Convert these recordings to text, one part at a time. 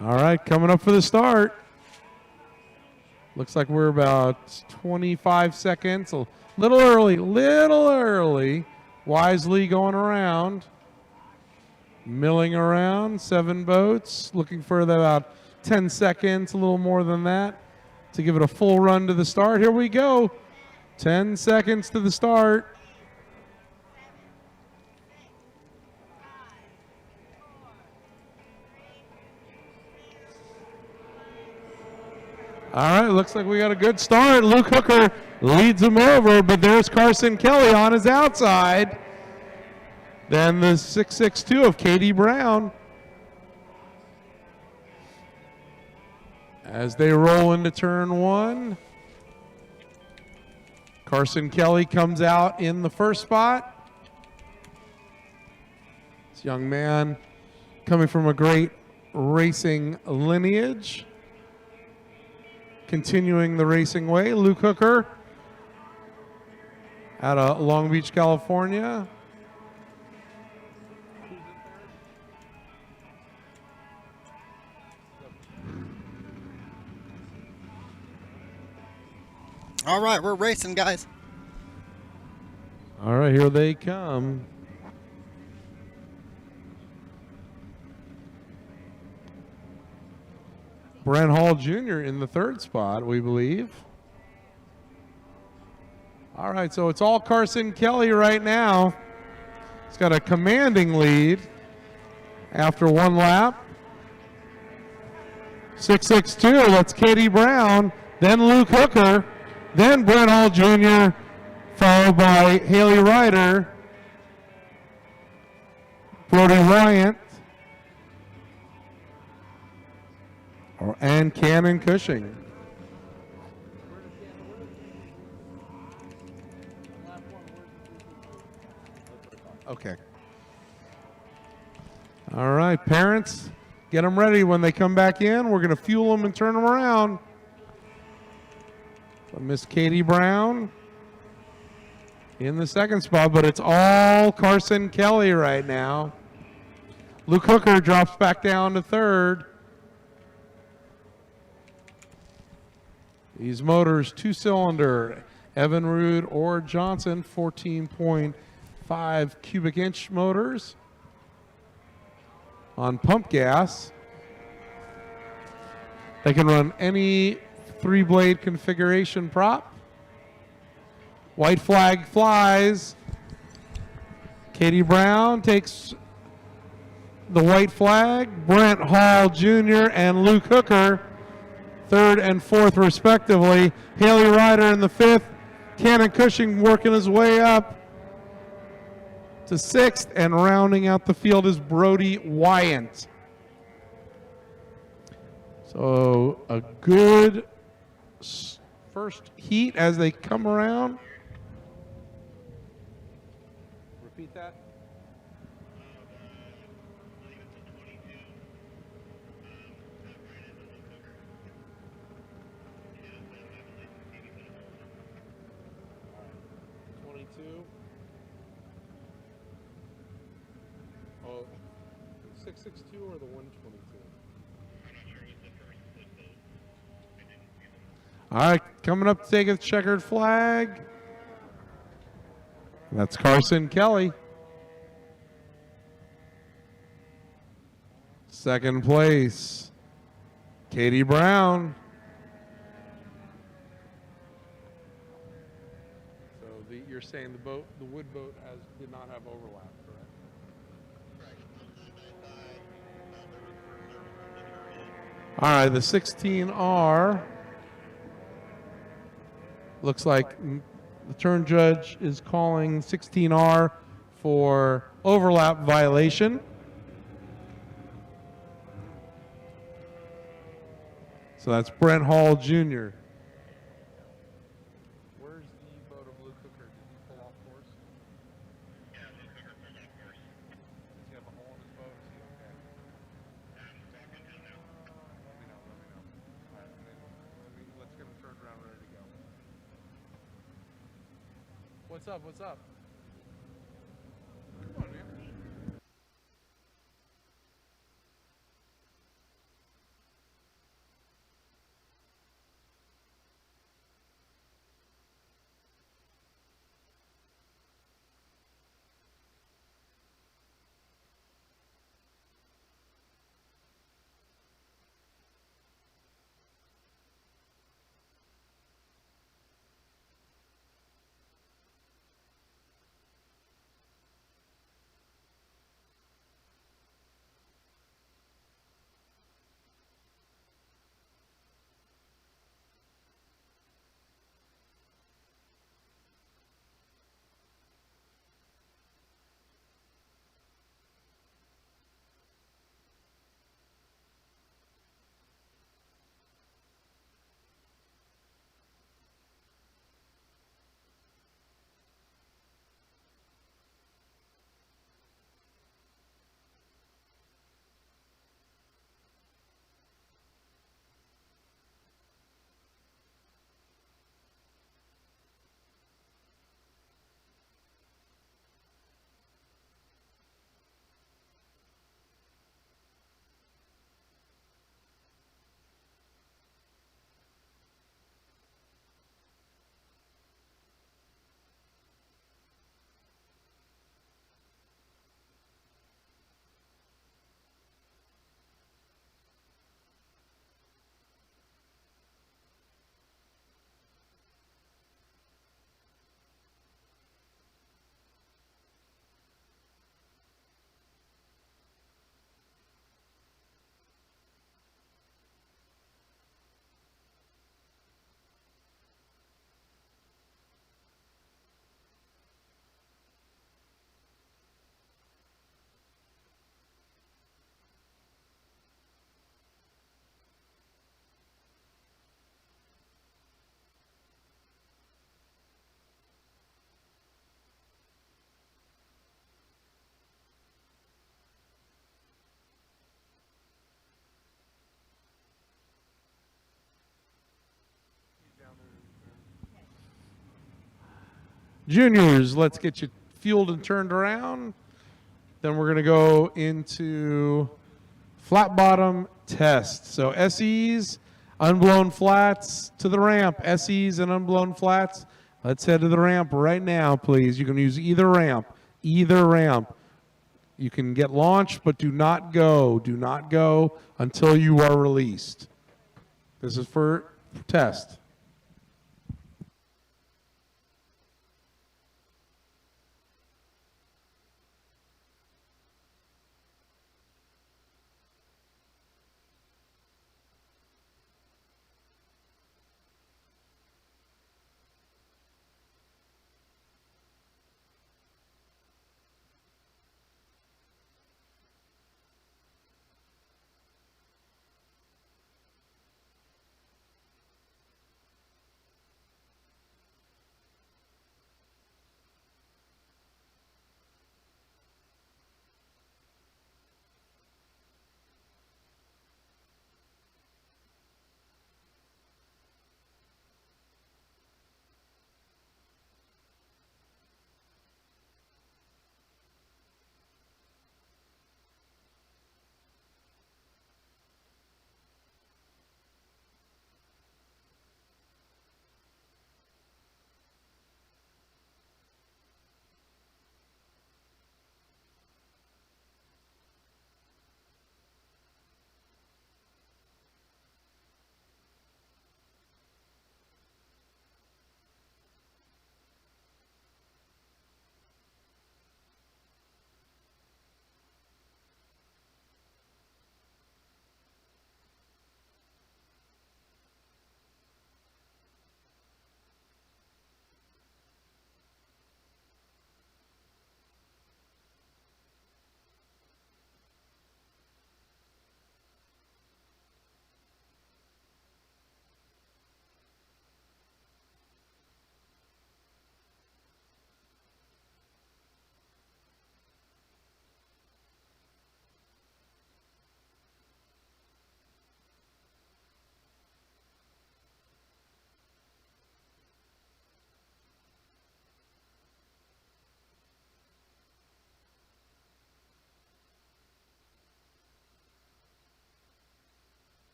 All right, coming up for the start. Looks like we're about 25 seconds. A little early. Wisely going around. Milling around, 7 boats. Looking for about 10 seconds, a little more than that, to give it a full run to the start. Here we go. 10 seconds to the start. All right, looks like we got a good start. Luke Hooker leads him over, but there's Carson Kelly on his outside. Then the 662 of Katie Brown. As they roll into turn 1, Carson Kelly comes out in the first spot. This young man coming from a great racing lineage. Continuing the racing way, Luke Hooker out of Long Beach, California. All right, we're racing, guys. All right, here they come. Brent Hall Jr. in the 3rd spot, we believe. All right, so it's all Carson Kelly right now. He's got a commanding lead after 1 lap. 662, that's Katie Brown, then Luke Hooker, then Brent Hall Jr., followed by Haley Ryder, Brody Wyant, and Cannon Cushing. Okay. All right, parents, get them ready. When they come back in, we're going to fuel them and turn them around. So Miss Katie Brown in the 2nd spot, but it's all Carson Kelly right now. Luke Hooker drops back down to 3rd. These motors, 2-cylinder, Evinrude or Johnson, 14.5 cubic inch motors on pump gas. They can run any 3-blade configuration prop. White flag flies. Katie Brown takes the white flag. Brent Hall Jr. and Luke Hooker 3rd and 4th respectively. Haley Ryder in the 5th. Cannon Cushing working his way up to 6th, and rounding out the field is Brody Wyant. So a good first heat as they come around. Repeat that. Oh, 662 or the 122? All right, coming up to take a checkered flag. That's Carson Kelly. 2nd place, Katie Brown. So you're saying the wood boat did not have overlap, correct? All right, the 16R. Looks like the turn judge is calling 16R for overlap violation. So that's Brent Hall Jr. Where's the boat of Luke Hooker? Did he pull off course? Yeah, Luke Hooker pulled off course. Does he have a hole in his boat? Is he okay? I'm talking to him now. Let me know. All right, let's get him turned around, ready to go. What's up? Come on, man. Juniors, let's get you fueled and turned around. Then we're going to go into flat bottom test. So SEs, unblown flats to the ramp. SEs and unblown flats. Let's head to the ramp right now, please. You can use either ramp. Either ramp. You can get launched, but do not go. Do not go until you are released. This is for test.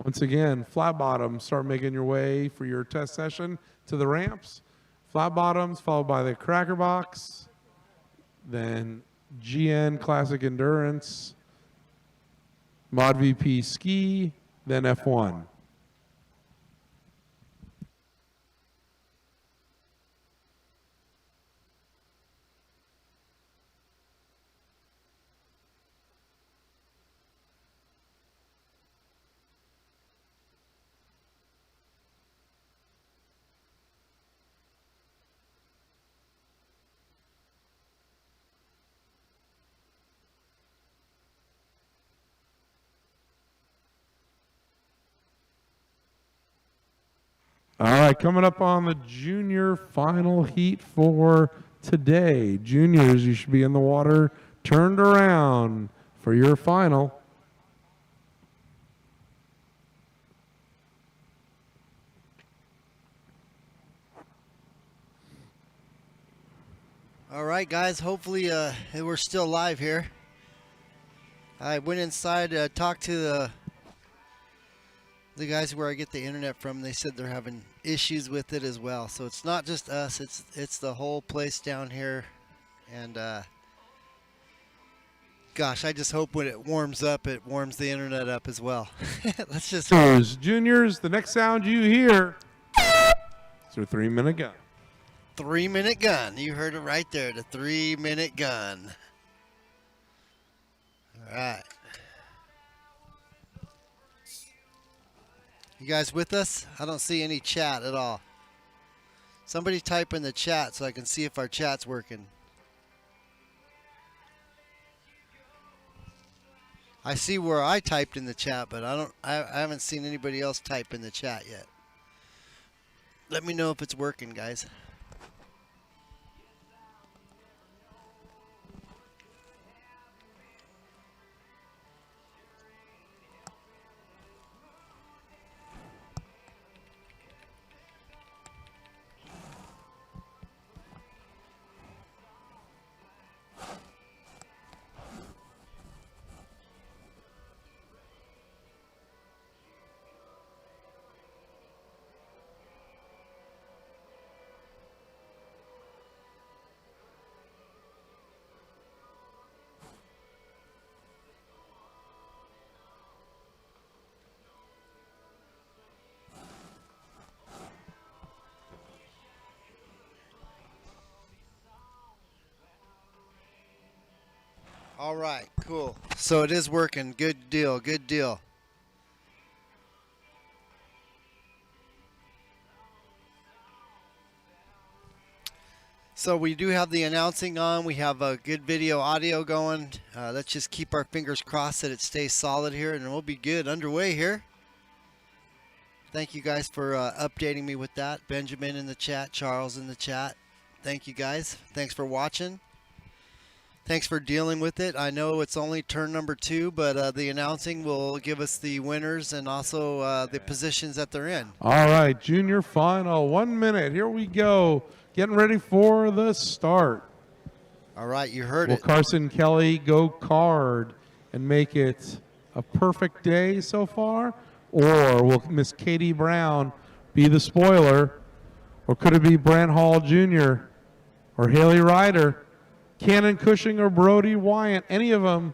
Once again, flat bottoms, start making your way for your test session to the ramps. Flat bottoms followed by the cracker box, then GN Classic Endurance, Mod VP Ski, then F1. All right, coming up on the junior final heat for today. Juniors, you should be in the water turned around for your final. All right, guys. Hopefully, we're still live here. I went inside, talked to the guys where I get the internet from. They said they're having issues with it as well. So it's not just us; it's the whole place down here. And gosh, I just hope when it warms up, it warms the internet up as well. Let's just. Juniors, the next sound you hear is your 3-minute gun. 3-minute gun. You heard it right there. The 3-minute gun. All right. You guys with us? I don't see any chat at all. Somebody type in the chat so I can see if our chat's working. I see where I typed in the chat, but I haven't seen anybody else type in the chat yet. Let me know if it's working, guys. All right, cool. So it is working. Good deal, good deal. So we do have the announcing on. We have a good video audio going. Let's just keep our fingers crossed that it stays solid here, and we'll be good underway here. Thank you guys for updating me with that. Benjamin in the chat, Charles in the chat. Thank you guys. Thanks for watching. Thanks for dealing with it. I know it's only turn number 2, but the announcing will give us the winners and also the positions that they're in. All right, junior final, 1 minute. Here we go. Getting ready for the start. All right, you heard Will it. Carson Kelly go card and make it a perfect day so far? Or will Miss Katie Brown be the spoiler? Or could it be Brant Hall Jr. or Haley Ryder? Cannon Cushing or Brody Wyatt, any of them.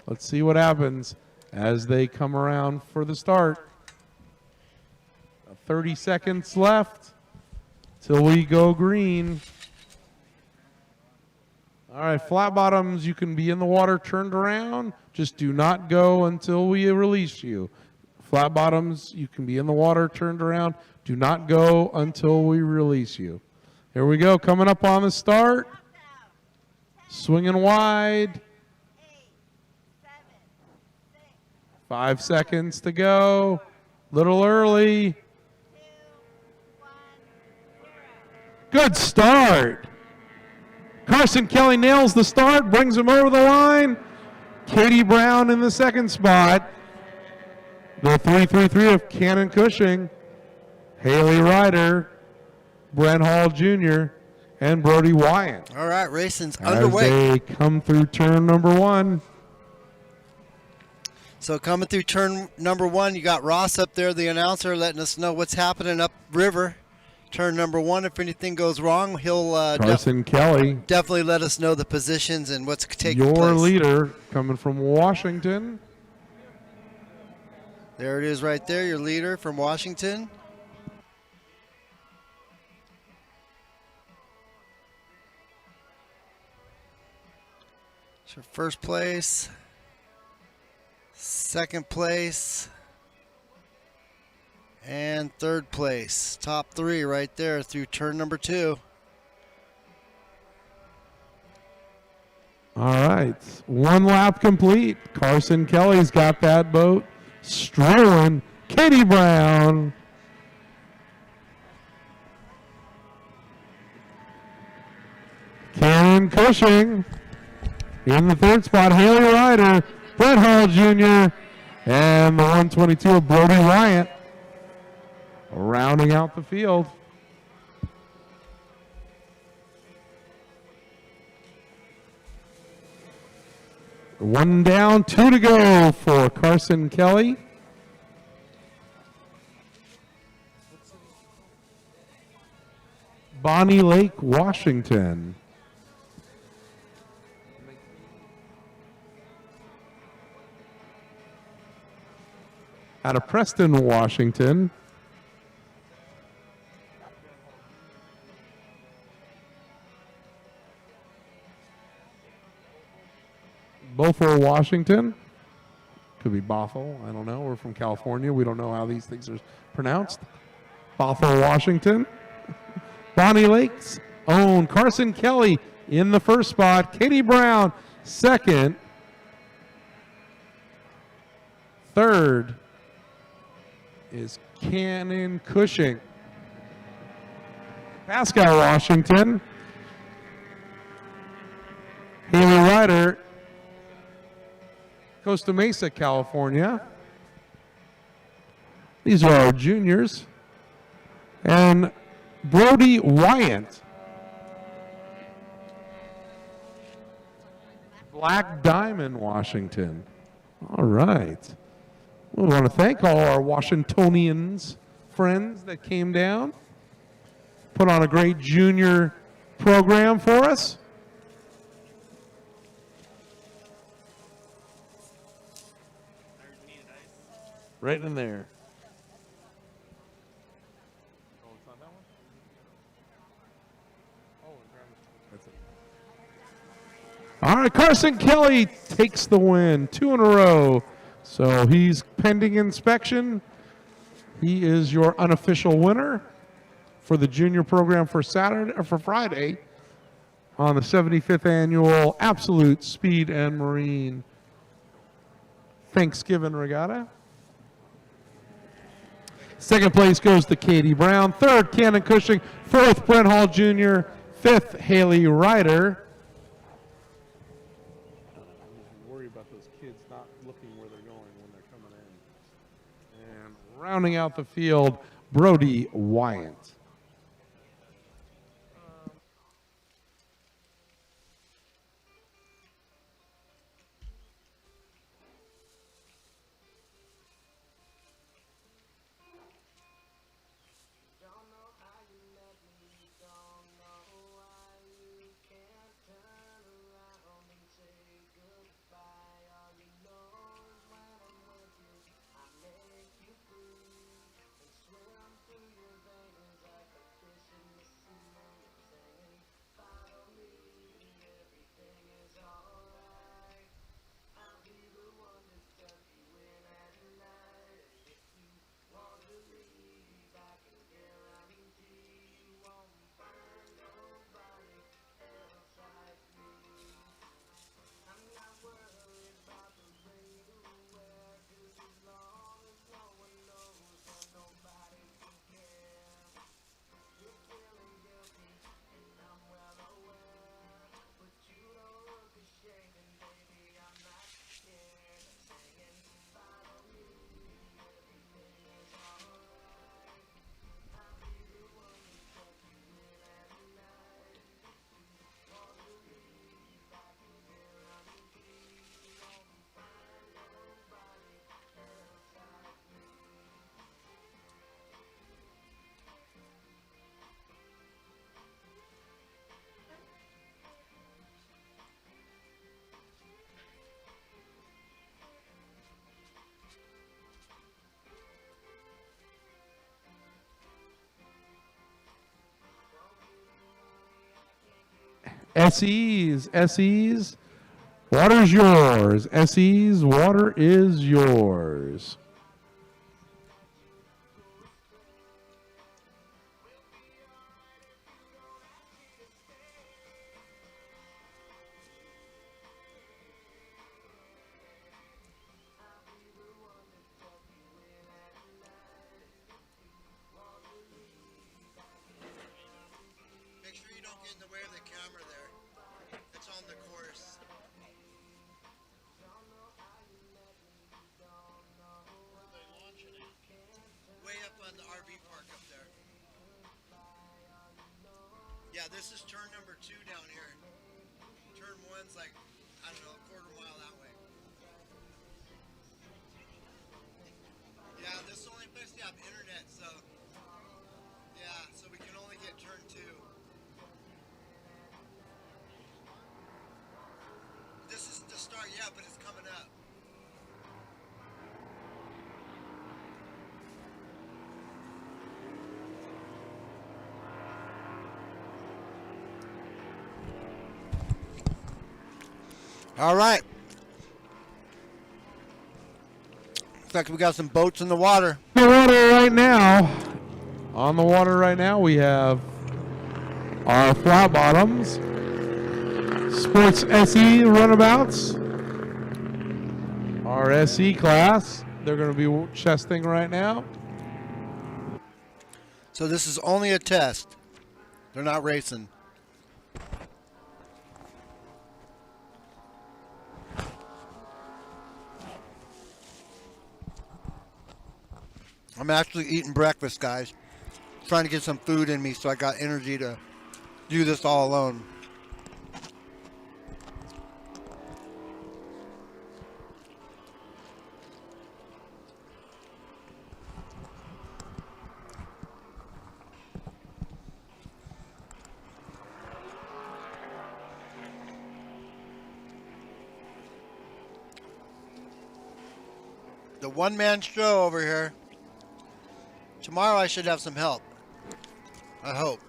Let's see what happens as they come around for the start. 30 seconds left till we go green. All right, flat bottoms, you can be in the water turned around. Just do not go until we release you. Flat bottoms, you can be in the water turned around. Do not go until we release you. Here we go, coming up on the start. Swinging wide. 8, 7, 6, 5 seconds to go. Little early. 2, 1, 0. Good start. Carson Kelly nails the start, brings him over the line. Katie Brown in the second spot. The 3-3-3 of Cannon Cushing, Haley Ryder, Brent Hall Jr., and Brody Wyatt. All right, racing's As underway. they come through turn number 1. So coming through turn number 1, you got Ross up there, the announcer, letting us know what's happening up river. Turn number 1, if anything goes wrong, he'll Carson Kelly, definitely let us know the positions and what's taking place. your leader, coming from Washington. There it is right there, your leader from Washington. So first place, second place, and third place. Top 3 right there through turn number 2. All right, 1 lap complete. Carson Kelly's got that boat strolling. Katie Brown. Cannon Cushing in the third spot. Haley Ryder, Brent Hall Jr., and the 122 of Brody Wyatt rounding out the field. 1 down, 2 to go for Carson Kelly. Bonnie Lake, Washington. Out of Preston, Washington. Bothell, Washington. Could be Bothell. I don't know. We're from California. We don't know how these things are pronounced. Bothell, Washington. Bonnie Lake's own Carson Kelly in the first spot. Katie Brown, second. Third is Cannon Cushing. Pascal, Washington. Haley Ryder, Costa Mesa, California. These are our juniors. And Brody Wyant, Black Diamond, Washington. All right. We want to thank all our Washingtonians friends that came down, put on a great junior program for us. Right in there. All right, Carson Kelly takes the win, 2 in a row. So he's pending inspection. He is your unofficial winner for the junior program for Saturday or for Friday on the 75th annual Absolute Speed and Marine Thanksgiving Regatta. Second place goes to Katie Brown. Third, Cannon Cushing. Fourth, Brent Hall Jr. Fifth, Haley Ryder. Worry about those kids not looking where they're going when they're coming in. And rounding out the field, Brody Wyant. SEs, water's yours. SEs, water is yours. Make sure you don't get in the way of the camera there. It's on the course. Way up on the RV park up there. Yeah, this is turn number 2 down here. Turn 1's like, I don't know, a quarter mile that way. Yeah, this is the only place to have internet, so yeah, so we can only get turn 2. This isn't the start yet, but it's coming up. All right. Looks like we got some boats in the water. The water right now. On the water right now, we have our flat bottoms, Sports SE runabouts, our SE class. They're going to be chesting right now. So this is only a test. They're not racing. I'm actually eating breakfast, guys. Trying to get some food in me so I got energy to do this all alone. The one-man show over here. Tomorrow I should have some help. I hope.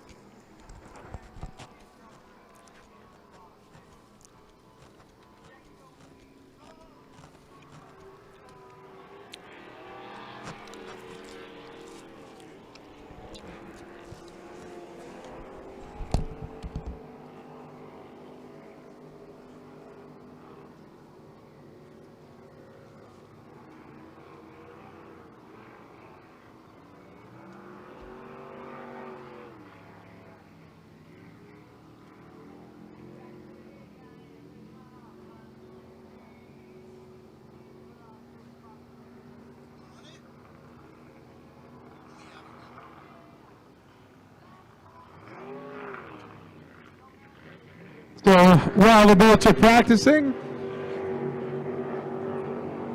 So while the boats are practicing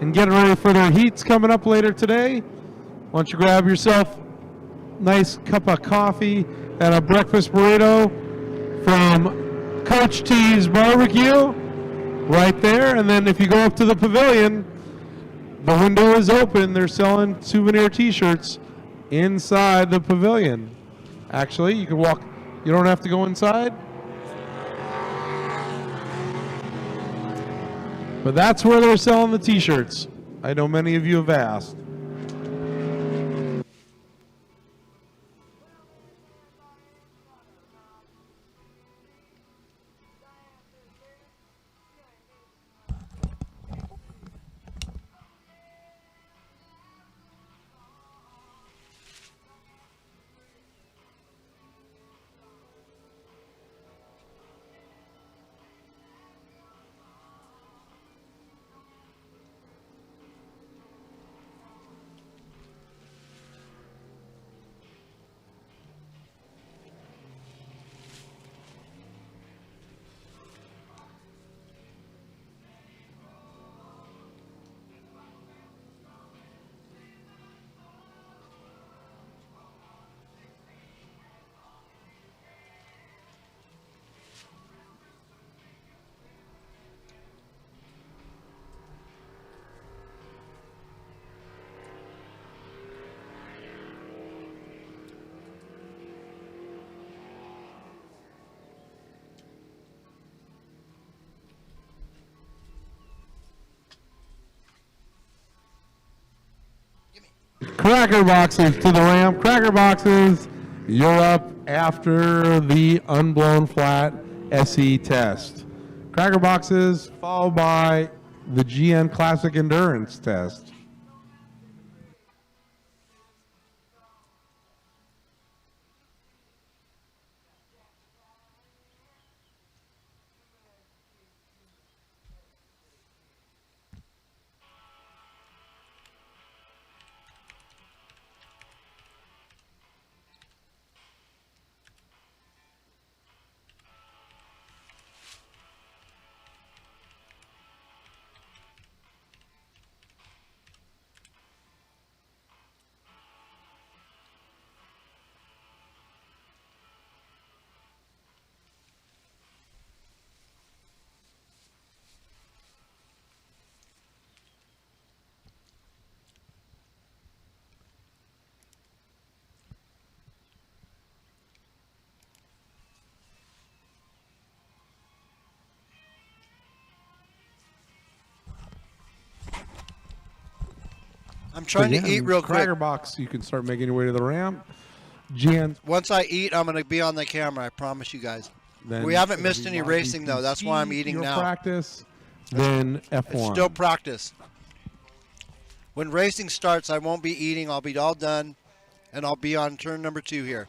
and getting ready for their heats coming up later today, why don't you grab yourself a nice cup of coffee and a breakfast burrito from Coach T's Barbecue right there. And then if you go up to the pavilion, the window is open. They're selling souvenir t-shirts inside the pavilion. Actually, you can walk. You don't have to go inside. But that's where they're selling the t-shirts. I know many of you have asked. Cracker boxes to the ramp. Cracker boxes, you're up after the unblown flat SE test. Cracker boxes followed by the GN Classic Endurance test. I'm trying to eat real quick. Cracker Box, you can start making your way to the ramp. Jan, Once I eat, I'm going to be on the camera. I promise you guys. then We haven't it'll missed be any Monty racing, though. That's why I'm PC, eating your now. Practice, then F1. It's still practice. When racing starts, I won't be eating. I'll be all done, and I'll be on turn number 2 here.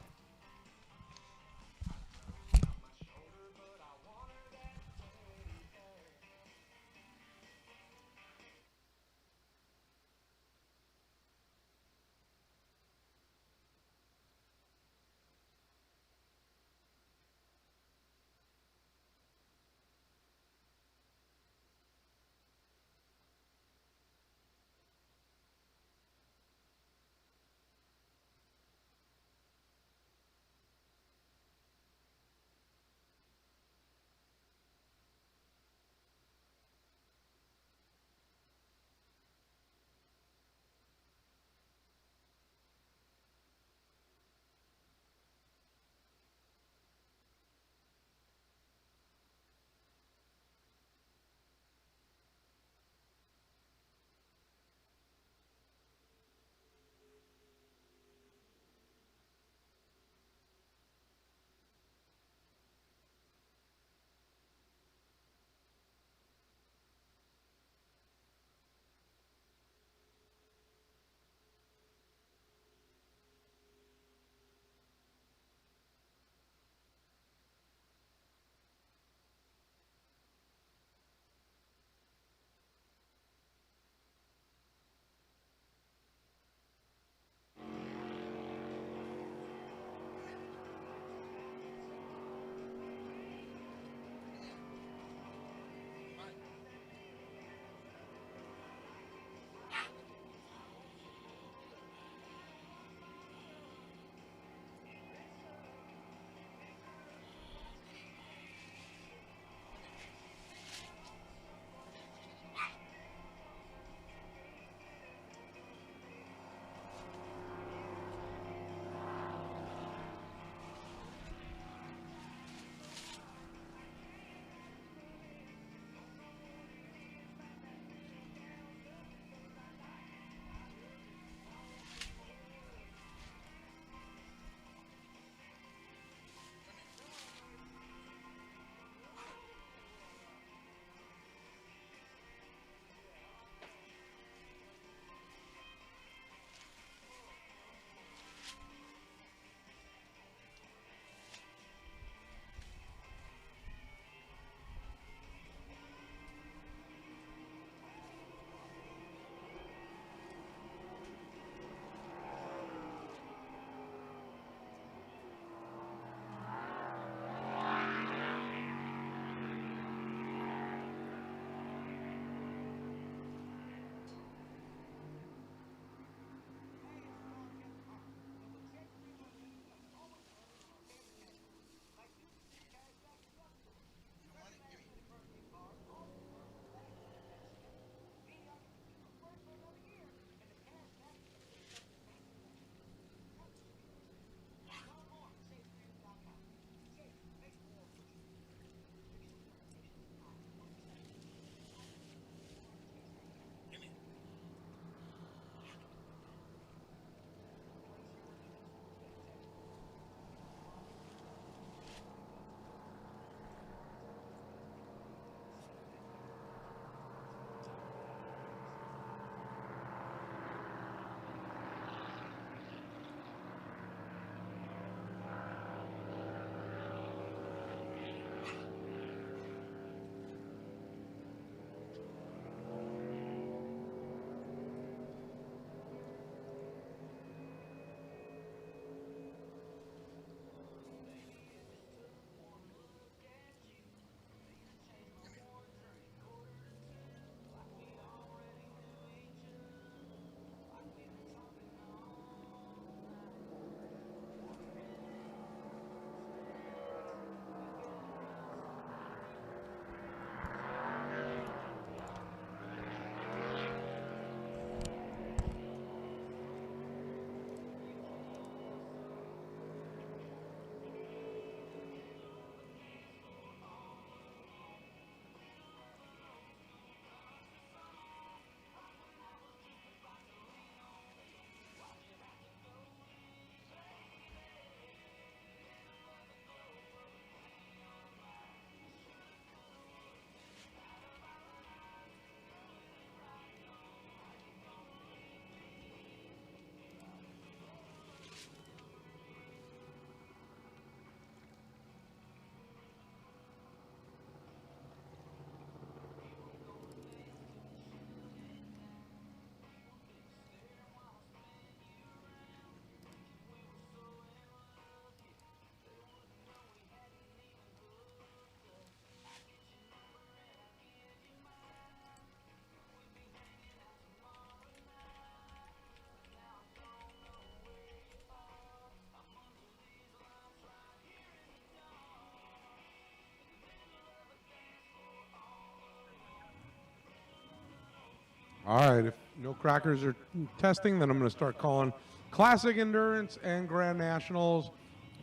All right, if no crackers are testing, then I'm going to start calling Classic Endurance and Grand Nationals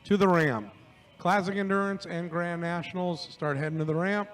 to the ramp. Classic Endurance and Grand Nationals start heading to the ramp.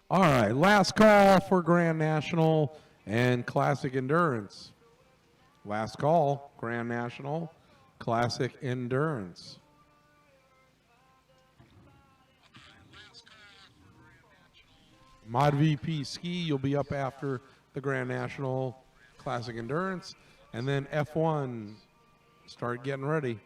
All right, last call for Grand National and Classic Endurance. Last call, Grand National, Classic Endurance. Mod VP Ski, you'll be up after the Grand National Classic Endurance. And then F1, start getting ready.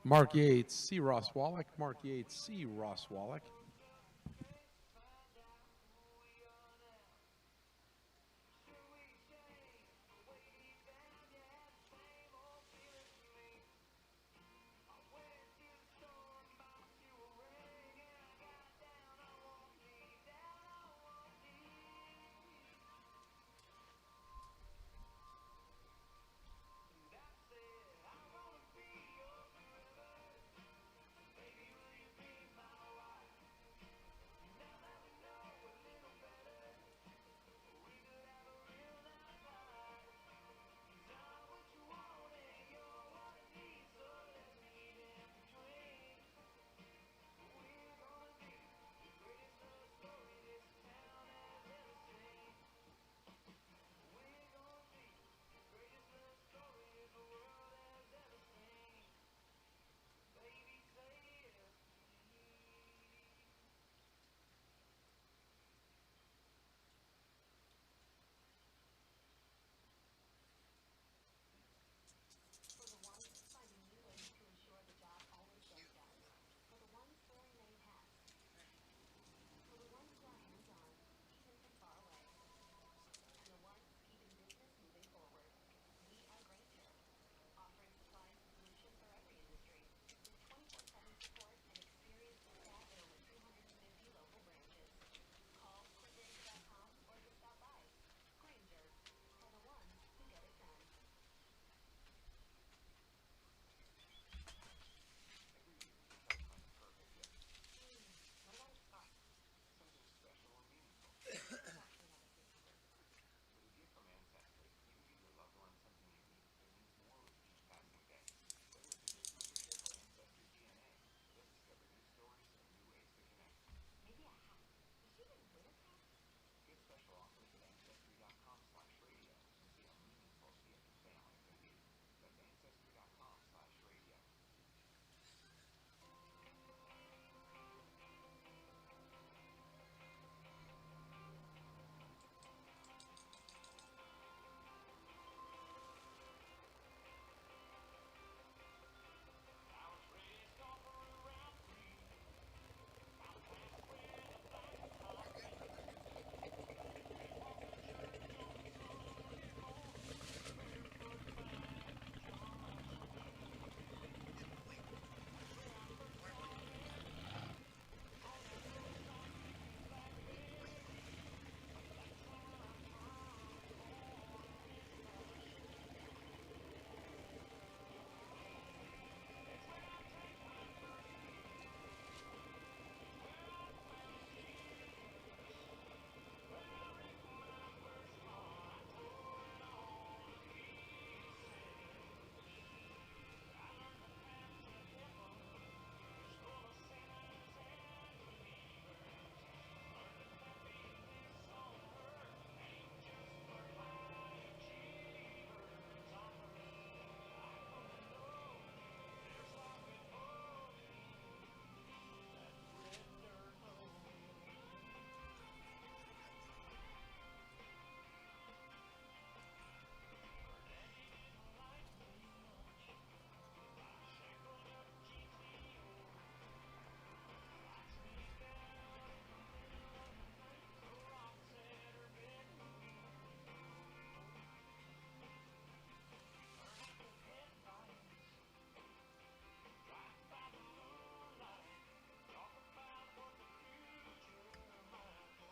Mark Yates, C. Ross Wallach. Mark Yates, C. Ross Wallach.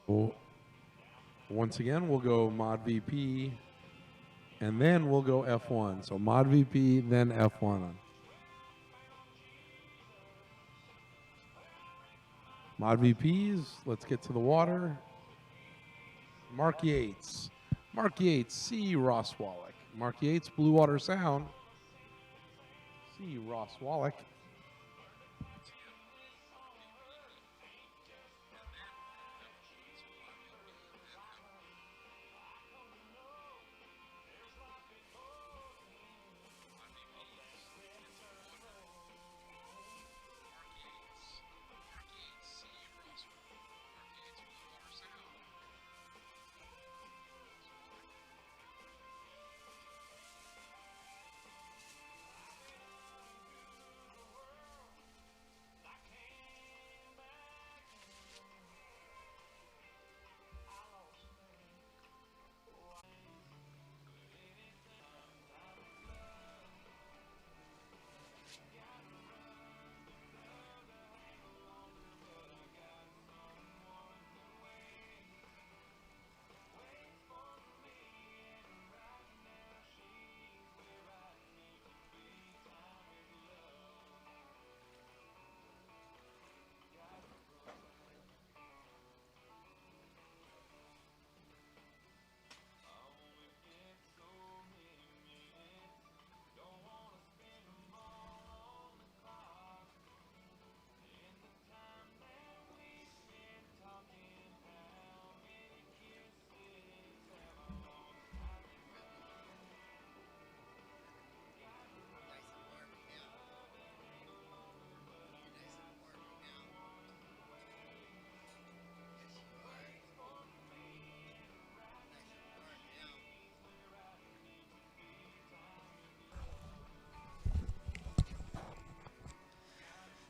So once again, we'll go mod VP, and then we'll go F1. So mod VP, then F1. Mod VPs, let's get to the water. Mark Yates. Mark Yates, C. Ross Wallach. Mark Yates, Blue Water Sound. C. Ross Wallach.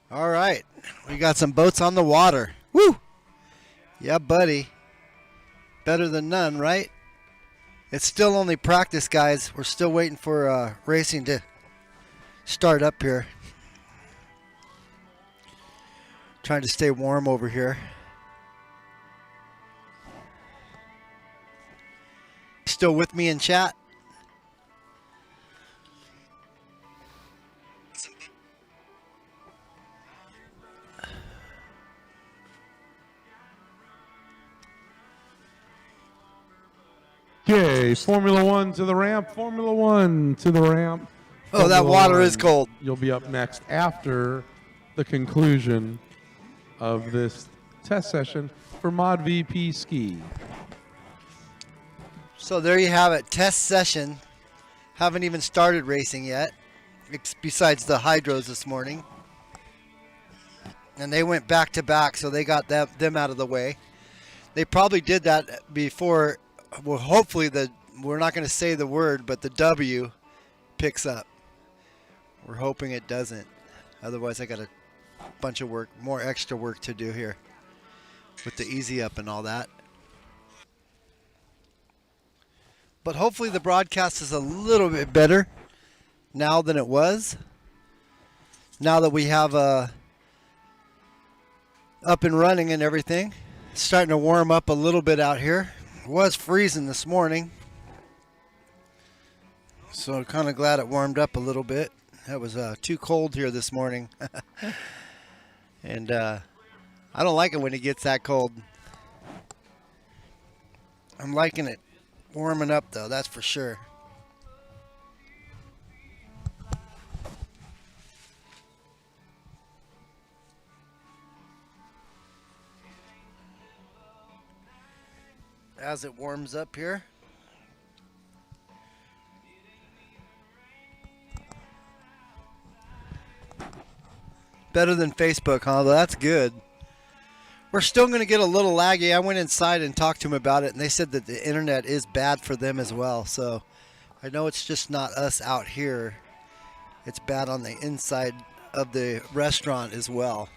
All right, we got some boats on the water. Woo! Yeah, buddy. Better than none, right? It's still only practice, guys. We're still waiting for racing to start up here. Trying to stay warm over here. Still with me in chat? Okay, Formula One to the ramp. Formula One to the ramp. Oh, that Formula water is One. cold. You'll be up next after the conclusion of this test session for Mod VP Ski. So there you have it. Test session. Haven't even started racing yet, besides the hydros this morning. And they went back to back, so they got them out of the way. They probably did that before. Well, hopefully we're not going to say the word, but the W picks up. We're hoping it doesn't. Otherwise, I got a bunch of work, more extra work to do here with the easy up and all that. But hopefully the broadcast is a little bit better now than it was. Now that we have up and running and everything. It's starting to warm up a little bit out here. It was freezing this morning. So I'm kind of glad it warmed up a little bit. It was too cold here this morning. And I don't like it when it gets that cold. I'm liking it warming up though, that's for sure. As it warms up here. Better than Facebook, huh? That's good. We're still going to get a little laggy. I went inside and talked to them about it, and they said that the internet is bad for them as well. So I know it's just not us out here. It's bad on the inside of the restaurant as well.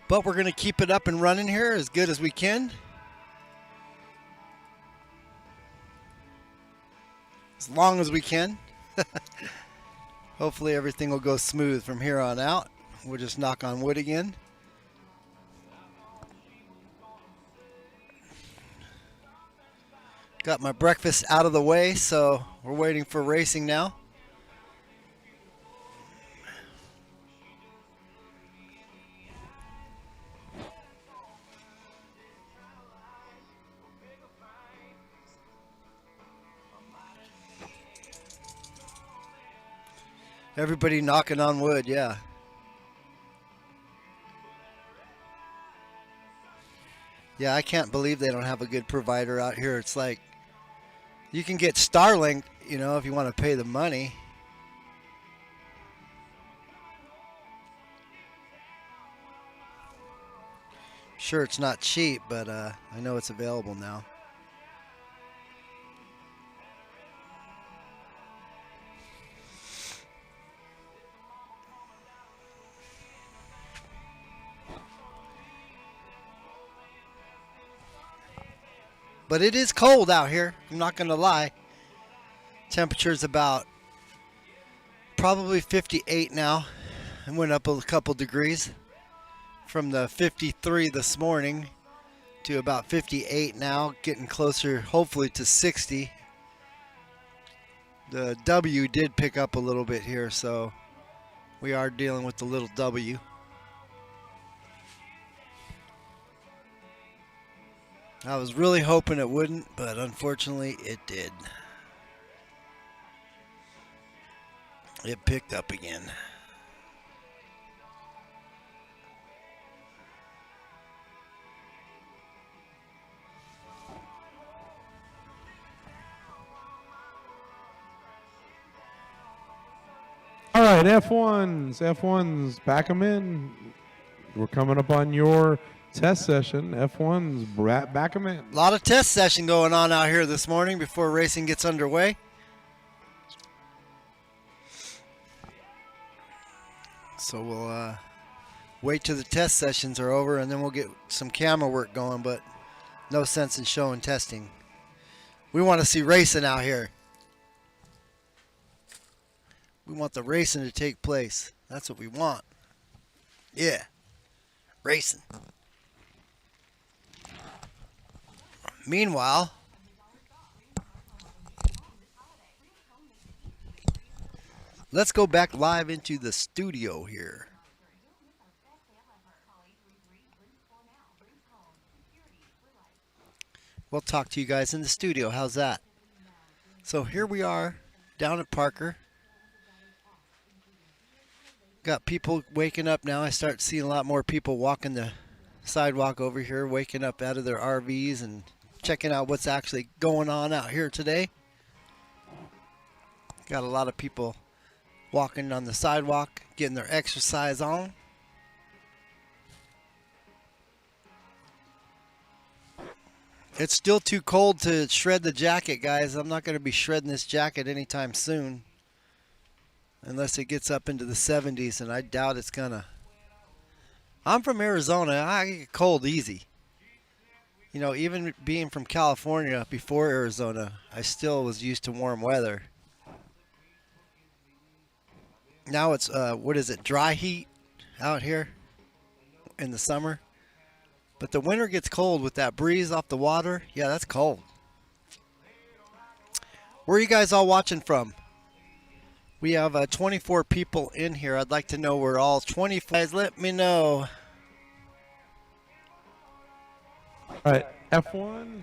But we're going to keep it up and running here as good as we can. as long as we can. Hopefully everything will go smooth from here on out. We'll just knock on wood again. Got my breakfast out of the way, so we're waiting for racing now. Everybody knocking on wood, yeah. Yeah, I can't believe they don't have a good provider out here. It's like, you can get Starlink, you know, if you want to pay the money. Sure, it's not cheap, but I know it's available now. But it is cold out here, I'm not going to lie. Temperature's about probably 58 now. It went up a couple degrees from the 53 this morning to about 58 now, getting closer hopefully to 60. The W did pick up a little bit here, so we are dealing with the little W. I was really hoping it wouldn't, but unfortunately it did. It picked up again. All right, F1s, back them in. We're coming up on your test session. F1s, back them in. A lot of test session going on out here this morning before racing gets underway. So we'll wait till the test sessions are over and then we'll get some camera work going, but no sense in showing testing. We want to see racing out here. We want the racing to take place. That's what we want. Yeah, racing. Meanwhile, let's go back live into the studio here. We'll talk to you guys in the studio. How's that? So here we are down at Parker. Got people waking up now. I start seeing a lot more people walking the sidewalk over here, waking up out of their RVs and checking out what's actually going on out here today. Got a lot of people walking on the sidewalk, getting their exercise on. It's still too cold to shred the jacket, guys. I'm not going to be shredding this jacket anytime soon. Unless it gets up into the 70s, and I doubt it's going to. I'm from Arizona. I get cold easy. You know, even being from California before Arizona, I still was used to warm weather. Now it's, what is it, dry heat out here in the summer. But the winter gets cold with that breeze off the water. Yeah, that's cold. Where are you guys all watching from? We have 24 people in here. I'd like to know where all 25 guys. Let me know. All right, F1,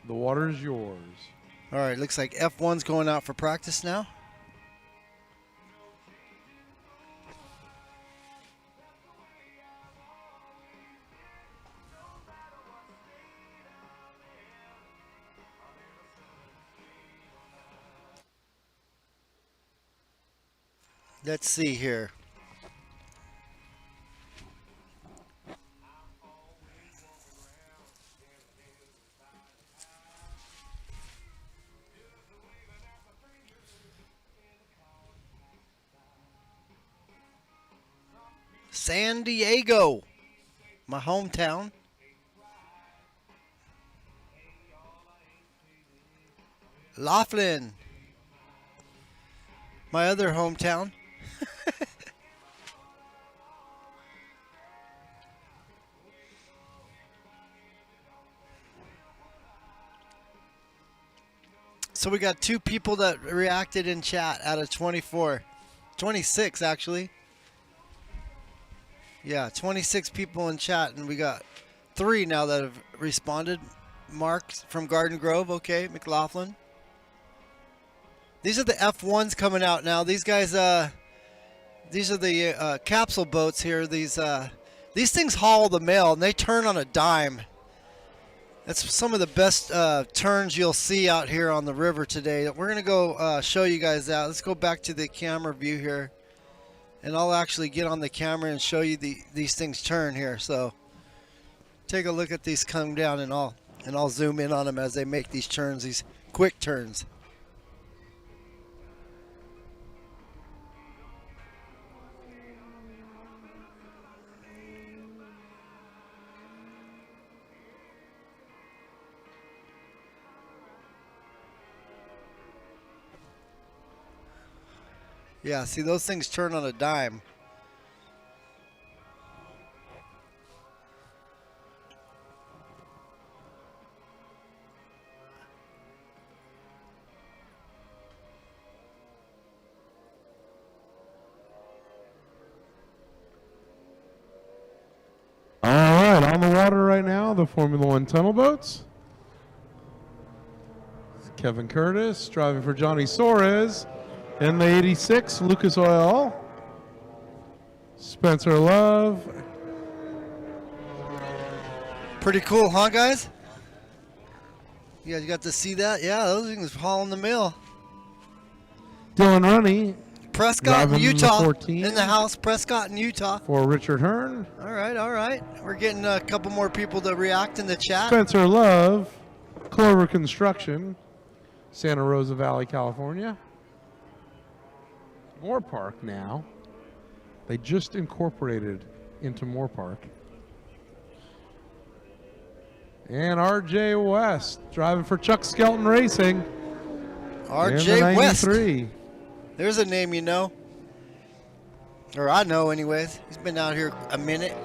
the water is yours. All right, looks like F1's going out for practice now. Let's see here. San Diego, my hometown. Laughlin, my other hometown. So we got 2 people that reacted in chat out of 24. 26 actually. Yeah, 26 people in chat, and we got 3 now that have responded. Mark from Garden Grove, okay, McLaughlin. These are the F1s coming out now. These guys, these are the capsule boats here. These things haul the mail, and they turn on a dime. That's some of the best turns you'll see out here on the river today. We're going to go show you guys that. Let's go back to the camera view here. And I'll actually get on the camera and show you these things turn here. So take a look at these come down, and I'll zoom in on them as they make these turns, these quick turns. Yeah, see, those things turn on a dime. All right, on the water right now, the Formula One tunnel boats. Kevin Curtis driving for Johnny Suarez. In the 86, Lucas Oil. Spencer Love. Pretty cool, huh, guys? You guys got to see that? Yeah, those things hauling the mail. Dylan Runny. Prescott, driving Utah, the 14 in the house. Prescott in Utah. For Richard Hearn. All right, all right. We're getting a couple more people to react in the chat. Spencer Love. Clover Construction. Santa Rosa Valley, California. Moore Park now. They just incorporated into Moore Park. And RJ West driving for Chuck Skelton Racing. RJ West. 93. There's a name you know. Or I know anyways. He's been out here a minute.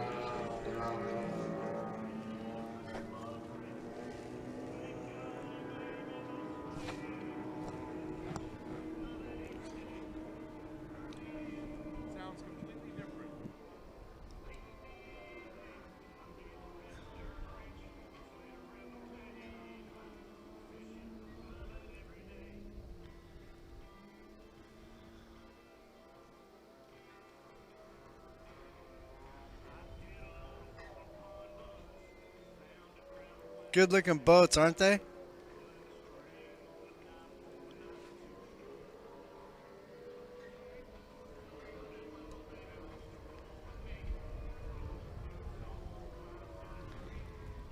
Good looking boats, aren't they? You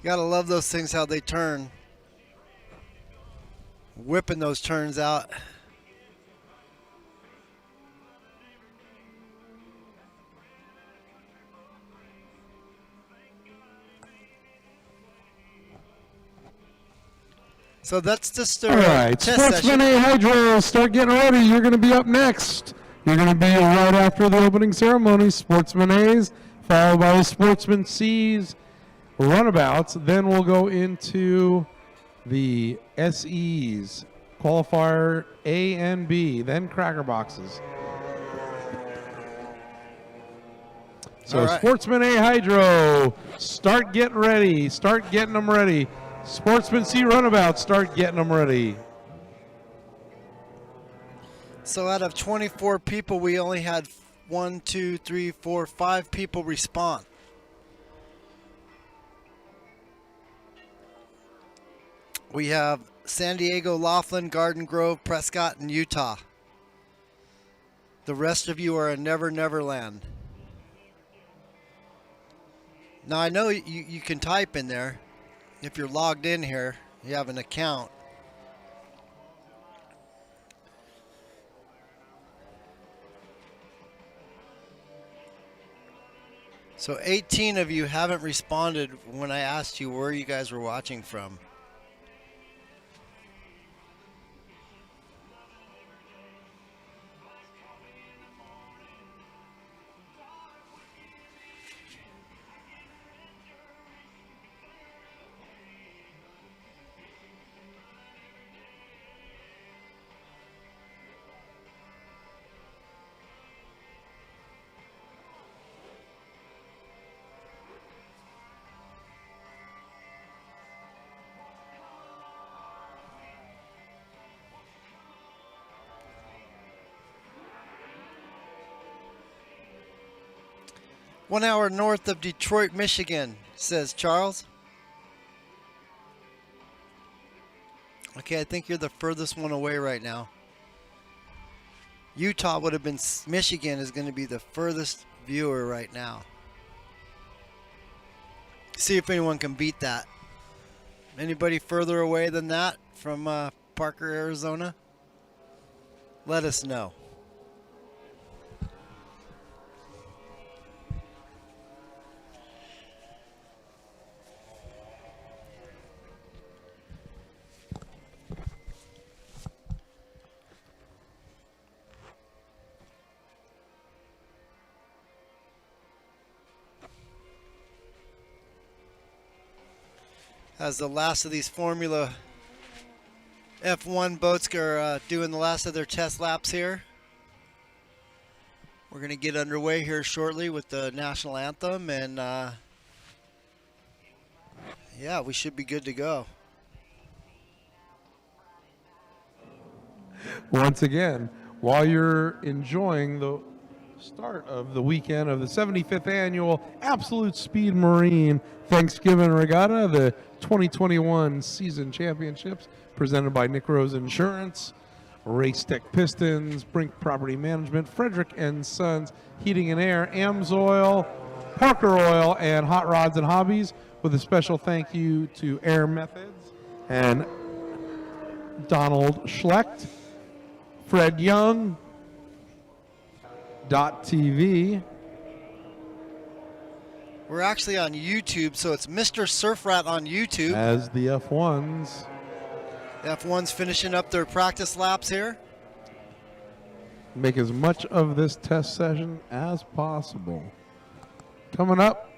gotta love those things, how they turn. Whipping those turns out. So that's just a All right, test Sportsman session. A Hydro, start getting ready. You're going to be up next. You're going to be right after the opening ceremony. Sportsman A's, followed by the Sportsman C's, runabouts. Then we'll go into the SEs, qualifier A and B, then cracker boxes. So All right. Sportsman A Hydro, start getting ready. Start getting them ready. Sportsman C runabout, start getting them ready. So out of 24 people, we only had 5 people respond. We have San Diego, Laughlin, Garden Grove, Prescott, and Utah. The rest of you are in Never Never Land. Now I know you can type in there. If you're logged in here, you have an account. So 18 of you haven't responded when I asked you where you guys were watching from. 1 hour north of Detroit, Michigan, says Charles. Okay, I think you're the furthest one away right now. Utah would have been, Michigan is going to be the furthest viewer right now. See if anyone can beat that. Anybody further away than that from Parker, Arizona? Let us know. As the last of these Formula F1 boats are doing the last of their test laps here. We're going to get underway here shortly with the national anthem, and yeah, we should be good to go. Once again, while you're enjoying the start of the weekend of the 75th annual Absolute Speed Marine Thanksgiving Regatta, the 2021 season championships presented by Nick Rose Insurance, Race Tech Pistons, Brink Property Management, Frederick and Sons Heating and Air, Amsoil, Parker Oil, and Hot Rods and Hobbies, with a special thank you to Air Methods and Donald Schlecht, Fred Young, .TV. We're actually on YouTube, so it's Mr. Surf Rat on YouTube. As the F1s. F1's finishing up their practice laps here. Make as much of this test session as possible. Coming up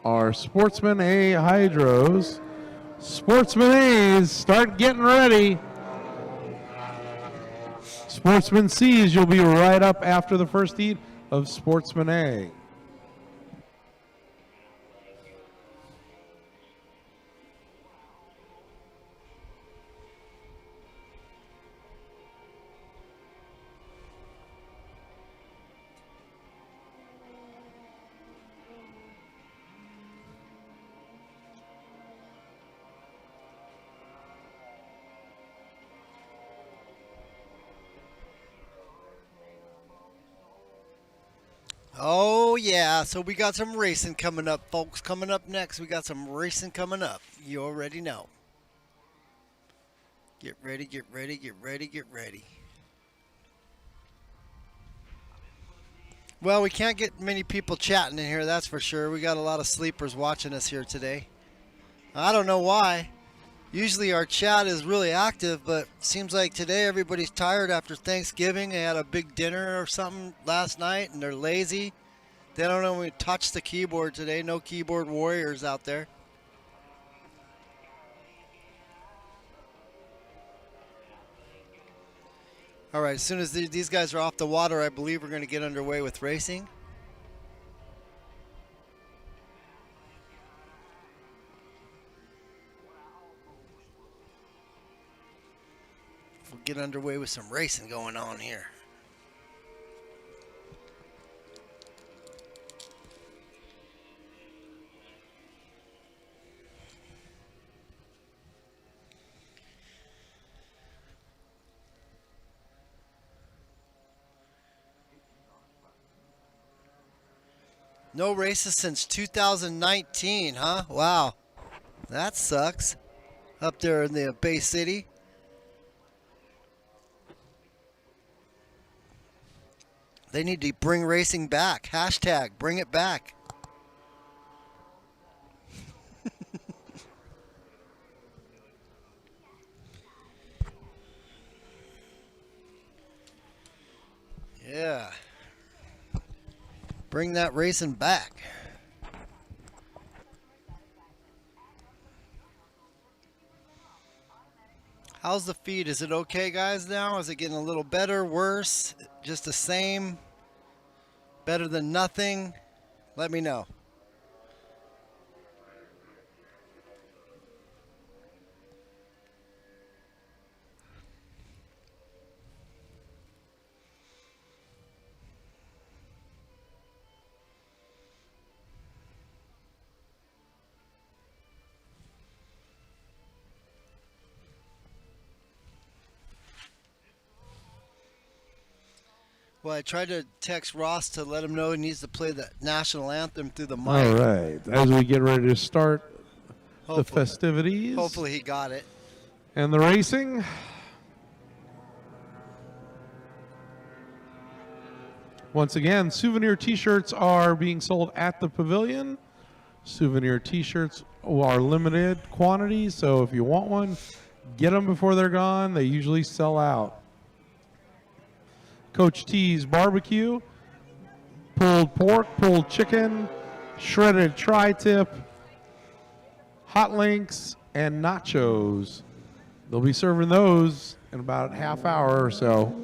are Sportsman A hydros. Sportsman A's, start getting ready. Sportsman C's, you'll be right up after the first heat of Sportsman A. Oh yeah, so we got some racing coming up, folks. Coming up next, we got some racing coming up. You already know. Get ready, get ready, get ready, get ready. Well, we can't get many people chatting in here, that's for sure. We got a lot of sleepers watching us here today. I don't know why. Usually our chat is really active, but seems like today everybody's tired after Thanksgiving. They had a big dinner or something last night and they're lazy. They don't know when we touch the keyboard today. No keyboard warriors out there. All right, as soon as these guys are off the water, I believe we're going to get underway with racing. We'll get underway with some racing going on here. No races since 2019, huh? Wow. That sucks. Up there in the Bay City. They need to bring racing back. Hashtag, bring it back. Yeah. Bring that racing back. How's the feed? Is it okay, guys, now? Is it getting a little better, worse, just the same, better than nothing? Let me know. Well, I tried to text Ross to let him know he needs to play the national anthem through the mic. All right. As we get ready to start the Hopefully, festivities hopefully he got it. and the racing. Once again, souvenir T-shirts are being sold at the pavilion. Souvenir T-shirts are limited quantities, so if you want one, get them before they're gone. They usually sell out. Coach T's Barbecue, pulled pork, pulled chicken, shredded tri-tip, hot links, and nachos. They'll be serving those in about a half hour or so.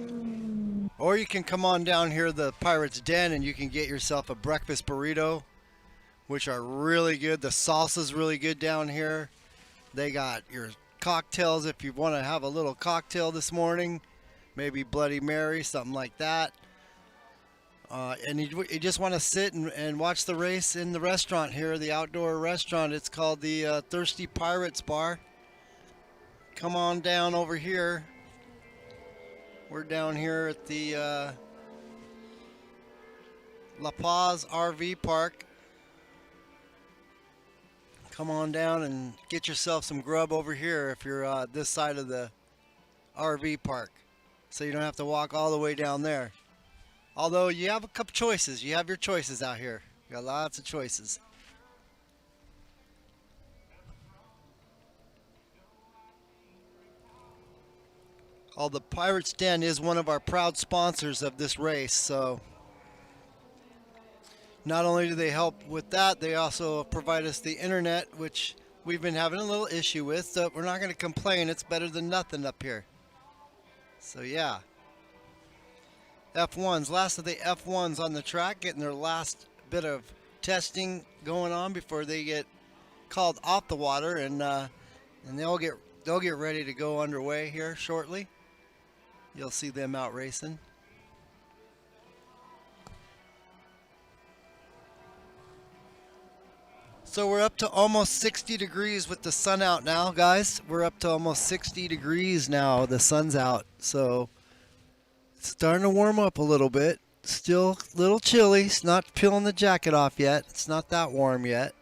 Or you can come on down here to the Pirate's Den and you can get yourself a breakfast burrito, which are really good. The salsa's really good down here. They got your cocktails if you want to have a little cocktail this morning. Maybe Bloody Mary, something like that. And you just want to sit and watch the race in the restaurant here, the outdoor restaurant. It's called the Thirsty Pirates Bar. Come on down over here. We're down here at the La Paz RV Park. Come on down and get yourself some grub over here if you're this side of the RV park, so you don't have to walk all the way down there. Although you have a couple choices. You have your choices out here. You got lots of choices. The Pirate's Den is one of our proud sponsors of this race, so not only do they help with that, they also provide us the internet, which we've been having a little issue with, so we're not going to complain. It's better than nothing up here. So yeah. F1s, last of the F1s on the track, getting their last bit of testing going on before they get called off the water, and they'll get ready to go underway here shortly. You'll see them out racing. So we're up to almost 60 degrees with the sun out now, guys. We're up to almost 60 degrees now. The sun's out, so it's starting to warm up a little bit. Still a little chilly. It's not peeling the jacket off yet. It's not that warm yet.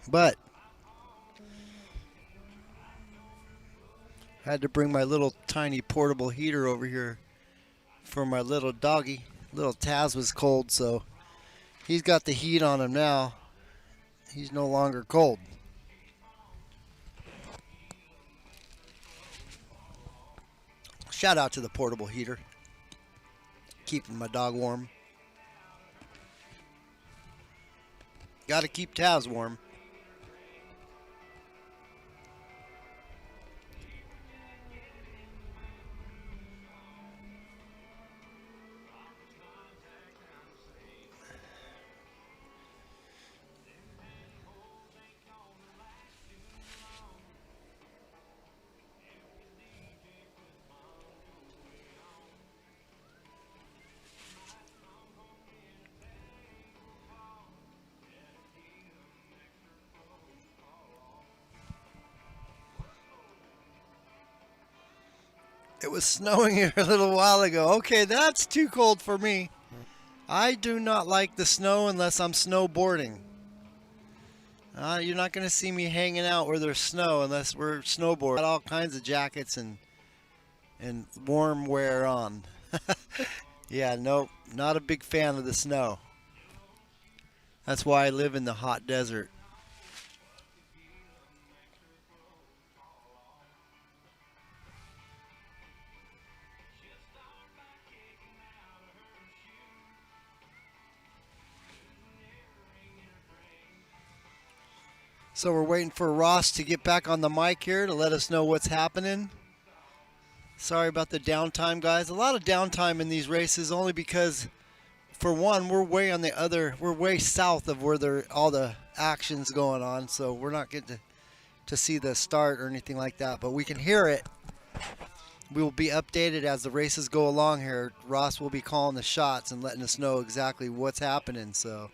But had to bring my little tiny portable heater over here for my little doggy. Little Taz was cold, so he's got the heat on him now. He's no longer cold. Shout out to the portable heater, keeping my dog warm. Got to keep Taz warm. It was snowing here a little while ago. Okay, that's too cold for me. I do not like the snow unless I'm snowboarding. You're not going to see me hanging out where there's snow unless we're snowboarding. Got all kinds of jackets and warm wear on. Yeah, nope, not a big fan of the snow. That's why I live in the hot desert. So we're waiting for Ross to get back on the mic here to let us know what's happening. Sorry about the downtime, guys. A lot of downtime in these races only because, for one, we're way south of where all the action's going on, so we're not getting to see the start or anything like that, but we can hear it. We will be updated as the races go along here. Ross will be calling the shots and letting us know exactly what's happening. So.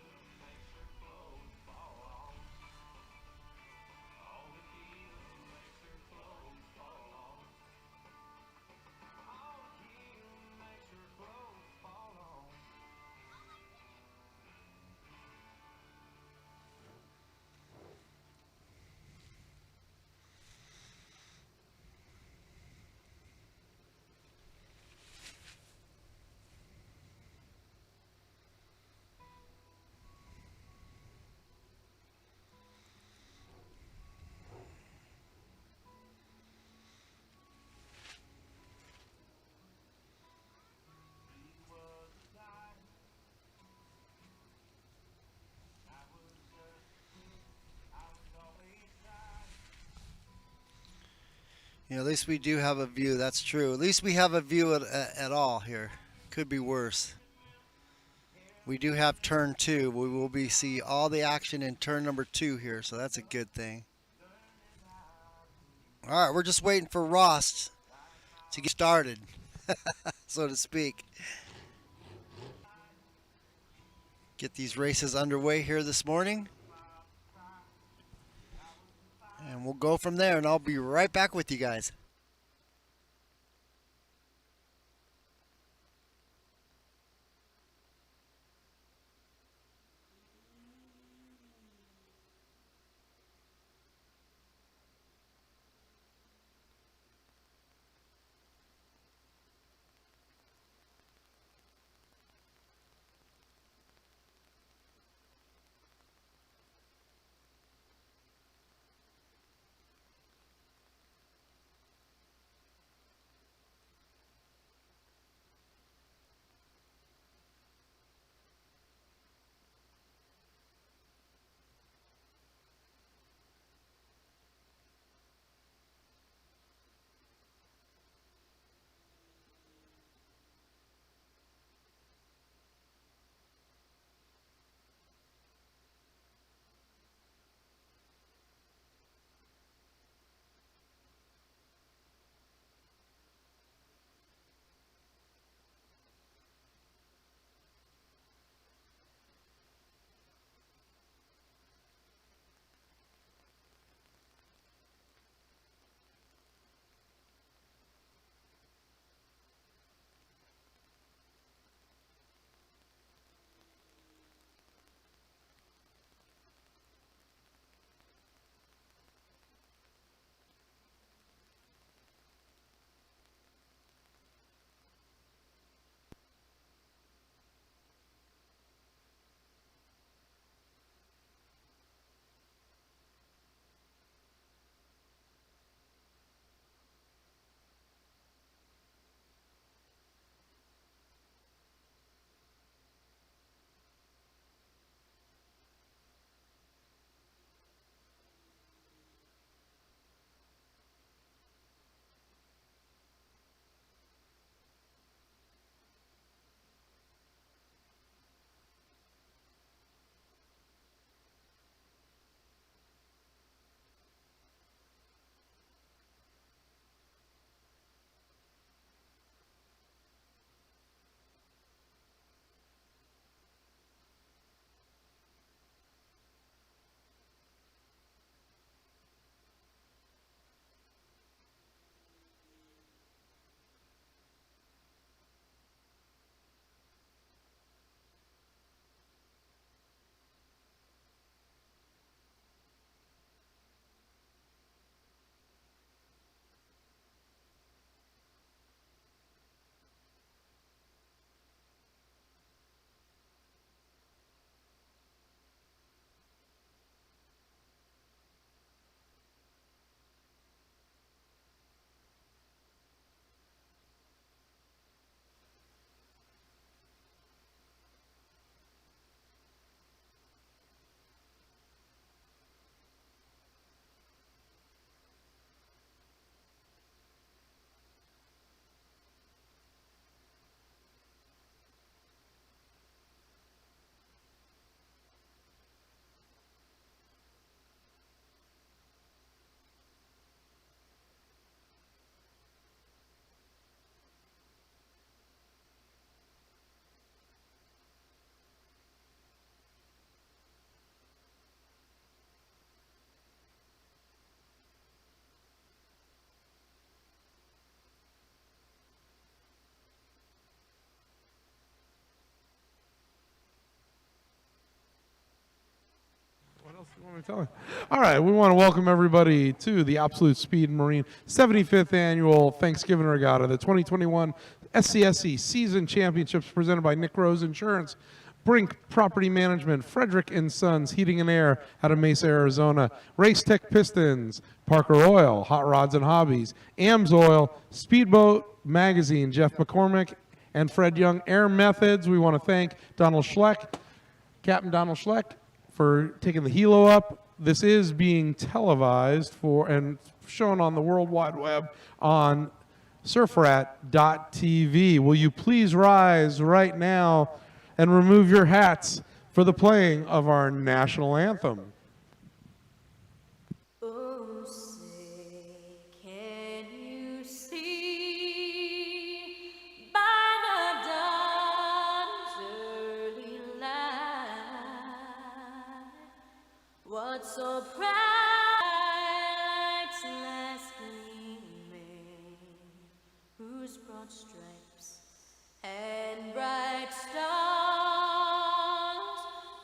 You know, at least we do have a view. That's true. At least we have a view at all here. Could be worse. We do have turn 2. We will be see all the action in turn number 2 here, so that's a good thing. All right, we're just waiting for Ross to get started, so to speak. Get these races underway here this morning. And we'll go from there, and I'll be right back with you guys. All right, we want to welcome everybody to the Absolute Speed Marine 75th Annual Thanksgiving Regatta, the 2021 SCSC Season Championships presented by Nick Rose Insurance, Brink Property Management, Frederick & Sons Heating and Air out of Mesa, Arizona, Race Tech Pistons, Parker Oil, Hot Rods and Hobbies, AMS Oil, Speedboat Magazine, Jeff McCormick, and Fred Young Air Methods. We want to thank Donald Schleck, Captain Donald Schleck, for taking the helo up. This is being televised for and shown on the World Wide Web on surfrat.tv. Will you please rise right now and remove your hats for the playing of our national anthem? Oh, say, can you see by the dawn's early light what so bright last gleaming, whose broad stripes and bright stars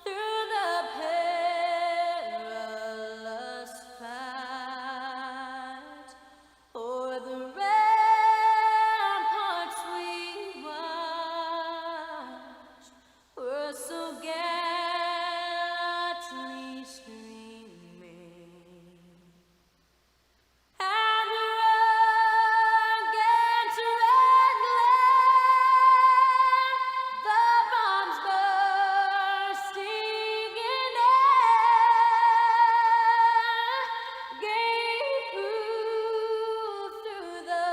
through the perilous fight o'er the ramparts we watched were so gallantly streaming, and the rugged red glare, the bombs bursting in air, gave proof through the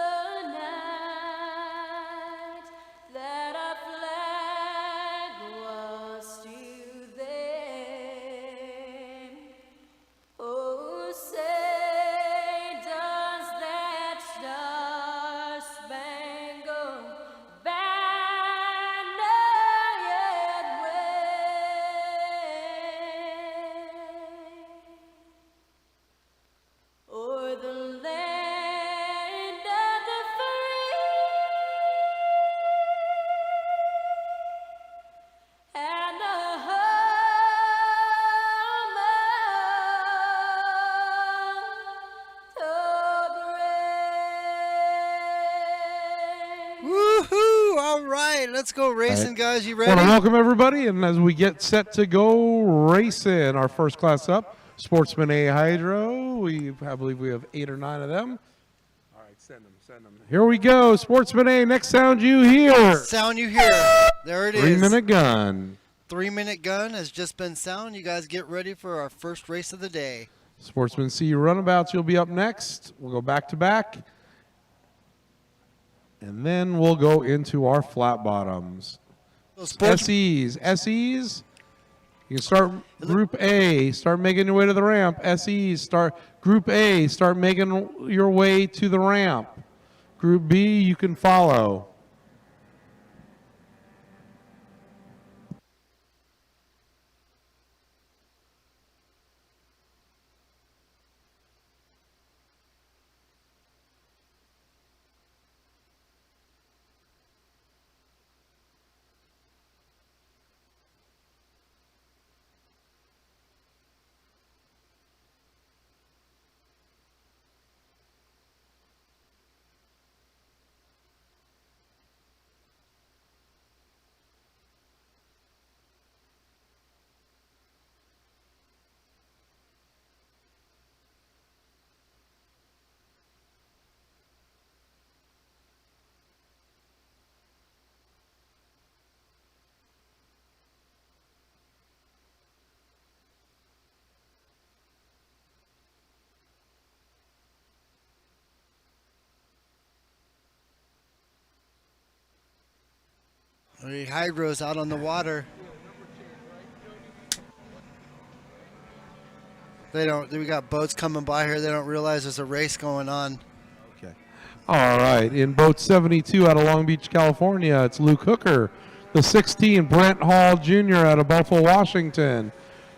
night that our flag was still there. Oh, say, does that star-spangled banner yet wave o'er the land of the free and the home of the brave? Woohoo! All right, let's go racing, guys. You I want to ready? welcome everybody, and as we get set to go racing, our first class up, Sportsman A Hydro. I believe we have 8 or 9 of them. All right, send them. Here we go, Sportsman A. Next sound you hear. Sound you hear. There it is. 3-minute gun. 3-minute gun has just been sound. You guys get ready for our first race of the day. Sportsman C runabouts, you'll be up next. We'll go back to back. And then we'll go into our flat bottoms. So sports- SEs. You can start Group A, start making your way to the ramp. SEs, start Group A, start making your way to the ramp. Group B, you can follow. The hydro's out on the water. We got boats coming by here. They don't realize there's a race going on. Okay. All right. In boat 72 out of Long Beach, California, it's Luke Hooker. The 16, Brent Hall Jr. out of Buffalo, Washington.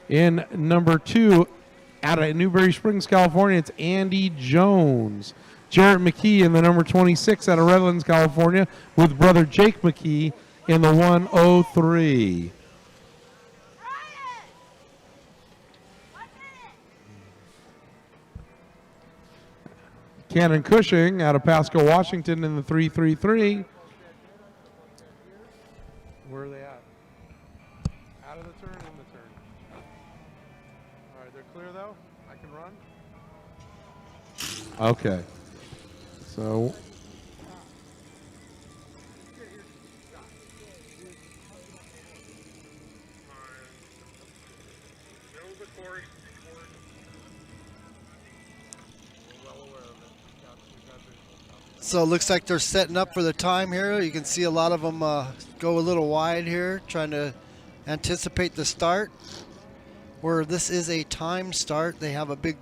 In number 2, out of Newberry Springs, California, it's Andy Jones. Jarrett McKee in the number 26 out of Redlands, California, with brother Jake McKee in the 103. Cannon Cushing out of Pasco, Washington in the 333. Where are they at? Out of the turn, in the turn. All right, they're clear though? I can run? Okay. So Middle of the course. So it looks like they're setting up for the time here. You can see a lot of them go a little wide here, trying to anticipate the start. Where this is a time start, they have a big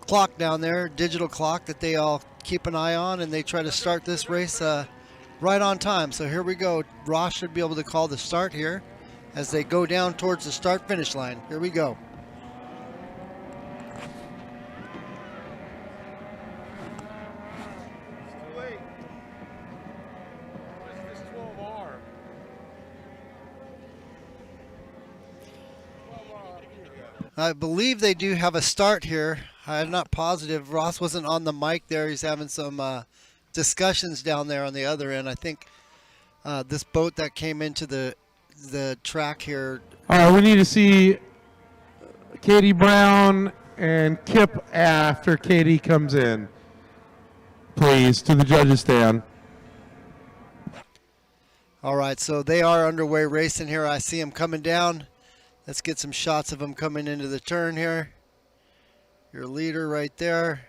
clock down there, digital clock that they all keep an eye on, and they try to start this race right on time. So here we go. Ross should be able to call the start here as they go down towards the start-finish line. Here we go. too late. What's this 12R? 12R. I believe they do have a start here. I'm not positive. Ross wasn't on the mic there. He's having some discussions down there on the other end. I think this boat that came into the track here. All right, we need to see Katie Brown and Kip after Katie comes in. Please, to the judges stand. All right, so they are underway racing here. I see them coming down. Let's get some shots of them coming into the turn here. Your leader right there.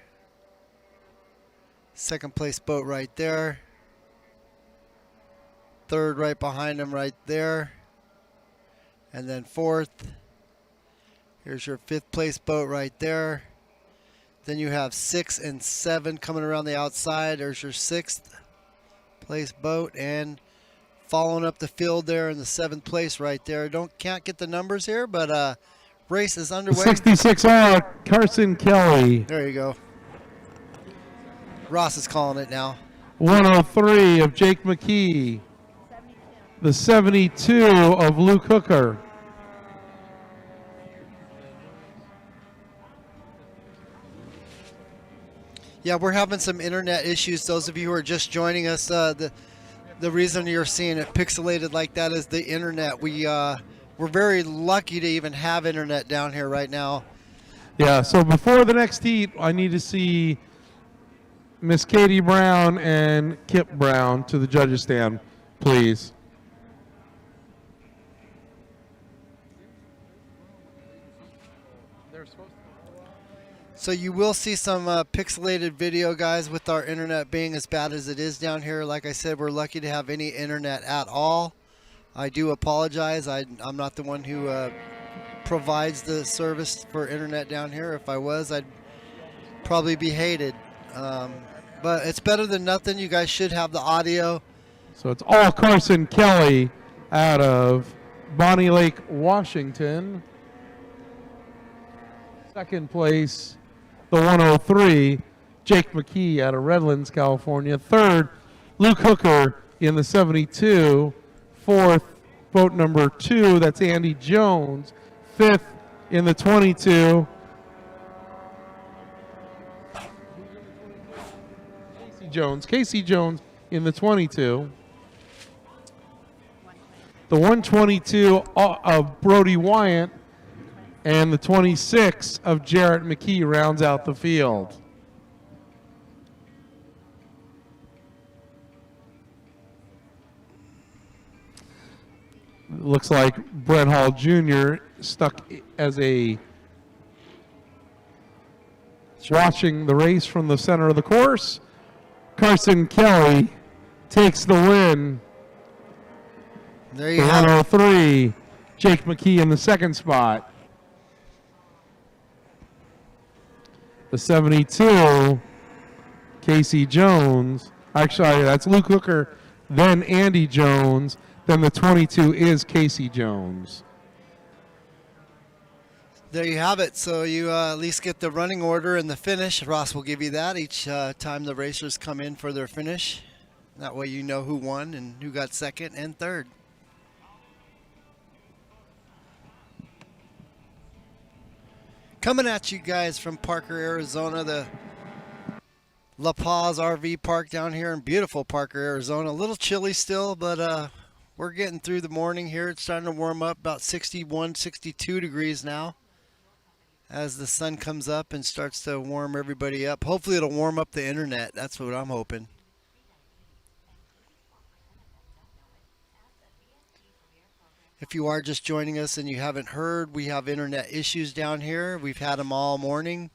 Second place boat right there. Third right behind him right there. And then fourth. Here's your fifth place boat right there. Then you have 6 and 7 coming around the outside. There's your sixth place boat, and following up the field there in the 7th place right there. Can't get the numbers here, but race is underway. 66R, Carson Kelly. There you go. Ross is calling it now. 103 of Jake McKee. The 72 of Luke Hooker. Yeah, we're having some internet issues. Those of you who are just joining us, the reason you're seeing it pixelated like that is the internet. We're very lucky to even have internet down here right now. Yeah, so before the next heat, I need to see Miss Katie Brown and Kip Brown to the judges stand, please. So you will see some pixelated video, guys, with our internet being as bad as it is down here. Like I said, we're lucky to have any internet at all. I do apologize. I'm not the one who provides the service for internet down here. If I was, I'd probably be hated. But it's better than nothing. You guys should have the audio. So it's all Carson Kelly out of Bonnie Lake, Washington. Second place, the 103, Jake McKee out of Redlands, California. Third, Luke Hooker in the 72. Fourth, boat number 2, that's Andy Jones. Fifth in the 22. Casey Jones in the 22. The 122 of Brody Wyant and the 26 of Jarrett McKee rounds out the field. Looks like Brent Hall Jr. stuck as a watching the race from the center of the course. Carson Kelly takes the win. There you have it. 103, Jake McKee in the second spot. The 72, Casey Jones. Actually, that's Luke Hooker, then Andy Jones. Then the 22 is Casey Jones. There you have it. So you at least get the running order and the finish. Ross will give you that each time the racers come in for their finish. That way you know who won and who got second and third. Coming at you guys from Parker, Arizona, the La Paz RV Park down here in beautiful Parker, Arizona. A little chilly still, but we're getting through the morning here. It's starting to warm up, about 61, 62 degrees now as the sun comes up and starts to warm everybody up. Hopefully it'll warm up the internet. That's what I'm hoping. If you are just joining us and you haven't heard, we have internet issues down here. We've had them all morning.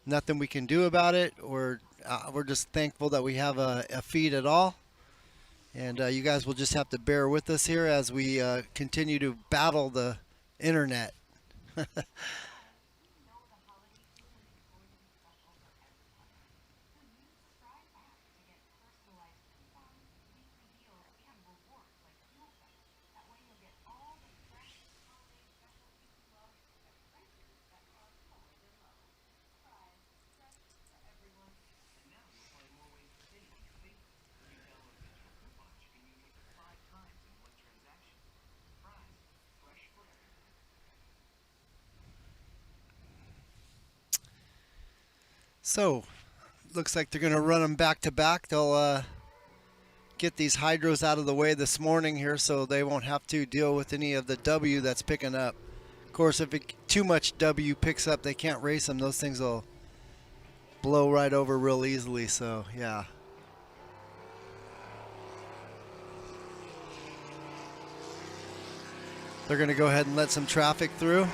Nothing we can do about it. We're just thankful that we have a feed at all. And you guys will just have to bear with us here as we continue to battle the internet. So, looks like they're going to run them back to back. They'll get these hydros out of the way this morning here so they won't have to deal with any of the W that's picking up. Of course, if too much W picks up, they can't race them. Those things will blow right over real easily, so yeah. They're going to go ahead and let some traffic through.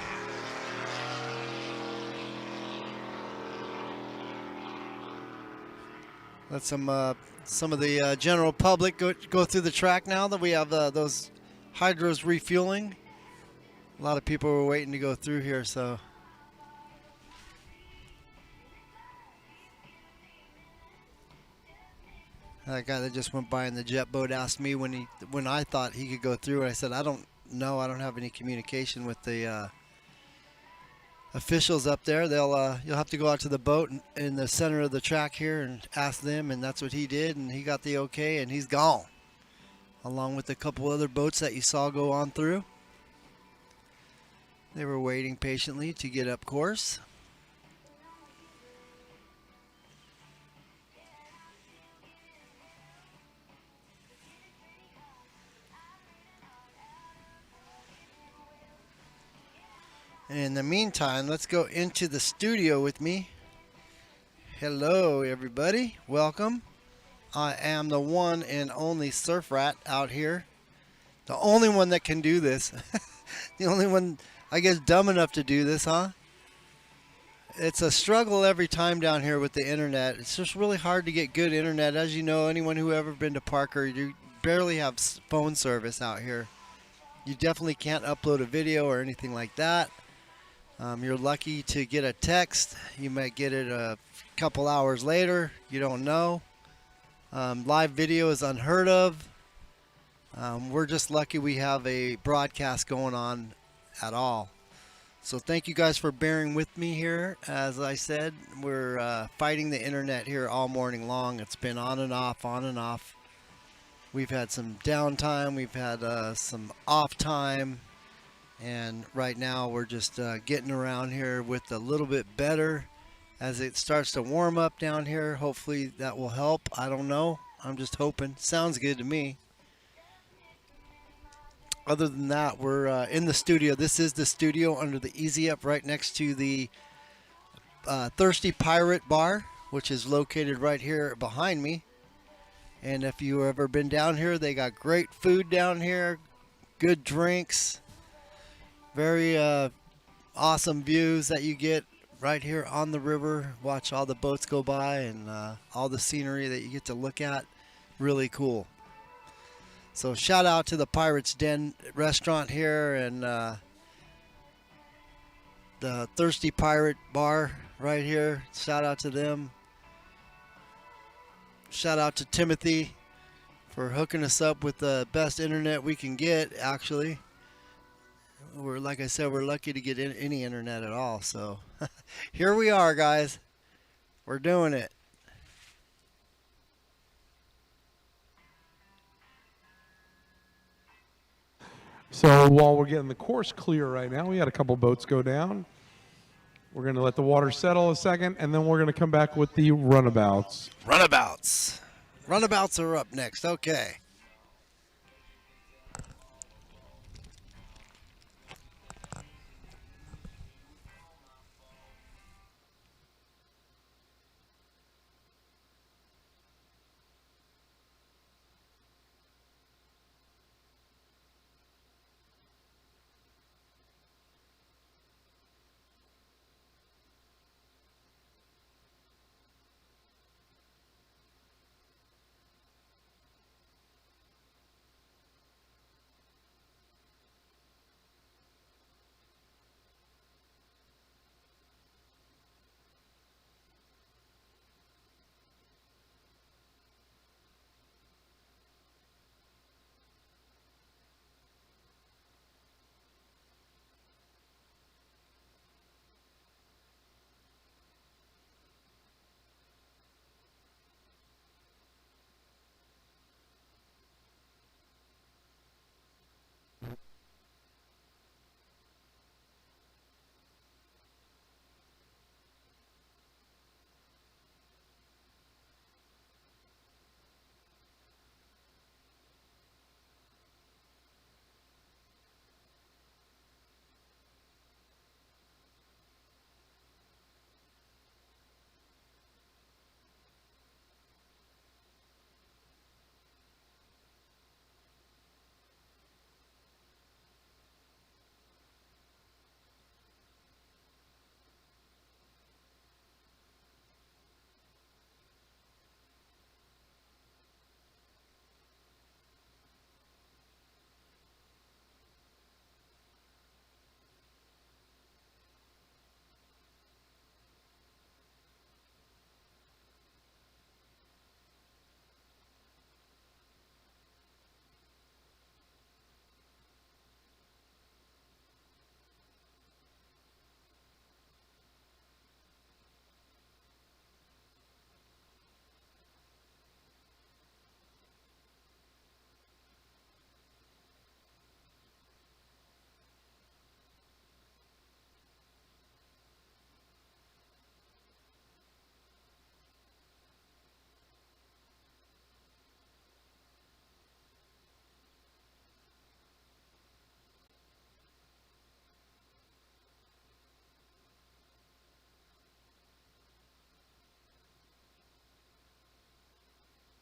Let some of the general public go through the track now that we have those hydros refueling. A lot of people were waiting to go through here, so. That guy that just went by in the jet boat asked me when I thought he could go through, and I said, I don't know. I don't have any communication with the officials up there. You'll have to go out to the boat in the center of the track here and ask them, and that's what he did, and he got the okay, and he's gone, along with a couple other boats that you saw go on through. They were waiting patiently to get up course. In the meantime, let's go into the studio with me. Hello, everybody. Welcome. I am the one and only Surf Rat out here. The only one that can do this. The only one, I guess, dumb enough to do this, huh? It's a struggle every time down here with the internet. It's just really hard to get good internet. As you know, anyone who ever been to Parker, you barely have phone service out here. You definitely can't upload a video or anything like that. You're lucky to get a text. You might get it a couple hours later. You don't know. Live video is unheard of. We're just lucky we have a broadcast going on at all. So thank you guys for bearing with me here. As I said, we're fighting the internet here all morning long. It's been on and off, on and off. We've had some downtime. We've had some off time. And right now we're just getting around here with a little bit better. As it starts to warm up down here, hopefully that will help. I don't know. I'm just hoping. Sounds good to me. Other than that, we're in the studio. This is the studio under the Easy Up right next to the Thirsty Pirate Bar, which is located right here behind me. And if you've ever been down here, they got great food down here, good drinks. Very awesome views that you get right here on the river. Watch all the boats go by and all the scenery that you get to look at. Really cool. So shout out to the Pirates Den restaurant here and the Thirsty Pirate Bar right here. Shout out to them. Shout out to Timothy for hooking us up with the best internet we can get, actually. Like I said, we're lucky to get any internet at all. So here we are, guys. We're doing it. So while we're getting the course clear right now, we had a couple boats go down. We're going to let the water settle a second, and then we're going to come back with the runabouts. Runabouts. Runabouts are up next. Okay.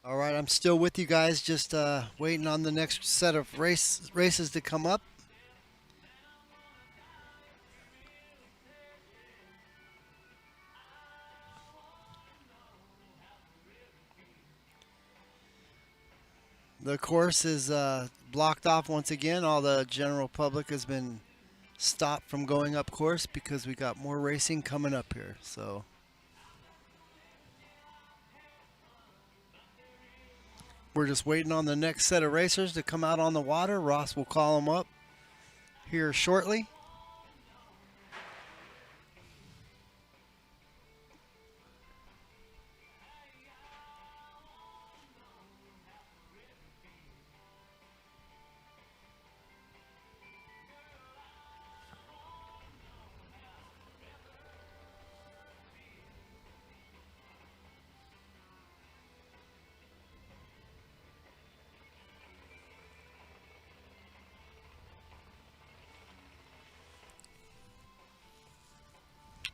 All right, I'm still with you guys, just waiting on the next set of races to come up. The course is blocked off once again. All the general public has been stopped from going up course because we got more racing coming up here. So we're just waiting on the next set of racers to come out on the water. Ross will call them up here shortly.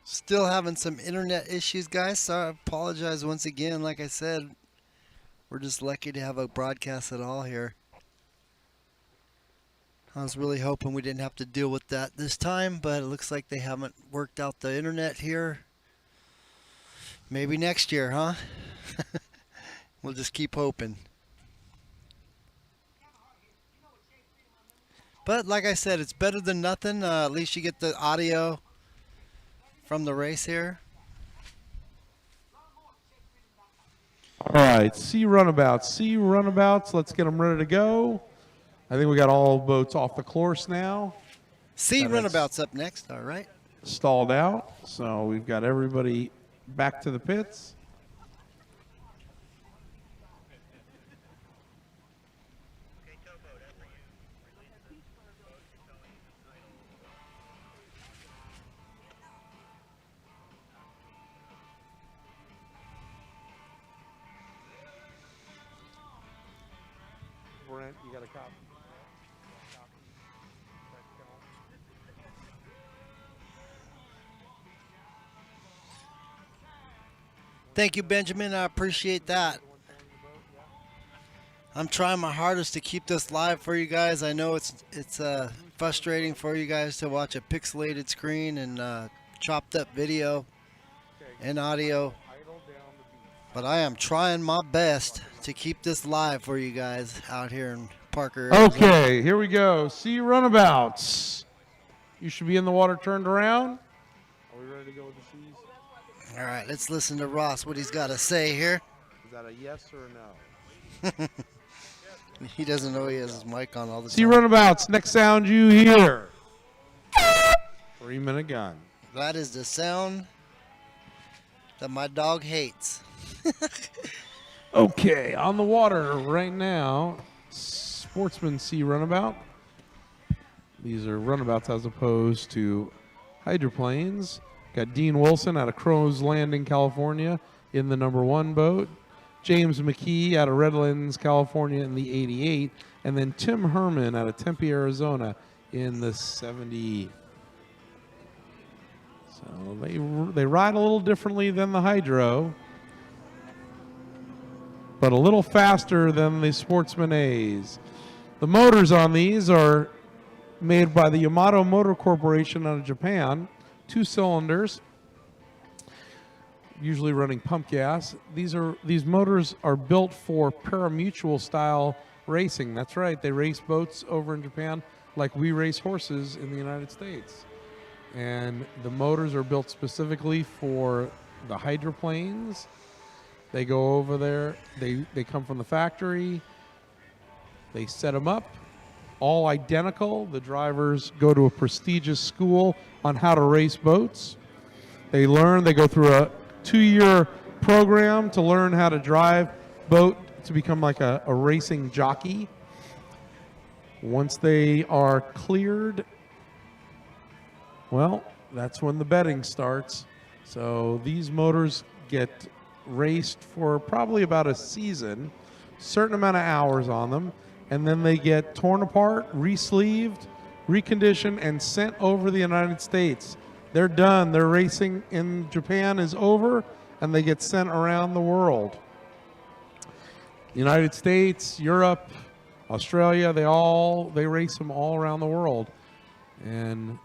Still having some internet issues, guys, so I apologize once again. Like I said, we're just lucky to have a broadcast at all here. I was really hoping we didn't have to deal with that this time, but it looks like they haven't worked out the internet here. Maybe next year, huh? We'll just keep hoping. But like I said, it's better than nothing. At least you get the audio from the race here. All right, C runabouts. Let's get them ready to go. I think we got all boats off the course now. C runabouts up next. All right. Stalled out, so we've got everybody back to the pits. Okay, towboat, after you release this boat is going idle. Brent, you got a copy. Thank you, Benjamin. I appreciate that. I'm trying my hardest to keep this live for you guys. I know it's frustrating for you guys to watch a pixelated screen and chopped up video and audio, but I am trying my best to keep this live for you guys out here in Parker, Arizona. Okay, here we go. See runabouts. You should be in the water turned around. Are we ready to go with the C's? All right, let's listen to Ross, what he's got to say here. Is that a yes or a no? He doesn't know he has his mic on all the See time. runabouts. Next sound you hear. 3-minute gun. That is the sound that my dog hates. Okay, on the water right now, Sportsman C runabout. These are runabouts as opposed to hydroplanes. Got Dean Wilson out of Crow's Landing, California in the #1 boat. James McKee out of Redlands, California in the 88. And then Tim Herman out of Tempe, Arizona in the 70. So they ride a little differently than the hydro, but a little faster than the Sportsman A's. The motors on these are made by the Yamato Motor Corporation out of Japan, 2 cylinders, usually running pump gas. These motors are built for parimutuel style racing. That's right, they race boats over in Japan like we race horses in the United States. And the motors are built specifically for the hydroplanes. They go over there, they come from the factory, they set them up, all identical. The drivers go to a prestigious school on how to race boats. They go through a 2-year program to learn how to drive boat to become like a racing jockey. Once they are cleared, well, that's when the betting starts. So these motors get raced for probably about a season, certain amount of hours on them, and then they get torn apart, re-sleeved, reconditioned, and sent over the United States. They're done. Their racing in Japan is over, and they get sent around the world. United States, Europe, Australia, they race them all around the world. And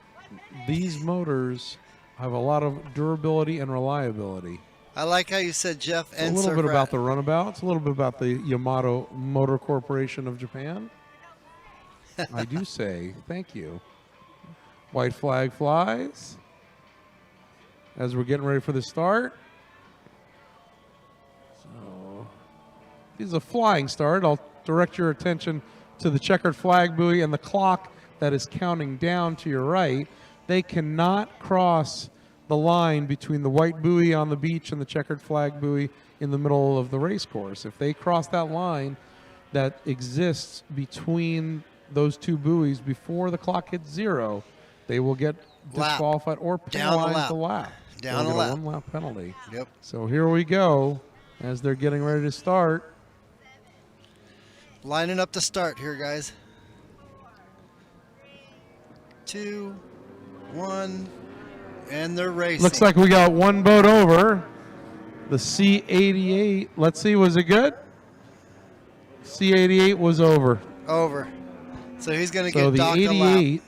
these motors have a lot of durability and reliability. I like how you said Jeff and A little bit Surfrat. about the runabouts, a little bit about the Yamato Motor Corporation of Japan. I do say thank you. White flag flies as we're getting ready for the start. So this is a flying start. I'll direct your attention to the checkered flag buoy and the clock that is counting down to your right. They cannot cross the line between the white buoy on the beach and the checkered flag buoy in the middle of the race course. If they cross that line that exists between those 2 buoys before the clock hits 0, they will get disqualified or penalized a lap. Down They'll a get lap. a 1 lap penalty. Yep. So here we go as they're getting ready to start. Lining up to start here, guys. 2, 1, and they're racing. Looks like we got 1 boat over. The C88. Let's see, was it good? C88 was over. Over. So he's going to So get the docked a lap. 88,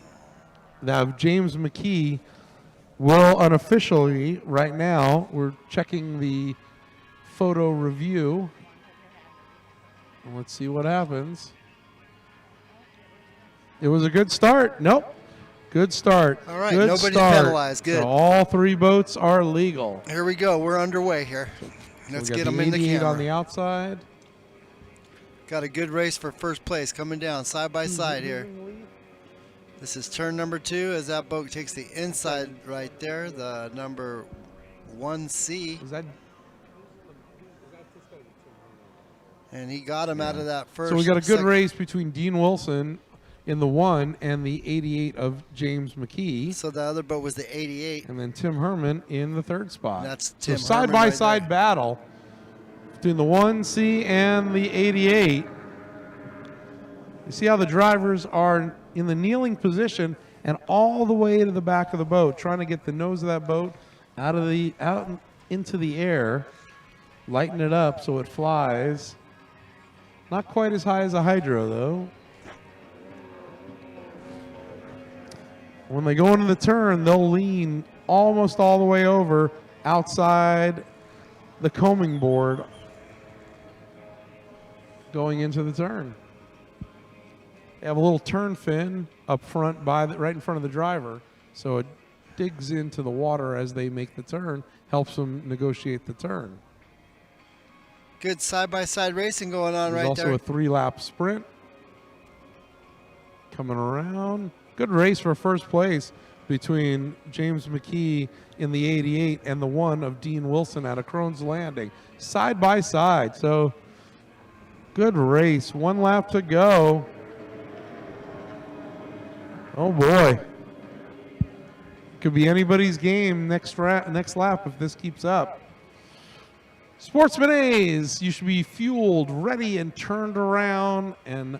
now James McKee will unofficially, right now, we're checking the photo review. And let's see what happens. It was a good start. Nope. Good start. All right, Good nobody's start. penalized. Good. So all 3 boats are legal. Here we go. We're underway here. Let's We got get them the in the 88 camera. on the outside. Got a good race for first place coming down side by side here. This is turn number 2 as that boat takes the inside right there, the number 1C. Is that And he got him out of that first. so? We got a good sec- race between Dean Wilson in the 1 and the 88 of James McKee. So the other boat was the 88. And then Tim Herman in the 3rd spot. That's so Tim side Herman by right side there. battle between the 1C and the 88. You see how the drivers are in the kneeling position and all the way to the back of the boat, trying to get the nose of that boat out into the air, lighten it up so it flies. Not quite as high as a hydro, though. When they go into the turn, they'll lean almost all the way over outside the combing board going into the turn. They have a little turn fin up front right in front of the driver, so it digs into the water as they make the turn, helps them negotiate the turn. Good side-by-side racing going on There's right also there. a 3-lap sprint coming around. Good race for first place between James McKee in the 88 and the 1 of Dean Wilson out of Crohn's Landing. Side by side, so good race. 1 lap to go. Oh boy. Could be anybody's game next lap if this keeps up. Sportsman A's, you should be fueled, ready, and turned around and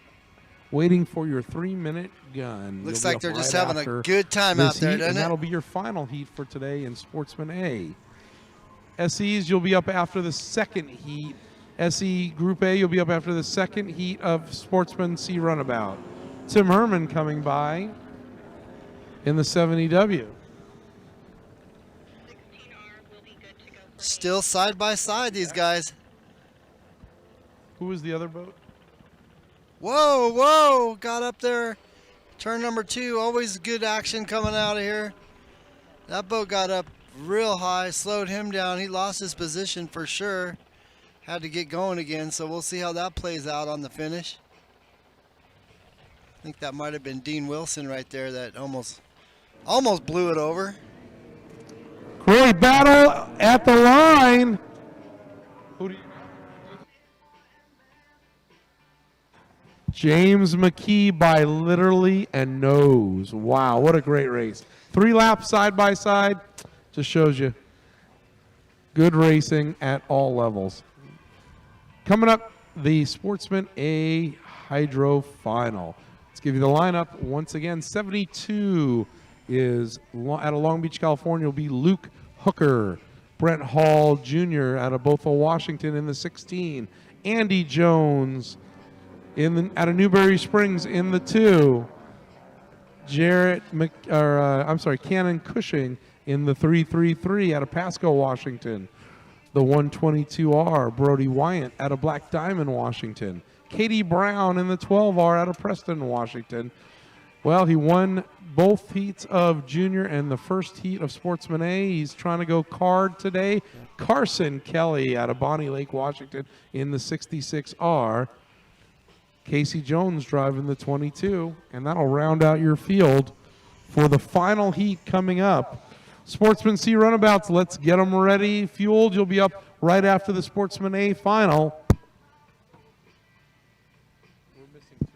waiting for your 3-minute gun. Looks You'll be like they're up just right having a after good time this out there, heat, doesn't and it? that'll be your final heat for today in Sportsman A. SEs, you'll be up after the second heat. SE Group A, you'll be up after the second heat of Sportsman C Runabout. Tim Herman coming by in the 70W. 16R will be good to go. Still side by side, these guys. Who was the other boat? Whoa, whoa, got up there. Turn number 2, always good action coming out of here. That boat got up real high, slowed him down. He lost his position for sure. Had to get going again, so we'll see how that plays out on the finish. I think that might have been Dean Wilson right there that almost blew it over. Great battle at the line. Who do you James McKee by literally and nose. Wow, what a great race. 3 laps side by side. Just shows you good racing at all levels. Coming up, the Sportsman A Hydro Final. Let's give you the lineup once again. 72 is out of Long Beach, California, will be Luke Hooker. Brent Hall Jr. out of Bothell, Washington in the 16. Andy Jones out of Newberry Springs in the 2. Cannon Cushing in the 333 out of Pasco, Washington. The 122R, Brody Wyant out of Black Diamond, Washington. Katie Brown in the 12R out of Preston, Washington. Well, he won both heats of junior and the first heat of Sportsman A. He's trying to go card today. Carson Kelly out of Bonnie Lake, Washington in the 66R. Casey Jones driving the 22, and that'll round out your field for the final heat coming up. Sportsman C Runabouts, let's get them ready. Fueled, you'll be up right after the Sportsman A final. We're missing 2.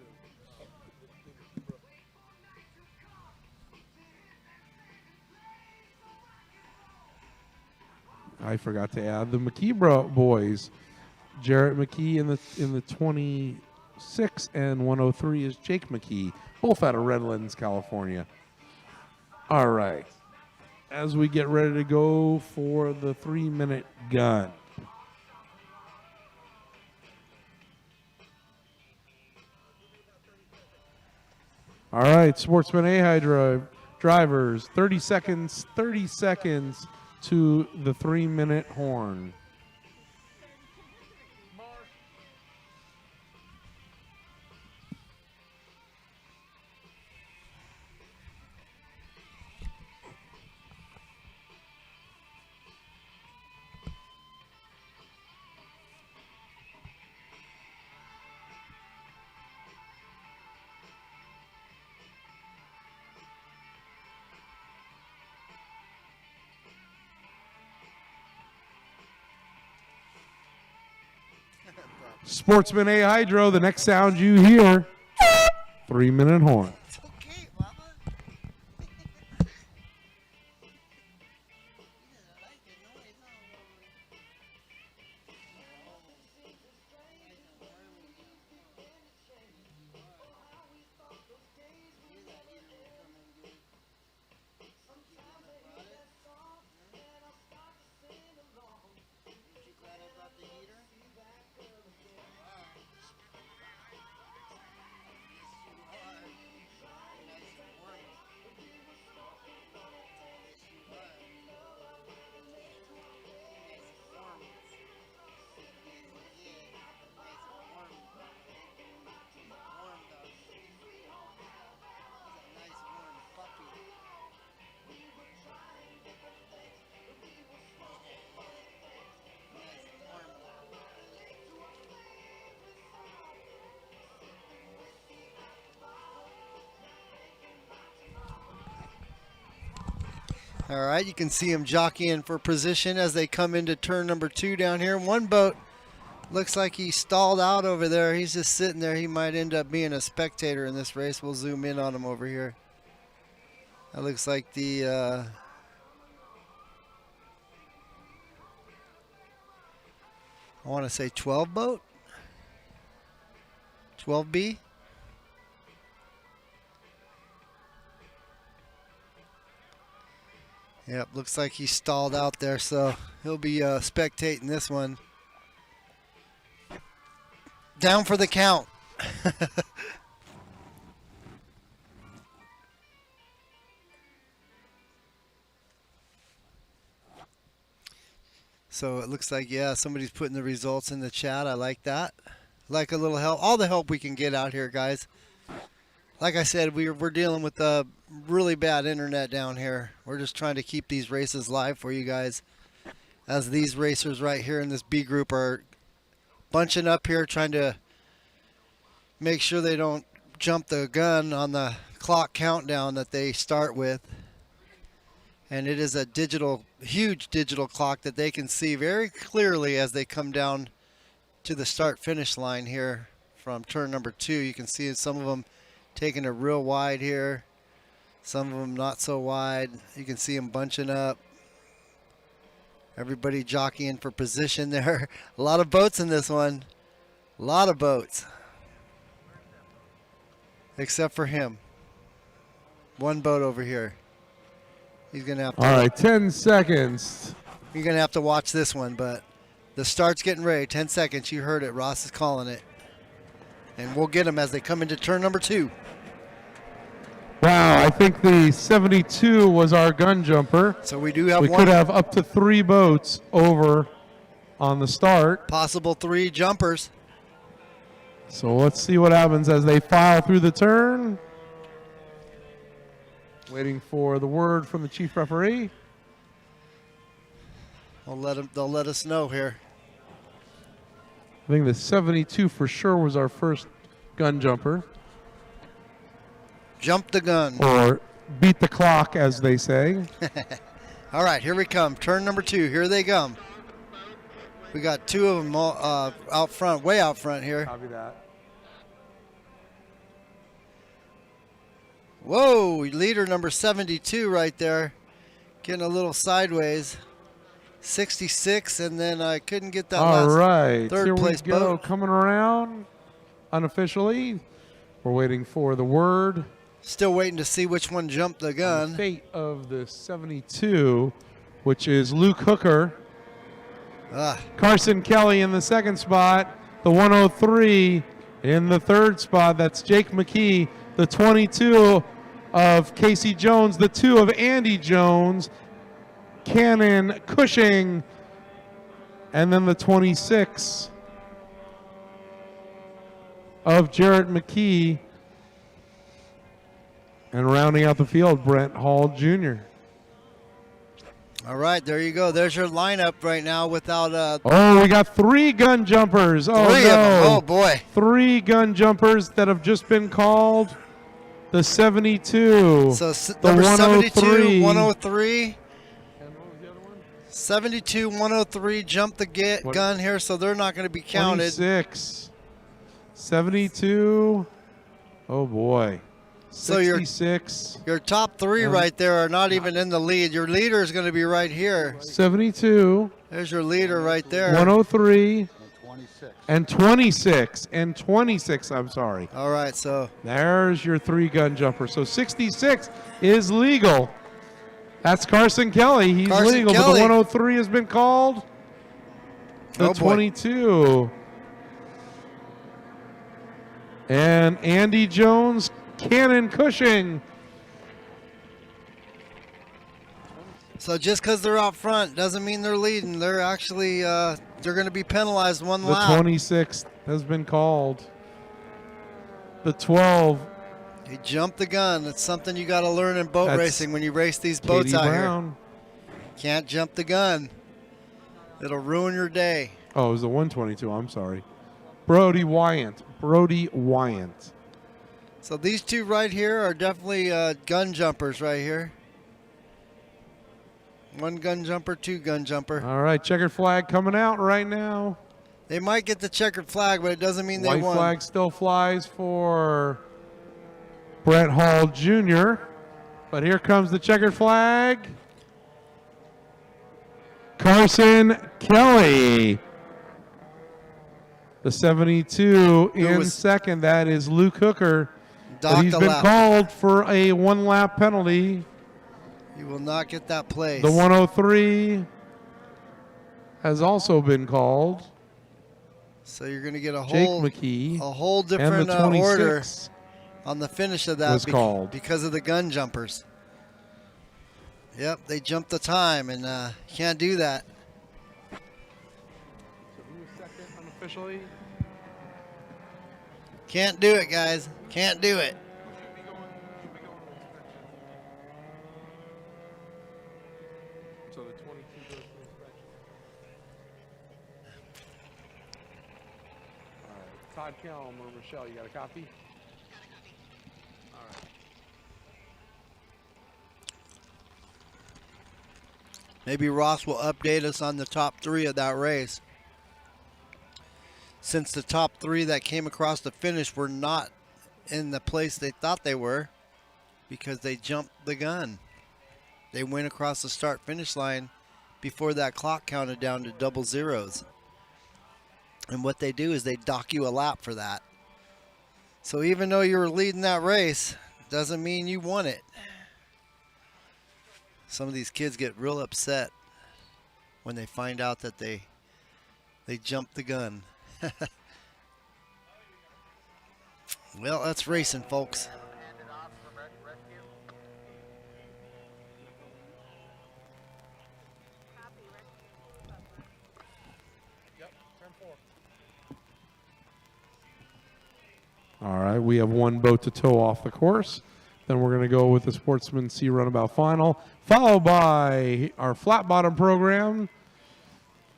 I forgot to add the McKee boys. Jarrett McKee in the 26 and 103 is Jake McKee, both out of Redlands, California. All right. As we get ready to go for the 3-minute gun. All right, Sportsman A Hydro drivers, 30 seconds to the 3-minute horn. Sportsman A Hydro, the next sound you hear, 3-minute horn. It's okay, Mama. All right, you can see them jockeying for position as they come into turn number 2 down here. One boat looks like he stalled out over there. He's just sitting there. He might end up being a spectator in this race. We'll zoom in on him over here. That looks like the I want to say 12 boat, 12B. Yep, looks like he stalled out there, so he'll be spectating this one. Down for the count. So it looks like, yeah, somebody's putting the results in the chat. I like that. Like a little help. All the help we can get out here, guys. Like I said, we're dealing with really bad internet down here. We're just trying to keep these races live for you guys, as these racers right here in this B group are bunching up here trying to make sure they don't jump the gun on the clock countdown that they start with. And it is a huge digital clock that they can see very clearly as they come down to the start-finish line here from turn number 2. You can see some of them taking it real wide here, some of them not so wide. You can see them bunching up. Everybody jockeying for position there. A lot of boats in this one. A lot of boats. Except for him. One boat over here. He's going to have to. All right, 10 seconds. You're going to have to watch this one, but the start's getting ready. 10 seconds. You heard it. Ross is calling it. And we'll get them as they come into turn number 2. Wow, I think the 72 was our gun jumper. So we do have We one. could have up to 3 boats over on the start. Possible 3 jumpers. So let's see what happens as they file through the turn. Waiting for the word from the chief referee. They'll let us know here. I think the 72 for sure was our first gun jumper. Jump the gun. Or beat the clock, as they say. All right, here we come. Turn number 2. Here they come. We got 2 of them out front, way out front here. Copy that. Whoa, leader number 72 right there. Getting a little sideways. 66, and then I couldn't get that All last right, third here we place go. boat. Coming around unofficially. We're waiting for the word. Still waiting to see which one jumped the The gun. fate of the 72, which is Luke Hooker. Ah, Carson Kelly in the second spot. The 103 in the third spot. That's Jake McKee. The 22 of Casey Jones. The 2 of Andy Jones. Cannon Cushing. And then the 26 of Jarrett McKee. And rounding out the field, Brent Hall Jr. all right, there you go. There's your lineup right now without Oh, we got 3 gun jumpers. Oh, 3 no. of them. Oh, boy. 3 gun jumpers that have just been called. The 72. So the number 103. 72, 103. 72, 103 jumped the gun here, so they're not going to be counted. 26. 72. Oh, boy. So your 66. Your top 3 right there are not even in the lead. Your leader is going to be right here. 72. There's your leader right there. 103. And 26. And 26, I'm sorry. All right, so There's your 3 gun jumper. So 66 is legal. That's Carson Kelly. He's Carson legal, but Kelly. the 103 has been called. The Oh, boy. 22. And Andy Jones, Cannon Cushing. So just because they're out front doesn't mean they're leading. They're actually they're going to be penalized one The lap. 26th has been called. The 12. He jumped the gun. It's something you got to learn in boat That's racing when you race these boats Katie out Brown. here. Can't jump the gun. It'll ruin your day. Oh, it was the 122. I'm sorry. Brody Wyant. Brody Wyant. So these 2 right here are definitely gun jumpers right here. One gun jumper, two gun jumper. All right, checkered flag coming out right now. They might get the checkered flag, but it doesn't mean they White won. flag still flies for Brett Hall Jr. But here comes the checkered flag. Carson Kelly. The 72 in second. That is Luke Hooker. But he's been called for a one-lap penalty. He will not get that place. The 103 has also been called. So you're going to get a Jake whole McKee different and the 26 order on the finish of that was called. because of the gun jumpers. Yep, they jumped the time, and can't do that. So who was second unofficially? Can't do it, guys. Can't do it. So the 22 goes to inspection. All right, Todd Kelm or Michelle, you got a copy? All right. Maybe Ross will update us on the top 3 of that race. Since the top 3 that came across the finish were not in the place they thought they were because they jumped the gun. They went across the start-finish line before that clock counted down to double zeros. And what they do is they dock you a lap for that. So even though you were leading that race, doesn't mean you won it. Some of these kids get real upset when they find out that they jumped the gun. Well, that's racing, folks. All right, we have one boat to tow off the course. Then we're going to go with the Sportsman C Runabout final, followed by our flat bottom program.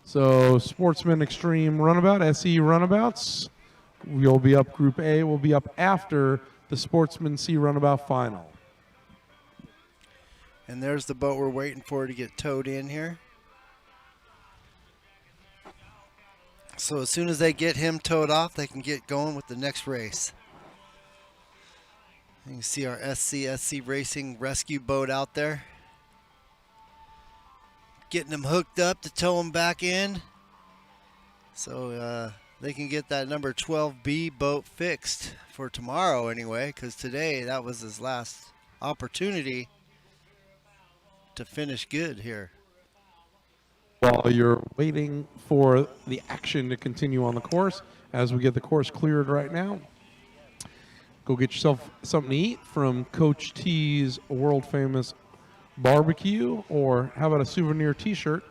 So Sportsman Extreme Runabout, SE Runabouts. We'll be up, Group A will be up after the Sportsman C Runabout final. And there's the boat we're waiting for to get towed in here. So as soon as they get him towed off, they can get going with the next race. You can see our SC Racing rescue boat out there. Getting them hooked up to tow them back in. So they can get that number 12B boat fixed for tomorrow anyway, because today that was his last opportunity to finish good here. While you're waiting for the action to continue on the course, as we get the course cleared right now, go get yourself something to eat from Coach T's world famous barbecue, or how about a souvenir t-shirt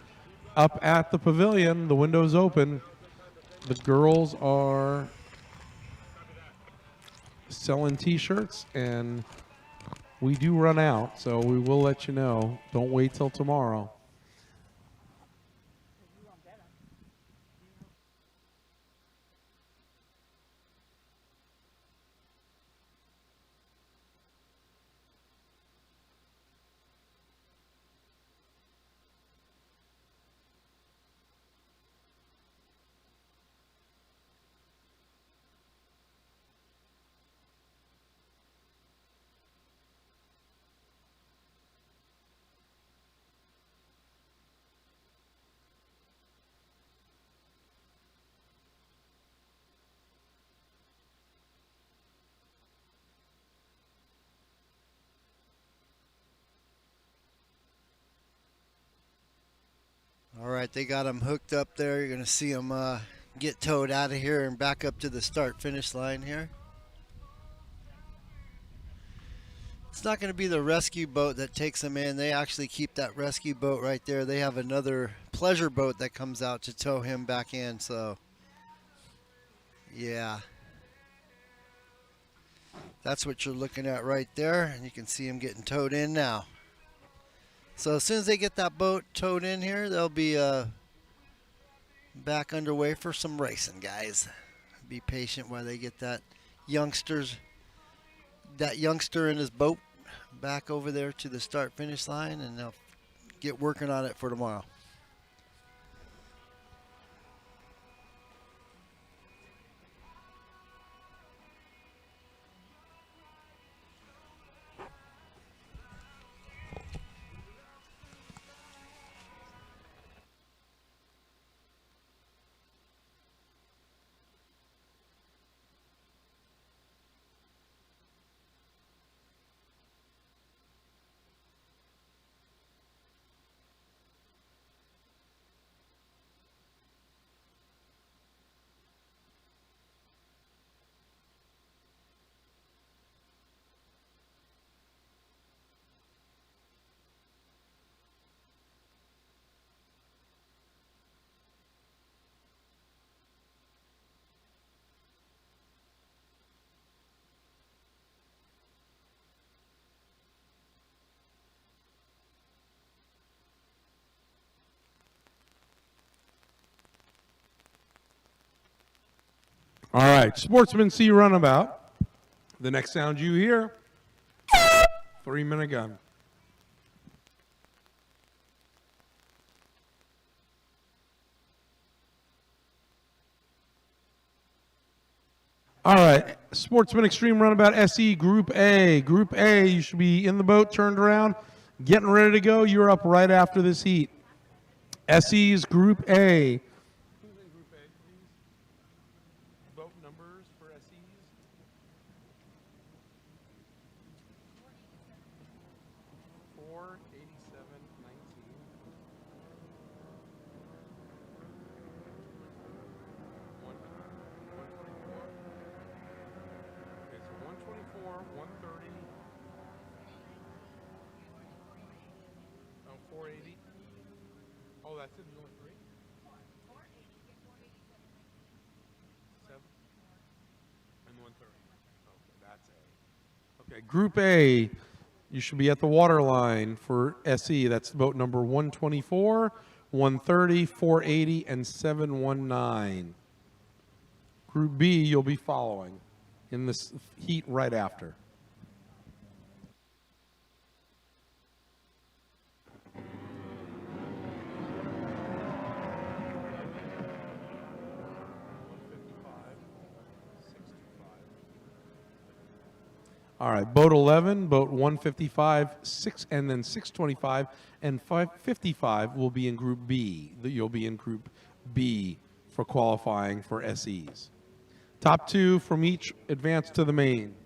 up at the pavilion. The window's open. The girls are selling t-shirts, and we do run out, so we will let you know. Don't wait till tomorrow. All right, they got them hooked up there. You're going to see them get towed out of here and back up to the start-finish line here. It's not going to be the rescue boat that takes them in. They actually keep that rescue boat right there. They have another pleasure boat that comes out to tow him back in. So, yeah. That's what you're looking at right there. And you can see him getting towed in now. So as soon as they get that boat towed in here, they'll be back underway for some racing, guys. Be patient while they get that youngster in his boat back over there to the start-finish line, and they'll get working on it for tomorrow. All right, Sportsman C Runabout. The next sound you hear, 3-minute gun. All right, Sportsman Extreme Runabout SE Group A. Group A, you should be in the boat, turned around, getting ready to go. You're up right after this heat. SE's Group A. Who's in Group A, please? Boat numbers for SEs. 48719. 124. Okay, so 124, 130. Oh, 480. Oh, that's it. There's only 3? 7 and 130. Okay, that's A. Okay, Group A, you should be at the water line for SE. That's boat number 124, 130, 480, and 719. Group B, you'll be following in this heat right after. All right, boat 11, boat 155, 6, and then 625, and 555 will be in Group B. You'll be in Group B for qualifying for SEs. Top 2 from each advance to the main.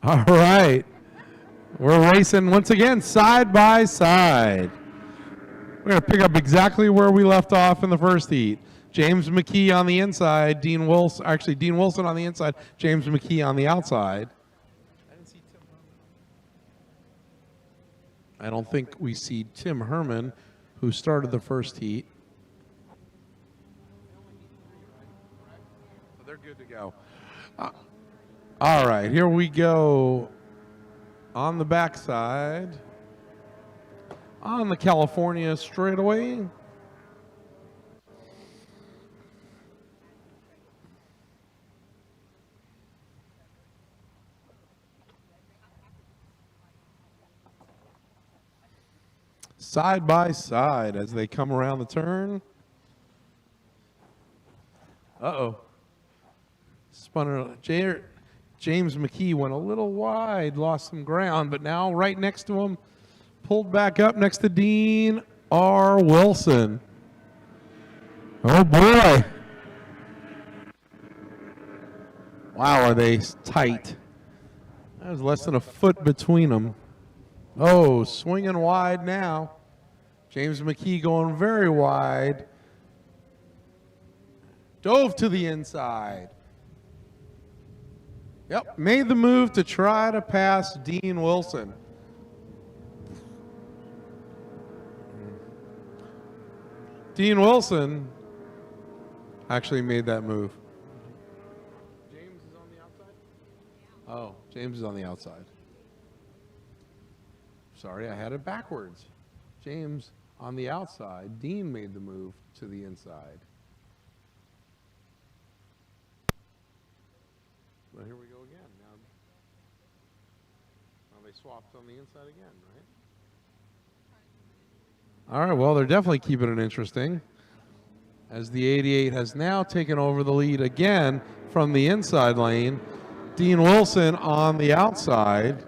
All right. We're racing once again side by side. We're going to pick up exactly where we left off in the first heat. James McKee on the inside, Dean Wilson on the inside, James McKee on the outside. I don't think we see Tim Herman, who started the first heat. So they're good to go. All right, here we go on the backside, on the California straightaway. side by side as they come around the turn. Uh-oh. James McKee went a little wide, lost some ground, but now right next to him, pulled back up next to Dean R. Wilson. Oh, boy. Wow, are they tight. There's less than a foot between them. Oh, swinging wide now. James McKee going very wide. Dove to the inside. Yep, made the move to try to pass Dean Wilson. Dean Wilson actually made that move. James is on the outside? Oh, James is on the outside. Sorry, I had it backwards. James on the outside. Dean made the move to the inside. Well, here we go again. Now they swapped on the inside again, right? All right, well, they're definitely keeping it interesting as the 88 has now taken over the lead again from the inside lane. Dean Wilson on the outside.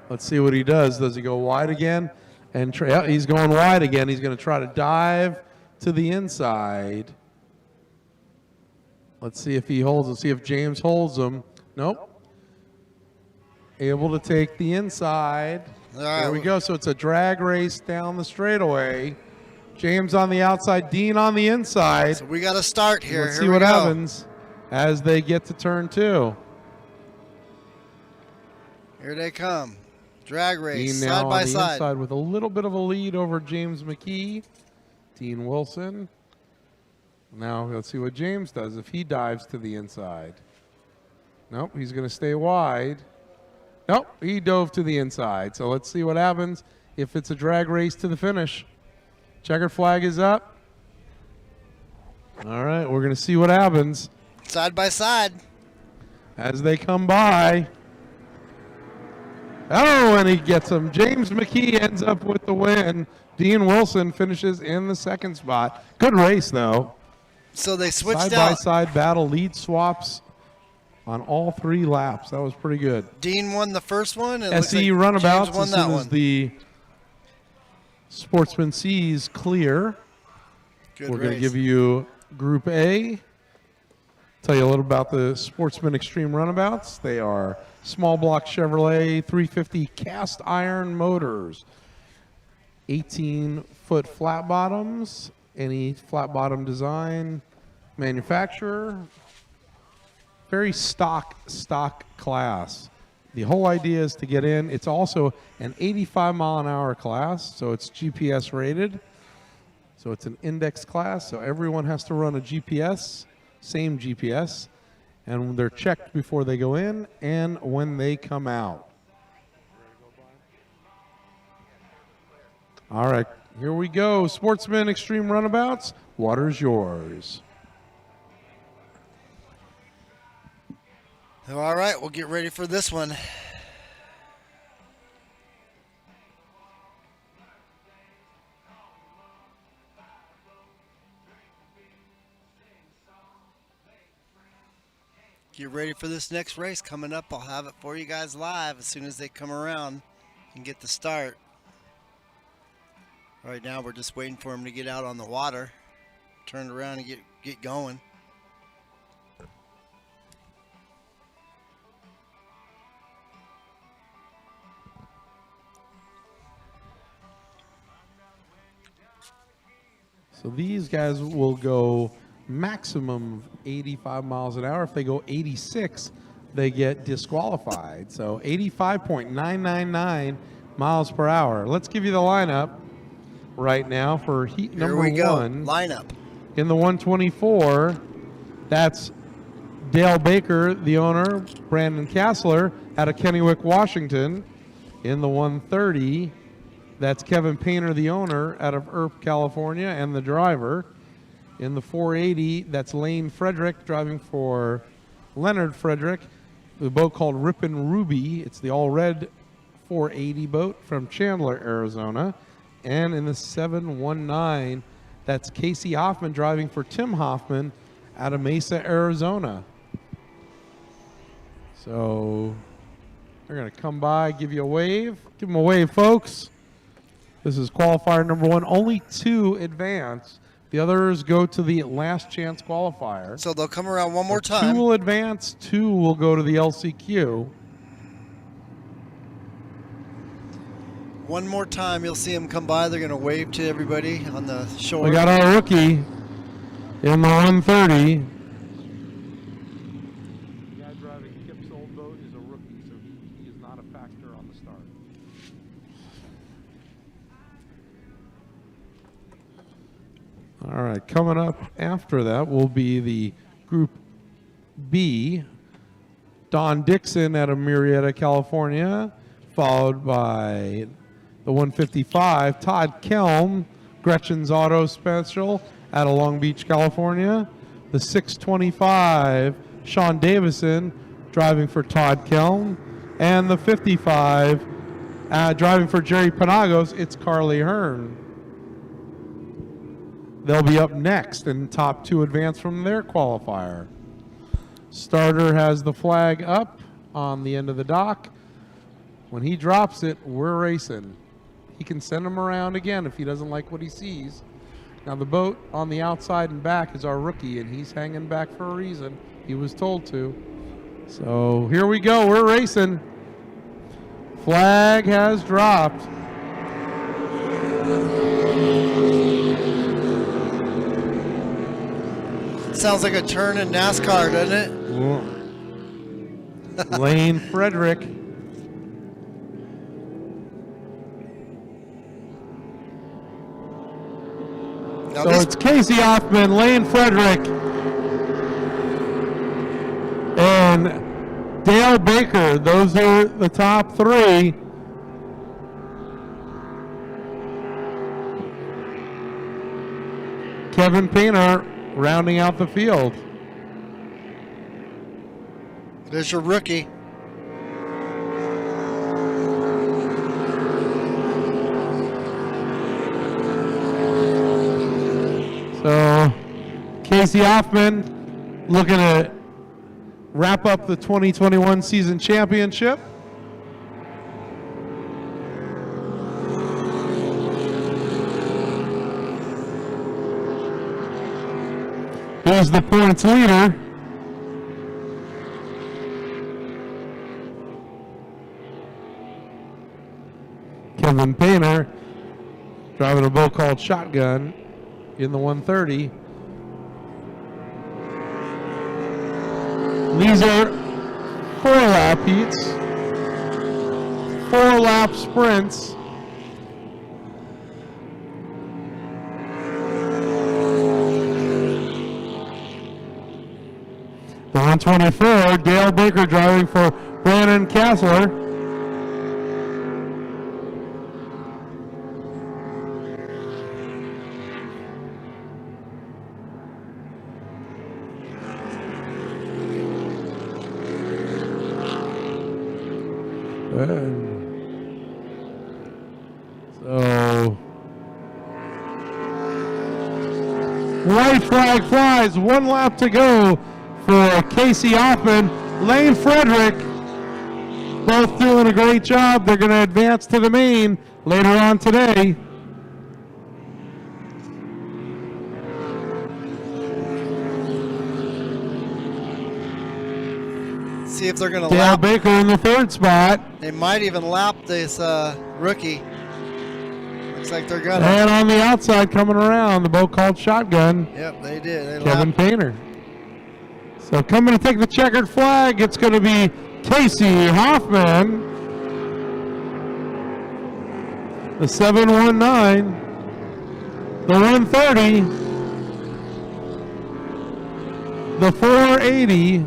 Let's see what he does. Does he go wide again? And he's going wide again. He's going to try to dive to the inside. Let's see if he holds. Let's see if James holds him. Nope. Able to take the inside. There we go. So it's a drag race down the straightaway. James on the outside, Dean on the inside. So we got to start here. Let's see what happens as they get to turn 2. Here they come. Drag race, Dean now side by on the side. inside with a little bit of a lead over James McKee. Dean Wilson. Now let's see what James does if he dives to the inside. Nope, he's going to stay wide. Nope, he dove to the inside. So let's see what happens if it's a drag race to the finish. Checkered flag is up. All right, we're going to see what happens. Side by side. As they come by. Oh, and he gets him. James McKee ends up with the win. Dean Wilson finishes in the second spot. Good race, though. So they switched Side-by-side battle, lead swaps on all 3 laps. That was pretty good. Dean won the first one. And SE Runabouts, James won as that soon one. as the Sportsman C's clear. Good We're going to race. give you Group A. Tell you a little about the Sportsman Extreme Runabouts. They are small block Chevrolet 350 cast iron motors, 18-foot flat bottoms, any flat bottom design, manufacturer, very stock class. The whole idea is to get in. It's also an 85-mile-an-hour class, so it's GPS rated. So it's an index class, so everyone has to run a GPS, same GPS, and they're checked before they go in and when they come out. All right, here we go. Sportsman Extreme Runabouts, water's yours. All right, we'll get ready for this one. Get ready for this next race coming up. I'll have it for you guys live as soon as they come around and get the start. Right now we're just waiting for them to get out on the water, turn around and get going. So these guys will go maximum 85 miles an hour. If they go 86, they get disqualified. So 85.999 miles per hour. Let's give you the lineup right now for heat number 1. Lineup. In the 124, that's Dale Baker, the owner, Brandon Kassler out of Kennewick, Washington. In the 130, that's Kevin Painter, the owner, out of Earp, California, and the driver. In the 480, that's Lane Frederick driving for Leonard Frederick, the boat called Rippin' Ruby. It's the all-red 480 boat from Chandler, Arizona. And in the 719, that's Casey Hoffman driving for Tim Hoffman out of Mesa, Arizona. So they're going to come by, give you a wave. Give them a wave, folks. This is qualifier number 1. Only 2 advance. The others go to the last chance qualifier. So they'll come around one more 2 time. will advance, 2 will go to the LCQ. One more time, you'll see them come by. They're going to wave to everybody on the shore. We got our rookie in the 130. The guy driving Kip's old boat is a rookie, so he is not a factor on the start. All right, coming up after that will be the Group B. Don Dixon out of Murrieta, California, followed by the 155, Todd Kelm, Gretchen's Auto Special out of Long Beach, California. The 625, Sean Davison, driving for Todd Kelm. And the 55, driving for Jerry Panagos, it's Carly Hearn. They'll be up next, and top 2 advance from their qualifier. Starter has the flag up on the end of the dock. When he drops it, we're racing. He can send him around again if he doesn't like what he sees. Now the boat on the outside and back is our rookie, and he's hanging back for a reason. He was told to. So here we go, we're racing. Flag has dropped. Sounds like a turn in NASCAR, doesn't it? Lane Frederick. Now So this, it's Casey Hoffman, Lane Frederick, and Dale Baker. Those are the top 3. Kevin Painter rounding out the field. there's your rookie. So Casey Hoffman looking to wrap up the 2021 season championship. He's the points leader. Kevin Painter driving a boat called Shotgun in the 130. These are 4-lap heats, 4-lap sprints. The 124, Dale Baker driving for Brandon Kassler. So, white flag flies, 1 lap to go for Casey Hoffman, Lane Frederick, both doing a great job. They're going to advance to the main later on today. See if they're going to Dale lap. Baker in the 3rd spot. They might even lap this rookie. Looks like they're going to. And on the outside coming around, the boat called Shotgun, Yep, they did. They Kevin lapped. Painter. So coming to take the checkered flag, it's going to be Casey Hoffman. The 719, the 130, the 480.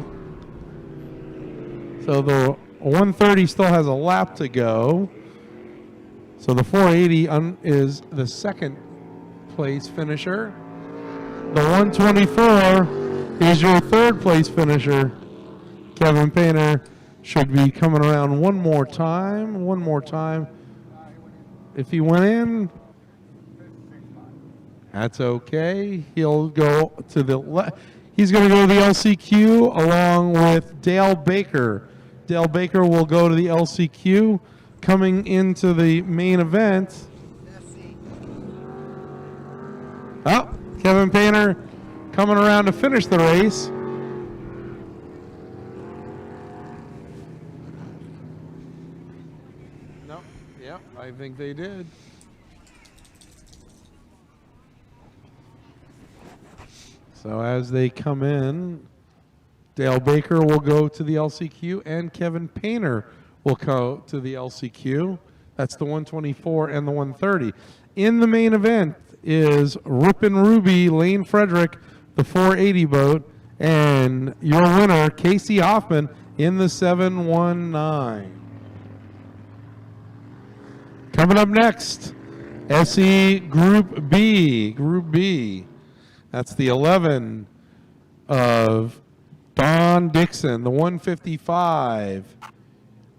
So the 130 still has a lap to go. So the 480 is the 2nd place finisher. The 124 is your 3rd place finisher. Kevin Painter should be coming around one more time. If he went in, That's okay. He'll go to the he's going to go to the LCQ along with Dale Baker. Dale Baker will go to the LCQ. Coming into the main event. Oh, Kevin Painter coming around to finish the race. No, yeah, I think they did. So as they come in, Dale Baker will go to the LCQ and Kevin Painter will go to the LCQ. That's the 124 and the 130. In the main event is Ripin' Ruby, Lane Frederick, the 480 boat, and your winner, Casey Hoffman, in the 719. Coming up next, SE Group B. Group B. That's the 11 of Don Dixon, the 155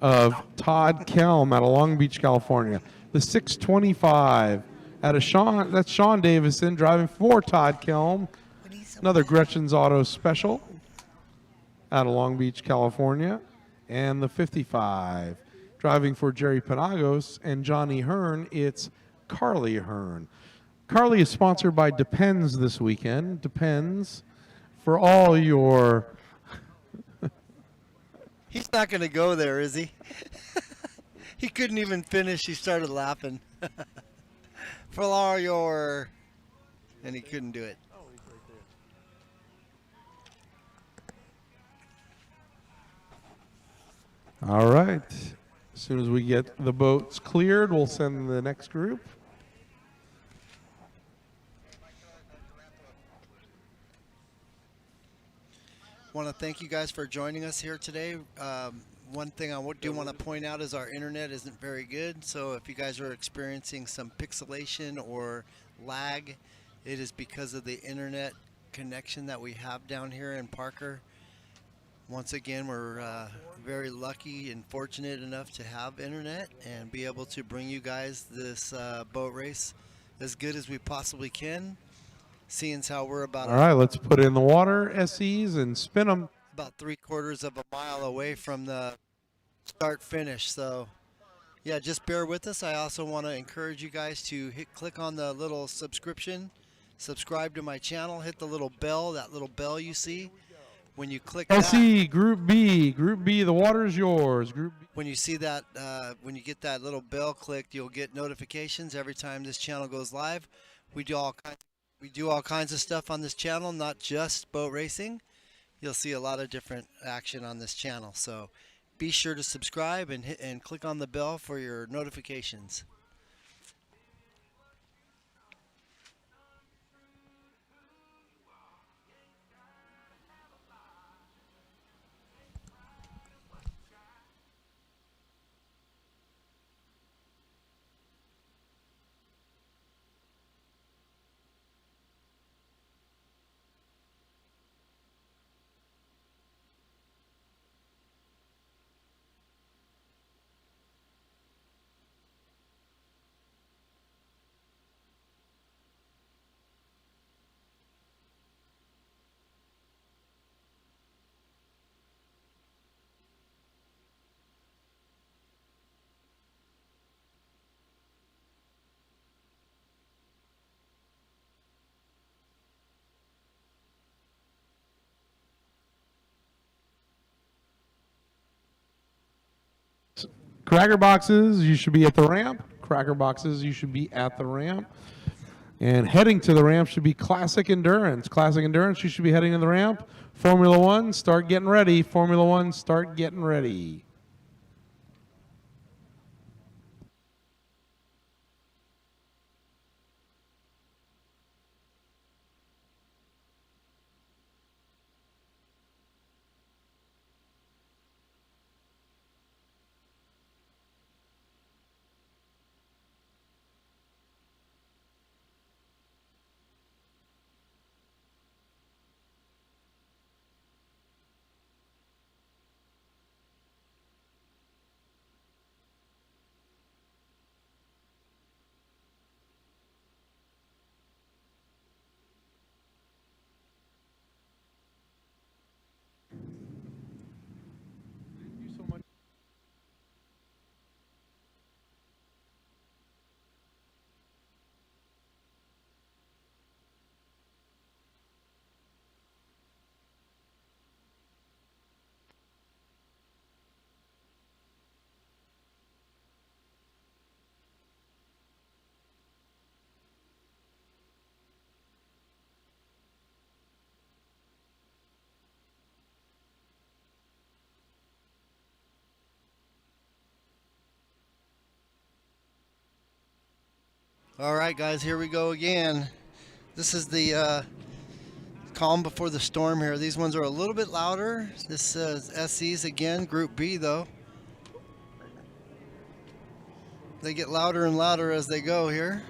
of Todd Kelm out of Long Beach, California. The 625 out of Sean, that's Sean Davison driving for Todd Kelm. Another Gretchen's Auto Special out of Long Beach, California. And the 55 driving for Jerry Penagos and Johnny Hearn, it's Carly Hearn. Carly is sponsored by Depends this weekend. Depends for all your... He's not going to go there, is he? He couldn't even finish. He started laughing. For all your... And he couldn't do it. All right. As soon as we get the boats cleared, we'll send the next group. Want to thank you guys for joining us here today. One thing I do want to point out is our internet isn't very good, so if you guys are experiencing some pixelation or lag, it is because of the internet connection that we have down here in Parker. Once again, we're very lucky and fortunate enough to have internet and be able to bring you guys this boat race as good as we possibly can. Seeing as how we're about All right, let's put in the water, SEs, and spin them. about 3/4 of a mile away from the start finish. So yeah, just bear with us. I also want to encourage you guys to click on the little subscribe to my channel, hit the little bell, that little bell you see. When you click SE, Group B, the water's yours. Group B. when you see that, when you get that little bell clicked, you'll get notifications every time this channel goes live. We do all kinds of stuff on this channel, not just boat racing. You'll see a lot of different action on this channel. So be sure to subscribe and click on the bell for your notifications. Cracker boxes, you should be at the ramp. Cracker boxes, you should be at the ramp. And heading to the ramp should be Classic Endurance. Classic Endurance, you should be heading to the ramp. Formula One, start getting ready. Formula One, start getting ready. All right, guys, here we go again. This is the calm before the storm here. These ones are a little bit louder. This is SC's again, Group B though. They get louder and louder as they go here.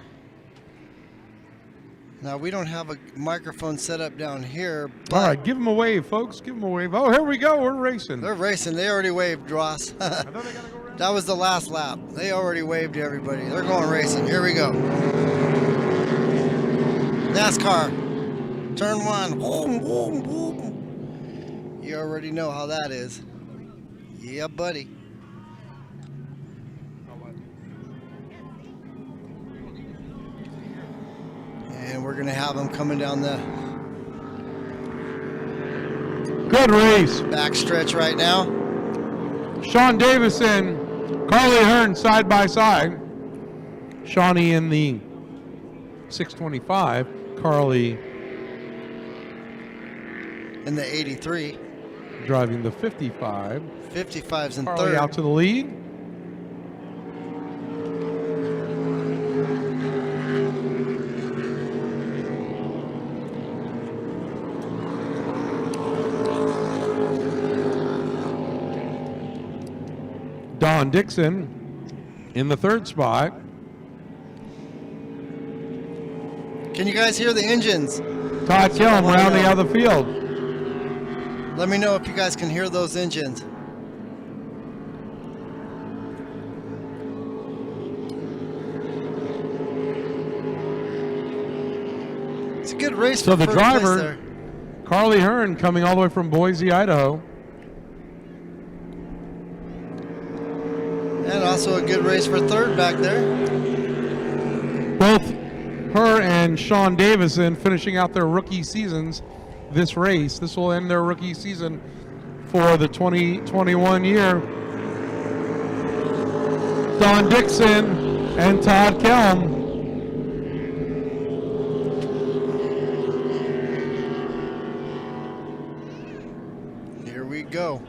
Now, we don't have a microphone set up down here. All right, give them a wave, folks. Give them a wave. Oh, here we go. We're racing. They're racing. They already waved, Ross. I thought they gotta go around. That was the last lap. They already waved to everybody. They're going racing. Here we go. NASCAR. Turn one. Boom, boom, boom. You already know how that is. Yeah, buddy. And we're going to have them coming down the Good race. back stretch right now. Sean Davison, Carly Hearn side by side. Shawnee in the 625. Carly In the 83. driving the 55. 55's in Carly third. out to the lead. Don Dixon in the third spot. Can you guys hear the engines? Todd Kelm rounding out the field. Let me know if you guys can hear those engines. It's a good race So for the first place driver, there. Carly Hearn, coming all the way from Boise, Idaho. And also a good race for third back there. Both her and Sean Davison finishing out their rookie seasons this race. This will end their rookie season for the 2021 year. Don Dixon and Todd Kelm. Here we go.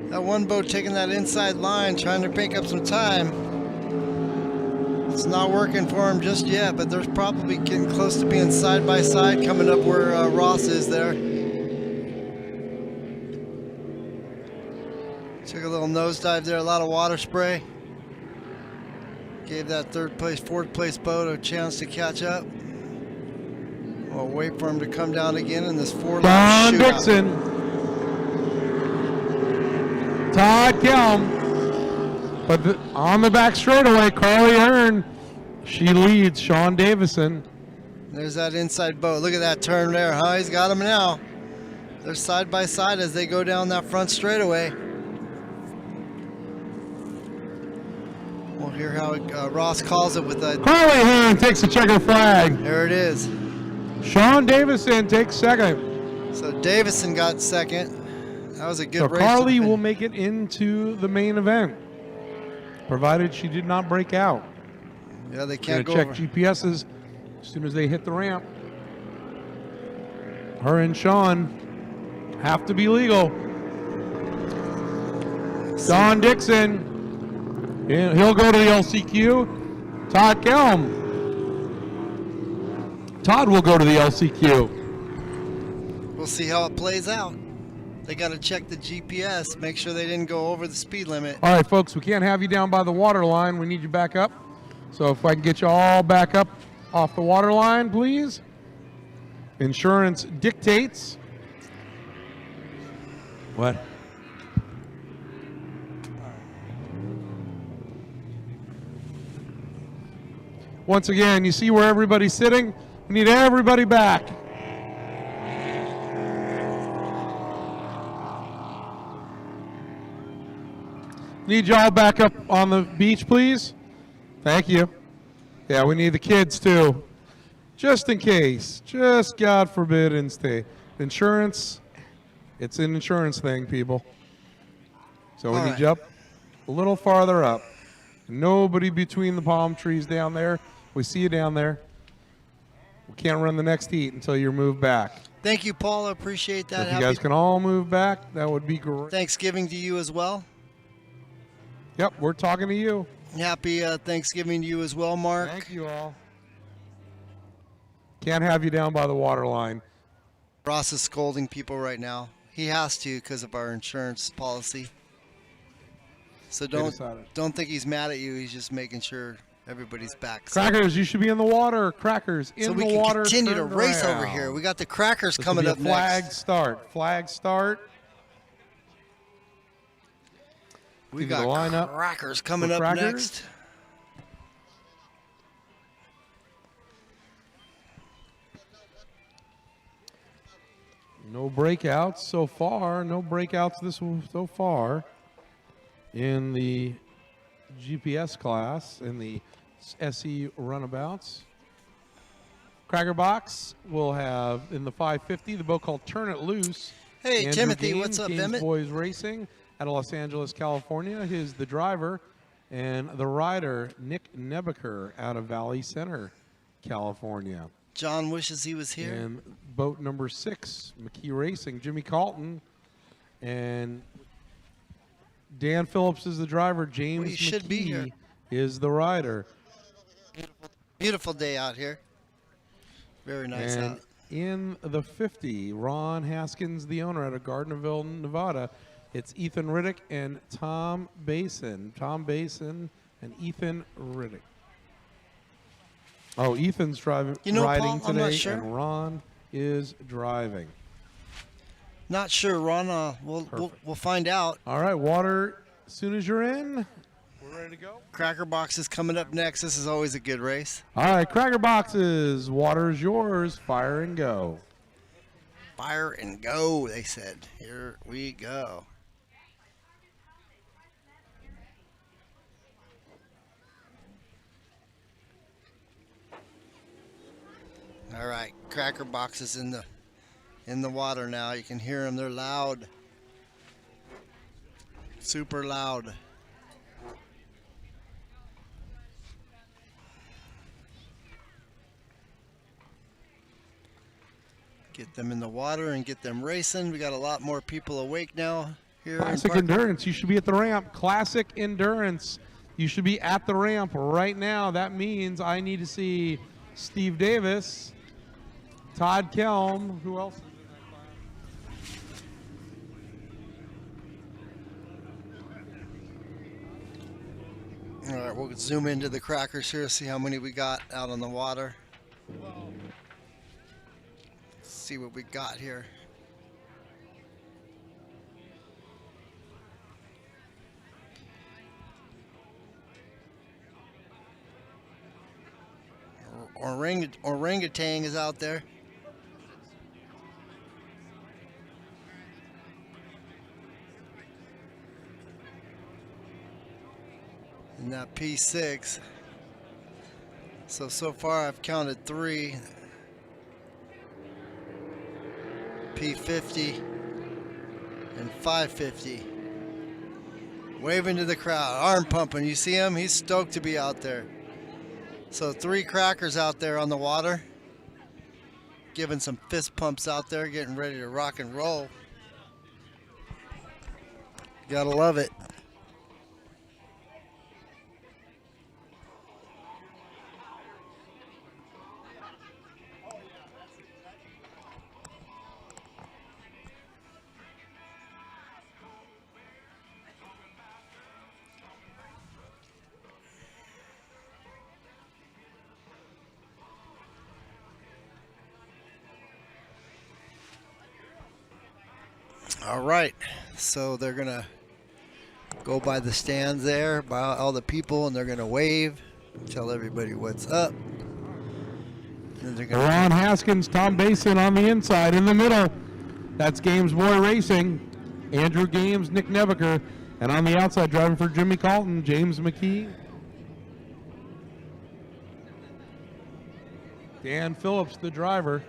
That one boat taking that inside line, trying to pick up some time. It's not working for him just yet, but they're probably getting close to being side by side, coming up where Ross is there. Took a little nosedive there, a lot of water spray. Gave that third place, fourth place boat a chance to catch up. We'll wait for him to come down again in this four-lap Don shootout. Dixon. Todd Kelm. But on the back straightaway, Carly Hearn, she leads Sean Davison. There's that inside boat. Look at that turn there, huh? He's got him now. They're side by side as they go down that front straightaway. We'll hear how Ross calls it with a... Carly Hearn takes the checker flag. There it is. Sean Davison takes second. So Davison got second. That was a good So race. Carly will make it into the main event, provided she did not break out. Yeah, they Gonna can't go check over. GPSs as soon as they hit the ramp. Her and Sean have to be legal. Don Dixon, he'll go to the LCQ. Todd Kelm. Todd will go to the LCQ. We'll see how it plays out. They got to check the GPS, make sure they didn't go over the speed limit. All right, folks, we can't have you down by the water line. We need you back up. So if I can get you all back up off the water line, please. Insurance dictates. What? Once again, you see where everybody's sitting? We need everybody back. Need y'all back up on the beach, please. Thank you. Yeah, we need the kids too. Just in case. Just God forbid and stay. Insurance, it's an insurance thing, people. So we All need right. you up a little farther up. Nobody between the palm trees down there. We see you down there. We can't run the next heat until you're moved back. Thank you, Paul. I appreciate So that. if you guys can all move back, that would be great. Thanksgiving to you as well. Yep, we're talking to you. Happy Thanksgiving to you as well, Mark. Thank you all. Can't have you down by the water line. Ross is scolding people right now. He has to because of our insurance policy. So don't think he's mad at you. He's just making sure everybody's back. Crackers, you should be in the water. Crackers in So we the can water. continue to turned race around. over here. We got the Crackers This coming will up be a flag next. start. Flag start. We Give you got the lineup. Crackers coming The up Crackers. next. No breakouts so far. No breakouts so far in the GPS class, in the SE runabouts. Cracker Box will have in the 550 the boat called Turn It Loose. Hey, Andrew Timothy, Gaines, what's up, Gaines Emmett? Boys Racing out of Los Angeles, California. He's the driver, and the rider Nick Nebaker out of Valley Center, California. John wishes he was here. And boat number 6, McKee Racing, Jimmy Calton, and Dan Phillips is the driver. James Well, you should be here. McKee is the rider. Beautiful day out here. Very nice And out. in the 50, Ron Haskins, the owner out of Gardnerville, Nevada. It's Ethan Riddick and Tom Basin. Tom Basin and Ethan Riddick. Oh, Ethan's riding Paul, I'm today, not sure. and Ron is driving. Not sure, Ron. We'll find out. All right, water. As soon as you're in, we're ready to go. Cracker Box is coming up next. This is always a good race. All right, Cracker Boxes. Water's yours. Fire and go. Fire and go, they said. Here we go. All right, Cracker Boxes in the water now. You can hear them. They're loud. Super loud. Get them in the water and get them racing. We got a lot more people awake now here. Classic Endurance. You should be at the ramp. Classic Endurance. You should be at the ramp right now. That means I need to see Steve Davis, Todd Kelm. Who else? All right, we'll zoom into the Crackers here, see how many we got out on the water. Let's see what we got here. Orangutan is out there. In that P6. So far I've counted 3. P50 and 550. Waving to the crowd, arm pumping. You see him? He's stoked to be out there. So 3 Crackers out there on the water. Giving some fist pumps out there, getting ready to rock and roll. Gotta love it. All right, so they're gonna go by the stands there, by all the people, and they're gonna wave, tell everybody what's up. And they're gonna Ron Haskins, Tom Basin on the inside. In the middle, that's Games Boy Racing. Andrew Games, Nick Nebaker. And on the outside, driving for Jimmy Calton, James McKee. Dan Phillips, the driver.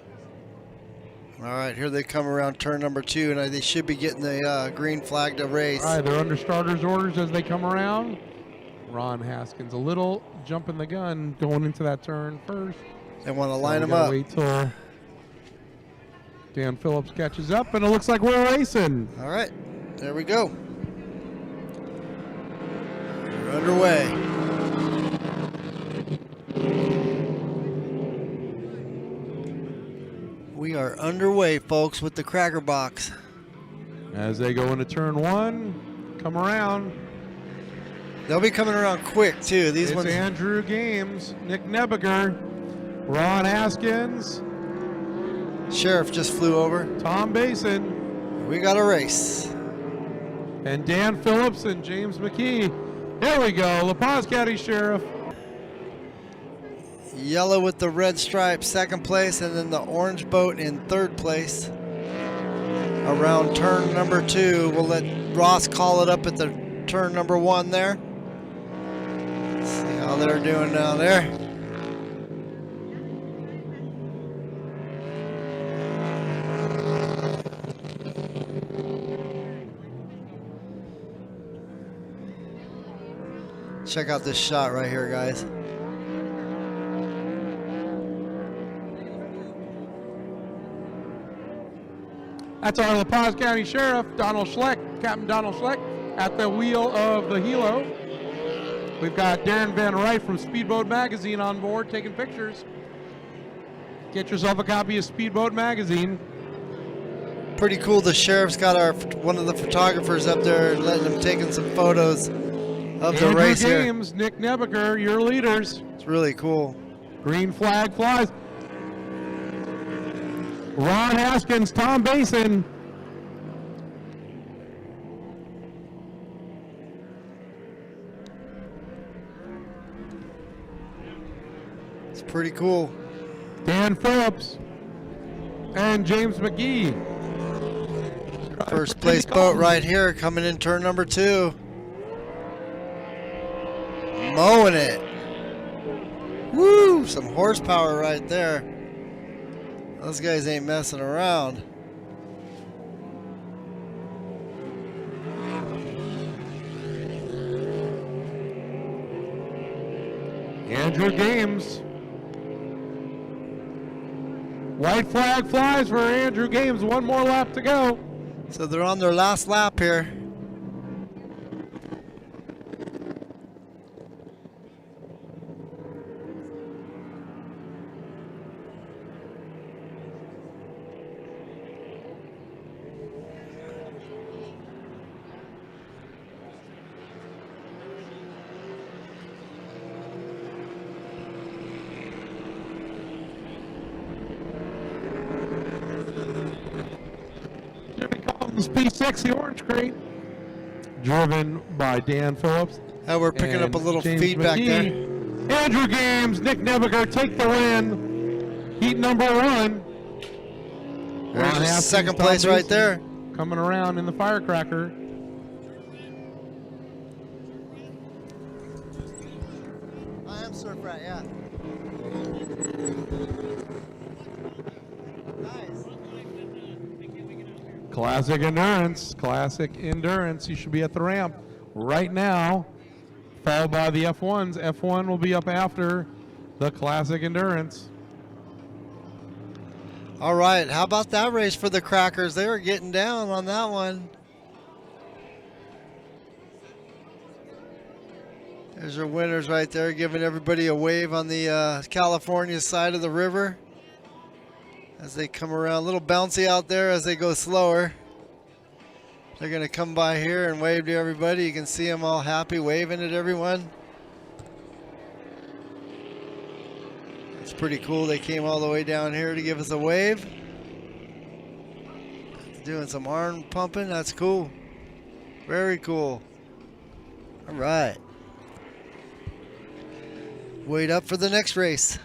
All right, here they come around turn number 2, and they should be getting the green flag to race. All right, they're under starters orders as they come around. Ron Haskins, a little jump in the gun going into that turn first. They want to So line we them gotta up. Wait till Dan Phillips catches up, and it looks like we're racing. All right, there we go. We're underway. We are underway, folks, with the Cracker Box. As they go into turn one, come around. They'll be coming around quick, too. These It's ones. Andrew Games, Nick Nebiger, Ron Haskins, Sheriff just flew over. Tom Basin, We got a race. and Dan Phillips and James McKee. Here we go, La Paz County Sheriff. Yellow with the red stripe, second place, and then the orange boat in third place. Around turn number 2. We'll let Ross call it up at the turn number 1 there. See how they're doing down there. Check out this shot right here, guys. That's our La Paz County Sheriff, Donald Schleck, Captain Donald Schleck, at the wheel of the helo. We've got Darren Van Wright from Speedboat Magazine on board taking pictures. Get yourself a copy of Speedboat Magazine. Pretty cool. The sheriff's got one of the photographers up there letting him taking some photos of the Andrew race here. Games, Nick Nebiger, your leaders. It's really cool. Green flag flies. Ron Haskins, Tom Basin. It's pretty cool. Dan Phillips and James McGee. First place boat right here coming in turn number 2. Mowing it. Woo! Some horsepower right there. Those guys ain't messing around. Andrew Games. White flag flies for Andrew Games. One more lap to go. So they're on their last lap here. Jimmy Collins, P6, the orange crate. Driven by Dan Phillips. We're picking up a little James feedback there. McGee. Andrew Games, Nick Nebiger take the win. Heat number 1. There's Ron your Haskins, second Tom place right Basin there. Coming around in the firecracker. I am surf rat, yeah. Nice. Classic Endurance. Classic Endurance. You should be at the ramp right now. Followed by the F1s. F1 will be up after the Classic Endurance. All right, how about that race for the Crackers? They were getting down on that one. There's your winners right there, giving everybody a wave on the California side of the river as they come around. A little bouncy out there as they go slower. They're going to come by here and wave to everybody. You can see them all happy, waving at everyone. It's pretty cool. They came all the way down here to give us a wave. Doing some arm pumping. That's cool. Very cool. All right. Wait up for the next race.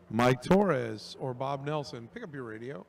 Mike Torres or Bob Nelson. Pick up your radio.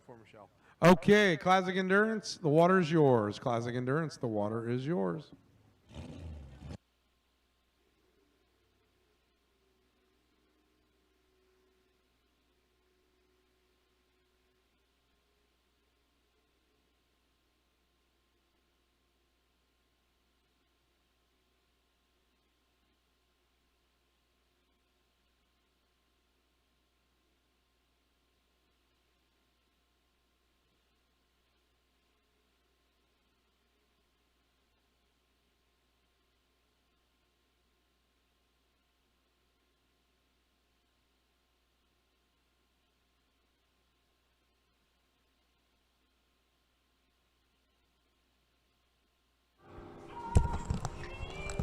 For Michelle. Okay, Classic Endurance, the water is yours. Classic Endurance, the water is yours.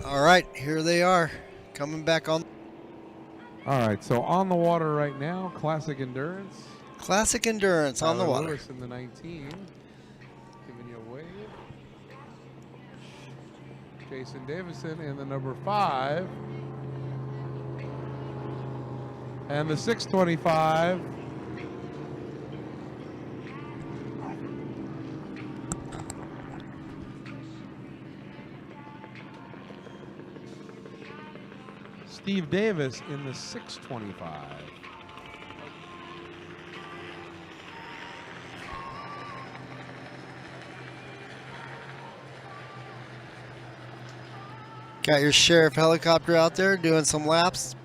All right, here they are, coming back on. All right, so on the water right now, Classic Endurance. Classic Endurance on the Tyler water. Lewis in the 19, giving you a wave. Jason Davison in the number 5. And the 625. Steve Davis in the 625. Got your sheriff helicopter out there doing some laps.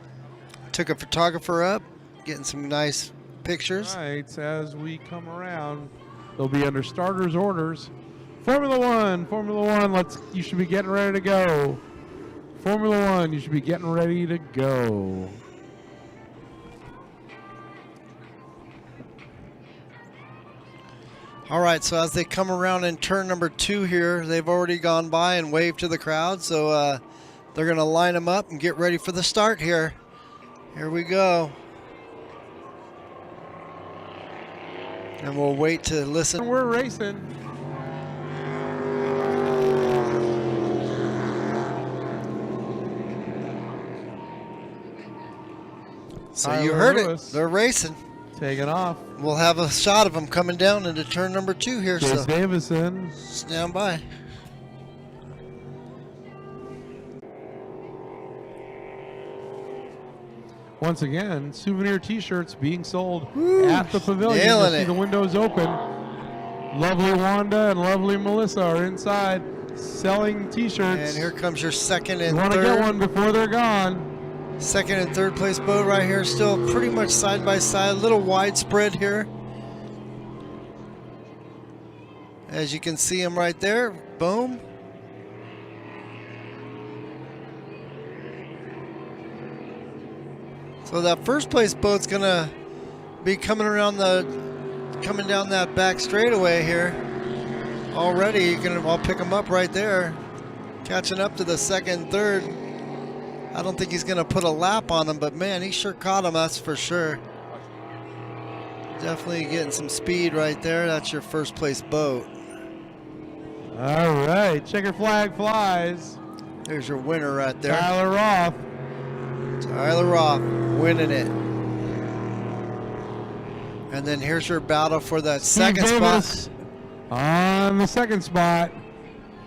Took a photographer up, getting some nice pictures. All right, as we come around, they'll be under starters orders. Formula One, you should be getting ready to go. Formula One, you should be getting ready to go. All right, so as they come around in turn number 2 here, they've already gone by and waved to the crowd, so they're going to line them up and get ready for the start here. Here we go. And we'll wait to listen. We're racing. So Tyler you heard Lewis. it. They're racing. Taking off. We'll have a shot of them coming down into turn number 2 here, Chase so Davison. stand by. Once again, souvenir T-shirts being sold Woo, at the pavilion. nailing You see it. the windows open. Lovely Wanda and lovely Melissa are inside selling T-shirts. And here comes your second You and want to get third. one before they're gone. Second and third place boat right here, still pretty much side by side, a little widespread here. As you can see them right there, boom. So that first place boat's gonna be coming down that back straightaway here. Already, I'll pick them up right there. Catching up to the second, third. I don't think he's going to put a lap on him, but man, he sure caught him, that's for sure. Definitely getting some speed right there. That's your first place boat. All right, checker flag flies. There's your winner right there. Tyler Roth. Tyler Roth winning it. And then here's your battle for that second Steve spot. Davis On the second spot,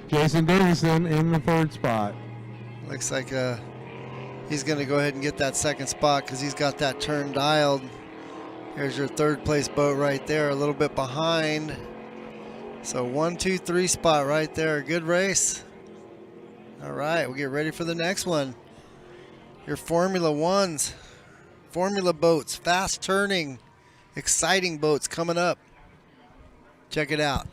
Jason Davison in the third spot. Looks like he's going to go ahead and get that second spot because he's got that turn dialed. Here's your third place boat right there, a little bit behind. So 1, 2, 3 spot right there. Good race. All right, we'll get ready for the next one. Your Formula Ones, Formula boats, fast turning, exciting boats coming up. Check it out.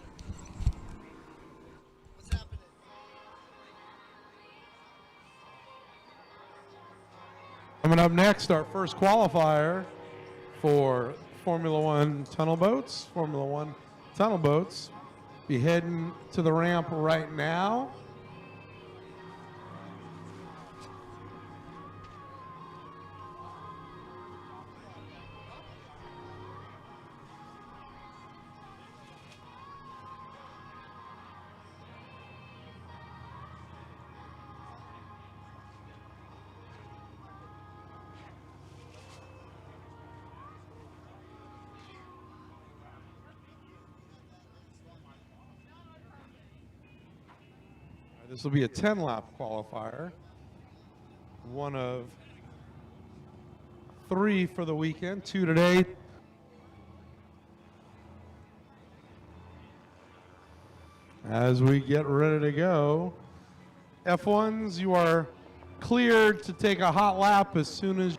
Coming up next, our first qualifier for Formula One tunnel boats. Formula One tunnel boats be heading to the ramp right now. This will be a 10-lap qualifier, one of 3 for the weekend, 2 today. As we get ready to go, F1s, you are cleared to take a hot lap as soon as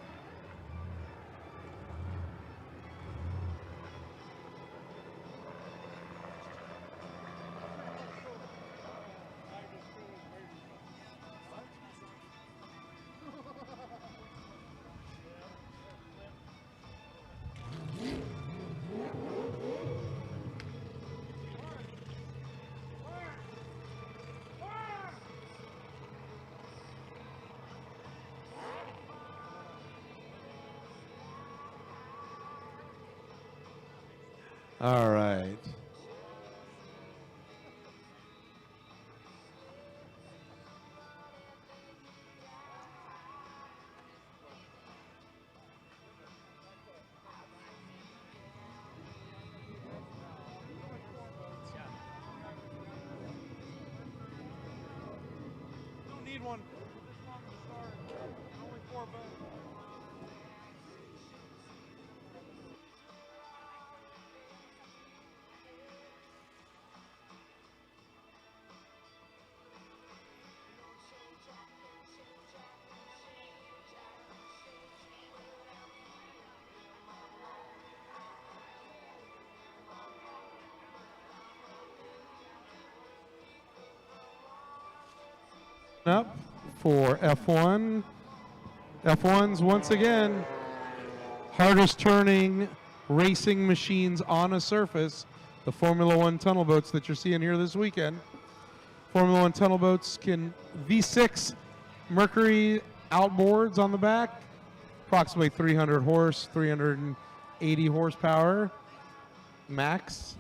All right. Don't need one. This long to start. Only 4 boats. Up for F1. F1s once again, hardest turning racing machines on a surface. The Formula One tunnel boats that you're seeing here this weekend. Formula One tunnel boats can V6 Mercury outboards on the back, approximately 300 horse, 380 horsepower max.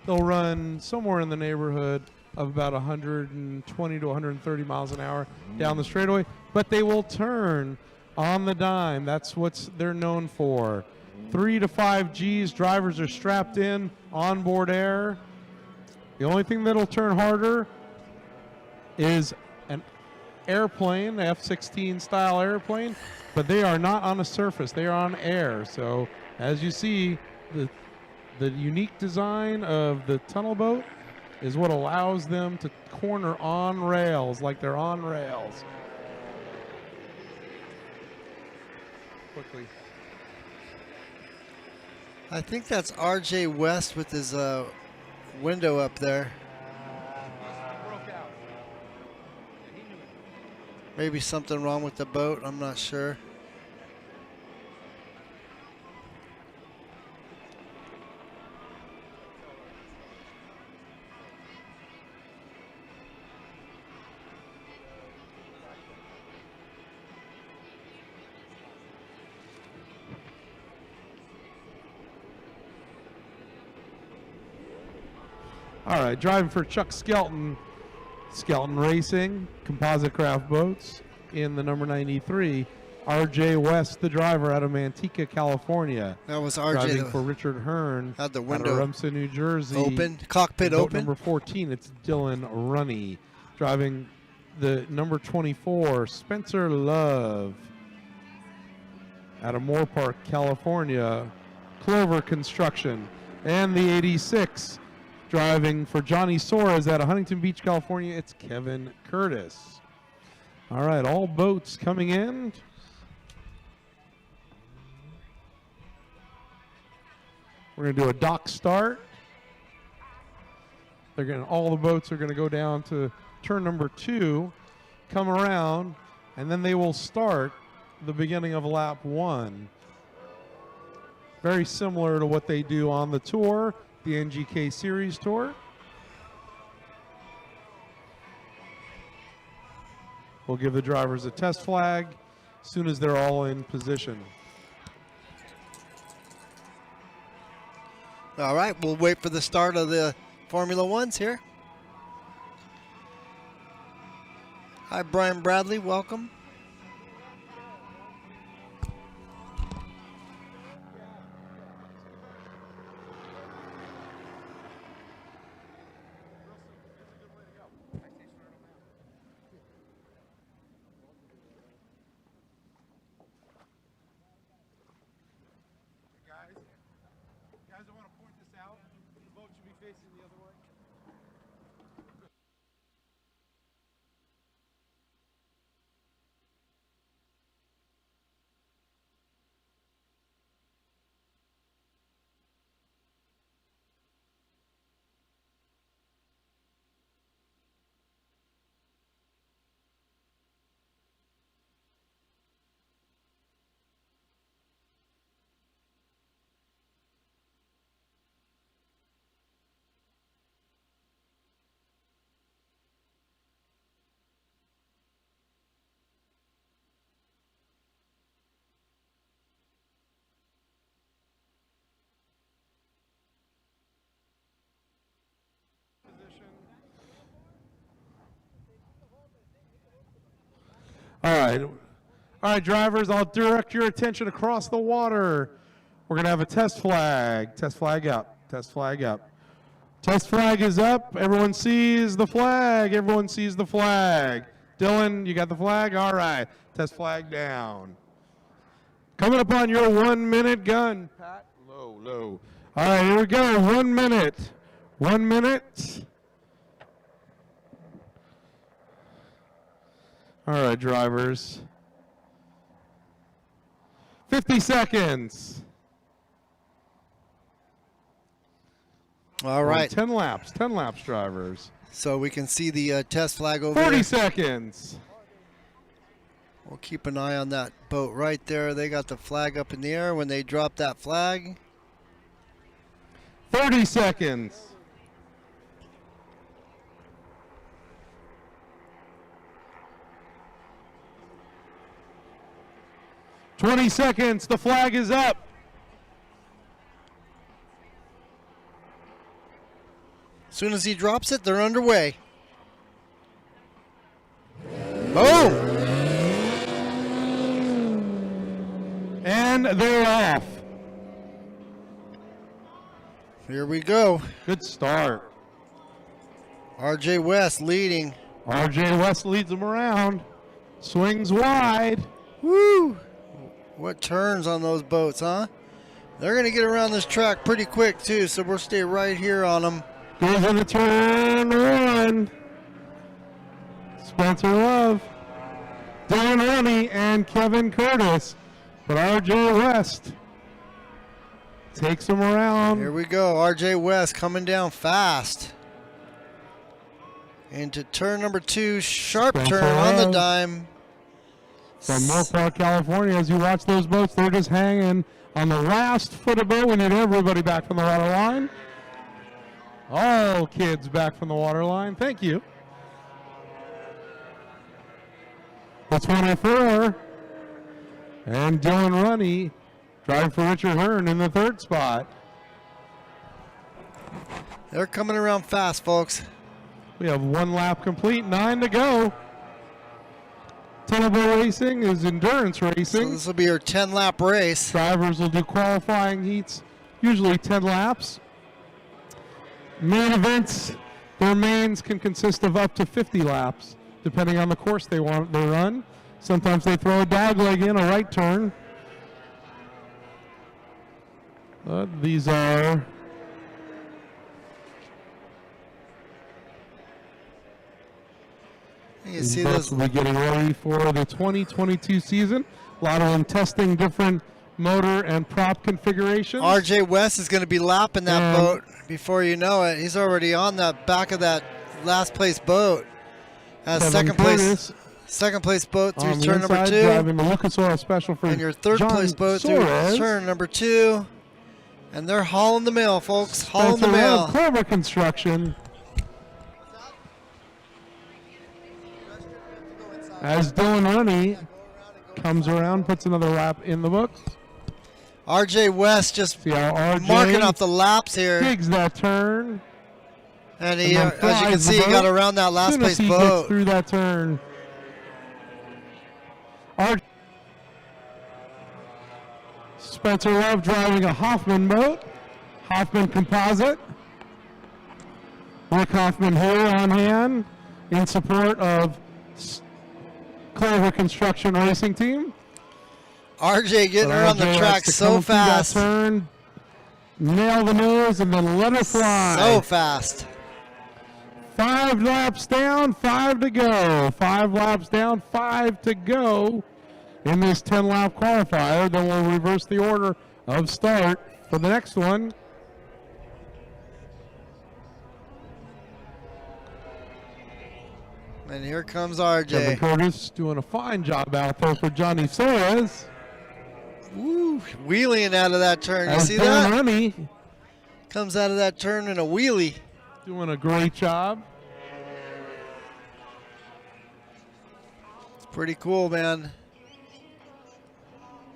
They'll run somewhere in the neighborhood of about 120 to 130 miles an hour down the straightaway, but they will turn on the dime. That's what they're known for. 3 to 5 Gs, drivers are strapped in, onboard air. The only thing that'll turn harder is an airplane, F-16 style airplane, but they are not on a surface, they are on air. So as you see, the unique design of the tunnel boat is what allows them to corner on rails like they're on rails. Quickly. I think that's RJ West with his window up there. Maybe something wrong with the boat, I'm not sure. All right, driving for Chuck Skelton. Skelton Racing, composite craft boats in the number 93 R.J. West, the driver out of Manteca, California. That was Driving RJ for Richard Hearn had the out of window Rumson, New Jersey. open, cockpit Boat open. number 14, it's Dylan Runney. Driving the number 24, Spencer Love out of Moore Park, California, Clover Construction. And the 86, driving for Johnny Soares out of Huntington Beach, California, it's Kevin Curtis. All right, all boats coming in. We're going to do a dock start. All the boats are going to go down to turn number 2, come around, and then they will start the beginning of lap 1. Very similar to what they do on the tour, the NGK Series Tour. We'll give the drivers a test flag as soon as they're all in position. All right, we'll wait for the start of the Formula Ones here. Hi, Brian Bradley, welcome. Guys, I want to point this out. The boat should be facing the other way. All right, drivers, I'll direct your attention across the water. We're going to have a test flag. Test flag up. Test flag up. Test flag is up. Everyone sees the flag. Everyone sees the flag. Dylan, you got the flag? All right. Test flag down. Coming up on your 1 minute gun. Pat, low, low. All right, here we go. 1 minute. 1 minute. All right, drivers. 50 seconds. All right. 10 laps, drivers. So we can see the test flag over 40 there. seconds. We'll keep an eye on that boat right there. They got the flag up in the air when they drop that flag. 30 seconds. $20 seconds. The flag is up. As soon as he drops it, they're underway. Boom! And they're off. Here we go. Good start. RJ West leading. RJ West leads them around. Swings wide. Woo! What turns on those boats, huh? They're going to get around this track pretty quick, too, so we'll stay right here on them. Goes into turn 1. Spencer Love, Dylan Runney, and Kevin Curtis. But RJ West takes them around. Here we go. RJ West coming down fast. Into turn number 2. Sharp Spencer turn on the Love. dime. From Moore Park, California, as you watch those boats, they're just hanging on the last foot of boat. We need everybody back from the water line. All kids back from the water line. Thank you. The 24. And Dylan Runney driving for Richard Hearn in the 3rd spot. They're coming around fast, folks. We have 1 lap complete, 9 to go. Tunnel boat racing is endurance So racing. this will be your 10-lap race. Drivers will do qualifying heats, usually 10 laps. Main events, their mains can consist of up to 50 laps, depending on the course they run. Sometimes they throw a dog leg in, a right turn. These are You see boats those. will be getting ready for the 2022 season. A lot of them testing different motor and prop configurations. RJ West is going to be lapping that And- boat before you know it. He's already on the back of that last place boat. As Kevin Curtis second place boat through on the turn number inside, 2. driving the Lucas Oil Special for And your third John place boat Suarez. through turn number 2. And they're hauling the mail, folks. Hauling the Spencer mail. Love, Clover Construction. As Dylan Runny comes around, puts another lap in the books. RJ West just See how RJ marking up the laps here. digs that turn. And he, then as you can flies the see, he got boat. around that last Soon as place he gets boat. through that turn. Spencer Love driving a Hoffman boat. Hoffman Composite. Rick Hoffman here on hand in support of Clover Construction Racing Team. RJ getting around the RJ track likes to so come through that fast. Turn, nail the nose, and then let her fly. So fast. 5 laps down, 5 to go. 5 laps down, 5 to go in this 10-lap qualifier. Then we'll reverse the order of start for the next one. And here comes Kevin RJ. Curtis doing a fine job out there for Johnny Suarez. Woo, wheeling out of that turn. You As see Dylan that? Runny Comes out of that turn in a wheelie. doing a great job. It's pretty cool, man.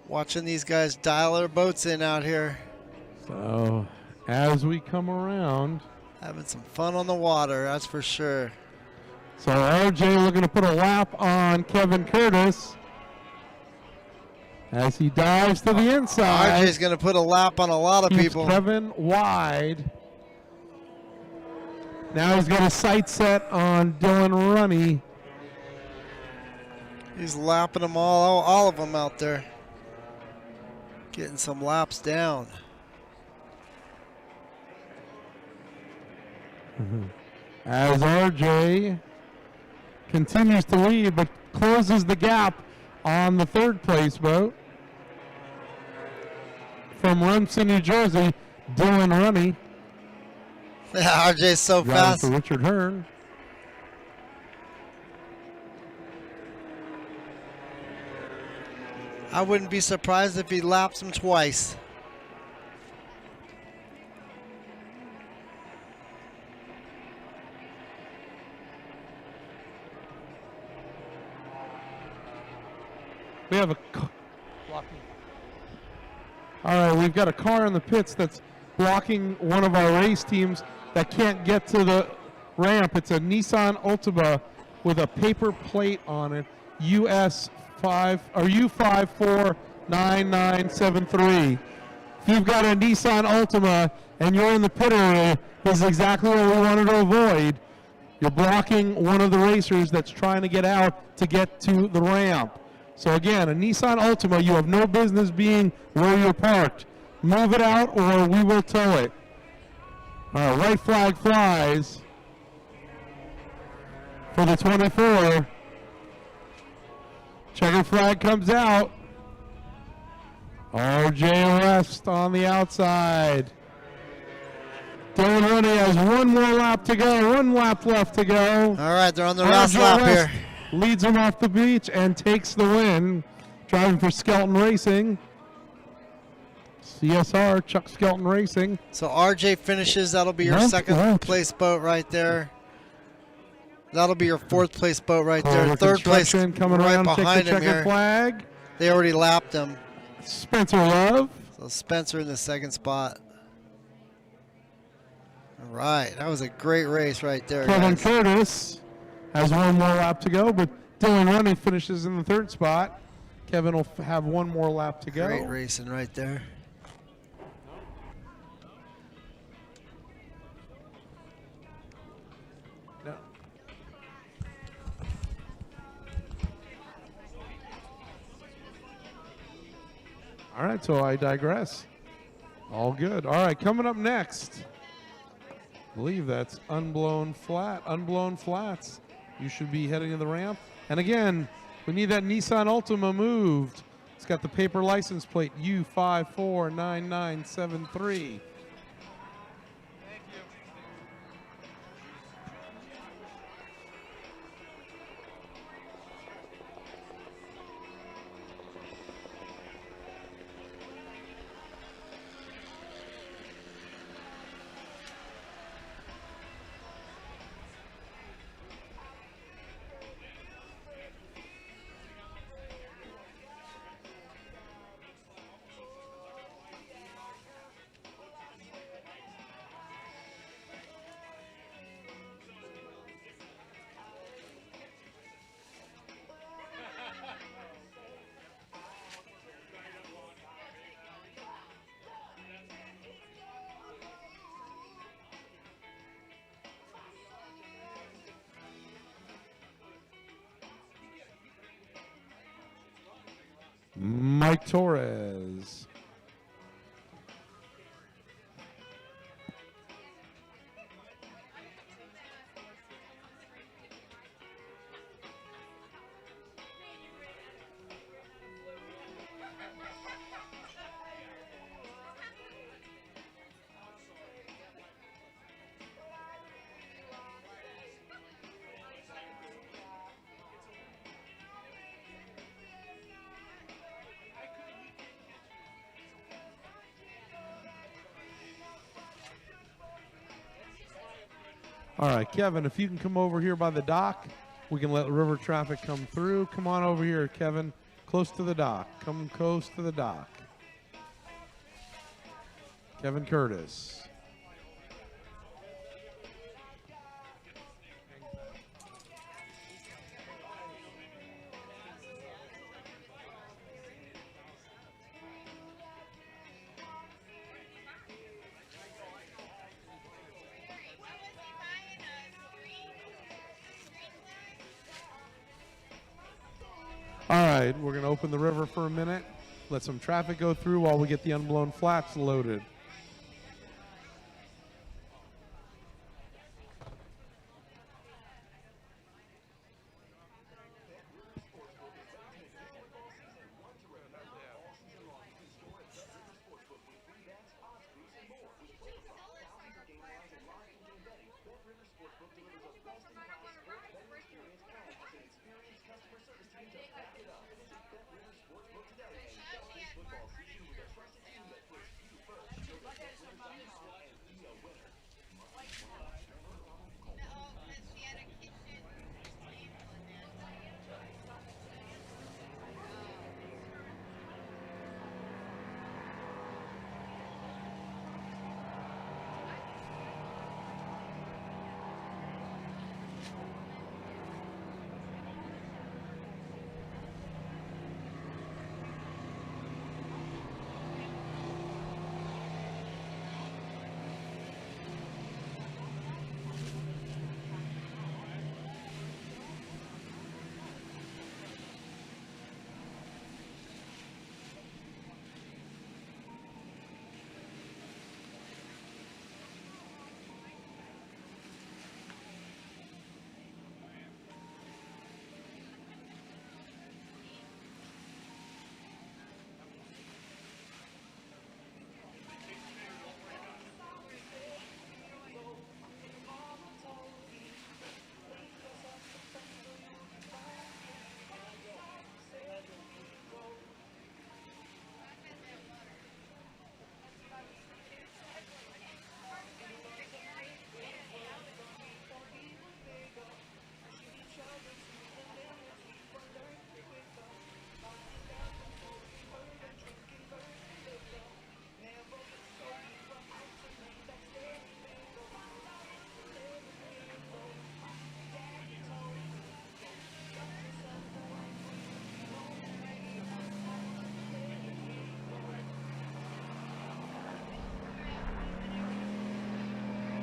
Watching these guys dial their boats in out here. So as we come around, Having some fun on the water, that's for sure. so RJ looking to put a lap on Kevin Curtis as he dives to the inside. RJ's going to put a lap on a lot of Keeps people. Kevin wide. Now he's got a sight set on Dylan Runny. He's lapping them all of them out there. Getting some laps down. As RJ continues to lead but closes the gap on the third place boat. From Rumson, New Jersey, Dylan Runny. RJ's so Driving fast. for Richard Hearn. I wouldn't be surprised if he laps him twice. We have a all right, we've got a car in the pits that's blocking one of our race teams that can't get to the ramp. It's a Nissan Altima with a paper plate on it, US5 or U549973. If you've got a Nissan Altima and you're in the pit area, this is exactly what we wanted to avoid. You're blocking one of the racers that's trying to get out to get to the ramp. So again, a Nissan Altima, you have no business being where you're parked. Move it out or we will tow it. All right, white flag flies for the 24. Checker flag comes out. RJ West on the outside. Dylan Runny has one more lap to go, 1 lap left to go. All right, they're on the last RJ lap West here. leads him off the beach and takes the win. Driving for Skelton Racing. CSR, Chuck Skelton Racing. So RJ finishes. That'll be your Left, second left. place boat right there. That'll be your fourth place boat right there. Clover Third place Construction coming right around, check the behind him checker here. flag. They already lapped him. Spencer Love. So Spencer in the second spot. All right, that was a great race right there, Kevin guys. Curtis has one more lap to go, but Dylan Running finishes in the 3rd spot. Kevin will have one more lap to go. Great racing right there. No. All right, so I digress. All good. All right, coming up next, I believe that's Unblown Flats. You should be heading to the ramp. And again, we need that Nissan Altima moved. It's got the paper license plate U549973. Mike Torres. All right, Kevin, if you can come over here by the dock, we can let river traffic come through. Come on over here, Kevin, close to the dock. Come close to the dock. Kevin Curtis. All right, we're going to open the river for a minute, let some traffic go through while we get the Unblown Flats loaded.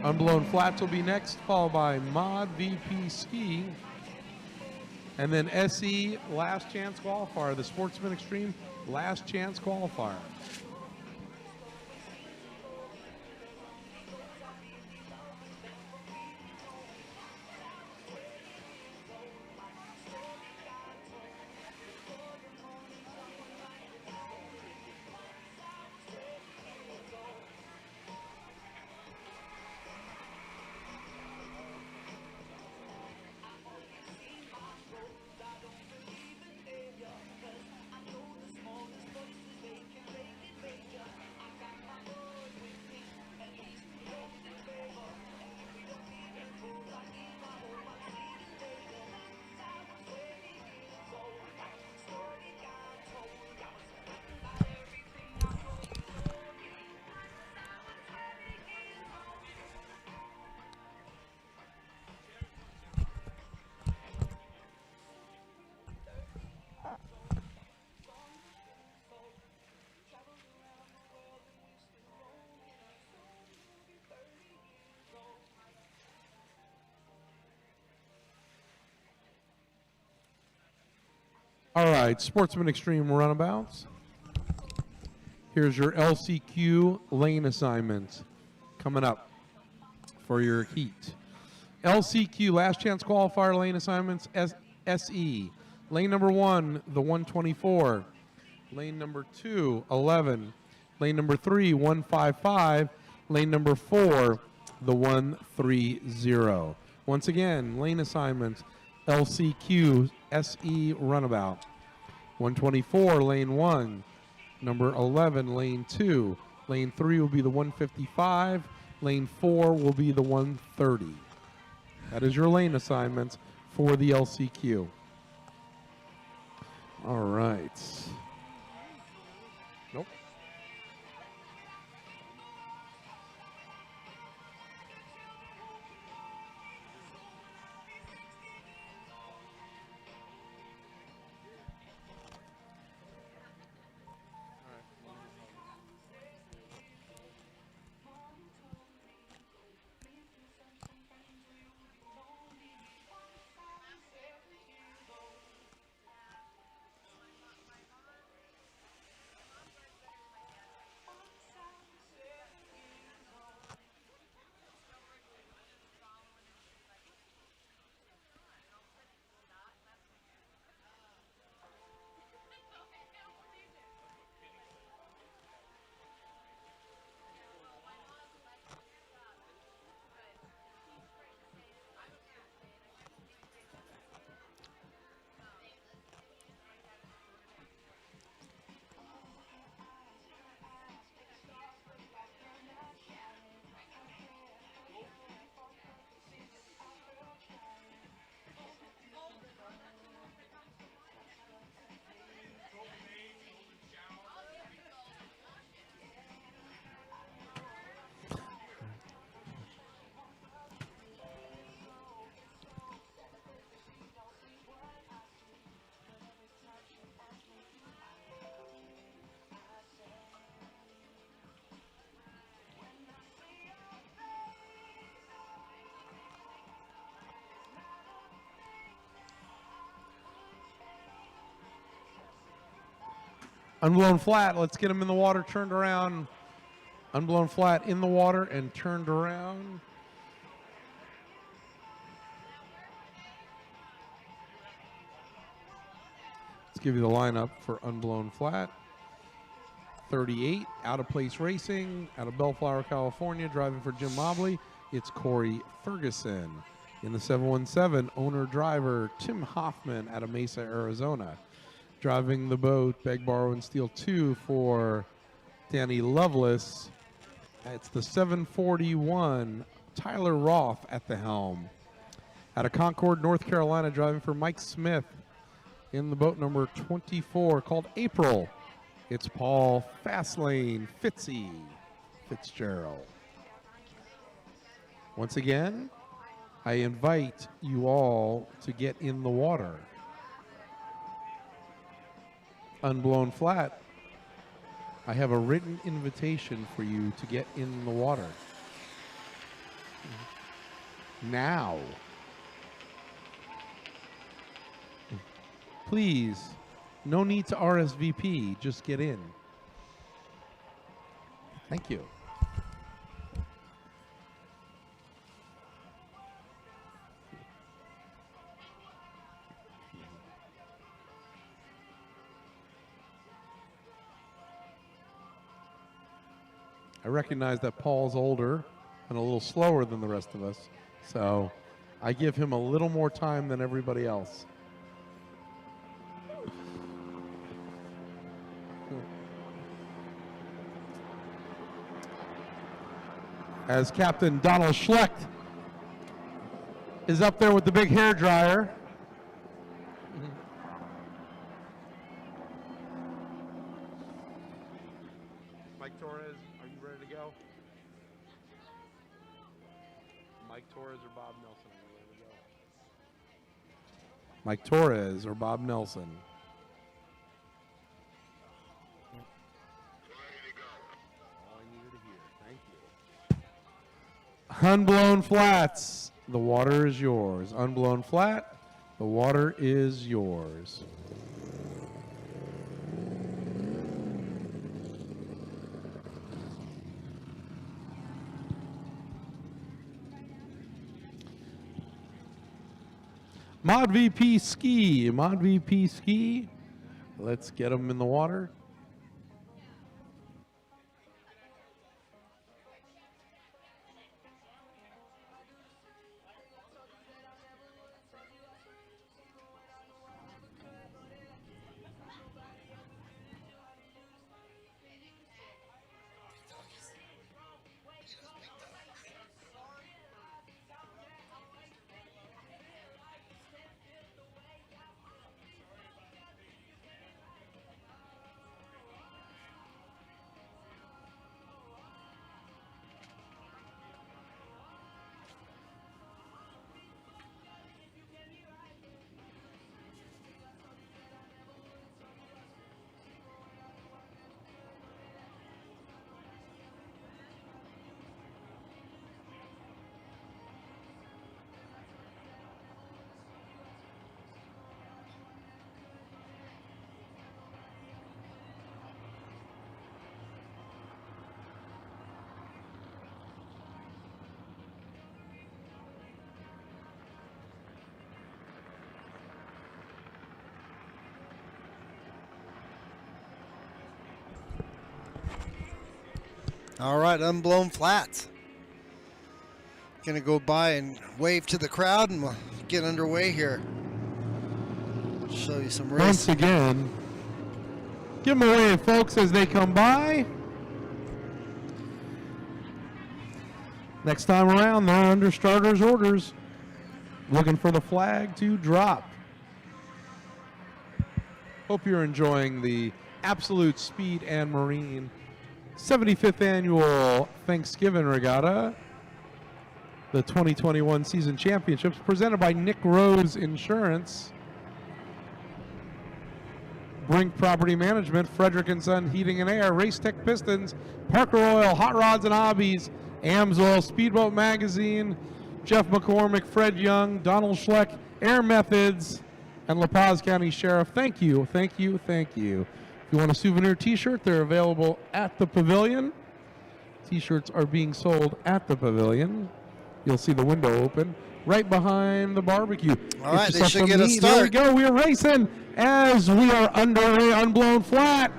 Unblown Flats will be next, followed by Mod VP Ski. And then SE Last Chance Qualifier, the Sportsman Extreme Last Chance Qualifier. All right, Sportsman Extreme Runabouts. Here's your LCQ lane assignment coming up for your heat. LCQ, last chance qualifier lane assignments, SE. Lane number 1, the 124. Lane number 2, 11. Lane number 3, 155. Lane number 4, the 130. Once again, lane assignments, LCQ, SE Runabout. 124, lane 1. Number 11, lane 2. Lane 3 will be the 155. Lane 4 will be the 130. That is your lane assignments for the LCQ. All right. Nope. Unblown flat, let's get him in the water, turned around. Unblown flat in the water and turned around. Let's give you the lineup for Unblown flat. 38, Out of Place Racing, out of Bellflower, California, driving for Jim Mobley. It's Corey Ferguson. In the 717, owner-driver Tim Hoffman out of Mesa, Arizona. Driving the boat, Beg, Borrow, and Steal 2 for Danny Lovelace. It's the 741, Tyler Roth at the helm. Out of Concord, North Carolina, driving for Mike Smith. In the boat number 24, called April. It's Paul Fastlane Fitzgerald. Once again, I invite you all to get in the water. Unblown flat, I have a written invitation for you to get in the water. Now. Please, no need to RSVP, just get in. Thank you. I recognize that Paul's older and a little slower than the rest of us, so I give him a little more time than everybody else. As Captain Donald Schlecht is up there with the big hair dryer. Mike Torres, are you ready to go? Mike Torres or Bob Nelson, are you ready to go? Mike Torres or Bob Nelson? Unblown flats, the water is yours. Unblown flat, the water is yours. Mod VP ski, Mod VP ski. Let's get them in the water. All right, Unblown flats. Gonna go by and wave to the crowd and we'll get underway here. Show you some Once racing. again, give them away, folks, as they come by. Next time around, they're under starters' orders. Looking for the flag to drop. Hope you're enjoying the Absolute Speed and Marine 75th Annual Thanksgiving Regatta. The 2021 Season Championships presented by Nick Rose Insurance. Brink Property Management, Frederick & Son Heating and Air, Race Tech Pistons, Parker Oil, Hot Rods and Hobbies, Amsoil, Speedboat Magazine, Jeff McCormick, Fred Young, Donald Schleck, Air Methods, and La Paz County Sheriff. Thank you, thank you, thank you. If you want a souvenir t-shirt, they're available at the pavilion. T-shirts are being sold at the pavilion. You'll see the window open right behind the barbecue. All right, they yourself should some get a meat. There we start. go. We're racing as we are underway. Unblown flat.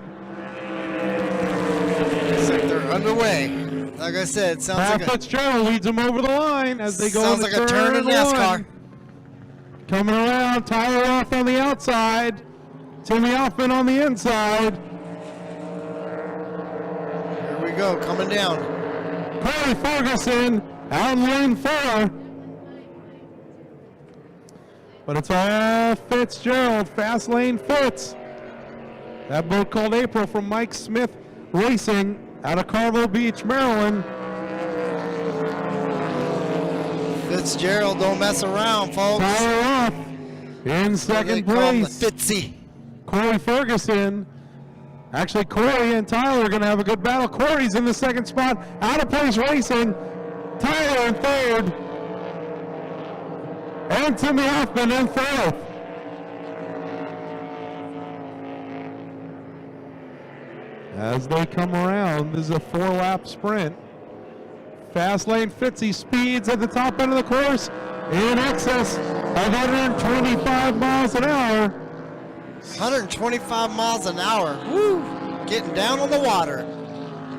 Looks like they're underway. Like I said, it sounds Pat like Fitzgerald leads them over the line as they go. sounds like a turn in NASCAR. Coming around, Tyler Roth on the outside, Timmy Hoffman on the inside. Here we go, coming down. Corey Ferguson out in lane 4. But it's all Fitzgerald, fast lane Fitz. That boat called April from Mike Smith Racing out of Carville Beach, Maryland. Fitzgerald don't mess around, folks. Tyler Roth in They second call him the place. Fitzy. Corey Ferguson. Actually, Corey and Tyler are going to have a good battle. Corey's in the second spot. Out of place racing. Tyler Miller in third. And Timmy Hoffman in fourth. As they come around, this is a 4-lap sprint. Fast Lane Fitzy speeds at the top end of the course in excess of 125 miles an hour. 125 miles an hour. Woo! Getting down on the water.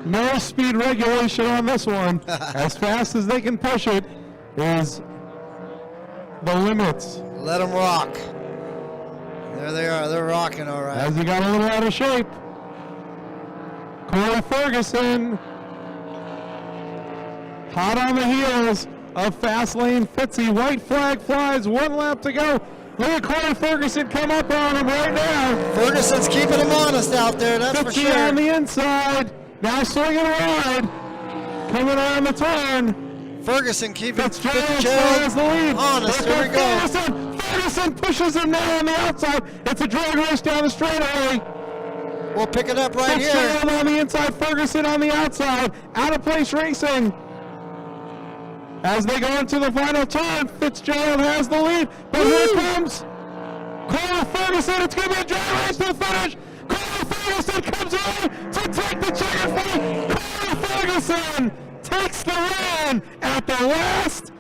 No speed regulation on this one. As fast as they can push it is the limits. Let them rock. There they are. They're rocking all right. As he got a little out of shape. Corey Ferguson, hot on the heels of Fast Lane Fitzy. White flag flies, 1 lap to go. Look at Corey Ferguson come up on him right now. Ferguson's keeping him honest out there, that's for Fitzy sure. on the inside, now swinging wide, coming around the turn. Ferguson keeping Fitzgerald has the lead. honest. Here we go. Ferguson pushes him now on the outside. It's a drag race down the straightaway. We'll pick it up right here. Fitzgerald on the inside, Ferguson on the outside. Out of place racing. As they go into the final turn, Fitzgerald has the lead. But here comes Corey Ferguson. It's going to be a drag race to the finish. Corey Ferguson comes in to take the checkered flag. Corey Ferguson takes the win at the last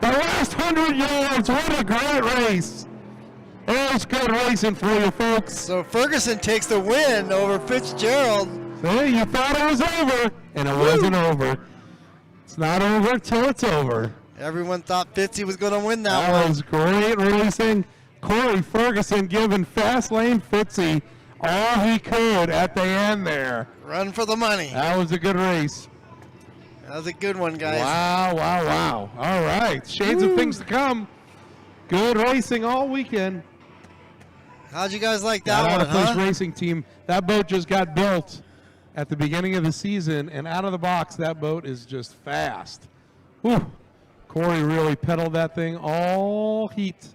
100 yards. What a great race. It was good racing for you folks. So Ferguson takes the win over Fitzgerald. So you thought it was over, and it wasn't over. It's not over till it's over. Everyone thought Fitzy was going to win that That one. was great racing. Corey Ferguson giving Fast Lane Fitzy all he could at the end there. Run for the money. That was a good race. That was a good one, guys. Wow, wow, wow. All right, shades of things to come. Good racing all weekend. How'd you guys like that Out one, of place huh? racing team. That boat just got built at the beginning of the season, and out of the box, that boat is just fast. Whew. Corey really pedaled that thing all heat.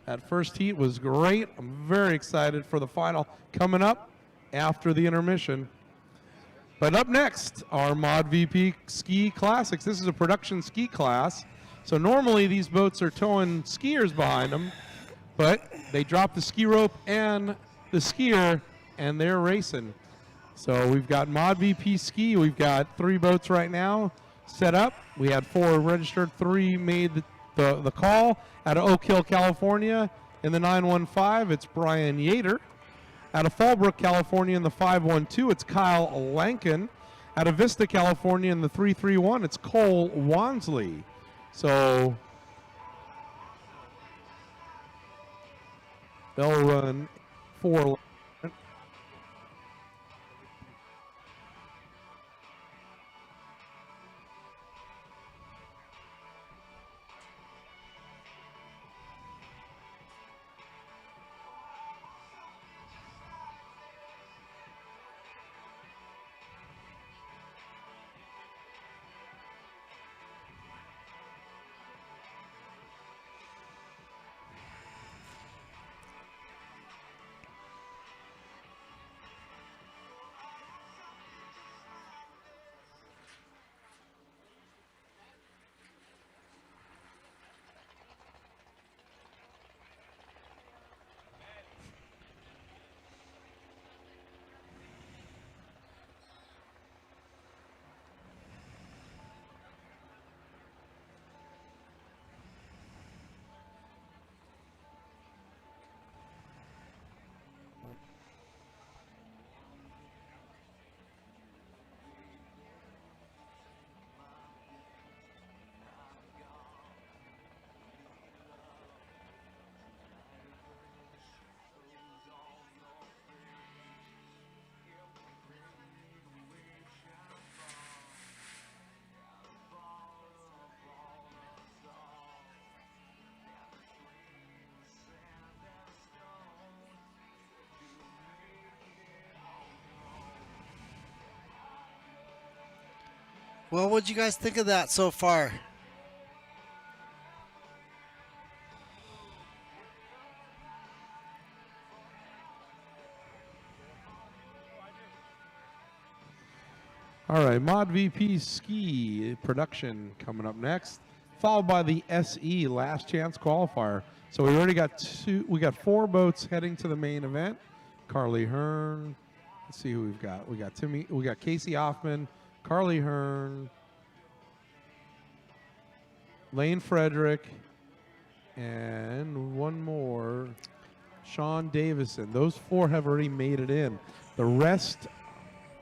That first heat was great. I'm very excited for the final coming up after the intermission. But up next, our Mod VP Ski Classics. This is a production ski class. So normally these boats are towing skiers behind them, but they drop the ski rope and the skier, and they're racing. So we've got Mod VP Ski. We've got 3 boats right now set up. We had 4 registered, 3 made the call. Out of Oak Hill, California, in the 915, it's Brian Yater. Out of Fallbrook, California, in the 512, it's Kyle Lankin. Out of Vista, California, in the 331, it's Cole Wansley. So they'll run 4. Well, what'd you guys think of that so far? All right, Mod VP Ski production coming up next, followed by the SE Last Chance Qualifier. So we already got we got 4 boats heading to the main event. Carly Hearn. Let's see who we've got. We got Casey Hoffman, Carly Hearn, Lane Frederick, and one more, Sean Davison. Those 4 have already made it in. The rest,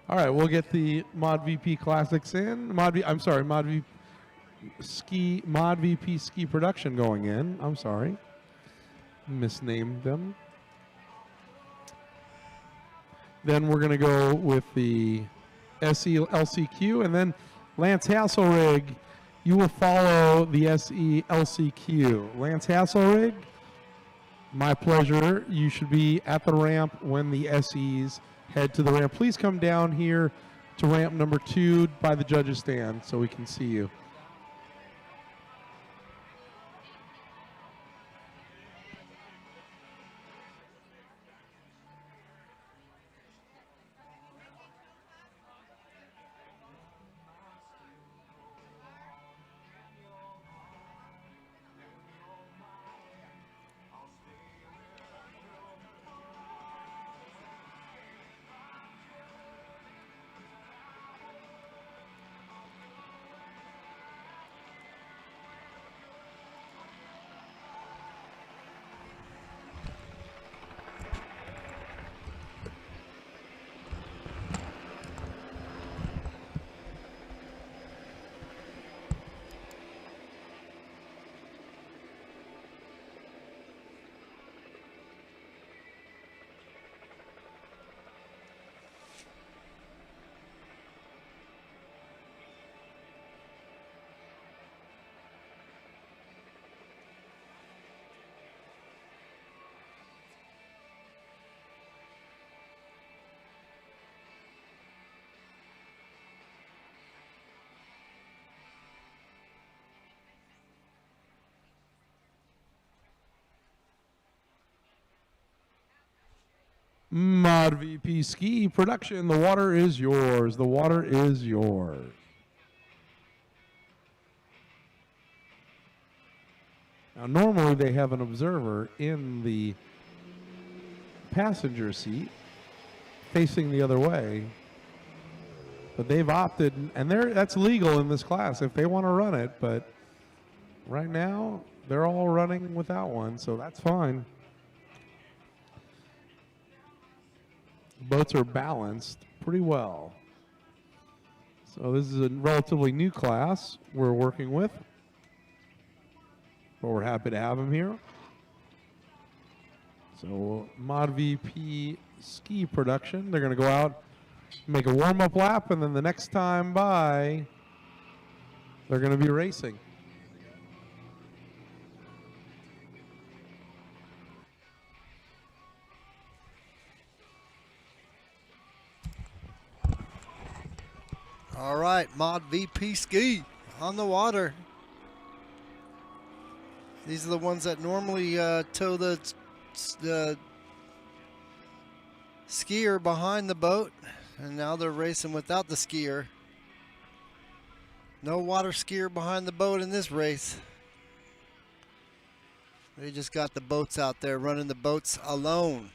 all right, we'll get the Mod VP Classics in. Mod VP Ski production going in. I'm sorry. Misnamed them. Then we're going to go with the SE LCQ, and then Lance Hasselrig, you will follow the SE LCQ. Lance Hasselrig, my pleasure. You should be at the ramp when the SEs head to the ramp. Please come down here to ramp number 2 by the judges stand so we can see you. Mod VP Ski production. The water is yours. The water is yours. Now, normally they have an observer in the passenger seat facing the other way, but they've opted, and that's legal in this class if they want to run it, but right now they're all running without one, so that's fine. Boats are balanced pretty well. So this is a relatively new class we're working with, but we're happy to have them here. So Mod VP Ski production, they're going to go out, make a warm-up lap, and then the next time by, they're going to be racing. All right, Mod VP Ski on the water. These are the ones that normally tow the skier behind the boat, and now they're racing without the skier. No water skier behind the boat in this race. They just got the boats out there running the boats alone.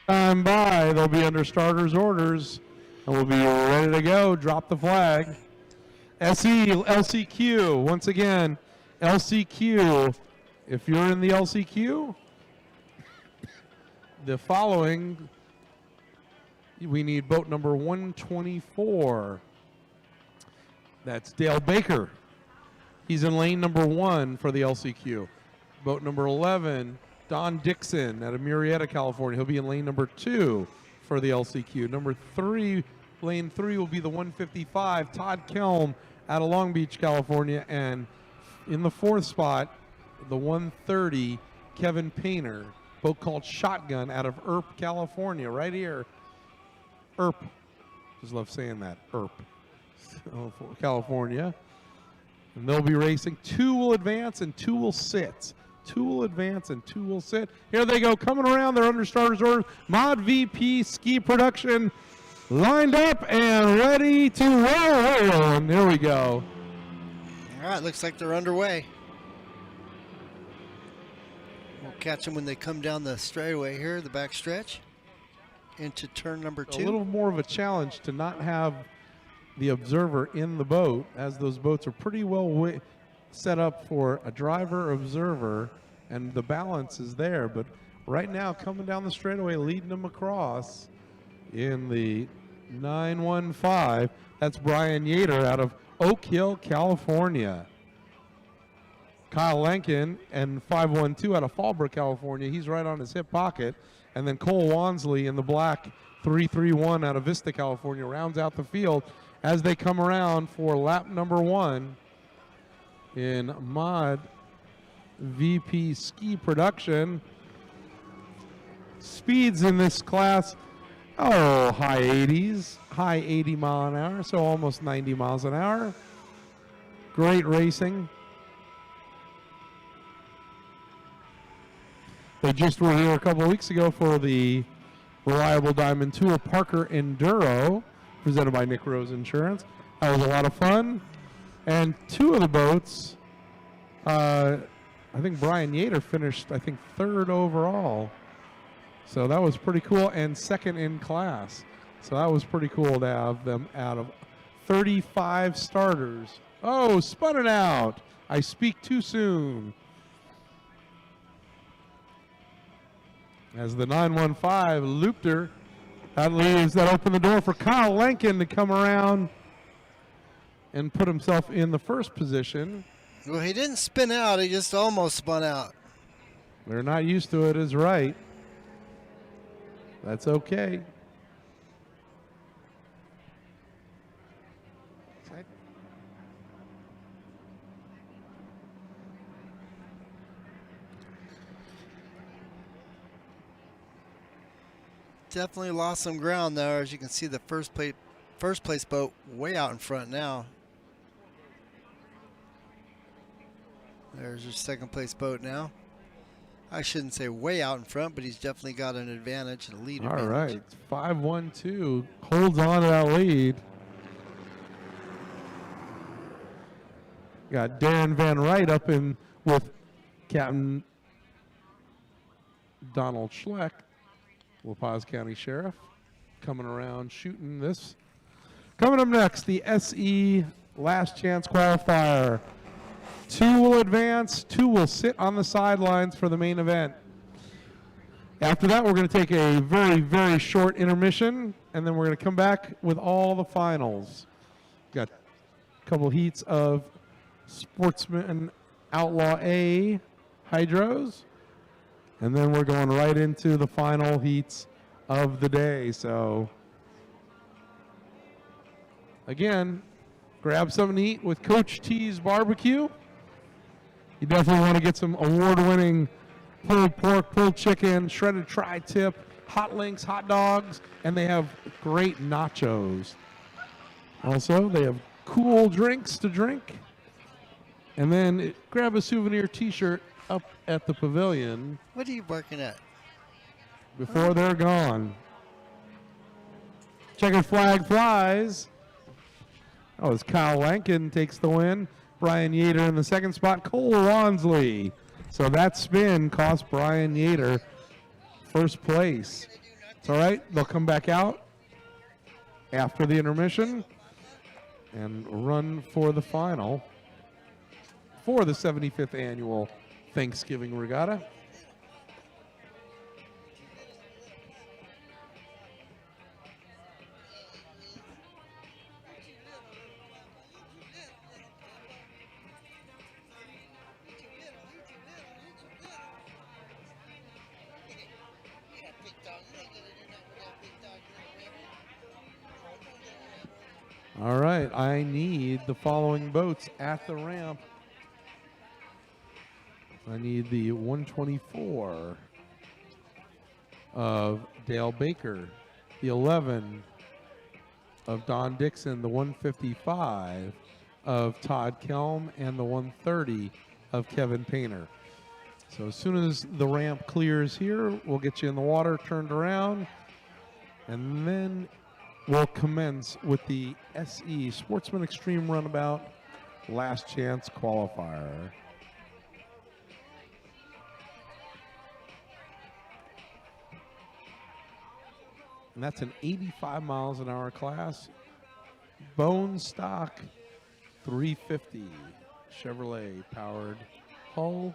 Time by, they'll be under starters orders. And we'll be ready to go. Drop the flag. SE LCQ. Once again, LCQ. If you're in the LCQ, the following, we need boat number 124. That's Dale Baker. He's in lane number 1 for the LCQ. Boat number 11, Don Dixon out of Murrieta, California. He'll be in lane number 2 for the LCQ. Number 3, lane 3 will be the 155, Todd Kelm out of Long Beach, California. And in the 4th spot, the 130, Kevin Painter, boat called Shotgun out of Earp, California, right here. Earp. Just love saying that, Earp, California. And they'll be racing. 2 will advance and 2 will sit. 2 will advance and 2 will sit. Here they go, coming around. They're under starters orders. Mod VP Ski production. lined up and ready to roll. And here we go. All right, looks like they're underway. We'll catch them when they come down the straightaway here, the back stretch, into turn number 2. A little more of a challenge to not have the observer in the boat, as those boats are pretty well set up for a driver observer, and the balance is there. But right now, coming down the straightaway, leading them across in the 915, that's Brian Yater out of Oak Hill, California. Kyle Lankin and 512 out of Fallbrook, California. He's right on his hip pocket. And then Cole Wansley in the black 331 out of Vista, California rounds out the field as they come around for lap number 1 in Mod VP ski production. Speeds in this class, high 80s, high 80 mile an hour, so almost 90 miles an hour. Great racing. They just were here a couple of weeks ago for the Reliable Diamond Tour Parker Enduro, presented by Nick Rose Insurance. That was a lot of fun. And 2 of the boats, I think Brian Yater finished, 3rd overall. So that was pretty cool, and 2nd in class. So that was pretty cool to have them out of 35 starters. Oh, spun it out. I speak too soon. As the 915 looped her, that opened the door for Kyle Lankin to come around and put himself in the first position. Well, he didn't spin out. He just almost spun out. They're not used to it, is right. That's okay. Definitely lost some ground there. As you can see, the first place boat way out in front now. There's your 2nd place boat now. I shouldn't say way out in front, but he's definitely got an advantage, a lead All advantage. right, 512 holds on to that lead. Got Darren Van Wright up in with Captain Donald Schleck, La Paz County Sheriff, coming around shooting this. Coming up next, the SE Last Chance Qualifier. 2 will advance, 2 will sit on the sidelines for the main event. After that, we're going to take a very, very short intermission, and then we're going to come back with all the finals. Got a couple heats of Sportsman Outlaw A hydros, and then we're going right into the final heats of the day. So, again, grab something to eat with Coach T's Barbecue. You definitely want to get some award-winning pulled pork, pulled chicken, shredded tri-tip, hot links, hot dogs, and they have great nachos. Also, they have cool drinks to drink. And then grab a souvenir T-shirt up at the pavilion What are you working at? before they're gone. Checkered flag flies. Oh, as Kyle Lankin takes the win. Brian Yater in the 2nd spot. Cole Wansley. So that spin cost Brian Yater 1st place. It's all right. They'll come back out after the intermission and run for the final for the 75th annual Thanksgiving Regatta. All right, I need the following boats at the ramp. I need the 124 of Dale Baker, the 11 of Don Dixon, the 155 of Todd Kelm, and the 130 of Kevin Painter. So as soon as the ramp clears here, we'll get you in the water, turned around, and then will commence with the SE Sportsman Extreme Runabout Last Chance Qualifier. And that's an 85 miles an hour class. Bone stock 350 Chevrolet powered hull.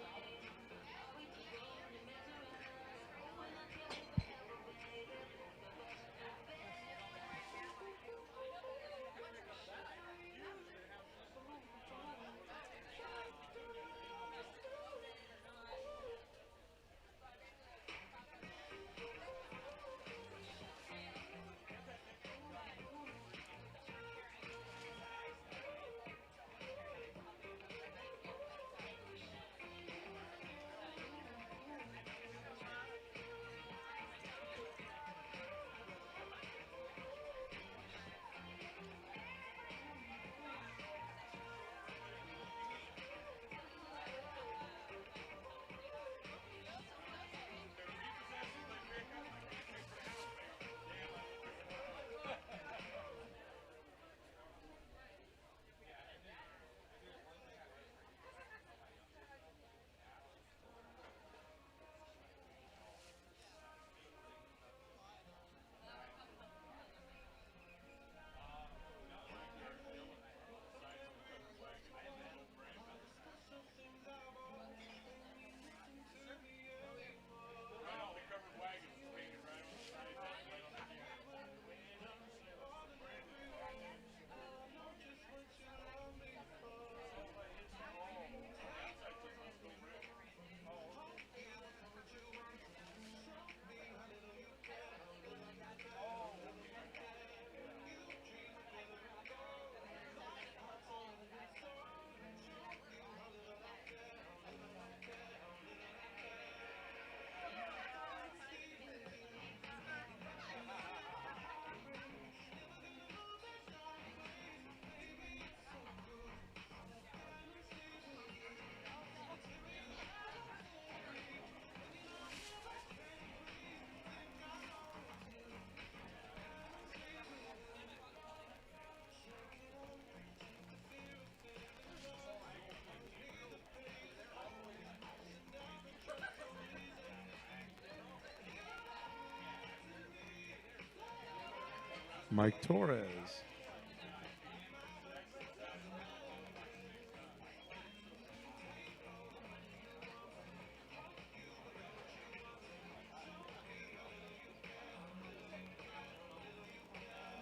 Mike Torres.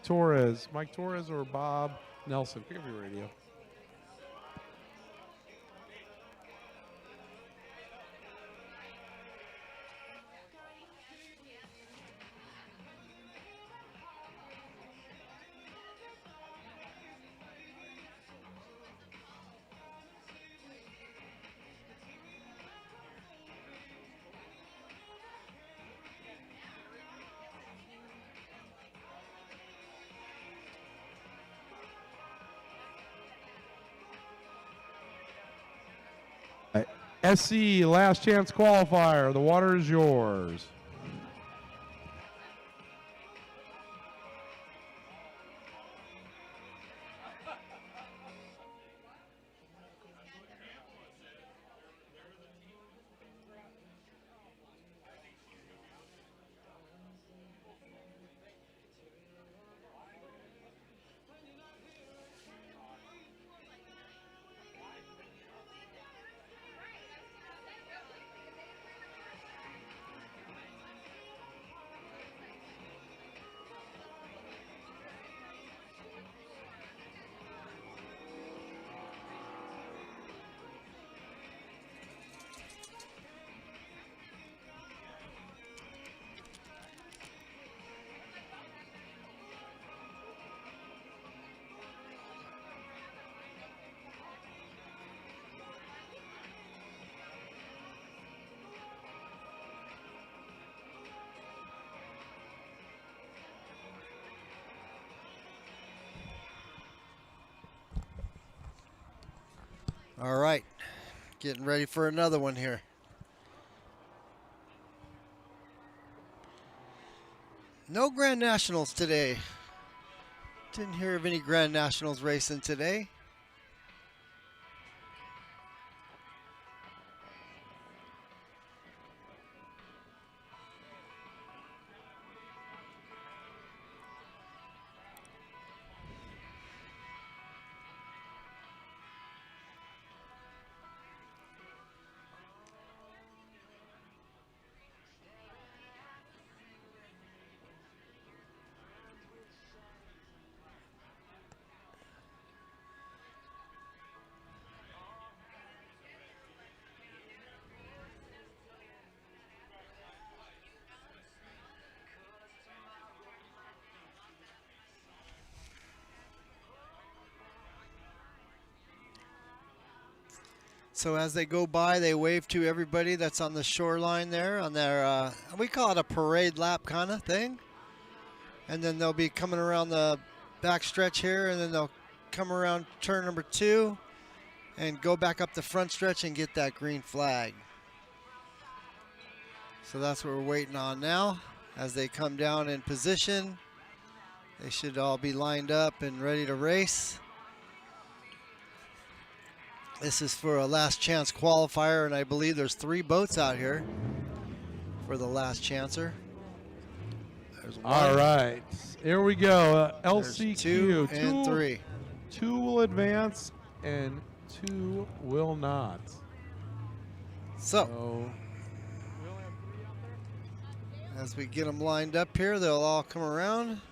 Torres, Mike Torres or Bob Nelson? Pick up your radio. SC Last Chance Qualifier. The water is yours. All right, getting ready for another one here. No Grand Nationals today. Didn't hear of any Grand Nationals racing today. So as they go by, they wave to everybody that's on the shoreline there on their, we call it a parade lap kind of thing. And then they'll be coming around the back stretch here, and then they'll come around turn number 2 and go back up the front stretch and get that green flag. So that's what we're waiting on now. As they come down in position, they should all be lined up and ready to race. This is for a last chance qualifier, and I believe there's 3 boats out here for the last chancer. There's one. All right, here we go. There's LCQ. 2 and 3. 2 will advance and 2 will not. So as we get them lined up here, they'll all come around.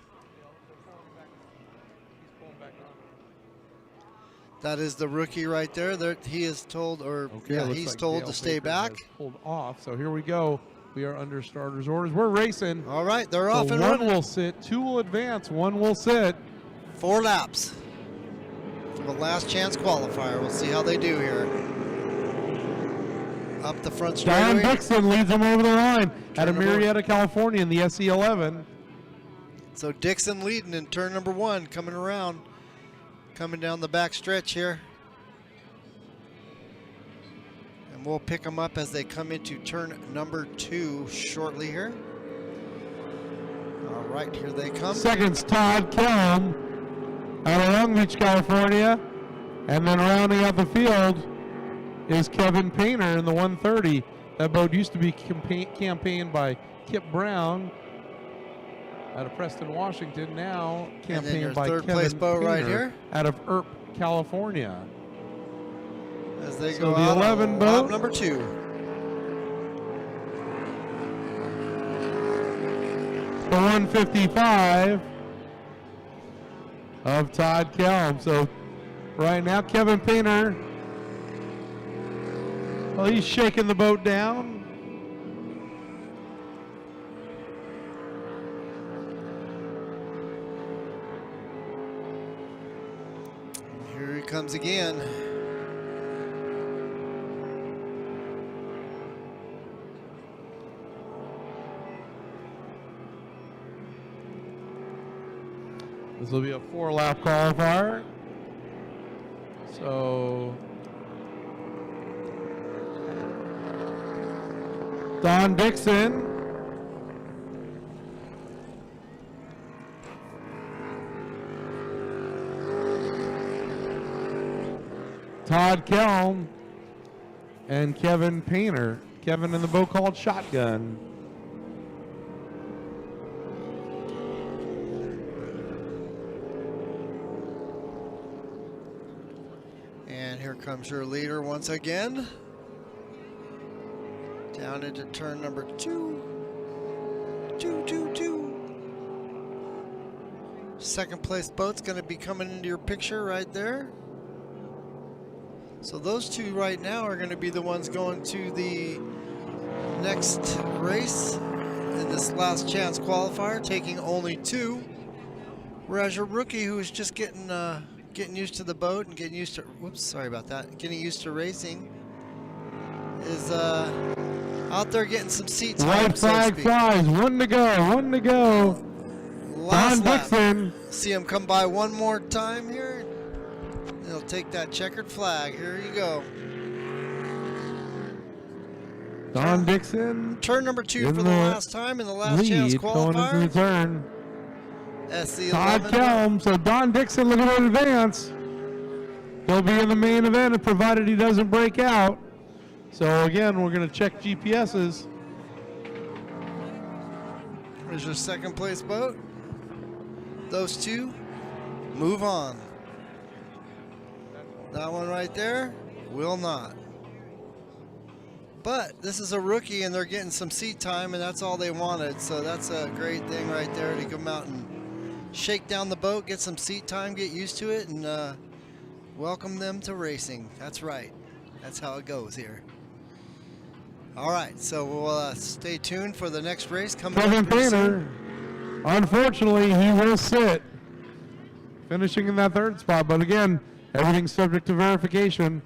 That is the rookie right there. He is told, or Okay, yeah, looks he's like told Dale to stay Baker back. has pulled off. So here we go. We are under starters orders. We're racing. All right, they're So off and 1 running. will sit, 2 will advance, 1 will sit. 4 laps for the last chance qualifier. We'll see how they do here. Up the front Don straightaway. Dixon leads them over the line out of number Marietta, California in the SE11. So Dixon leading in turn number 1, coming around, coming down the back stretch here. And we'll pick them up as they come into turn number 2 shortly here. All right, here they come. Seconds, Todd Kelm out of Long Beach, California. And then rounding out the field is Kevin Painter in the 130. That boat used to be campaigned by Kip Brown out of Preston, Washington. Now And then your campaigned by third Kevin place boat right Painter here. out of Earp, California. As they So go the out 11 on boat. lap number 2. The 155 of Todd Kelm. So right now, Kevin Painter, well, he's shaking the boat down. Here he comes again. This will be a 4-lap qualifier. So Don Dixon, Todd Kelm, and Kevin Painter. Kevin in the boat called Shotgun. And here comes your leader once again. Down into turn number 2. 2, 2, 2. Second place boat's going to be coming into your picture right there. So those 2 right now are going to be the ones going to the next race in this last chance qualifier, taking only 2. Whereas your rookie, who is just getting used to the boat and getting used to, whoops, sorry about that, getting used to racing, is out there getting some seat time, White so to flag speak. flies. 1 to go. 1 to go. Last Don lap. Dixon. See him come by one more time here. They'll take that checkered flag. Here you go. Don Dixon. Turn number 2 In for the the last time in the last chance lead going into the qualifier. turn. Todd SC11. Kelm. So Don Dixon looking to advance. He'll be in the main event provided he doesn't break out. So again, we're going to check GPSs. There's your second place boat. Those two move on. That one right there will not. But this is a rookie and they're getting some seat time and that's all they wanted. So that's a great thing right there to come out and shake down the boat, get some seat time, get used to it, and welcome them to racing. That's right. That's how it goes here. All right, so we'll stay tuned for the next race coming Kevin up pretty Painter, soon. unfortunately, he will sit, finishing in that third spot. But again, everything's subject to verification.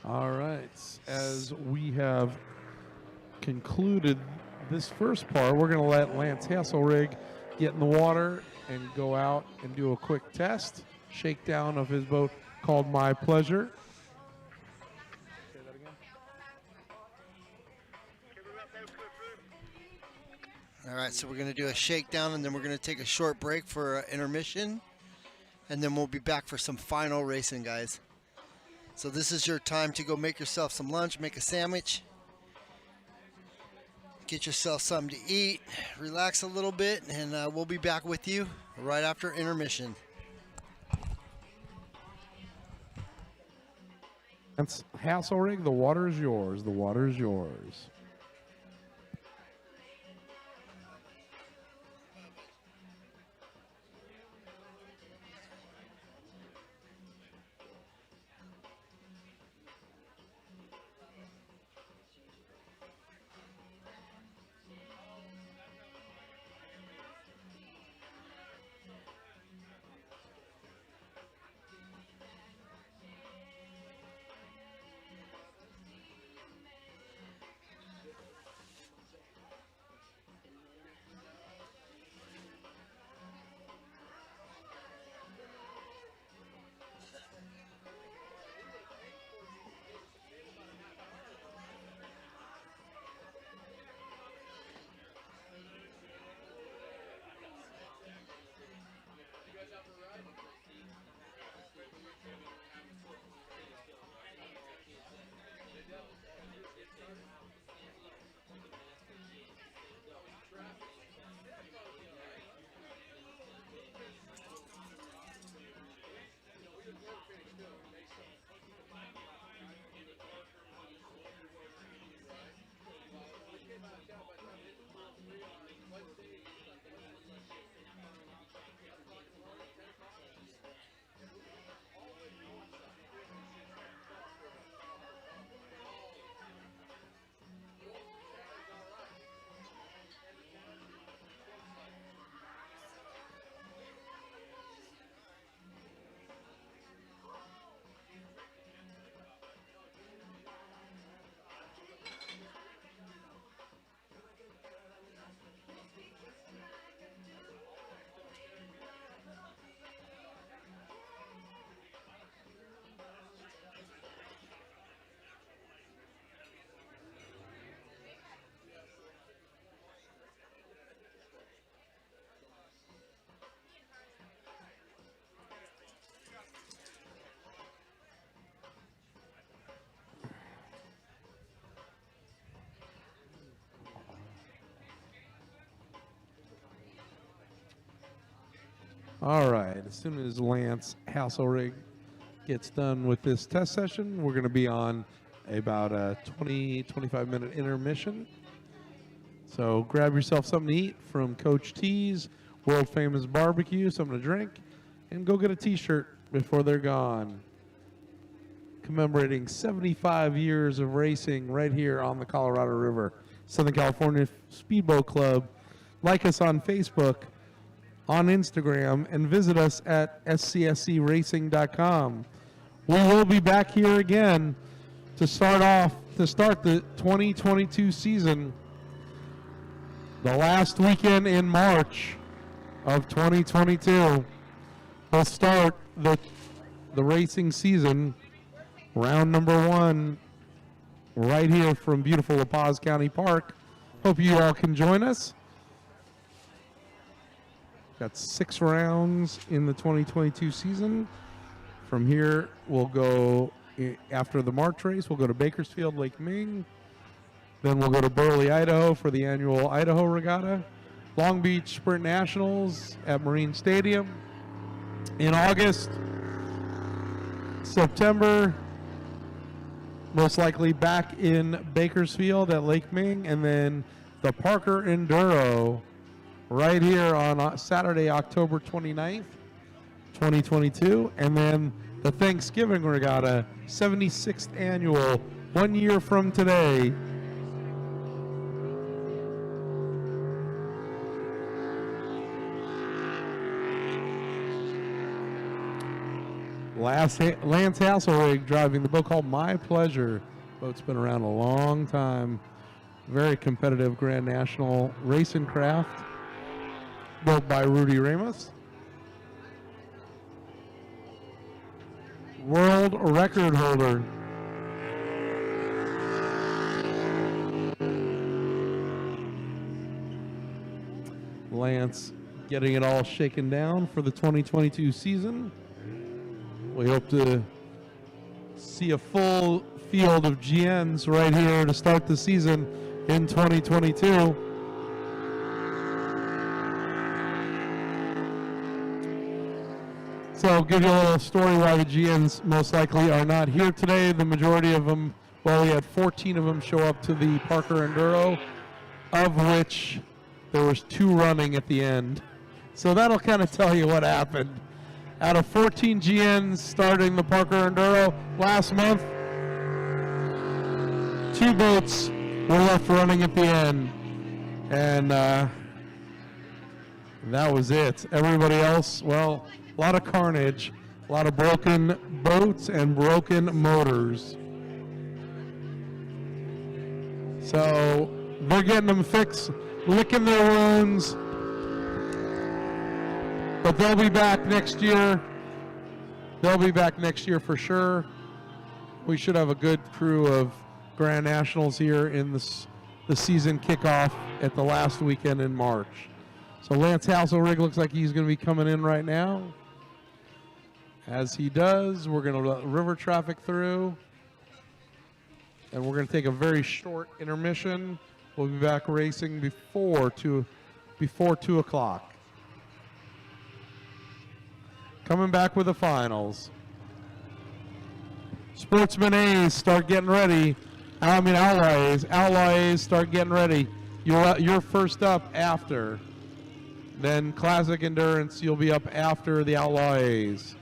All right, as we have concluded this first part, we're going to let Lance Hasselrig get in the water and go out and do a quick test, shakedown of his boat called My Pleasure. All right, so we're going to do a shakedown and then we're going to take a short break for intermission. And then we'll be back for some final racing, guys. So this is your time to go make yourself some lunch, make a sandwich. Get yourself something to eat, relax a little bit, and we'll be back with you right after intermission. Lance Hasselrig, the water is yours. The water is yours. All right, as soon as Lance Hasselrig gets done with this test session, we're going to be on about a 20-25 minute intermission. So grab yourself something to eat from Coach T's world famous barbecue, something to drink, and go get a t-shirt before they're gone. Commemorating 75 years of racing right here on the Colorado River. Southern California Speedboat Club. Like us on Facebook, on Instagram, and visit us at scscracing.com. We will be back here again to start the 2022 season, the last weekend in March of 2022. We'll start the racing season Round number 1 right here from beautiful La Paz County Park. Hope you all can join us. Got 6 rounds in the 2022 season. From here, we'll go, after the March race, we'll go to Bakersfield, Lake Ming. Then we'll go to Burley, Idaho for the annual Idaho Regatta. Long Beach Sprint Nationals at Marine Stadium. In August, September, most likely back in Bakersfield at Lake Ming. And then the Parker Enduro right here on Saturday, October 29th, 2022. And then the Thanksgiving Regatta, 76th annual, 1 year from today. Lance Hasselrig driving the boat called My Pleasure. Boat's been around a long time. Very competitive Grand National racing craft. Built by Rudy Ramos. World record holder. Lance getting it all shaken down for the 2022 season. We hope to see a full field of GNs right here to start the season in 2022. So I'll give you a little story why the GNs most likely are not here today. The majority of them, well, we had 14 of them show up to the Parker Enduro, of which there was 2 running at the end. So that'll kind of tell you what happened. Out of 14 GNs starting the Parker Enduro last month, 2 boats were left running at the end. And that was it. Everybody else, well, a lot of carnage, a lot of broken boats and broken motors. So they're getting them fixed, licking their wounds. But they'll be back next year. They'll be back next year for sure. We should have a good crew of Grand Nationals here in the season kickoff at the last weekend in March. So Lance Hasselrig looks like he's going to be coming in right now. As he does, we're going to let river traffic through. And we're going to take a very short intermission. We'll be back racing before 2 o'clock. Coming back with the finals. Sportsman A, start getting ready. Outlaw A's, start getting ready. You're first up after. Then Classic Endurance, you'll be up after the Outlaw A's.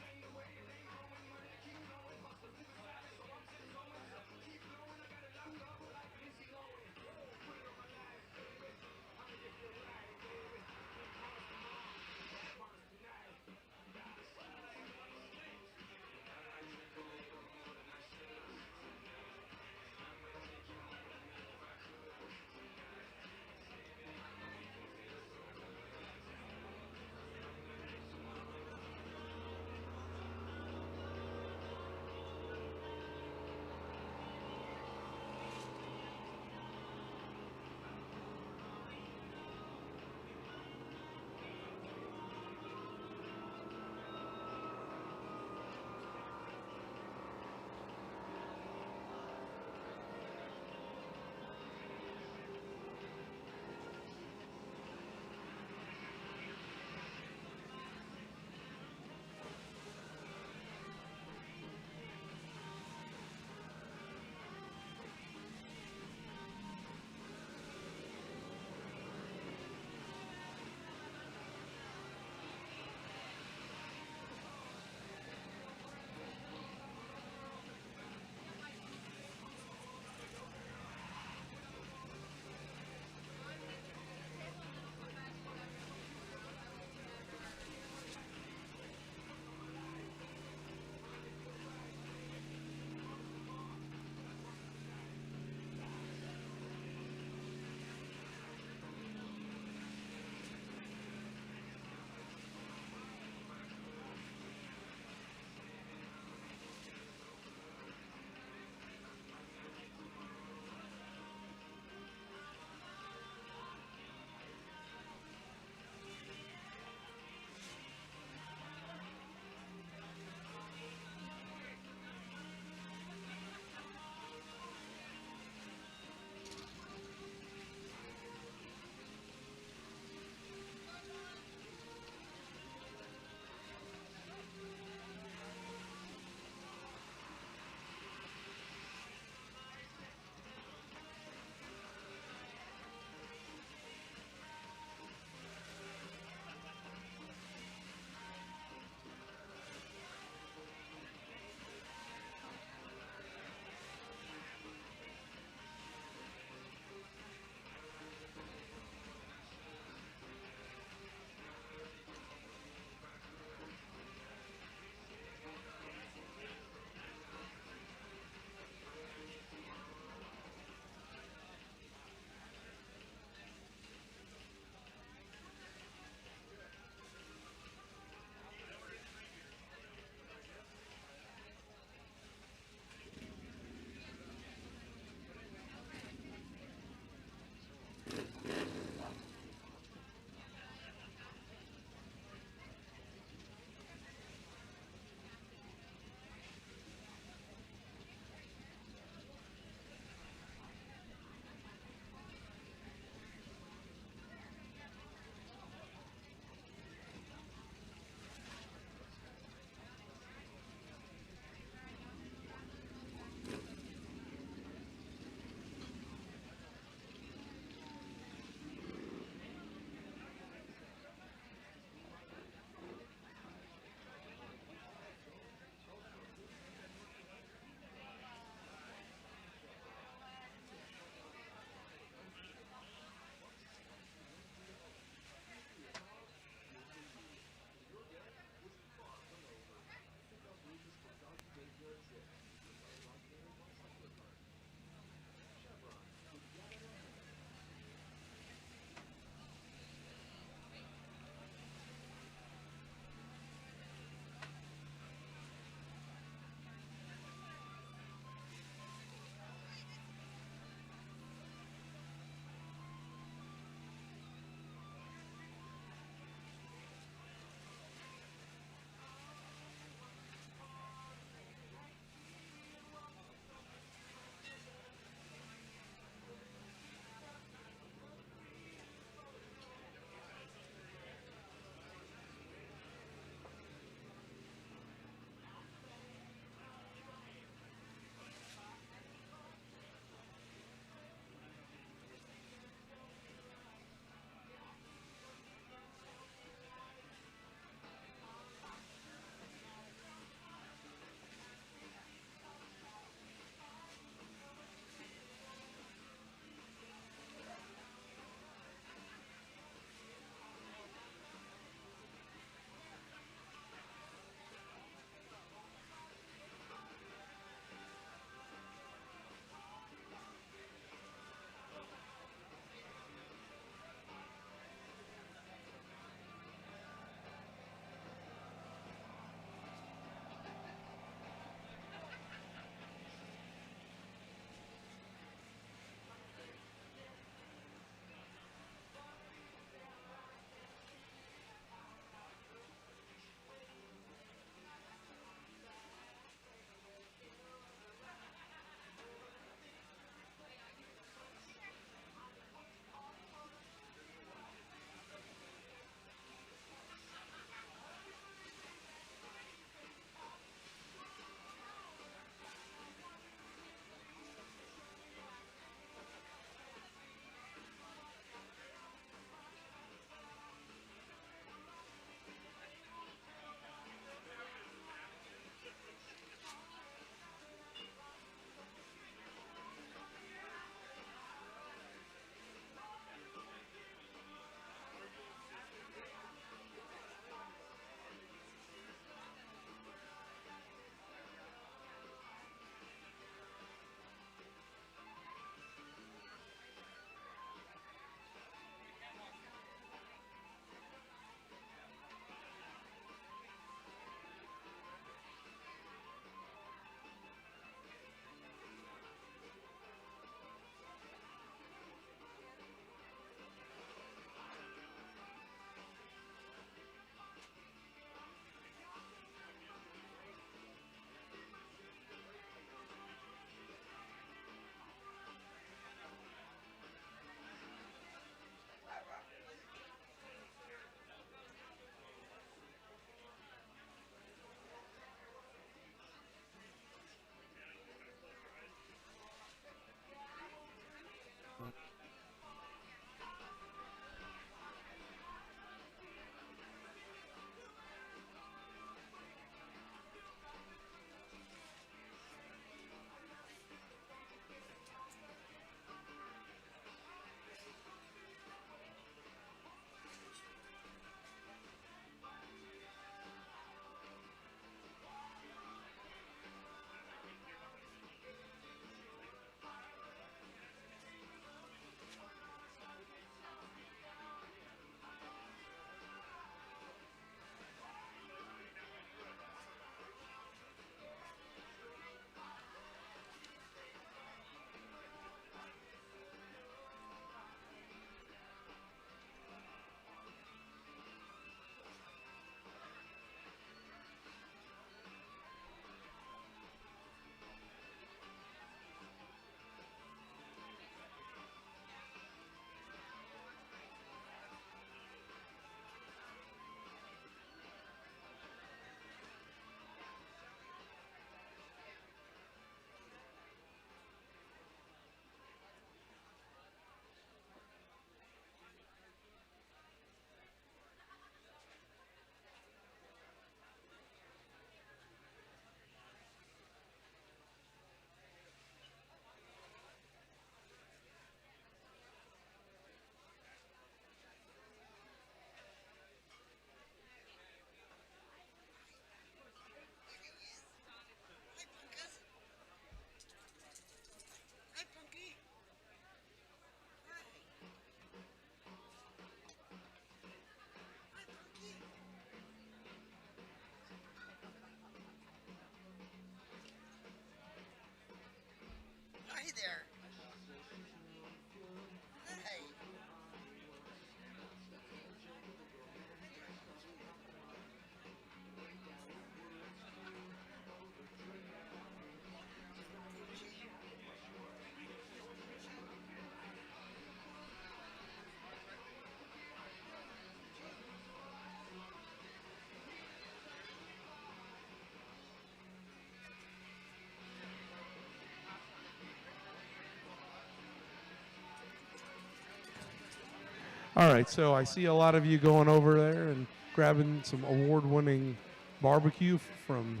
All right, so I see a lot of you going over there and grabbing some award-winning barbecue from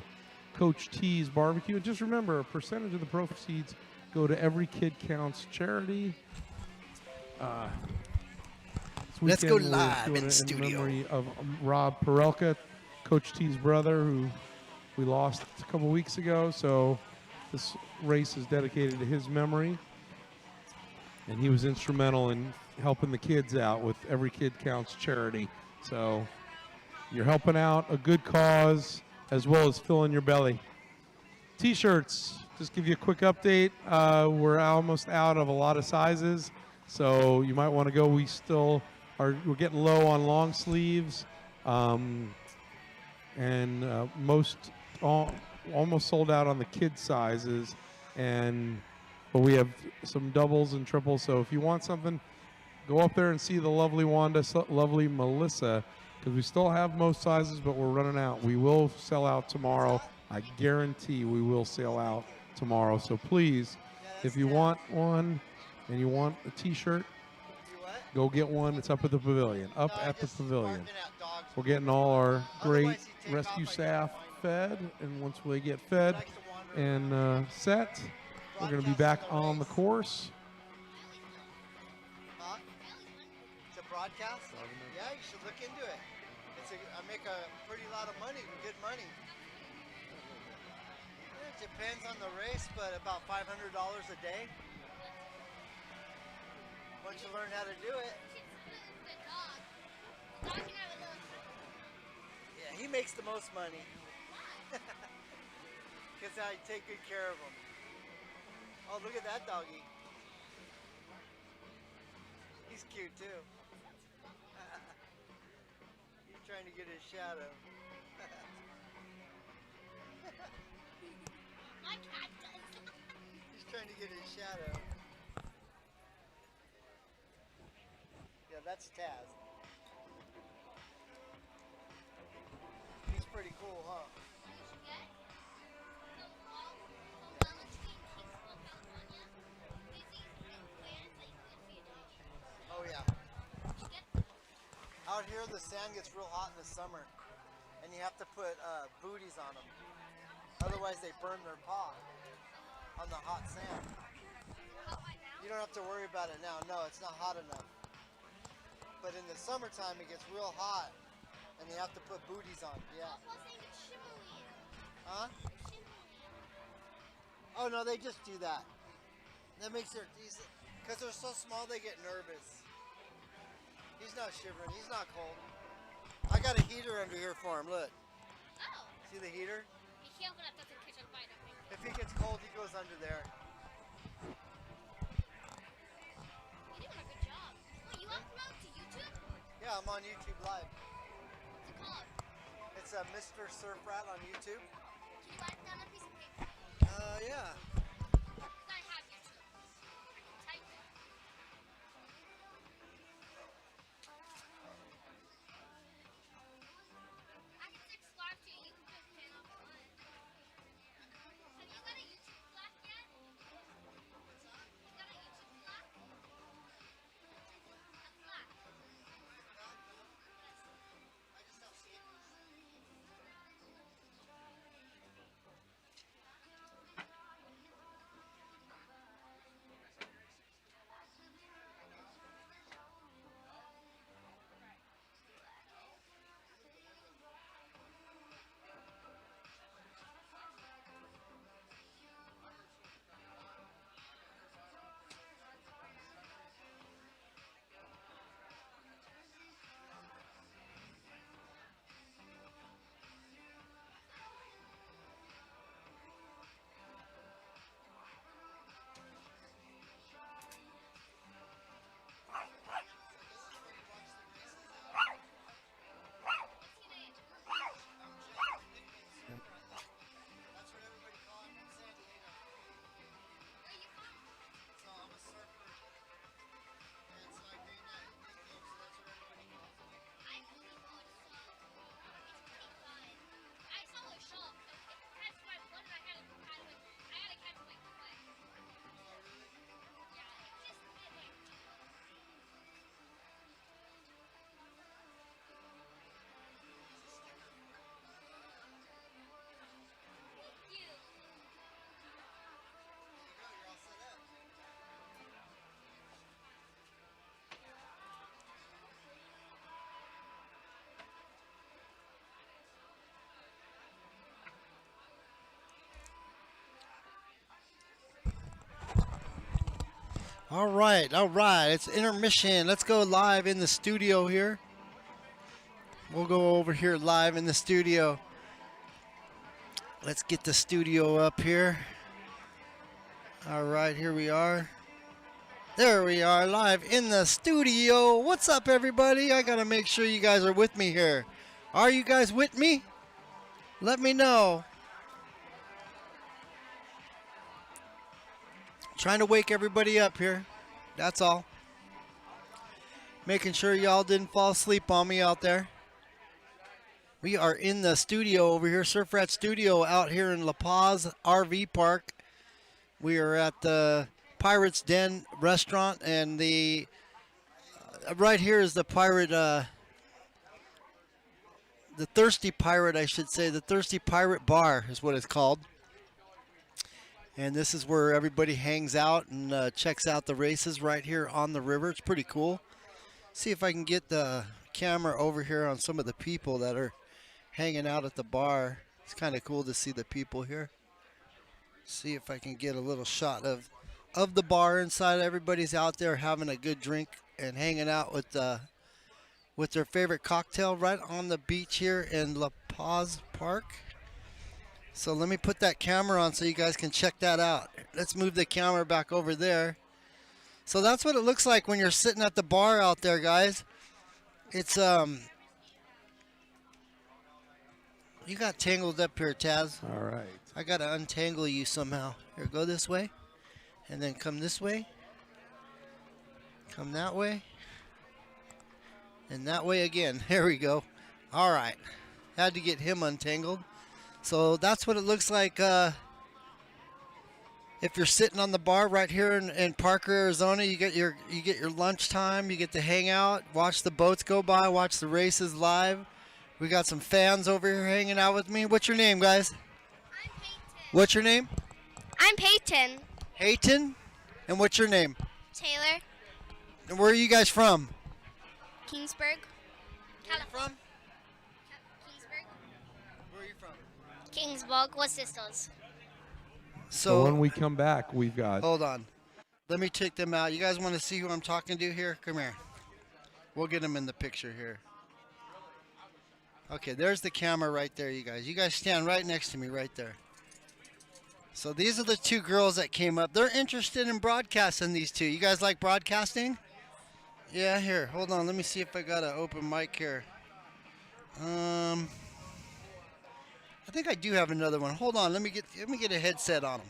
Coach T's Barbecue. And just remember, a percentage of the proceeds go to Every Kid Counts charity. This Let's go weekend we're live doing in it studio. memory of Rob Perelka, Coach T's brother, who we lost a couple weeks ago. So this race is dedicated to his memory. And he was instrumental in helping the kids out with Every Kid Counts charity. So you're helping out a good cause as well as filling your belly. T-shirts, just give you a quick update. We're almost out of a lot of sizes, so you might want to go. We're getting low on long sleeves, and almost sold out on the kid sizes, but we have some doubles and triples. So if you want something, go up there and see the lovely Wanda, lovely Melissa, because we still have most sizes, but we're running out. We will sell out tomorrow. I guarantee we will sell out tomorrow. So please, if you want one and you want a T-shirt, go get one. It's up at the pavilion. Up at the pavilion. We're getting all our great rescue staff fed, and once we get fed and set, we're going to be back on the course. It's a broadcast? Yeah, you should look into it. I make a pretty lot of money, good money. It depends on the race, but about $500 a day. Once you learn how to do it. Yeah, he makes the most money. Because I take good care of him. Oh, look at that doggy. He's cute too. He's trying to get his shadow. My cat does. He's trying to get his shadow. Yeah, that's Taz. He's pretty cool, huh? Oh yeah. Out here the sand gets real hot in the summer and you have to put booties on them. Otherwise they burn their paw on the hot sand. You don't have to worry about it now. No, it's not hot enough. But in the summertime it gets real hot and you have to put booties on. Yeah. Huh? Oh no, they just do that. That makes their, because they're so small they get nervous. He's not shivering, he's not cold. I got a heater under here for him, look. Oh. See the heater? Be careful that doesn't catch on fire. If he gets cold, he goes under there. You're doing a good job. Wait, you upload to YouTube? Yeah, I'm on YouTube Live. What's it called? It's a Mr. Surf Rat on YouTube. Can you write it down on a piece of paper? Yeah. I have YouTube. I can type it. I can subscribe to you. You can just pin up on it. Have you got a YouTube black yet? You got a YouTube black? A black. All right. It's intermission. Let's go live in the studio here. We'll go over here live in the studio. Let's get the studio up here. All right, here we are. There we are, live in the studio. What's up, everybody? I gotta make sure you guys are with me here. Are you guys with me? Let me know. Trying to wake everybody up here. That's all. Making sure y'all didn't fall asleep on me out there. We are in the studio over here, Surf Rat Studio out here in La Paz RV Park. We are at the Pirate's Den restaurant, and the right here is the pirate, the Thirsty Pirate, I should say. The Thirsty Pirate Bar is what it's called. And this is where everybody hangs out and checks out the races right here on the river. It's pretty cool. See if I can get the camera over here on some of the people that are hanging out at the bar. It's kind of cool to see the people here. See if I can get a little shot of the bar inside. Everybody's out there having a good drink and hanging out with their favorite cocktail right on the beach here in La Paz Park. So let me put that camera on so you guys can check that out. Let's move the camera back over there. So that's what it looks like when you're sitting at the bar out there, guys. It's you got tangled up here, Taz. All right. I gotta untangle you somehow. Here, go this way, and then come this way, come that way, and that way again. There we go. All right, had to get him untangled. So that's what it looks like if you're sitting on the bar right here in Parker, Arizona. You get your lunchtime. You get to hang out, watch the boats go by, watch the races live. We got some fans over here hanging out with me. What's your name, guys? I'm Peyton. What's your name? I'm Peyton. Hayton. And what's your name? Taylor. And where are you guys from? Kingsburg. From? Kingsburg. Where are you from? Kingsburg. What's this? So when So, we come back, we've got hold on. Let me take them out. You guys want to see who I'm talking to here? Come here. We'll get them in the picture here. Okay, there's the camera right there, you guys. You guys stand right next to me right there. So these are the two girls that came up. They're interested in broadcasting, these two. You guys like broadcasting? Yeah, here. Hold on. Let me see if I got an open mic here. I think I do have another one. Hold on. Let me get a headset on them.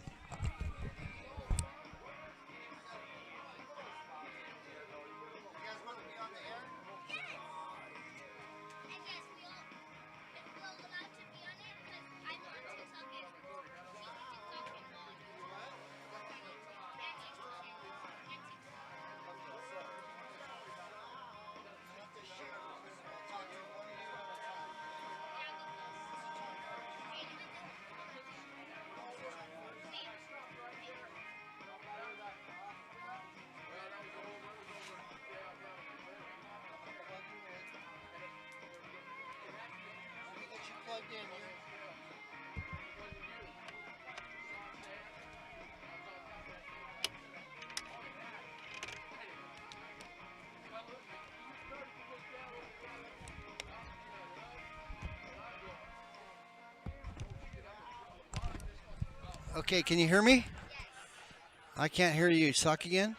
Okay, can you hear me? I can't hear you. Talk again.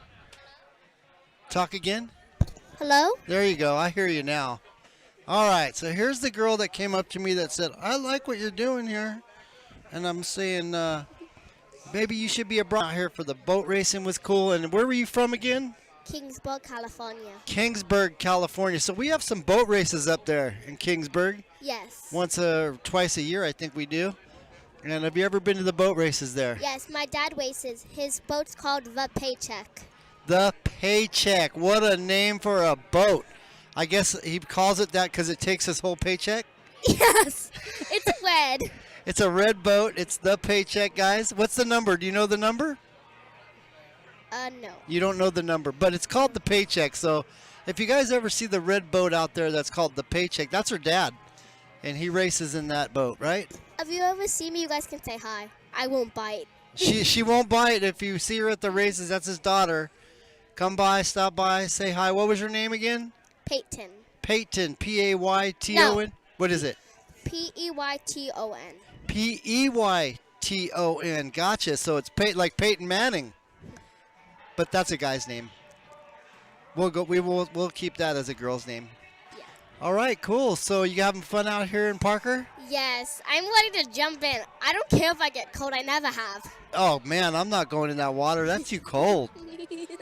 Talk again. Hello? There you go. I hear you now. All right, so here's the girl that came up to me that said, I like what you're doing here. And I'm saying, maybe you should be a bro out here for the boat racing was cool. And where were you from again? Kingsburg, California. Kingsburg, California. So we have some boat races up there in Kingsburg. Yes. Once or twice a year, I think we do. And have you ever been to the boat races there? Yes, my dad races. His boat's called the Paycheck. The Paycheck. What a name for a boat. I guess he calls it that because it takes his whole paycheck. Yes, it's red. It's a red boat. It's the Paycheck, guys. What's the number? Do you know the number? No. You don't know the number, but it's called the Paycheck. So if you guys ever see the red boat out there that's called the Paycheck, that's her dad. And he races in that boat, right? If you ever see me, you guys can say hi. I won't bite. She won't bite if you see her at the races. That's his daughter. Come by, stop by, say hi. What was your name again? Peyton. Peyton, Payton. No. What is it? Peyton. Peyton. Gotcha. So it's like Peyton Manning, but that's a guy's name. We'll keep that as a girl's name. Yeah. All right, cool. So you having fun out here in Parker? Yes, I'm ready to jump in. I don't care if I get cold. I never have. Oh man, I'm not going in that water. That's too cold.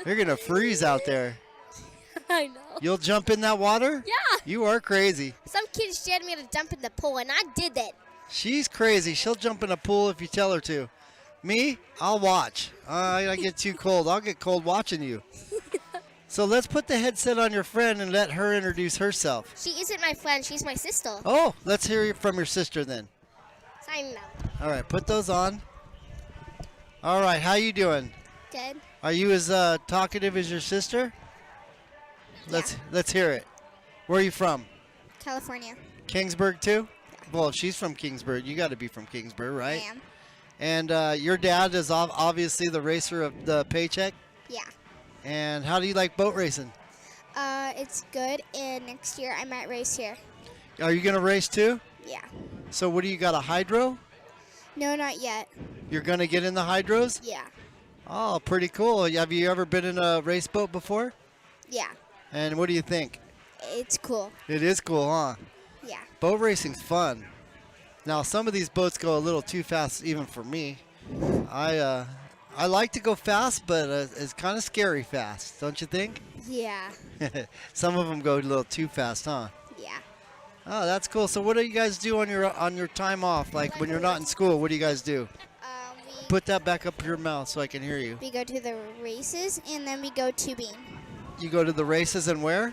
You're gonna freeze out there. I know. You'll jump in that water? Yeah. You are crazy. Some kids dared me to jump in the pool, and I did it. She's crazy. She'll jump in a pool if you tell her to. Me, I'll watch. I get too cold. I'll get cold watching you. So let's put the headset on your friend and let her introduce herself. She isn't my friend. She's my sister. Oh, let's hear from your sister then. Sign out. All right, put those on. All right, how you doing? Good. Are you as talkative as your sister? Let's hear it. Where are you from? California. Kingsburg too? Well, if she's from Kingsburg, you got to be from Kingsburg, right? I am. And your dad is obviously the racer of the paycheck. Yeah. And how do you like boat racing? It's good, and next year I might race here. Are you going to race too? Yeah. So what do you got, a hydro? No, not yet. You're going to get in the hydros? Yeah. Oh, pretty cool. Have you ever been in a race boat before? Yeah. And what do you think? It's cool. It is cool, huh? Yeah. Boat racing's fun. Now, some of these boats go a little too fast even for me. I like to go fast, but it's kind of scary fast, don't you think? Yeah. Some of them go a little too fast, huh? Yeah. Oh, that's cool. So what do you guys do on your time off? Like when you're not in school, what do you guys do? Put that back up your mouth so I can hear you. We go to the races, and then we go tubing. You go to the races and where?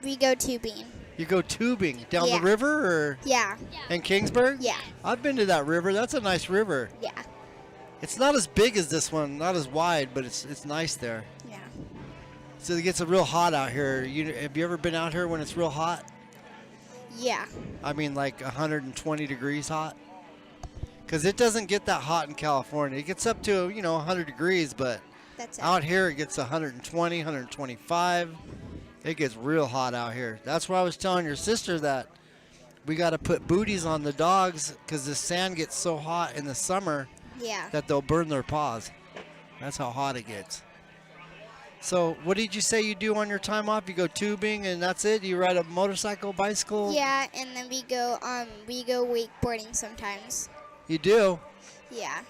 We go tubing. You go tubing down Yeah. the river or Yeah. in Kingsburg? Yeah. I've been to that river. That's a nice river. Yeah. It's not as big as this one, not as wide, but it's nice there. Yeah. So it gets real hot out here. Have you ever been out here when it's real hot? Yeah. I mean like 120 degrees hot? Because it doesn't get that hot in California. It gets up to, 100 degrees, but That's it. out here it gets 120, 125. It gets real hot out here. That's why I was telling your sister that we got to put booties on the dogs because the sand gets so hot in the summer Yeah. that they'll burn their paws. That's how hot it gets. So what did you say you do on your time off? You go tubing and that's it? You ride a motorcycle, bicycle? Yeah, and then we go wakeboarding sometimes. You do? Yeah.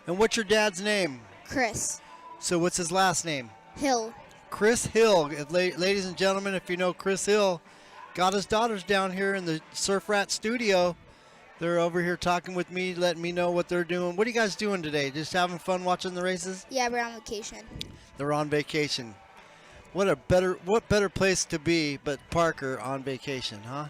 And what's your dad's name? Chris So what's his last name? Hill. Chris Hill. Ladies and gentlemen, if you know Chris Hill, got his daughters down here in the Surf Rat studio. They're over here talking with me, letting me know what they're doing. What are you guys doing today? Just having fun watching the races? Yeah, we're on vacation. They're on vacation. What better place to be but Parker on vacation, huh?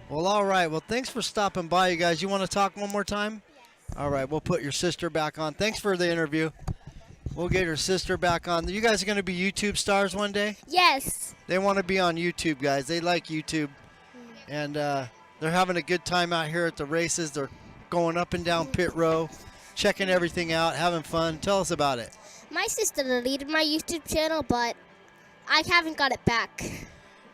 Well, all right. Well, thanks for stopping by, you guys. You want to talk one more time? Yes. All right. We'll put your sister back on. Thanks for the interview. We'll get your sister back on. You guys are going to be YouTube stars one day? Yes. They want to be on YouTube, guys. They like YouTube. And they're having a good time out here at the races. They're going up and down pit row, checking everything out, having fun. Tell us about it. My sister deleted my YouTube channel, but I haven't got it back.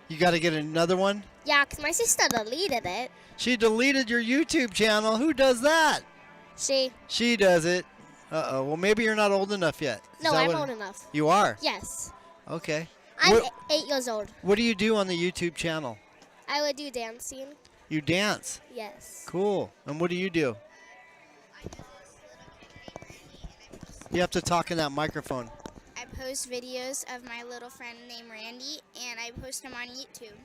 You got to get another one? Yeah, because my sister deleted it. She deleted your YouTube channel. Who does that? She does it. Uh-oh. Well, maybe you're not old enough yet. No, I'm old enough. You are? Yes. Okay. I'm 8 years old. What do you do on the YouTube channel? I would do dancing. You dance? Yes. Cool. And what do you do? You have to talk in that microphone. I post videos of my little friend named Randy, and I post them on YouTube.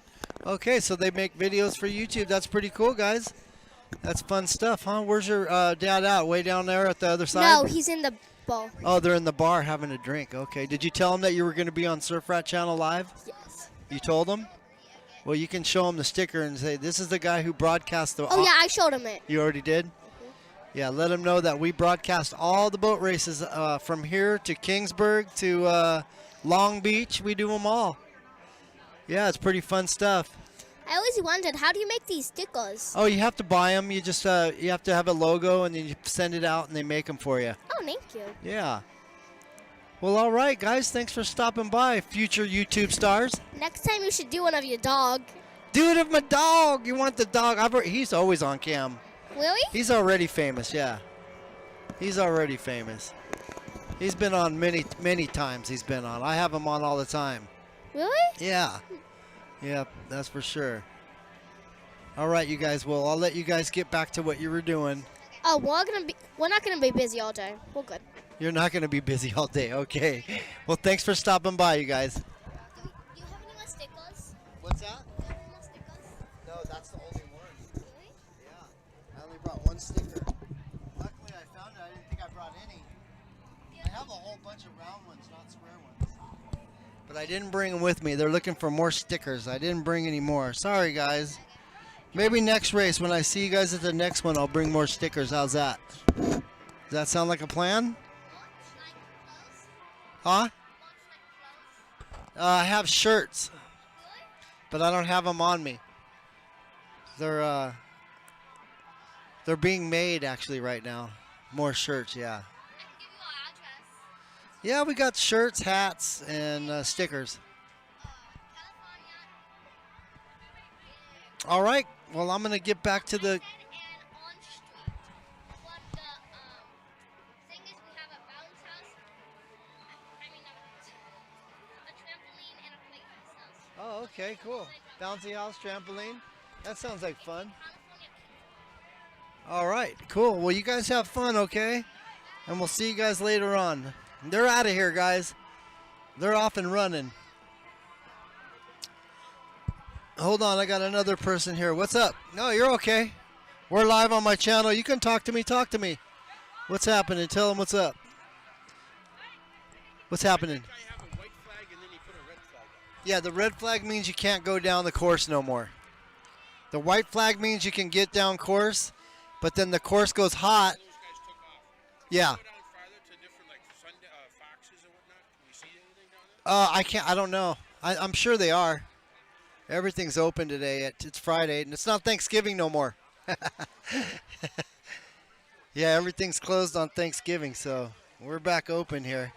Okay, so they make videos for YouTube. That's pretty cool, guys. That's fun stuff, huh? Where's your dad at? Way down there at the other side? No, he's in the bowl. Oh, they're in the bar having a drink. Okay. Did you tell them that you were going to be on Surf Rat Channel Live? Yes. You told them? Well, you can show them the sticker and say, this is the guy who broadcast the... Oh, yeah, I showed him it. You already did? Yeah, let them know that we broadcast all the boat races from here to Kingsburg to Long Beach. We do them all. Yeah, it's pretty fun stuff. I always wondered, how do you make these stickers? Oh, you have to buy them. You just you have to have a logo, and then you send it out, and they make them for you. Oh, thank you. Yeah. Well, all right, guys. Thanks for stopping by, future YouTube stars. Next time you should do one of your dog. Do it of my dog. You want the dog? He's always on cam. Really? He's already famous, yeah. He's already famous. He's been on many times. He's been on. I have him on all the time. Really? Yeah. Yeah, that's for sure. All right, you guys. Well, I'll let you guys get back to what you were doing. Oh, we're not gonna be busy all day. We're good. You're not going to be busy all day. Okay. Well, thanks for stopping by, you guys. Do you have any more stickers? What's that? Do you have any more stickers? No, that's the only one. Really? Yeah. I only brought one sticker. Luckily, I found it. I didn't think I brought any. I have a whole bunch of round ones, not square ones. But I didn't bring them with me. They're looking for more stickers. I didn't bring any more. Sorry, guys. Maybe next race, when I see you guys at the next one, I'll bring more stickers. How's that? Does that sound like a plan? Huh? I have shirts, but I don't have them on me. They're being made actually right now. More shirts, yeah. I can give you our address. Yeah, we got shirts, hats, and stickers. California. All right. Well, I'm gonna get back to the. And on street. But the thing is, we have a bounce house. I mean, a trampoline and a playhouse. Oh, okay, cool. Bouncy house, trampoline. That sounds like fun. California. All right, cool. Well, you guys have fun, okay? And we'll see you guys later on. They're out of here, guys. They're off and running. Hold on, I got another person here. What's up? No, you're okay. We're live on my channel. You can talk to me. Talk to me. What's happening? Tell them what's up. What's happening? Yeah, the red flag means you can't go down the course no more. The white flag means you can get down course, but then the course goes hot. Yeah. I can't. I don't know. I'm sure they are. Everything's open today. It's Friday, and it's not Thanksgiving no more. Yeah, everything's closed on Thanksgiving, so we're back open here.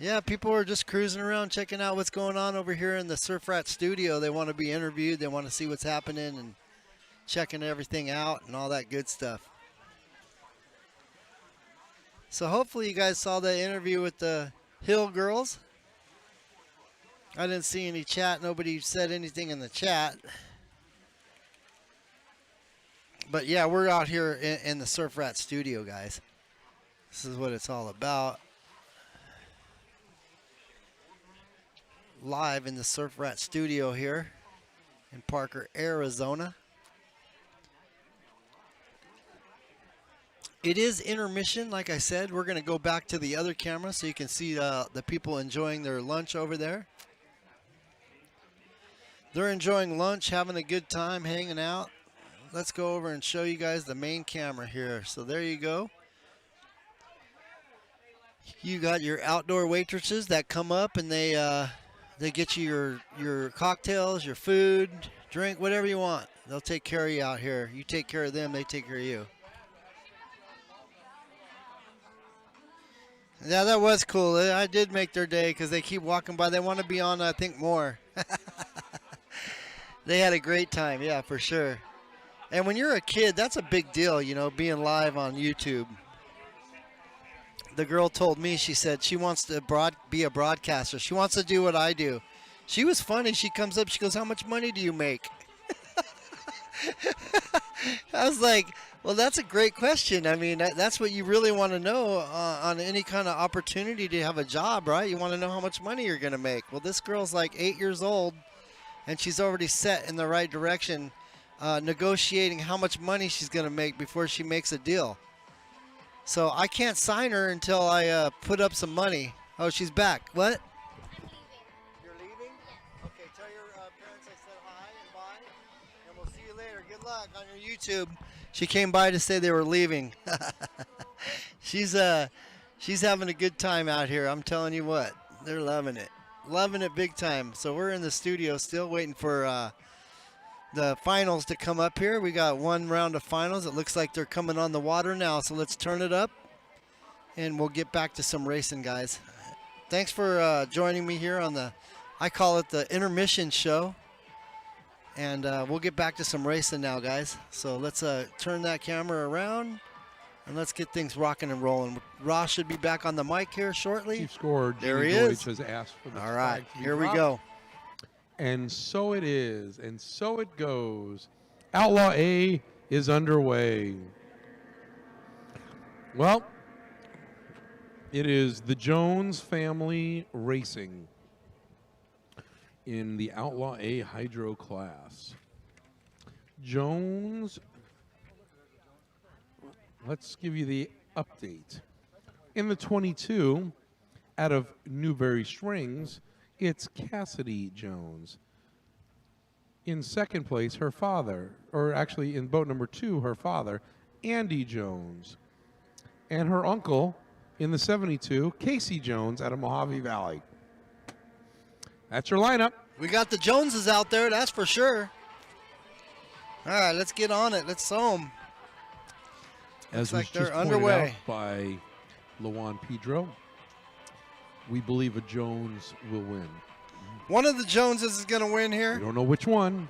Yeah, people are just cruising around, checking out what's going on over here in the Surf Rat studio. They want to be interviewed. They want to see what's happening and checking everything out and all that good stuff. So hopefully you guys saw the interview with the Hill girls. I didn't see any chat. Nobody said anything in the chat. But yeah, we're out here in the Surf Rat studio, guys. This is what it's all about. Live in the Surf Rat studio here in Parker, Arizona. It is intermission, like I said. We're going to go back to the other camera so you can see the people enjoying their lunch over there. They're enjoying lunch, having a good time, hanging out. Let's go over and show you guys the main camera here. So there you go. You got your outdoor waitresses that come up and they get you your cocktails, your food, drink, whatever you want. They'll take care of you out here. You take care of them, they take care of you. Yeah, that was cool. I did make their day because they keep walking by. They want to be on, I think, more. They had a great time, yeah, for sure. And when you're a kid, that's a big deal, you know, being live on YouTube. The girl told me, she said she wants to be a broadcaster. She wants to do what I do. She was funny. She comes up, she goes, "How much money do you make?" I was like, well, that's a great question. I mean, that's what you really want to know on any kind of opportunity to have a job, right? You want to know how much money you're going to make. Well, this girl's like 8 years old, and she's already set in the right direction, negotiating how much money she's going to make before she makes a deal. So I can't sign her until I put up some money. Oh, she's back. What? I'm leaving. You're leaving? Yes. Okay, tell your parents I said hi and bye, and we'll see you later. Good luck on your YouTube. She came by to say they were leaving. She's having a good time out here. I'm telling you what, they're loving it big time. So we're in the studio still waiting for the finals to come up here. We got one round of finals. It looks like they're coming on the water now. So let's turn it up and we'll get back to some racing, guys. Thanks for joining me here on I call it the Intermission show. And we'll get back to some racing now, guys. So let's turn that camera around, and let's get things rocking and rolling. Ross should be back on the mic here shortly. Chief scorer, There he Jimmy is. Deutsch has asked for the All right, flag to be here we dropped. go. And so it is, and so it goes. Outlaw A is underway. Well, it is the Jones family racing in the Outlaw A Hydro class. Jones, let's give you the update. In the 22, out of Newberry Springs, it's Cassidy Jones. In second place, her father, or actually in boat number 2, her father, Andy Jones. And her uncle in the 72, Casey Jones out of Mojave Valley. That's your lineup. We got the Joneses out there, that's for sure. All right, let's get on it. Let's sew them. As like was they're just pointed underway. out by Lawan Pedro, we believe a Jones will win. One of the Joneses is going to win We here. don't know which one,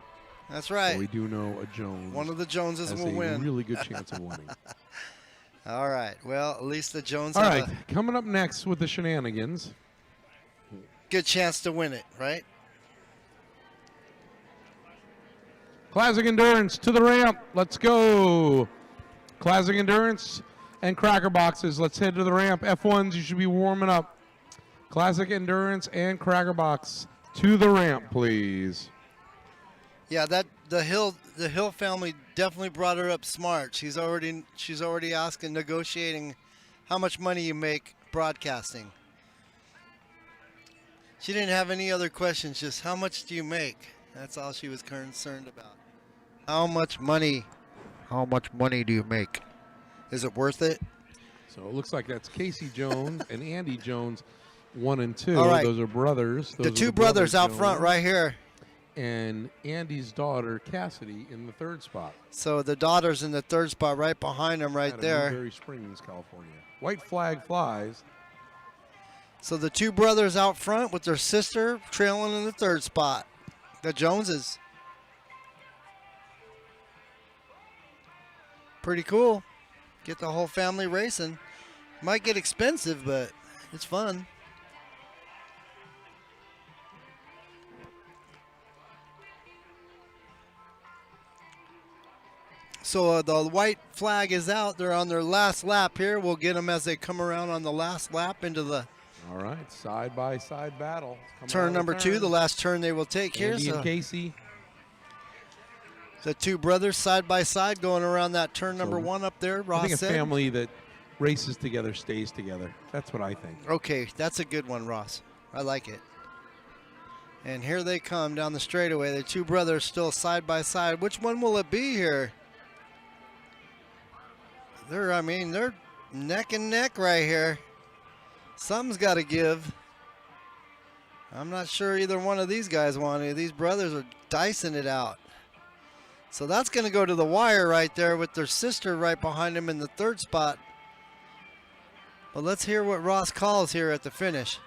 That's but right. we do know a Jones One of the Joneses has will a win. really good chance of winning. All right. Well, at least the Jones All have right, a coming up next with the shenanigans. good chance to win it, right? Classic Endurance to the ramp. Let's go. Classic Endurance and Cracker Boxes. Let's head to the ramp. F1s, you should be warming up. Classic Endurance and Cracker Box to the ramp, please. Yeah, the Hill family definitely brought her up smart. She's already asking, negotiating how much money you make broadcasting. She didn't have any other questions, just how much do you make? That's all she was concerned about. How much money do you make? Is it worth it? So it looks like that's Casey Jones and Andy Jones, 1 and 2. All right. Those are brothers. Those The are two brothers out Jones. front right here. And Andy's daughter, Cassidy, in the 3rd spot. So the daughter's in the 3rd spot right behind him right Out of there. Newberry Springs, California. White flag flies. So the two brothers out front with their sister trailing in the 3rd spot. The Joneses. Pretty cool. Get the whole family racing. Might get expensive, but it's fun. So the white flag is out. They're on their last lap here. We'll get them as they come around on the last lap into the All right, side-by-side battle. Coming out turn of number 2, turn. the last turn they will take here. Andy So and Casey. the two brothers side by side going around that turn number So, 1 up there. I Ross think a said. family that races together stays together. That's what I think. Okay, that's a good one, Ross. I like it. And here they come down the straightaway. The two brothers still side by side. Which one will it be here? They're neck and neck right here. Something's got to give. I'm not sure either one of these guys want it. These brothers are dicing it out. So that's going to go to the wire right there with their sister right behind him in the 3rd spot. But let's hear what Ross calls here at the finish.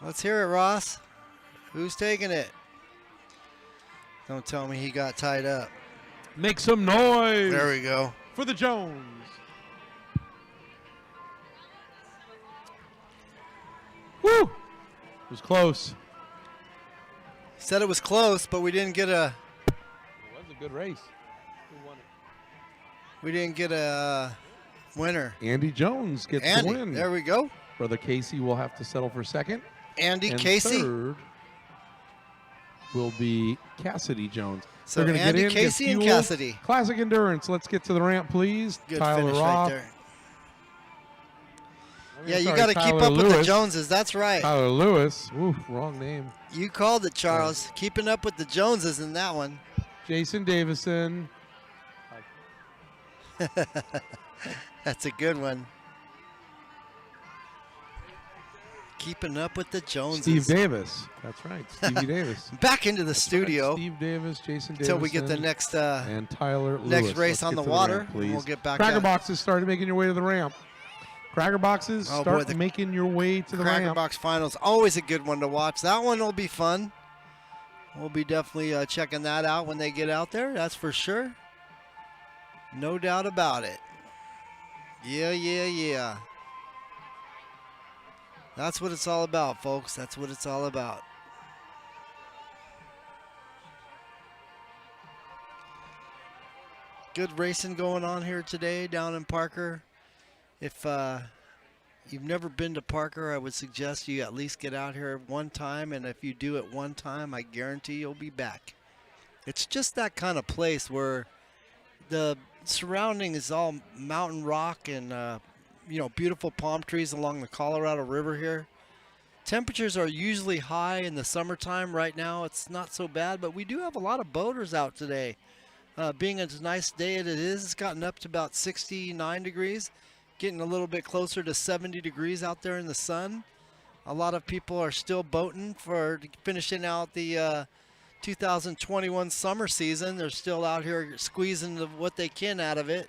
Let's hear it, Ross. Who's taking it? Don't tell me he got tied up. Make some noise There we go. for the Jones. Woo! It was close. Said it was close, but we didn't get a It was a good race. Who won it? winner. Andy Jones gets Andy, the win. there we go. Brother Casey will have to settle for second. Andy And Casey. third will be Cassidy Jones. So They're gonna Andy, get in, get Casey, and fueled. Cassidy. Classic Endurance. Let's get to the ramp, please. Good Tyler finish Roth. right there. I mean, Yeah, you sorry, got to keep Tyler up with the Lewis. Joneses. That's right. Tyler Lewis. Oof, wrong name. You called it, Charles. Keeping up with the Joneses in that one. Jason Davison. That's a good one. Keeping up with the Joneses. Steve Davis. That's right. Stevie Davis. Back into the That's studio right. Steve Davis, Jason Davis. until we get the next and Tyler next Lewis. race Let's on get the to water. ramp, and please. we'll get back Cracker at it. boxes started making your way to the ramp. Cracker boxes, Oh, start boy, the making your way to the Cracker ramp. Box Finals, always a good one to watch. That one will be fun. We'll be definitely checking that out when they get out there, that's for sure. No doubt about it. Yeah, yeah, yeah. That's what it's all about, folks. That's what it's all about. Good racing going on here today down in Parker. If you've never been to Parker, I would suggest you at least get out here one time, and if you do it one time, I guarantee you'll be back. It's just that kind of place where the surrounding is all mountain rock and beautiful palm trees along the Colorado River here. Temperatures are usually high in the summertime. Right now it's not so bad, but we do have a lot of boaters out today. Being a nice day as it is, it's gotten up to about 69 degrees, getting a little bit closer to 70 degrees out there in the sun. A lot of people are still boating for finishing out the 2021 summer season. They're still out here squeezing what they can out of it,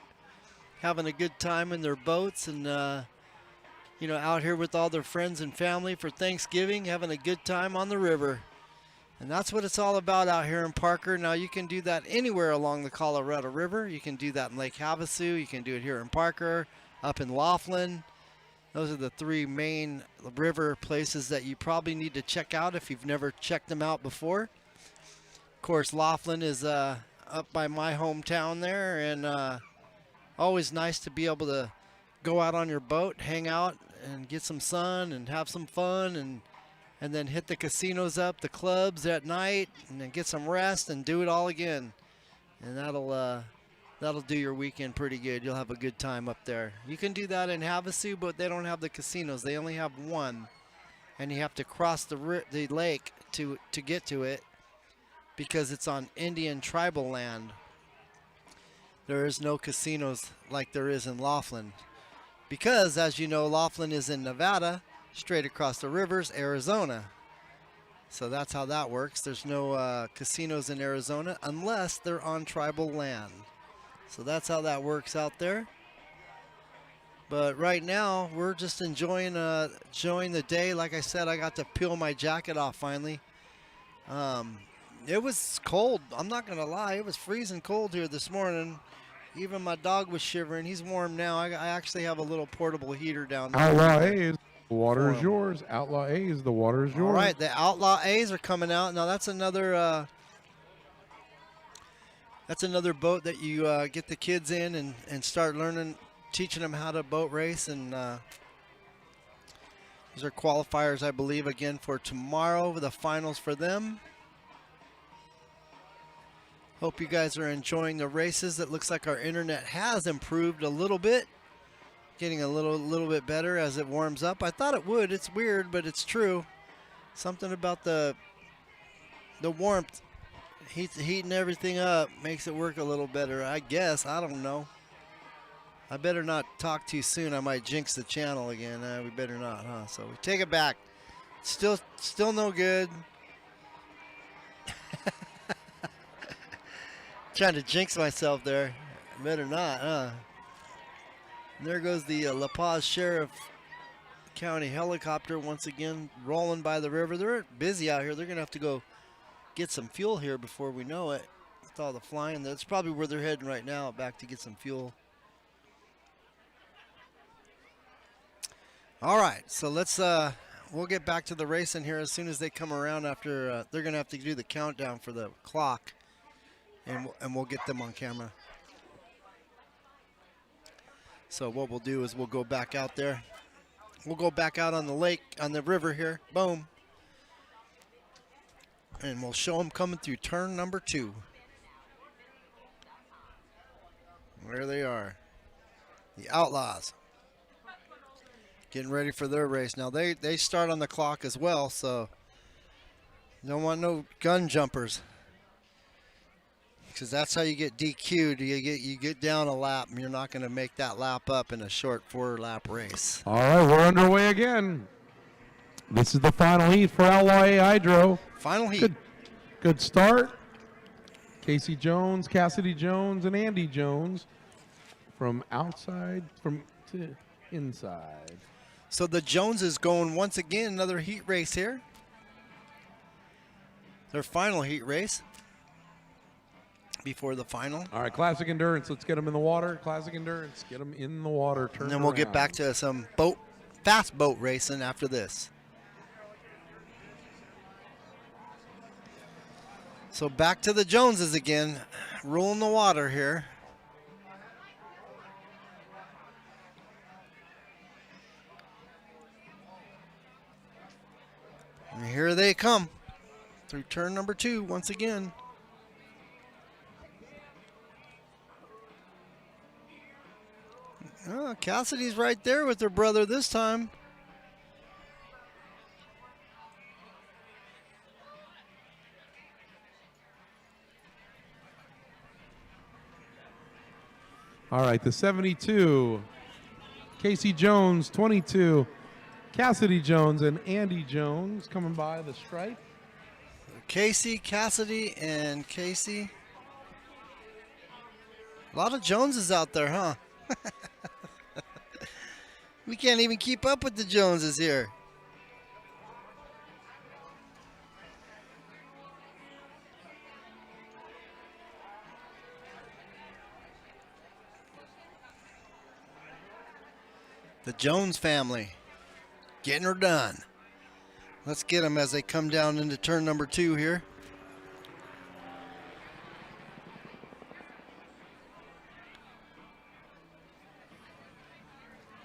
having a good time in their boats, and out here with all their friends and family for Thanksgiving, having a good time on the river. And that's what it's all about out here in Parker. Now, you can do that anywhere along the Colorado River. You can do that in Lake Havasu. You can do it here in Parker, up in Laughlin. Those are the three main river places that you probably need to check out if you've never checked them out before. Of course, Laughlin is up by my hometown there, and always nice to be able to go out on your boat, hang out, and get some sun and have some fun, and then hit the casinos up, the clubs at night, and then get some rest and do it all again. And that'll do your weekend pretty good. You'll have a good time up there. You can do that in Havasu, but they don't have the casinos. They only have one, and you have to cross the lake to get to it because it's on Indian tribal land. There is no casinos like there is in Laughlin because, as you know, Laughlin is in Nevada. Straight across the rivers, Arizona. So that's how that works. There's no casinos in Arizona unless they're on tribal land. So that's how that works out there. But right now, we're just enjoying the day. Like I said, I got to peel my jacket off finally. It was cold. I'm not going to lie. It was freezing cold here this morning. Even my dog was shivering. He's warm now. I actually have a little portable heater down there. Outlaw A is the water is yours. Outlaw A is the water is yours. All right, the Outlaw A's are coming out. Now that's another boat that you get the kids in and start learning, teaching them how to boat race. And these are qualifiers, I believe, again for tomorrow, the finals for them. Hope you guys are enjoying the races. It looks like our internet has improved a little bit. Getting a little bit better as it warms up. I thought it would. It's weird, but it's true. Something about the warmth, heating everything up, makes it work a little better, I guess. I don't know. I better not talk too soon. I might jinx the channel again. We better not, huh? So we take it back. Still no good. Trying to jinx myself there. Better not, huh? There goes the La Paz Sheriff County helicopter once again rolling by the river. They're busy out here. They're going to have to go get some fuel here before we know it. With all the flying, that's probably where they're heading right now, back to get some fuel. All right, so let's we'll get back to the racing here as soon as they come around. After they're going to have to do the countdown for the clock, and we'll get them on camera. So what we'll do is we'll go back out there. We'll go back out on the lake, on the river here. Boom. And we'll show them coming through turn number 2. There they are. The Outlaws. Getting ready for their race. Now they start on the clock as well, so don't want no gun jumpers. Because that's how you get DQ'd. You get down a lap, and you're not going to make that lap up in a short 4-lap race. All right, we're underway again. This is the final heat for Outlaw A Hydro. Final heat. Good start. Casey Jones, Cassidy Jones, and Andy Jones from outside. inside. So the Joneses going once again, another heat race here. Their final heat race before the final. All right, Classic Endurance. Let's get them in the water. Classic Endurance. Get them in the water. Turn And then we'll get around. back to some fast boat racing after this. So back to the Joneses again, ruling the water here. And here they come through turn number 2 once again. Oh, Cassidy's right there with her brother this time. All right, the 72. Casey Jones, 22. Cassidy Jones and Andy Jones coming by the stripe. Casey, Cassidy, and Casey. A lot of Joneses out there, huh? We can't even keep up with the Joneses here. The Jones family getting her done. Let's get them as they come down into turn number 2 here.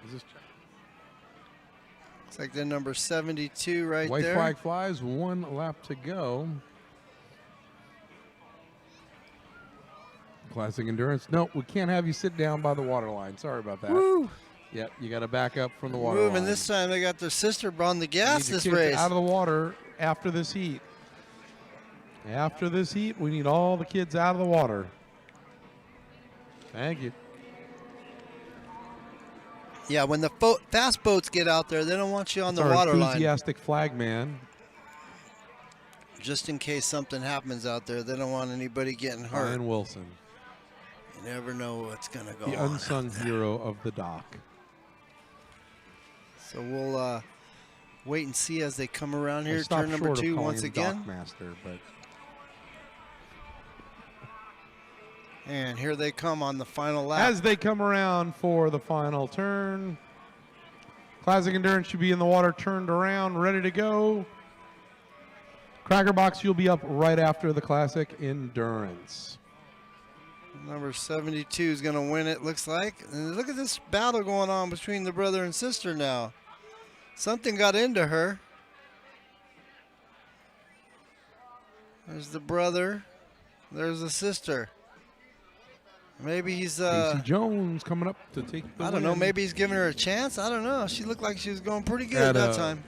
Is this Looks like the number 72 right white there. flag flies, 1 lap to go. Classic Endurance. No, we can't have you sit down by the water line. Sorry about that. Woo! Yep, you got to back up from the water Moving line. this time, they got their sister on the You gas need your this kids race. out of the water after this heat. After this heat, we need all the kids out of the water. Thank you. Yeah, when the fast boats get out there, they don't want you on the Our water line. enthusiastic flagman. Just in case something happens out there, they don't want anybody getting hurt. Ryan Wilson, You never know what's going to go the on. unsung hero of the dock. So we'll wait and see as they come around I here. stopped Turn number short of 2 calling once him again. Dockmaster, but And here they come on the final lap. as they come around for the final turn, Classic Endurance should be in the water, turned around, ready to go. Cracker Box, you'll be up right after the Classic Endurance. Number 72 is going to win it, looks like. And look at this battle going on between the brother and sister now. Something got into her. There's the brother. There's the sister. Maybe he's, Casey Jones coming up to take the I don't know, win. maybe he's giving her a chance. I don't know. She looked like she was going pretty good that time.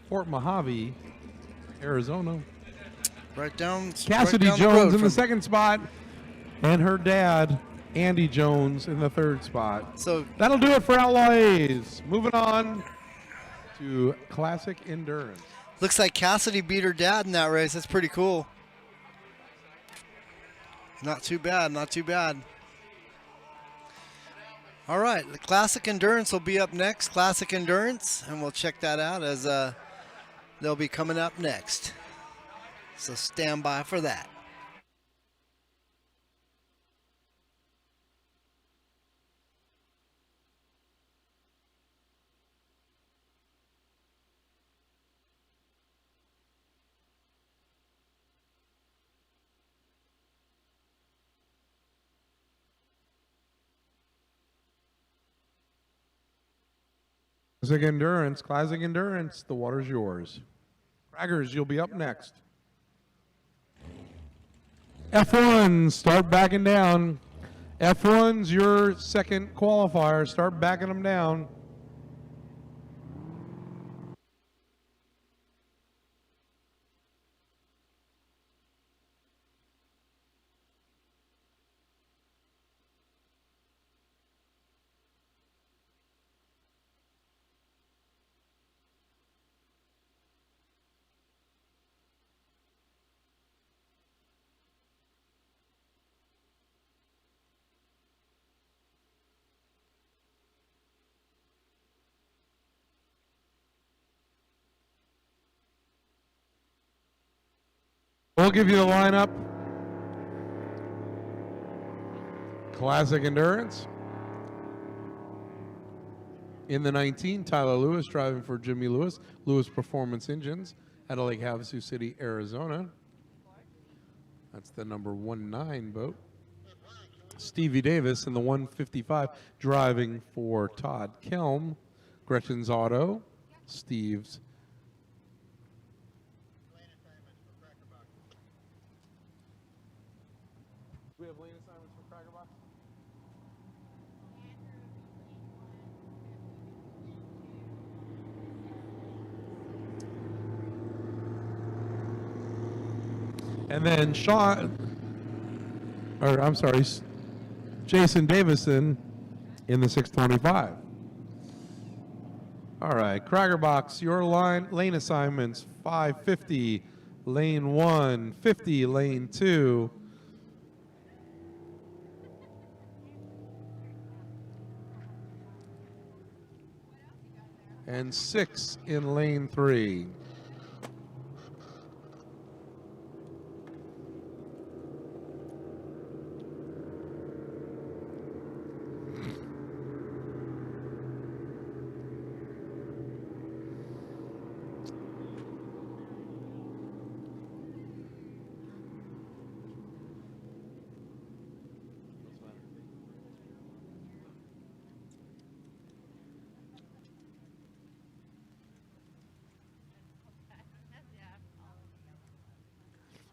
Fort Mojave, Arizona. Right down. Cassidy right down Jones road in the from- second spot, and her dad, Andy Jones, in the third spot. So That'll do it for Outlaw A's. Moving on to Classic Endurance. looks like Cassidy beat her dad in that race. That's pretty cool. Not too bad, not too bad. All right, the Classic Endurance will be up next. Classic Endurance, and we'll check that out as they'll be coming up next. So stand by for that. Classic Endurance, Classic Endurance, the water's yours. Crackers, you'll be up next. F1, start backing down. F1's your second qualifier. Start backing them down. We'll give you the lineup. Classic Endurance. In the 19, Tyler Lewis driving for Jimmy Lewis. Lewis Performance Engines out of Lake Havasu City, Arizona. That's the number 19 boat. Stevie Davis in the 155 driving for Todd Kelm. Gretchen's Auto. Steve's. Do we have lane assignments for Crackerbox? And then Jason Davison in the 625. All right, Crackerbox, your lane assignments: 550, lane 1, 50, lane 2. And 6 in lane 3.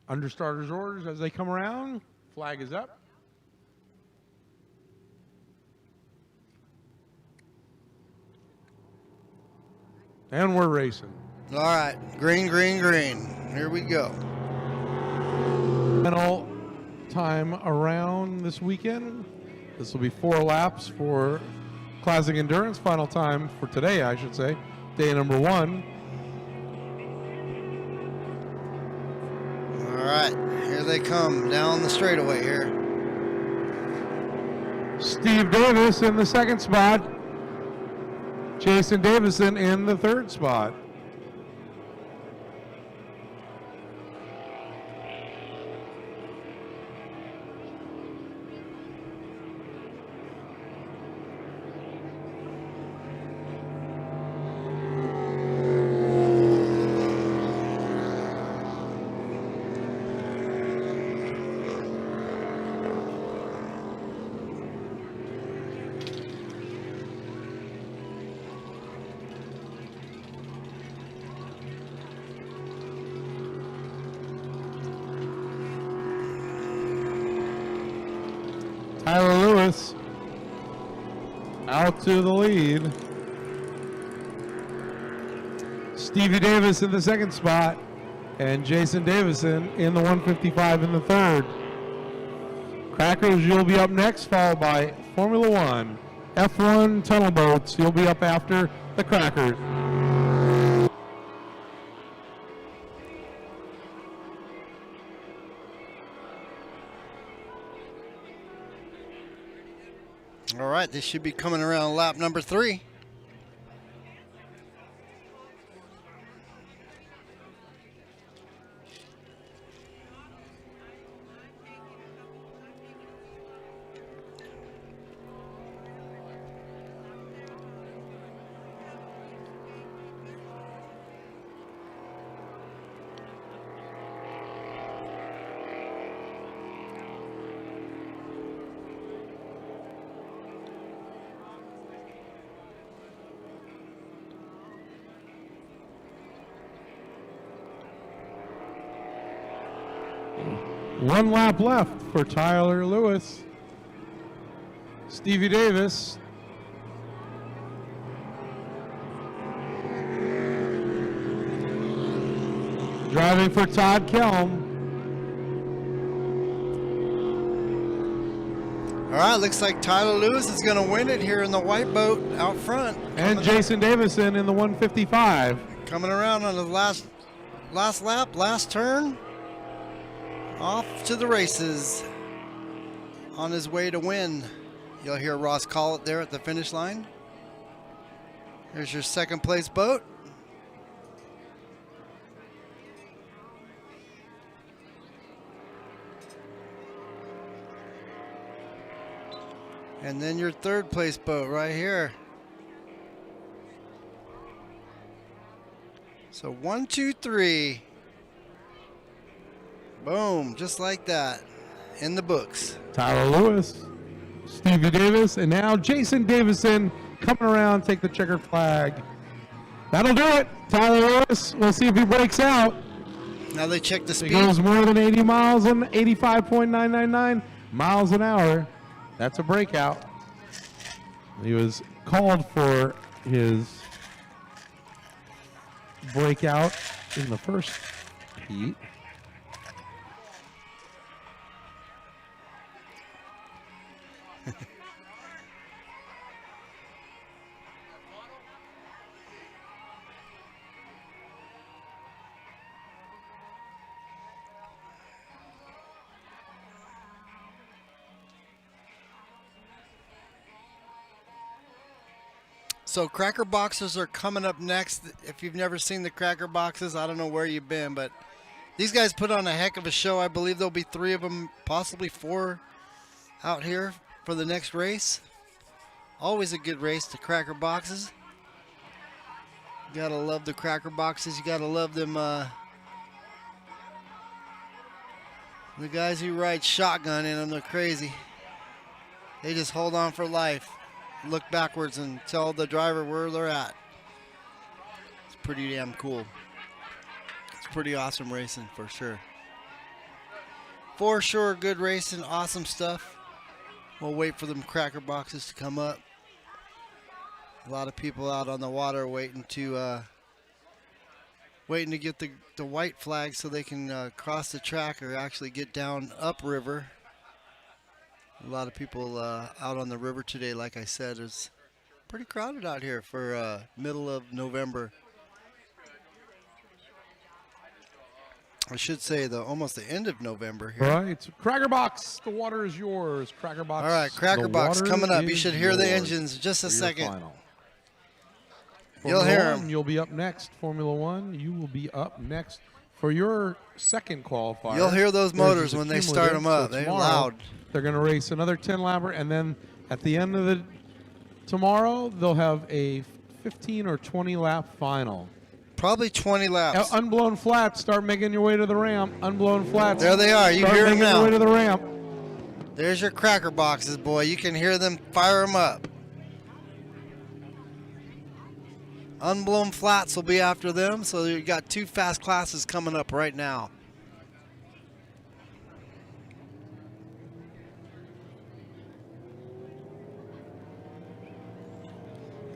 Understarters orders as they come around. Flag is up. And we're racing. All right, green, green, green. Here we go. Final time around this weekend. This will be 4 laps for Classic Endurance. Final time for today, I should say. Day number 1. All right, here they come down the straightaway here. Steve Davis in the 2nd spot. Jason Davison in the 3rd spot. Tyler Lewis out to the lead. Stevie Davis in the 2nd spot, and Jason Davison in the 155 in the 3rd. Crackers, you'll be up next, followed by Formula One. F1 tunnel boats, you'll be up after the Crackers. All right, this should be coming around lap number 3. One lap left for Tyler Lewis. Stevie Davis. Driving for Todd Kelm. All right, looks like Tyler Lewis is going to win it here in the white boat out front. And Jason Davison in the 155. Coming around on the last lap, last turn. Off to the races. On his way to win. You'll hear Ross call it there at the finish line. Here's your 2nd place boat. And then your third place boat right here. So 1, 2, 3. Boom, just like that. In the books. Tyler Lewis, Stevie Davis, and now Jason Davison coming around, take the checkered flag. That'll do it. Tyler Lewis, we'll see if he breaks out. Now they check the He speed. goes more than 80 miles and 85.999 miles an hour. That's a breakout. He was called for his breakout in the first heat. So cracker boxes are coming up next. If you've never seen the cracker boxes, I don't know where you've been, but these guys put on a heck of a show. I believe there'll be 3 of them, possibly 4 out here for the next race. Always a good race, the cracker boxes. You gotta love the cracker boxes. You gotta love them. The guys who ride shotgun in them, they're crazy. They just hold on for life. Look backwards and tell the driver where they're at. It's pretty damn cool. It's pretty awesome racing for sure. For sure, good racing, awesome stuff. We'll wait for them cracker boxes to come up. A lot of people out on the water waiting to get the white flag so they can cross the track or actually get down upriver. A lot of people out on the river today, like I said. It's pretty crowded out here for middle of November. I should say almost the end of November here. Right. Cracker Box, the water is yours. Cracker Box. All right, Cracker the Box water coming up. You is should hear the yours engines in just a for your second. final. You'll Formula hear One, 'em. You'll be up next. Formula One, you will be up next for your second qualifier. You'll hear those Yours motors is when they start them up. so They're tomorrow, loud. They're going to race another 10 lapper, and then at the end of the tomorrow, they'll have a 15 or 20 lap final. Probably 20 laps. Unblown flats, start making your way to the ramp. Unblown flats. There they are. You start hear 'em making your now. way to the ramp. There's your Cracker Boxes, boy. You can hear them fire them up. Unblown flats will be after them, so you got 2 fast classes coming up right now.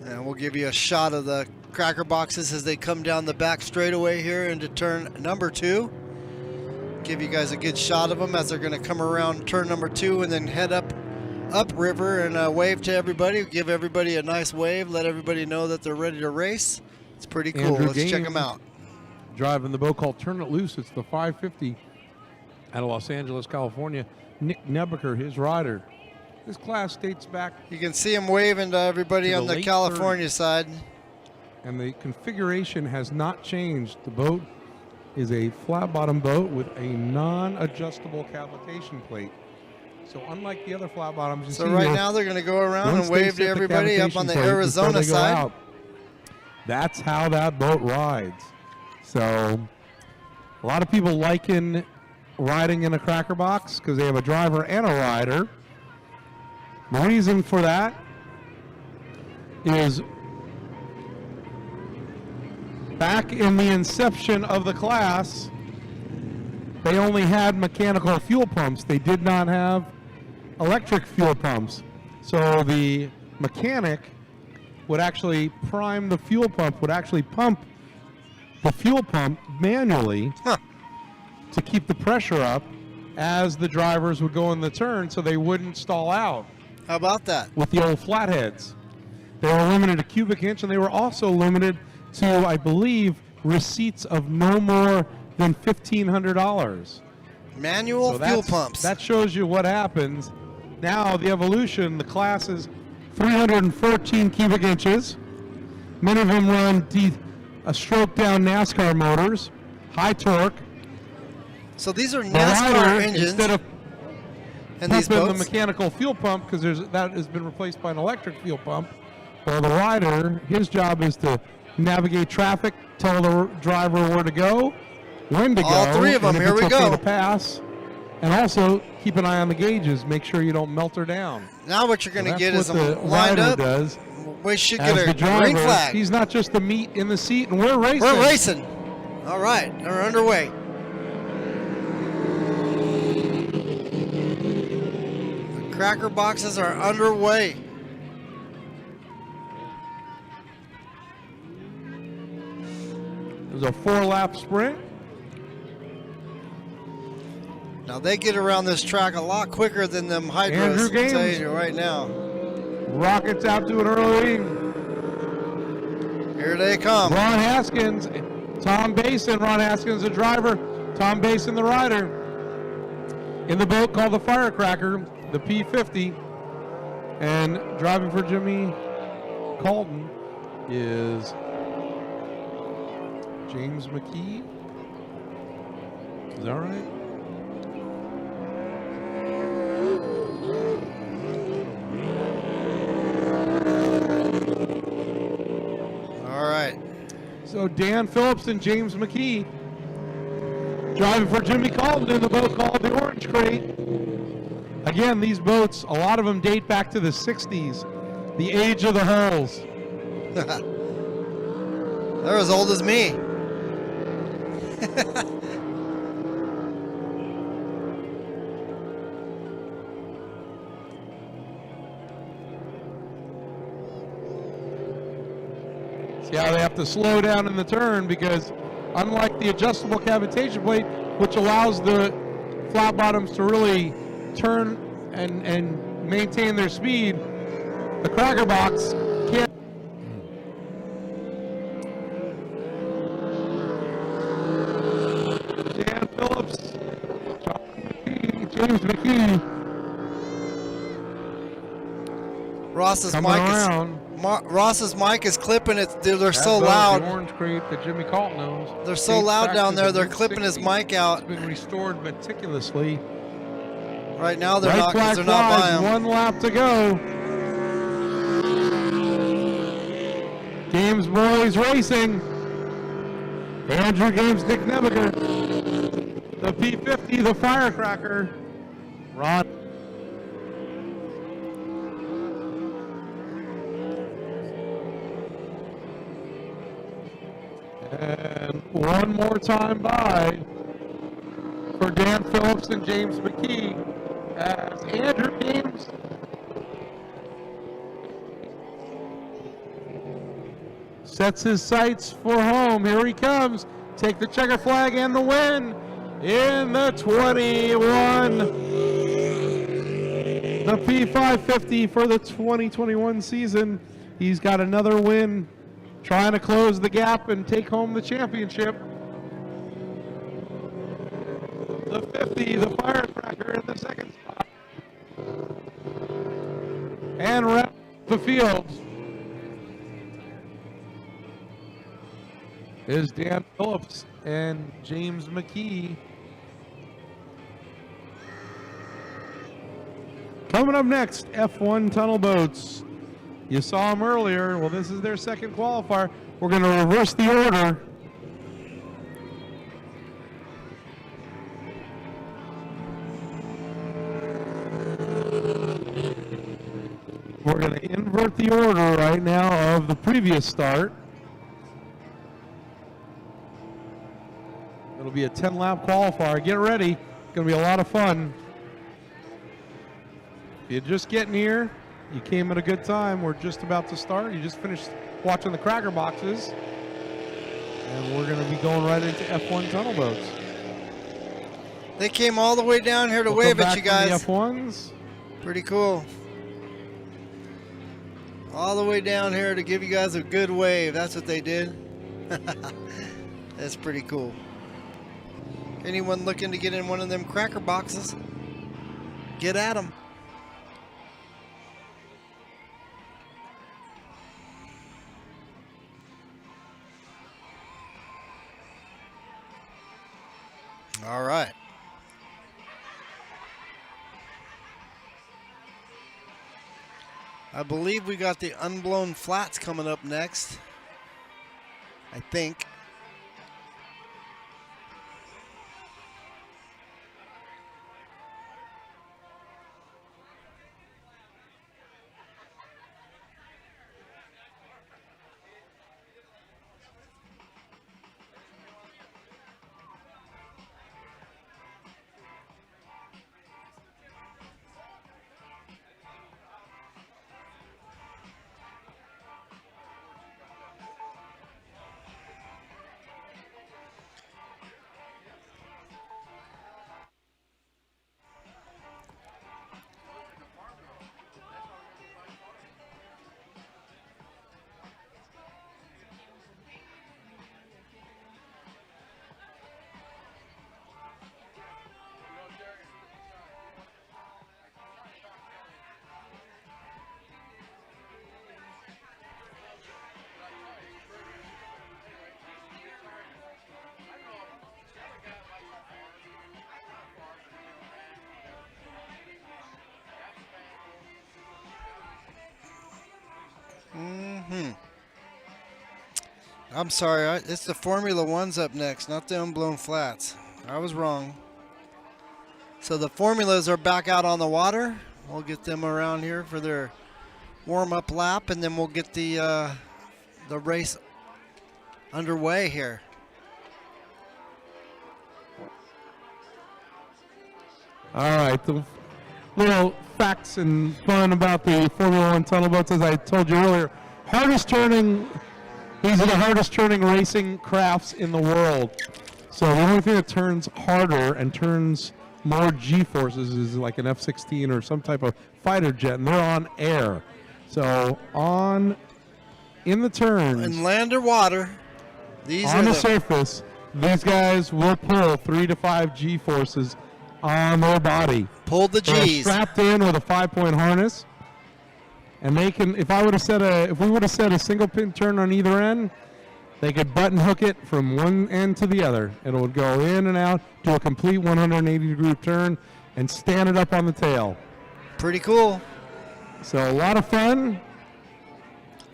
And we'll give you a shot of the Cracker Boxes as they come down the back straightaway here into turn number 2. Give you guys a good shot of them as they're going to come around turn number 2 and then head upriver and wave to everybody. Give everybody a nice wave. Let everybody know that they're ready to race. It's pretty cool. Andrew Let's check them Gaines out. Driving the boat called Turn It Loose. It's the 550 out of Los Angeles, California. Nick Nebaker, his rider. This class dates back, You can see them waving to everybody To the on the late California side. and the configuration has not changed. The boat is a flat bottom boat with a non-adjustable cavitation plate. So unlike the other flat bottoms, you So see right here, now they're going to go around once and they wave to set the everybody up cavitation on the plate before Arizona they go side. out, that's how that boat rides. So a lot of people liken riding in a Cracker Box because they have a driver and a rider. The reason for that is back in the inception of the class, they only had mechanical fuel pumps. They did not have electric fuel pumps. So the mechanic would actually prime the fuel pump, would actually pump the fuel pump manually to keep the pressure up as the drivers would go in the turn so they wouldn't stall out. How about that? With the old flatheads. They were limited to cubic inch, and they were also limited to, I believe, receipts of no more than $1,500. Manual So fuel that's- pumps. That shows you what happens. Now the evolution, the class is 314 cubic inches. Many of them run a stroke down NASCAR motors, high torque. So these are The NASCAR rider, engines. instead of And these pump in the boats? mechanical fuel pump because that has been replaced by an electric fuel pump. While the rider, his job is to navigate traffic, tell the driver where to go, when to go. All three of them, and if here it's we okay go. to pass, and also keep an eye on the gauges. Make sure you don't melt her down. Now what you're going to That's get is what the them lined rider up. does. We should As get the a driver, green flag. he's not just the meat in the seat, and we're racing. We're racing. All right, we're underway. The cracker boxes are underway. There's a 4-lap sprint. Now they get around this track a lot quicker than them hydros. Andrew I'll tell Gaines. you right now. Rockets out to an early. Here they come. Ron Haskins, Tom Basin. Ron Haskins, the driver. Tom Basin, the rider. In the boat called the Firecracker, the P50. And driving for Jimmy Colton is James McKee. Is that right? All right. So Dan Phillips and James McKee driving for Jimmy Colton in the boat called the Orange Crate. Again, these boats, a lot of them date back to the 60s, the age of the hulls. They're as old as me. See how they have to slow down in the turn because unlike the adjustable cavitation plate, which allows the flat bottoms to really turn and maintain their speed, the cracker box can't. Dan Phillips, James McKee Ross's coming mic around. Ross's mic is clipping it. They're That's so the loud. Orange Crate that Jimmy Colton owns. They're so Dates loud back down to there. the They're clipping his mid-60s. mic out. It's been restored meticulously. Right now they're Right not because flag they're not flies, by him. 1 lap to go. Games boys racing. Andrew Games, Nick Nebeker. The P50, the Firecracker. Ron. And one more time by for Dan Phillips and James McKee as Andrew Games sets his sights for home. Here he comes. Take the checker flag and the win in the 21. The P550 for the 2021 season. He's got another win, trying to close the gap and take home the championship. The 50, the Firecracker in the second spot. And wrap the field is Dan Phillips and James McKee. Coming up next, F1 tunnel boats. You saw them earlier. Well, this is their second qualifier. We're going to reverse the order. We're going to invert the order right now of the previous start. It'll be a 10-lap qualifier. Get ready. It's going to be a lot of fun. If you're just getting here, you came at a good time. We're just about to start. You just finished watching the cracker boxes. And we're going to be going right into F1 tunnel boats. They came all the way down here to We'll wave come at you back to guys. the F1s. Pretty cool. All the way down here to give you guys a good wave. That's what they did. That's pretty cool. Anyone looking to get in one of them cracker boxes, get at them. All right. I believe we got the Unblown flats coming up next. I think. I'm sorry, it's the Formula Ones up next, not the Unblown flats. I was wrong. So the Formulas are back out on the water. We'll get them around here for their warm-up lap, and then we'll get the race underway here. All right, the little facts and fun about the Formula One tunnel boats, as I told you earlier. These are the hardest turning racing crafts in the world. So the only thing that turns harder and turns more G-forces is like an F-16 or some type of fighter jet, and they're on air. So in the turns, In land or water, these on are the surface, these guys will pull 3 to 5 G-forces on their body. pulled the They're G's. strapped in with a 5-point harness, and they can. If we would have set a single pin turn on either end, they could button hook it from one end to the other. It would go in and out, do a complete 180-degree turn, and stand it up on the tail. Pretty cool. So a lot of fun.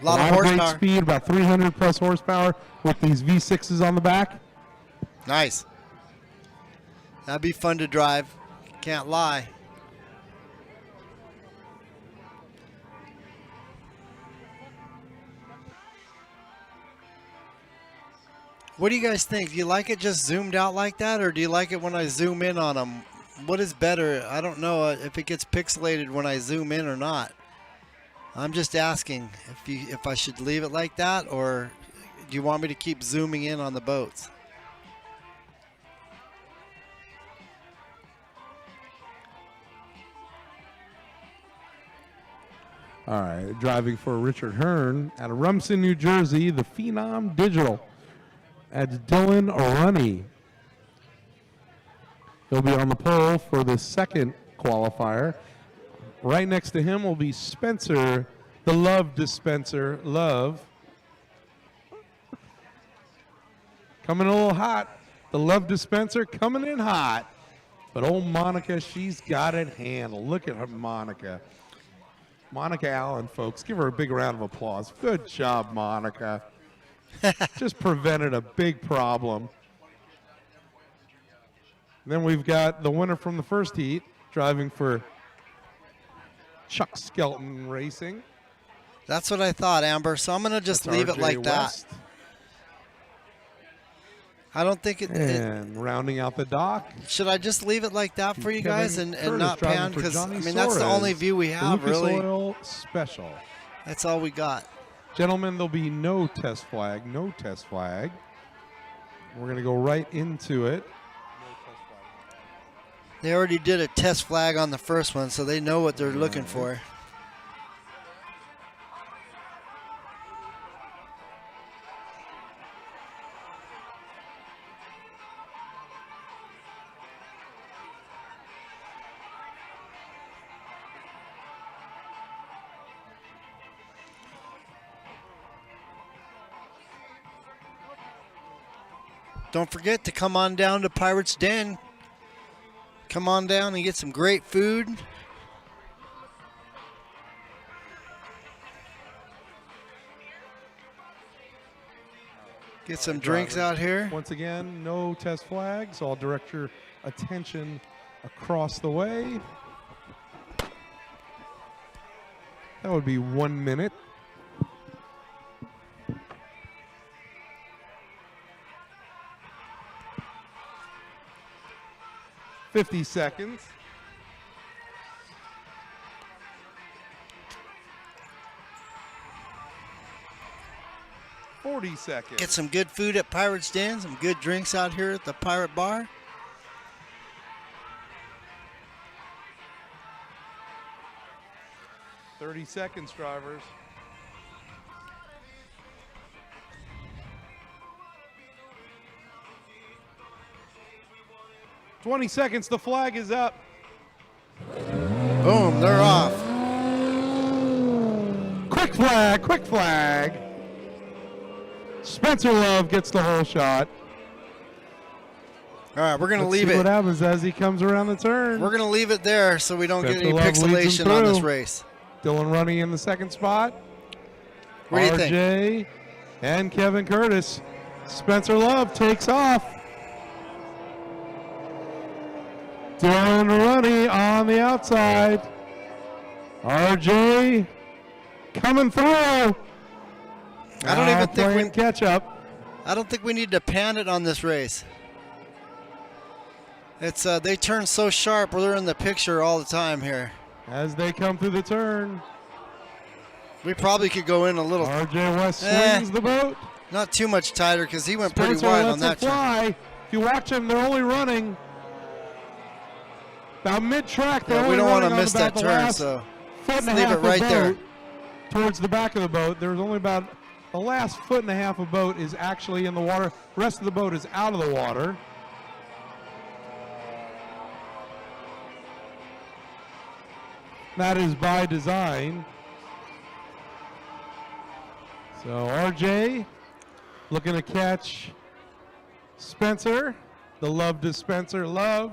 A lot of great horsepower. speed, about 300 plus horsepower with these V6s on the back. Nice. That'd be fun to drive. Can't lie. What do you guys think? Do you like it just zoomed out like that, or do you like it when I zoom in on them? What is better? I don't know if it gets pixelated when I zoom in or not. I'm just asking if I should leave it like that, or do you want me to keep zooming in on the boats? All right, driving for Richard Hearn out of Rumson, New Jersey, the Phenom Digital. That's Dylan Runny. He'll be on the pole for the second qualifier. Right next to him will be Spencer, the Love Dispenser, Love. Coming a little hot. The Love Dispenser coming in hot. But old Monica, she's got it handled. Look at her, Monica. Monica Allen, folks. Give her a big round of applause. Good job, Monica. Just prevented a big problem. Then we've got the winner from the first heat driving for Chuck Skelton Racing. That's what I thought, Amber. So I'm going to just That's leave it RJ like that. West. I don't think And rounding out the dock, should I just leave it like that for you Kevin guys and Curtis not driving pan? for Because, Johnny I mean, that's the Suarez, only view we the have, Lucas really. Oil Special. That's all we got. Gentlemen, there'll be no test flag, no test flag. We're going to go right into it. They already did a test flag on the first one, so they know what they're looking for. Don't forget to come on down to Pirates Den. Come on down and get some great food. Get some drinks out here. Once again, no test flags. I'll direct your attention across the way. That would be 1 minute. $50 seconds. $40 seconds. Get some good food at Pirate's Den, some good drinks out here at the Pirate Bar. $30 seconds, drivers. $20 seconds, the flag is up. Boom, they're off. Quick flag, quick flag. Spencer Love gets the whole shot. All right, we're going to Let's leave see it. what happens as he comes around the turn. We're going to leave it there so we don't get any Spencer Love leads him pixelation on this through. race. Dylan running in the second spot. What do you think? RJ and Kevin Curtis. Spencer Love takes off. Dylan running on the outside. RJ coming through. I don't even think playing catch up. I don't think we need to pan it on this race. It's they turn so sharp where they're in the picture all the time here. As they come through the turn. We probably could go in a little, RJ West swings the boat. not too much tighter because he went Spencer pretty wide lets on that it turn. fly. If you watch them, they're only running about mid-track. They're Yeah, we only don't want to running on miss about that the turn, last so foot and a leave half it right of there. boat towards the back of the boat. There's only about the last foot and a half of boat is actually in the water. The rest of the boat is out of the water. That is by design. So RJ looking to catch Spencer. The love to Spencer. Love.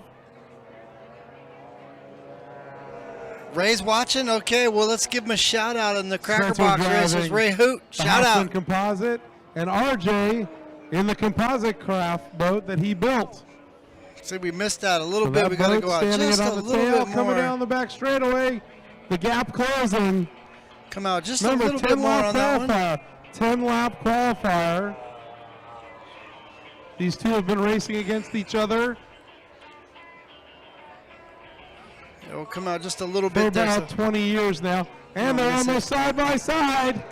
Ray's watching? Okay, well, let's give him a shout out in the Cracker Spencer Box races. driving Ray Hoot, the shout Houston out. Composite. And RJ in the composite craft boat that he built. See, we missed that a little So bit. that We got to boat go out standing just it a on the little tail, bit coming down more. the back straightaway. The gap closing. Come out just Remember, a little bit more 10-lap on that one. qualifier. 10-lap qualifier. These two have been racing against each other It'll come out just a little for bit there. about 20 years now. And Don't they're miss almost side by side.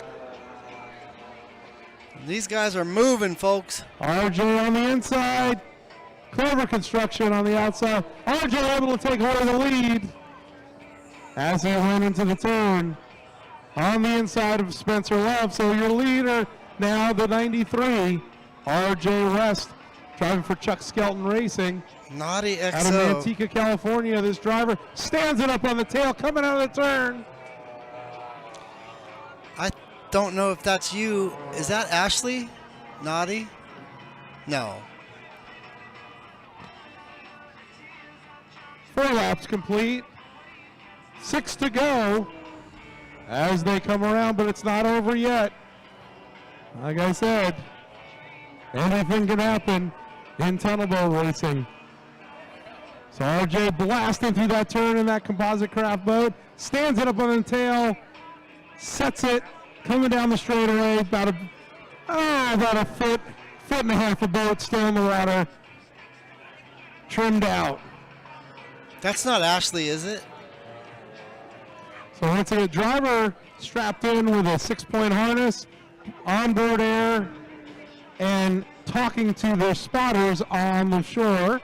These guys are moving, folks. RJ on the inside. Clever construction on the outside. RJ able to take hold of the lead as he went into the turn on the inside of Spencer Love. So your leader now, the 93, RJ West, driving for Chuck Skelton Racing. Naughty Out of XO. Manteca, California, this driver stands it up on the tail, coming out of the turn. I don't know if that's you. Is that Ashley? Naughty? No. 4 laps complete. 6 to go as they come around, but it's not over yet. Like I said, anything can happen in tunnel boat racing. So RJ blasting through that turn in that composite craft boat, stands it up on the tail, sets it, coming down the straightaway, about a foot and a half of boat still in the water, trimmed out. That's not Ashley, is it? So once again, driver strapped in with a 6-point harness, onboard air, and talking to their spotters on the shore.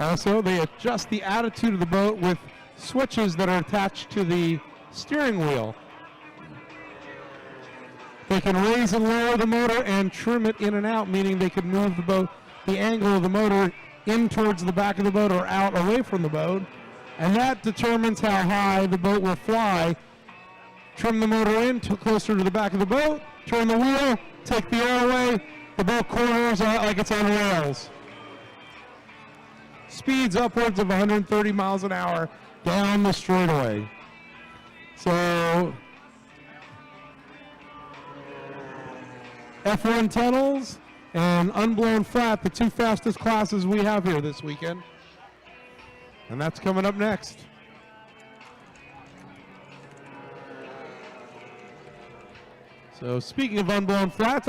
Also, they adjust the attitude of the boat with switches that are attached to the steering wheel. They can raise and lower the motor and trim it in and out, meaning they can move the boat, the angle of the motor in towards the back of the boat or out away from the boat. And that determines how high the boat will fly. Trim the motor in closer to the back of the boat, turn the wheel, take the air away, the boat corners out like it's on rails. Speeds upwards of 130 miles an hour down the straightaway. So F1 tunnels and Unblown flat, the two fastest classes we have here this weekend. And that's coming up next. So speaking of Unblown flats,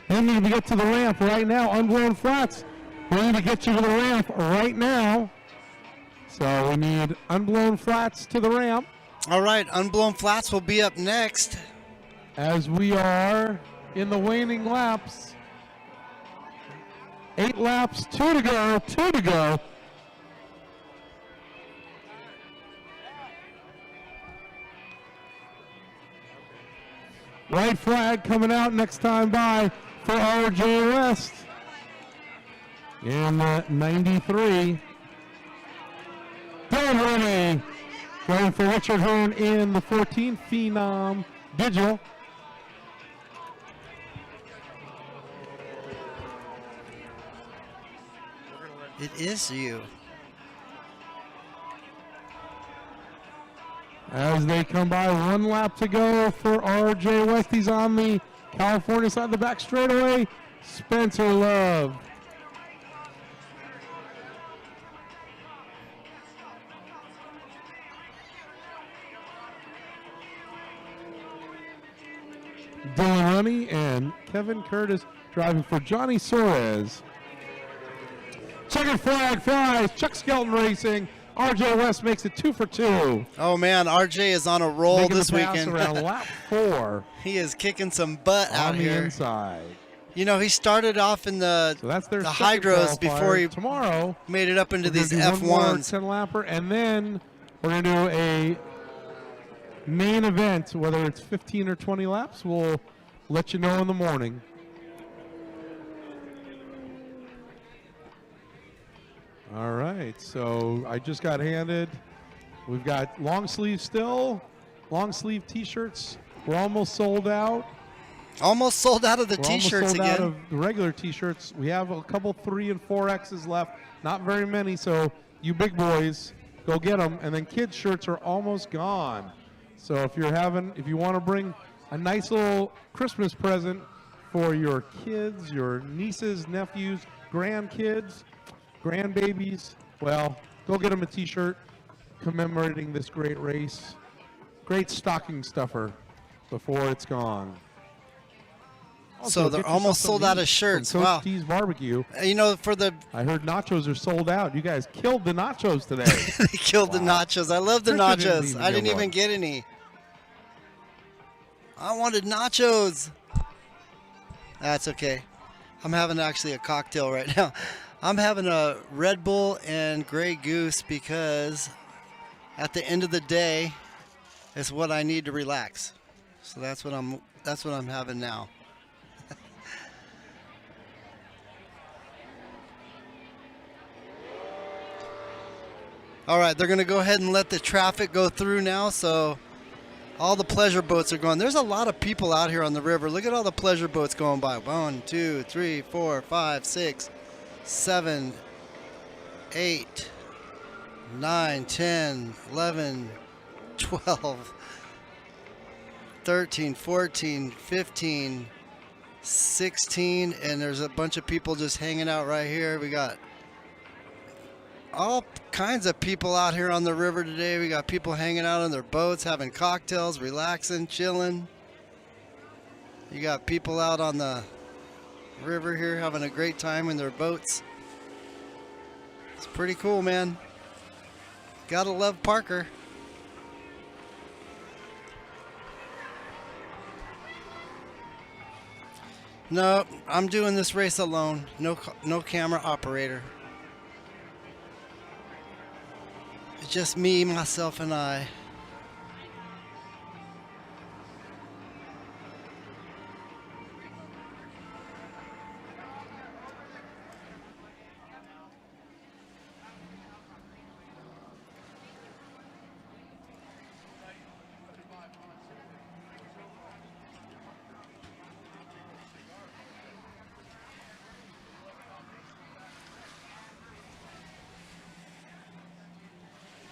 we need to get to the ramp right now. Unblown flats, we need to get you to the ramp right now. So we need Unblown flats to the ramp. All right, Unblown flats will be up next. As we are in the waning laps. 8 laps, 2 to go, 2 to go. White flag coming out next time by for RJ West in 93. Dylan Rennie going for Richard Hearn in the 14 Phenom Digital. It is you. As they come by, 1 lap to go for RJ West. He's on the California side of the back straightaway. Spencer Love. Dylan Runny and Kevin Curtis driving for Johnny Suarez. Checkered flag flies. Chuck Skelton Racing. RJ West makes it 2 for 2. Oh man, RJ is on a roll Making this the pass weekend. around lap 4 He is kicking some butt out on the here. inside. You know, he started off in the So that's their the second hydros before he qualifier. Tomorrow made it up into we're gonna these do one more F1s. 10 lapper, and then we're going to do a main event, whether it's 15 or 20 laps. We'll let you know in the morning. All right, so I just got handed. We've got long sleeve still, long sleeve T-shirts. We're almost sold out. Almost sold out of the We're almost T-shirts sold out again. of the regular T-shirts. We have a couple 3 and 4X's left. Not very many, so you big boys, go get them. And then kids' shirts are almost gone. So if you want to bring a nice little Christmas present for your kids, your nieces, nephews, grandkids, grandbabies, well, go get them a T-shirt commemorating this great race. Great stocking stuffer before it's gone. So they're get yourself almost some sold out meat of shirts. from Coach Wow. T's Barbecue. You know, for the I heard nachos are sold out. You guys killed the nachos today. they killed the nachos. I love the Christian didn't nachos. even I didn't get even one. get any. I wanted nachos. That's okay. I'm having actually a cocktail right now. I'm having a Red Bull and Grey Goose because at the end of the day, it's what I need to relax. So that's what I'm having now. All right, they're going to go ahead and let the traffic go through now. So all the pleasure boats are going. There's a lot of people out here on the river. Look at all the pleasure boats going by. 1, 2, 3, 4, 5, 6, 7, 8, 9, 10, 11, 12, 13, 14, 15, 16. And there's a bunch of people just hanging out right here. We got all kinds of people out here on the river today. We got people hanging out on their boats, having cocktails, relaxing, chilling. You got people out on the river here having a great time in their boats. It's pretty cool, man. Gotta love Parker. No, I'm doing this race alone. No camera operator. It's just me, myself, and I.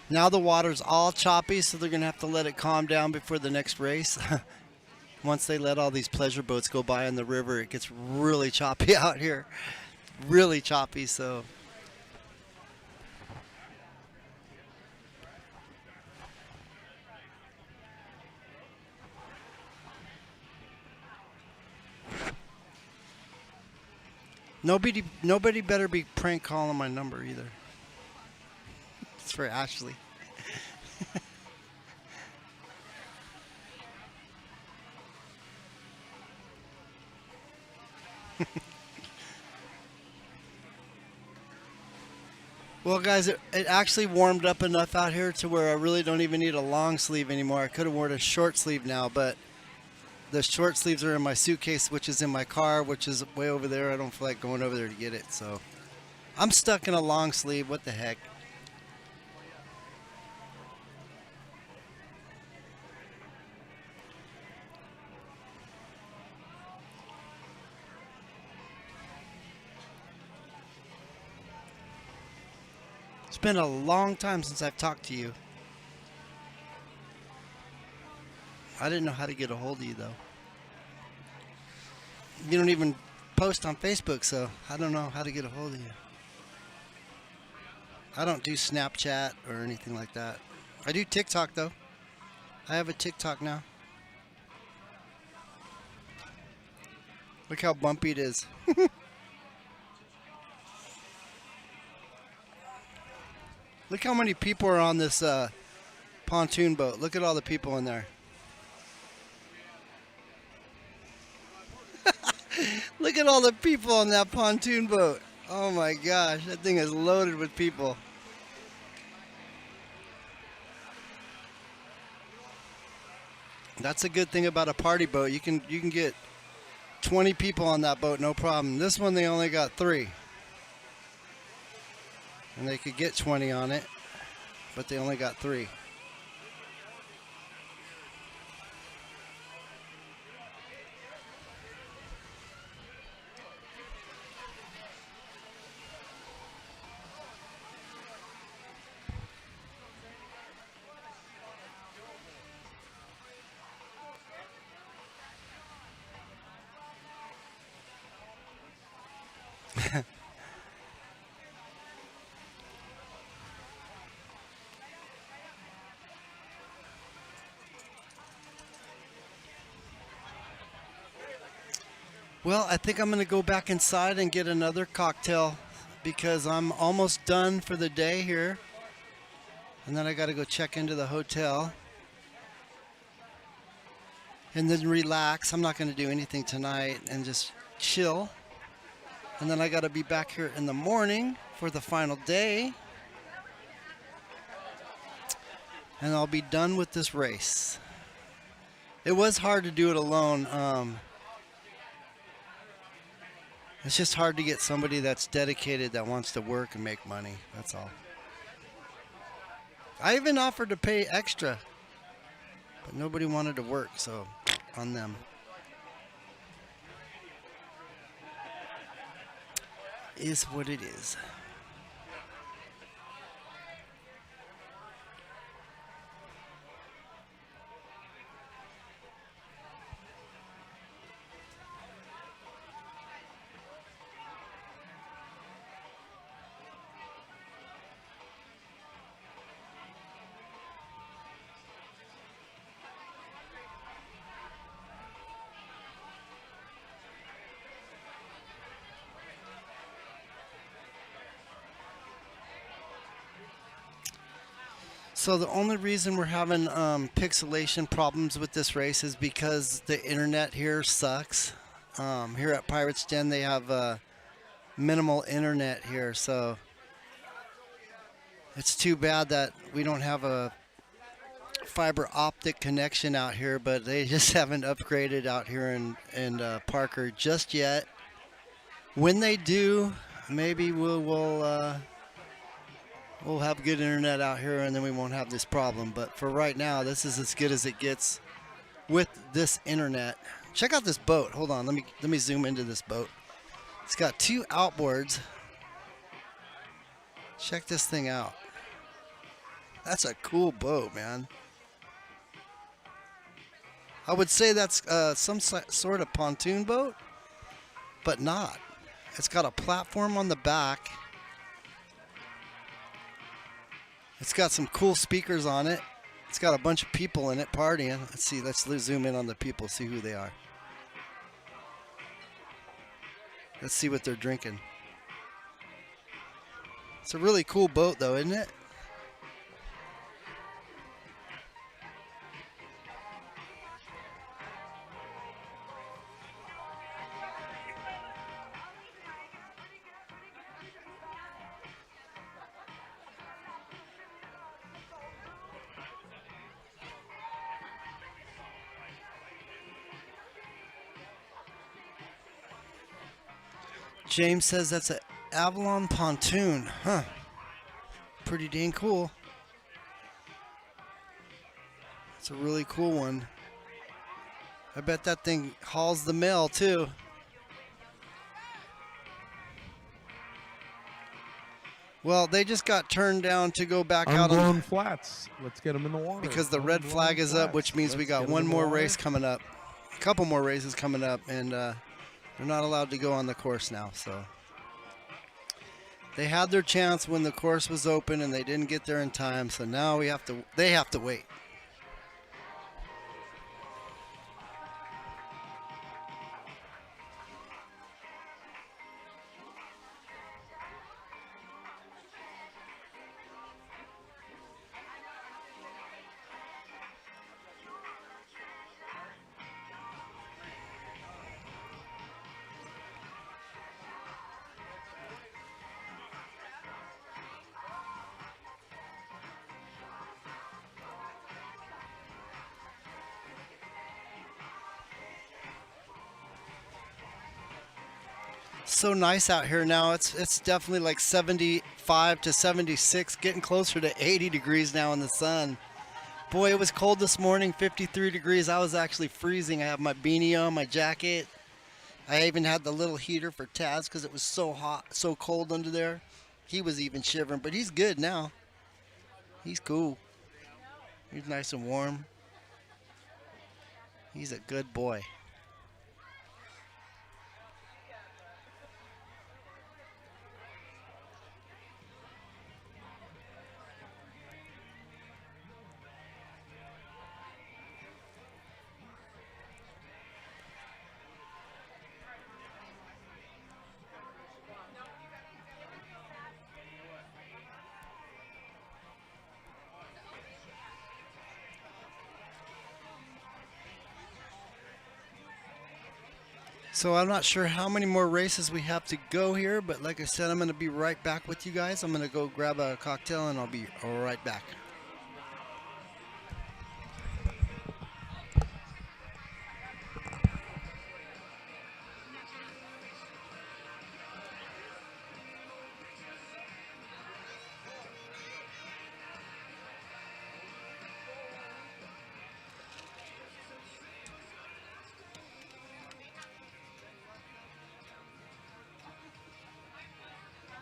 Now the water's all choppy, so they're going to have to let it calm down before the next race. Once they let all these pleasure boats go by in the river, it gets really choppy out here. Really choppy, so. Nobody better be prank calling my number either. It's for Ashley. Well, guys, it actually warmed up enough out here to where I really don't even need a long sleeve anymore. I could have worn a short sleeve now, but the short sleeves are in my suitcase, which is in my car, which is way over there. I don't feel like going over there to get it, so I'm stuck in a long sleeve. What the heck? It's been a long time since I've talked to you. I didn't know how to get a hold of you, though. You don't even post on Facebook, so I don't know how to get a hold of you. I don't do Snapchat or anything like that. I do TikTok, though. I have a TikTok now. Look how bumpy it is. Look how many people are on this pontoon boat. Look at all the people in there. Look at all the people on that pontoon boat. Oh my gosh, that thing is loaded with people. That's a good thing about a party boat. You can get 20 people on that boat, no problem. This one they only got 3. And they could get 20 on it, but they only got 3. Well, I think I'm going to go back inside and get another cocktail because I'm almost done for the day here. And then I got to go check into the hotel. And then relax. I'm not going to do anything tonight and just chill. And then I got to be back here in the morning for the final day. And I'll be done with this race. It was hard to do it alone. It's just hard to get somebody that's dedicated that wants to work and make money. That's all. I even offered to pay extra, but nobody wanted to work, so on them. Is what it is. So the only reason we're having pixelation problems with this race is because the internet here sucks. Here at Pirates Den they have minimal internet here, so it's too bad that we don't have a fiber optic connection out here, but they just haven't upgraded out here in Parker just yet. When they do, maybe we'll have good internet out here and then we won't have this problem. But for right now, this is as good as it gets with this internet. Check out this boat. Hold on, let me zoom into this boat. It's got 2 outboards. Check this thing out. That's a cool boat, man. I would say that's some sort of pontoon boat, but not. It's got a platform on the back. It's got some cool speakers on it. It's got a bunch of people in it partying. Let's see, let's zoom in on the people, see who they are. Let's see what they're drinking. It's a really cool boat though, isn't it? James says that's an Avalon pontoon. Huh. Pretty dang cool. It's a really cool one. I bet that thing hauls the mail too. Well, they just got turned down to go back out on Unblown flats. Let's get them in the water. because the red flag is up, which means we got one more race coming up. A couple more races coming up, and they're not allowed to go on the course now. So they had their chance when the course was open, and they didn't get there in time. So now they have to wait. So nice out here now. It's definitely like 75 to 76, getting closer to 80 degrees now in the sun. Boy, it was cold this morning, 53 degrees. I was actually freezing. I have my beanie on, my jacket. I even had the little heater for Taz because it was so hot, so cold under there. He was even shivering, but he's good now. He's cool. He's nice and warm. He's a good boy. So I'm not sure how many more races we have to go here, but like I said, I'm going to be right back with you guys. I'm going to go grab a cocktail and I'll be right back.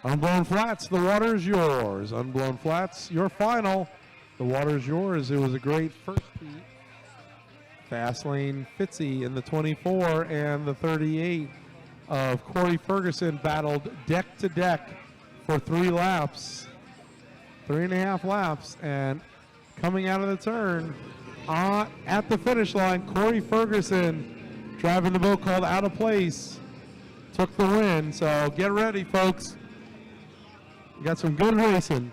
Unblown flats, the water is yours. Unblown flats, your final. The water is yours. It was a great first heat. Fast lane Fitzy in the 24 and the 38 of Corey Ferguson battled deck to deck for 3 laps. 3.5 laps. And coming out of the turn at the finish line, Corey Ferguson driving the boat called Out of Place took the win. So get ready, folks. We got some good racing.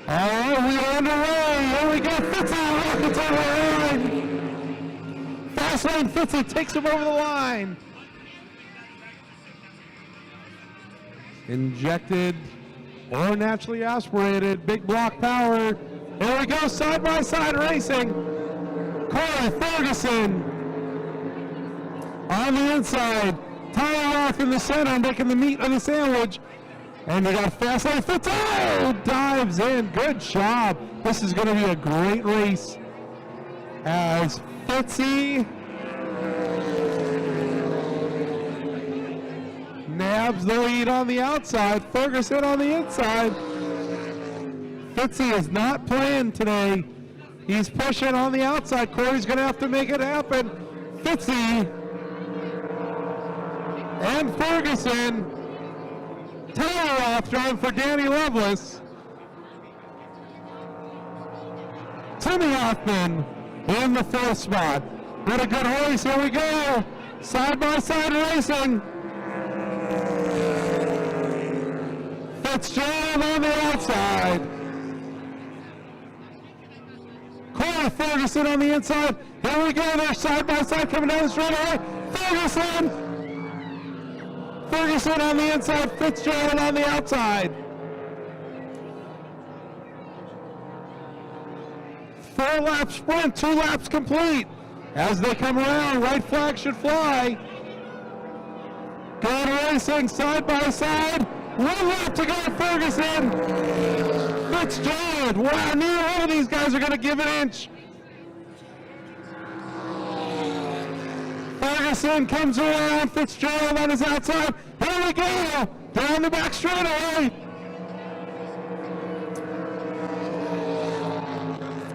All right, we are underway. Here we go. Fitzy rockets over the line. Fast lane Fitzy takes him over the line. Injected or naturally aspirated. Big block power. Here we go. Side by side racing. Corey Ferguson on the inside. Tyler Roth in the center, making the meat of the sandwich. And we got fast lane Fitzy. Oh, dives in. Good job. This is going to be a great race as Fitzy nabs the lead on the outside. Ferguson on the inside. Fitzy is not playing today. He's pushing on the outside. Corey's going to have to make it happen. Fitzy and Ferguson. Taylor off, driving for Danny Lovelace. Timmy Hoffman in the fourth spot. What a good race, here we go. Side by side racing. Fitzgerald on the outside. Corey Ferguson on the inside. Here we go, they're side by side coming down the straightaway. Ferguson on the inside, Fitzgerald on the outside. 4-lap sprint, 2 laps complete. As they come around, right flag should fly. Good racing, side by side. 1 lap to go, Ferguson. Fitzgerald, wow, neither one of these guys are going to give an inch. Ferguson comes around, Fitzgerald on his outside. Here we go, down the back straightaway.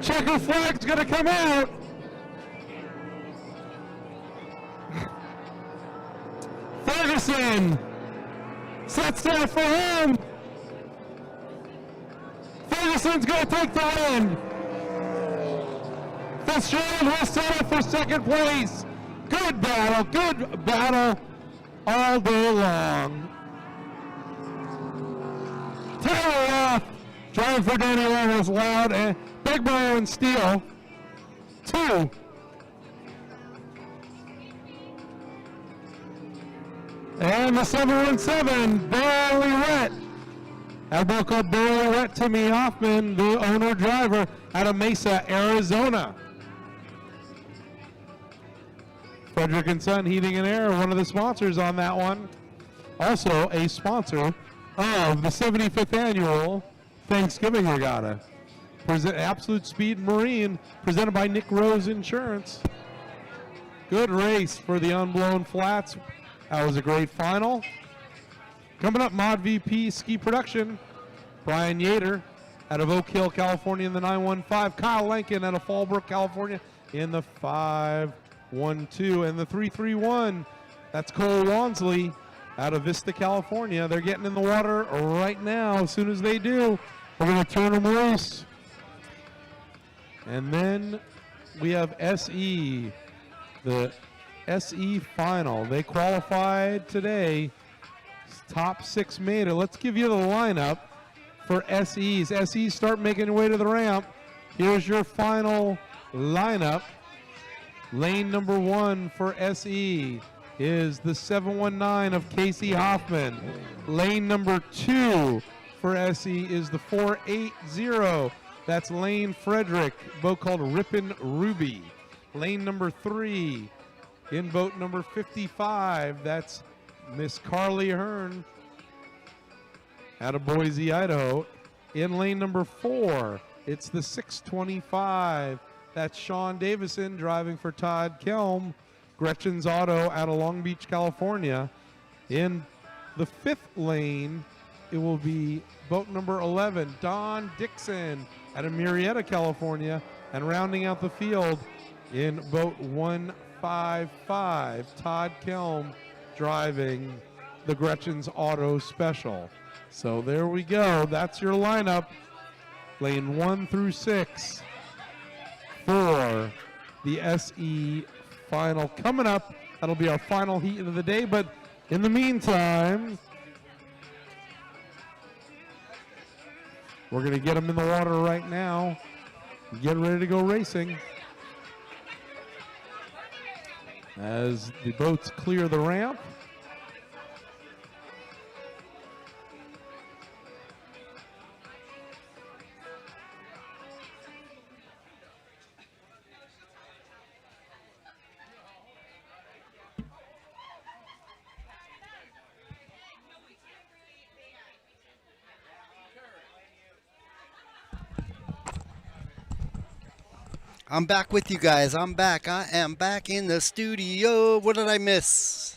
Checker flag's gonna come out. Ferguson sets down for him. Ferguson's gonna take the win. Fitzgerald will set up for second place. Good battle all day long. Taylor off, driving for Danny Lovelace, Loud, and Big Boy and Steele. 2. And the 717, Barely Wet. That boat called Barely Wet, Timmy Hoffman, the owner-driver out of Mesa, Arizona. Frederick & Son Heating and Air, one of the sponsors on that one. Also a sponsor of the 75th annual Thanksgiving Regatta. Absolute Speed Marine, presented by Nick Rose Insurance. Good race for the Unblown Flats. That was a great final. Coming up, Mod VP Ski Production. Brian Yater out of Oak Hill, California in the 915. Kyle Lankin out of Fallbrook, California in the 512. And the 331, that's Cole Wansley out of Vista, California. They're getting in the water right now. As soon as they do, we're going to turn them loose. And then we have SE, the SE final. They qualified today. Top 6 made it. Let's give you the lineup for SEs. SEs start making their way to the ramp. Here's your final lineup. Lane number 1 for SE is the 719 of Casey Hoffman. Lane number 2 for SE is the 480. That's Lane Frederick, boat called Rippin' Ruby. Lane number 3 in boat number 55, that's Miss Carly Hearn out of Boise, Idaho. In lane number 4, it's the 625. That's Sean Davison driving for Todd Kelm, Gretchen's Auto out of Long Beach, California. In the 5th lane, it will be boat number 11, Don Dixon out of Murrieta, California. And rounding out the field in boat 155, Todd Kelm driving the Gretchen's Auto Special. So there we go. That's your lineup. Lane 1 through 6 for the SE final. Coming up, that'll be our final heat of the day. But in the meantime, We're going to get them in the water right now. Get ready to go racing. As the boats clear the ramp. I'm back with you guys. I'm back. I am back in the studio. What did I miss?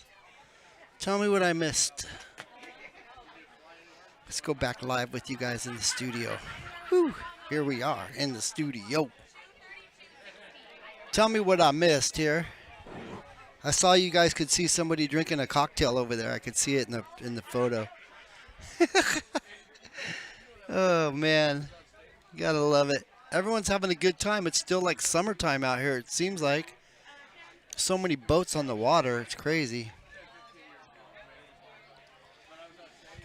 Tell me what I missed. Let's go back live with you guys in the studio. Whew. Here we are in the studio. Tell me what I missed here. I saw you guys could see somebody drinking a cocktail over there. I could see it in the photo. Oh man, you gotta love it. Everyone's having a good time. It's still like summertime out here, it seems like. So many boats on the water. It's crazy.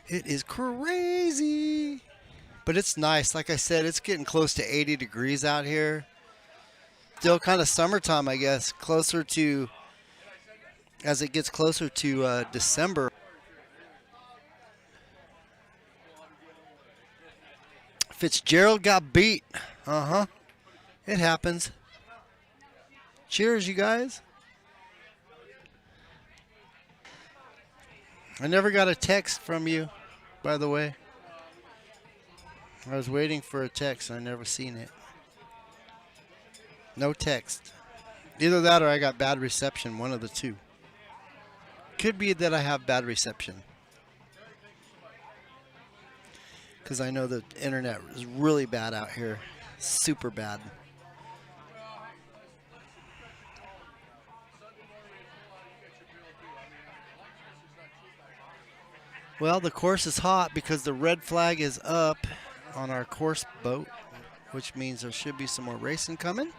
It is crazy. But it's nice. Like I said, it's getting close to 80 degrees out here. Still kind of summertime, I guess. Closer to, as it gets closer to December. Fitzgerald got beat. Uh-huh. It happens. Cheers, you guys. I never got a text from you, by the way. I was waiting for a text. I never seen it. No text. Either that or I got bad reception, one of the two. Could be that I have bad reception. Because I know the internet is really bad out here. Super bad. Well, the course is hot because the red flag is up on our course boat, which means there should be some more racing coming.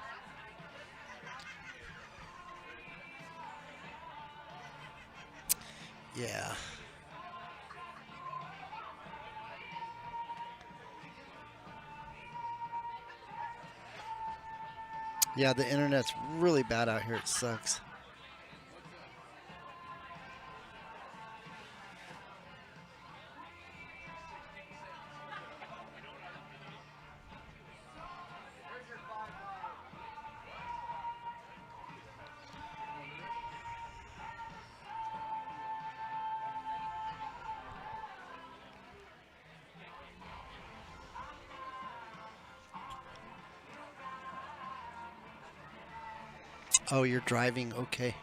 Yeah. Yeah, the internet's really bad out here. It sucks. Oh, you're driving. Okay.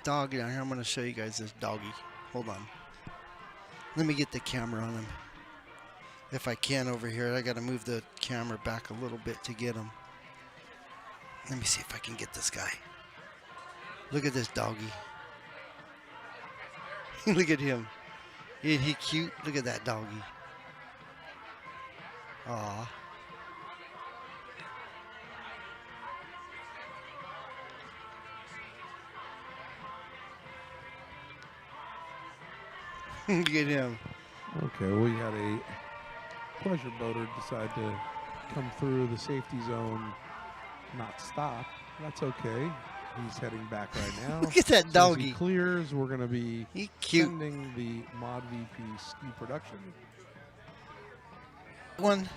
Dog down here. I'm going to show you guys this doggy. Hold on. Let me get the camera on him. If I can over here. I got to move the camera back a little bit to get him. Let me see if I can get this guy. Look at this doggy. Look at him. Isn't he cute? Look at that doggy. Aw. Look at him. Okay, we had a pleasure boater decide to come through the safety zone, not stop. That's okay. He's heading back right now. Look at that So as doggy. he clears, we're going to be He cute. sending the Mod VP ski production. One.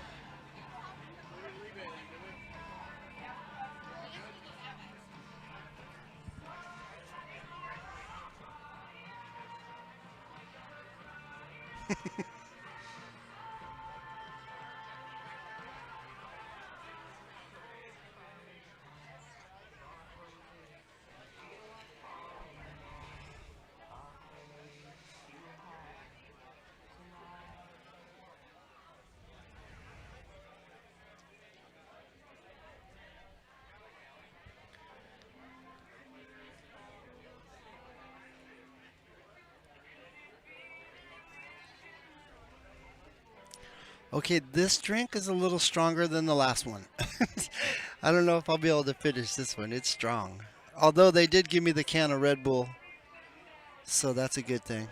Okay, this drink is a little stronger than the last one. I don't know if I'll be able to finish this one. It's strong. Although they did give me the can of Red Bull, so that's a good thing.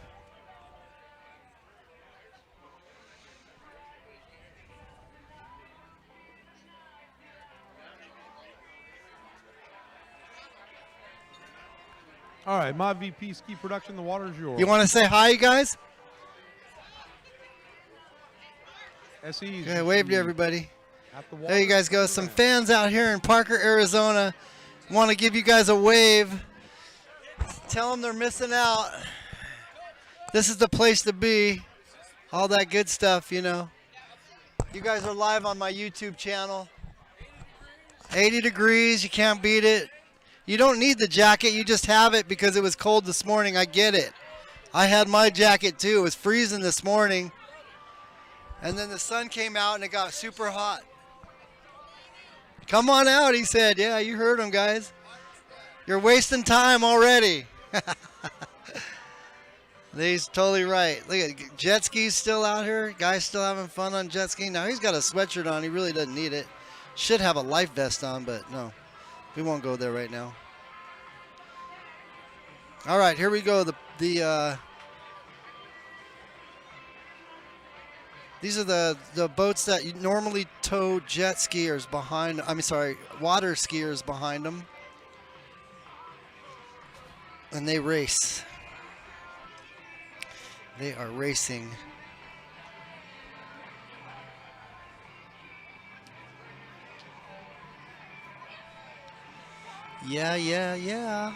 All right, Mod VP Ski Production, the water's yours. You want to say hi, you guys? SE. Okay, wave to everybody. At the There you guys go. water. Some fans out here in Parker, Arizona. Want to give you guys a wave. Tell them they're missing out. This is the place to be. All that good stuff, you know. You guys are live on my YouTube channel. 80 degrees, you can't beat it. You don't need the jacket, you just have it because it was cold this morning. I get it. I had my jacket too. It was freezing this morning. And then the sun came out and it got super hot. Come on out, he said. Yeah, you heard him, guys. You're wasting time already. He's totally right. Look at jet skis still out here. Guy's still having fun on jet ski. Now he's got a sweatshirt on. He really doesn't need it. Should have a life vest on, but no. We won't go there right now. All right, here we go. These are the boats that you normally tow jet skiers behind. Water skiers behind them, and they race. They are racing. Yeah.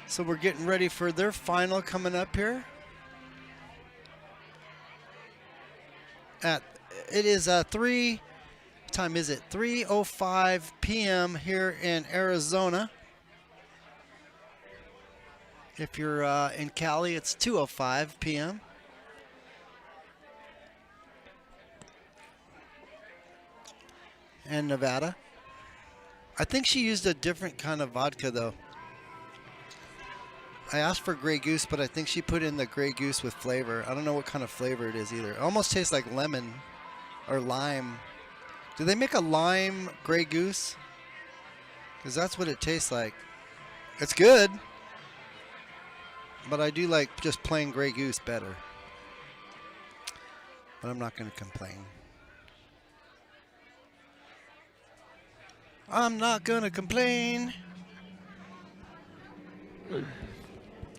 So we're getting ready for their final coming up here. It is 3:05 p.m. here in Arizona. If you're in Cali, it's 2:05 p.m. And Nevada. I think she used a different kind of vodka, though. I asked for Grey Goose, but I think she put in the Grey Goose with flavor. I don't know what kind of flavor it is either. It almost tastes like lemon or lime. Do they make a lime Grey Goose? Because that's what it tastes like. It's good, but I do like just plain Grey Goose better. But I'm not going to complain. I'm not going to complain.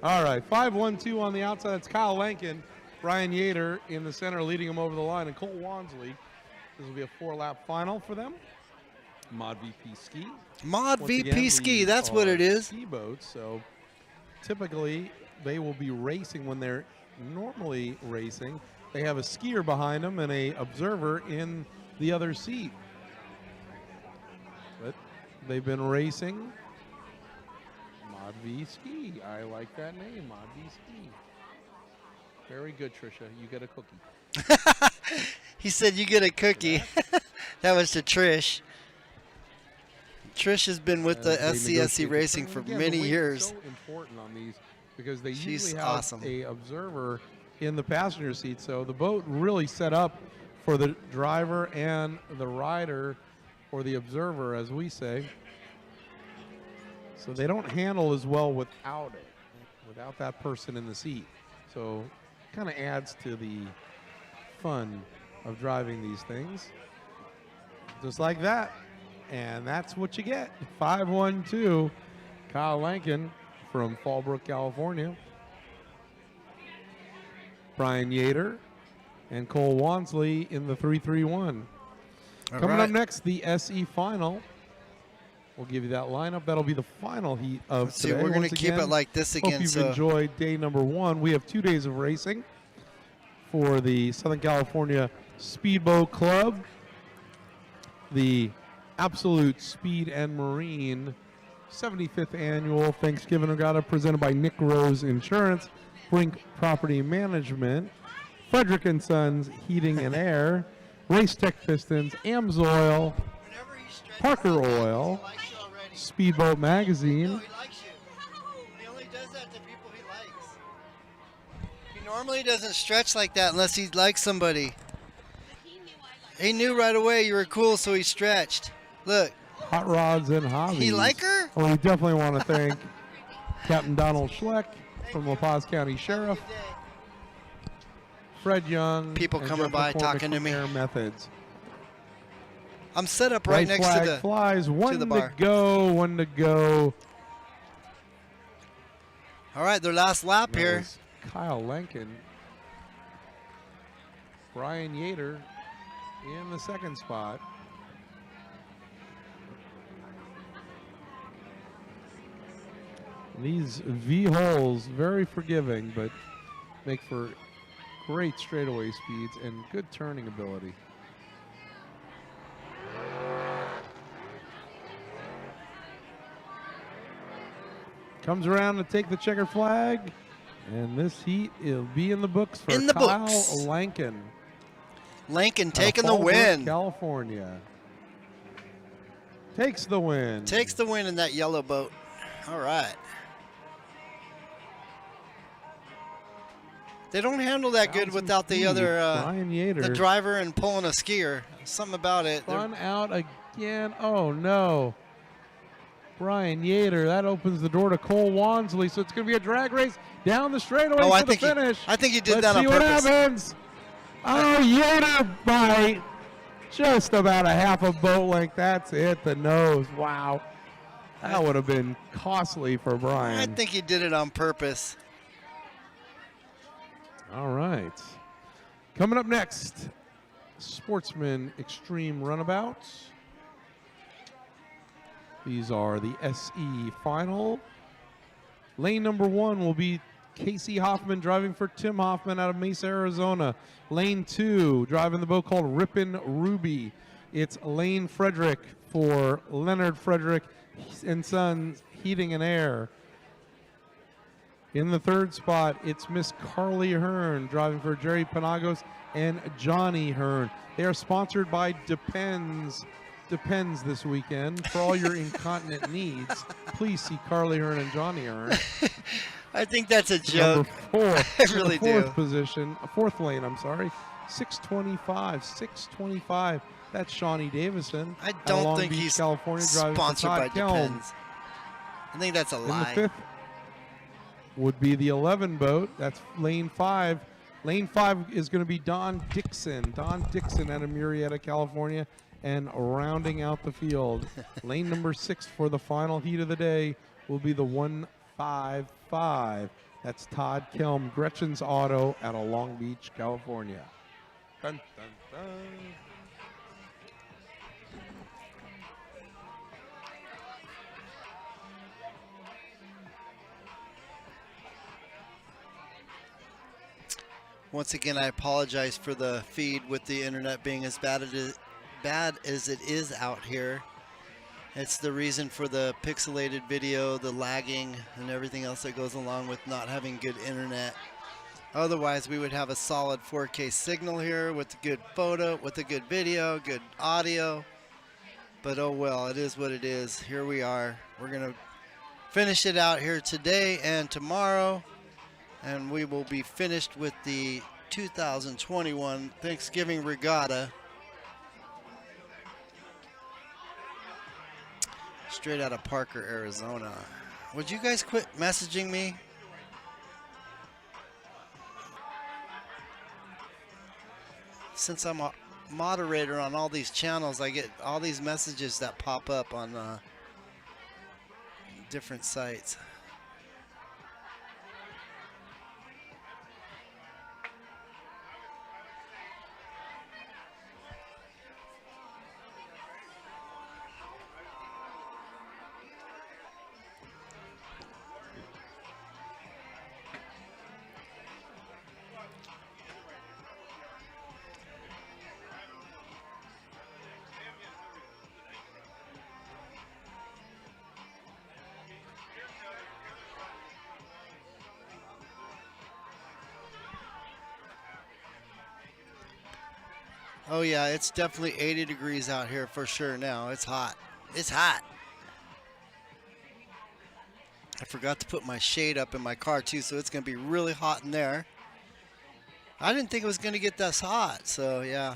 All right, 5-1-2 on the outside. It's Kyle Lankin, Brian Yater in the center, leading him over the line, and Cole Wansley. This will be a 4-lap final for them. Mod VP Ski. Mod Once VP again, Ski, these that's what are it is. Ski boats, so typically they will be racing when they're normally racing. They have a skier behind them and a observer in the other seat. But they've been racing. Mod V Ski. I like that name, Mod V Ski. Very good, Trisha. You get a cookie. He said you get a cookie. That was to Trish. Trish has been with the They SCSC negotiate the Racing terms. for Again, many the weight is years. so important on these because they She's usually have awesome. a observer in the passenger seat. So the boat really set up for the driver and the rider, or the observer, as we say. So they don't handle as well without it, without that person in the seat. So it kind of adds to the fun of driving these things. Just like that. And that's what you get. 5-1-2. Kyle Lankin from Fallbrook, California. Brian Yater and Cole Wansley in the 3-3-1. Coming up next, the SE final. We'll give you that lineup. That'll be the final heat of Let's see, today. we're going to Once keep again, it like this again. Hope you've So enjoyed day number 1. We have 2 days of racing for the Southern California Speedboat Club. The Absolute Speed and Marine 75th Annual Thanksgiving Regatta presented by Nick Rose Insurance, Brink Property Management, Frederick & Sons Heating and Air, Race Tech Pistons, Amsoil, Parker Oil, Speedboat Magazine, he likes you. He only does that to people he likes. He He normally doesn't stretch like that unless he likes somebody. He knew right away you were cool, so he stretched. Look. Hot Rods and Hobbies. He like her? Well, we definitely want to thank Captain Donald Schleck from La Paz County Sheriff, Fred Young, People and coming Jeff by McCormick talking to from me. Air Methods. I'm set up right White next flag to the flies. One the to bar. go. One to go. All right, their last lap That here. was Kyle Lankin. Brian Yater in the second spot. These V holes, very forgiving, but make for great straightaway speeds and good turning ability. Comes around to take the checkered flag, and this heat will be in the books for In the Kyle books. Lankin. Lincoln out of taking the Fall River, win. California. Takes the win. Takes the win in that yellow boat. All right. They don't handle that good Found some without the speed. other, Brian Yater. the driver and pulling a skier. Something about it. They're- Spun out again. Oh, no. Brian Yater. That opens the door to Cole Wansley. So it's going to be a drag race down the straightaway Oh, I for the think he- finish. I think he did Let's that on see what purpose. happens. Oh, Yater by just about a half a boat length. That's it. The nose. Wow. That would have been costly for Brian. I think he did it on purpose. All right. Coming up next, Sportsman Extreme Runabouts. These are the SE final. Lane number 1 will be Casey Hoffman driving for Tim Hoffman out of Mesa, Arizona. Lane 2, driving the boat called Rippin' Ruby. It's Lane Frederick for Leonard Frederick and Sons Heating and Air. In the third spot, it's Miss Carly Hearn driving for Jerry Panagos and Johnny Hearn. They are sponsored by Depends this weekend. For all your incontinent needs, please see Carly Hearn and Johnny Hearn. I think that's a Number joke. 4. I really in the fourth do. position, fourth lane, I'm sorry. 625. That's Shawnee Davison. I out of don't Long think Beach, he's California, driving for sponsored by Todd Kelm. Depends. I think that's a In the lie. 5th would be the 11 boat. That's lane 5. Lane 5 is going to be Don Dixon. Don Dixon out of Murrieta, California, and rounding out the field. Lane number 6 for the final heat of the day will be the 155. That's Todd Kelm, Gretchen's Auto out of Long Beach, California. Dun, dun, dun. Once again, I apologize for the feed with the internet being as bad as it is out here. It's the reason for the pixelated video, the lagging, and everything else that goes along with not having good internet. Otherwise, we would have a solid 4K signal here with a good photo, with a good video, good audio. But oh well, it is what it is. Here we are. We're going to finish it out here today and tomorrow. And we will be finished with the 2021 Thanksgiving Regatta. Straight out of Parker, Arizona. Would you guys quit messaging me? Since I'm a moderator on all these channels, I get all these messages that pop up on different sites. Oh yeah, it's definitely 80 degrees out here for sure now. It's hot. It's hot. I forgot to put my shade up in my car too, so it's going to be really hot in there. I didn't think it was going to get this hot, so yeah.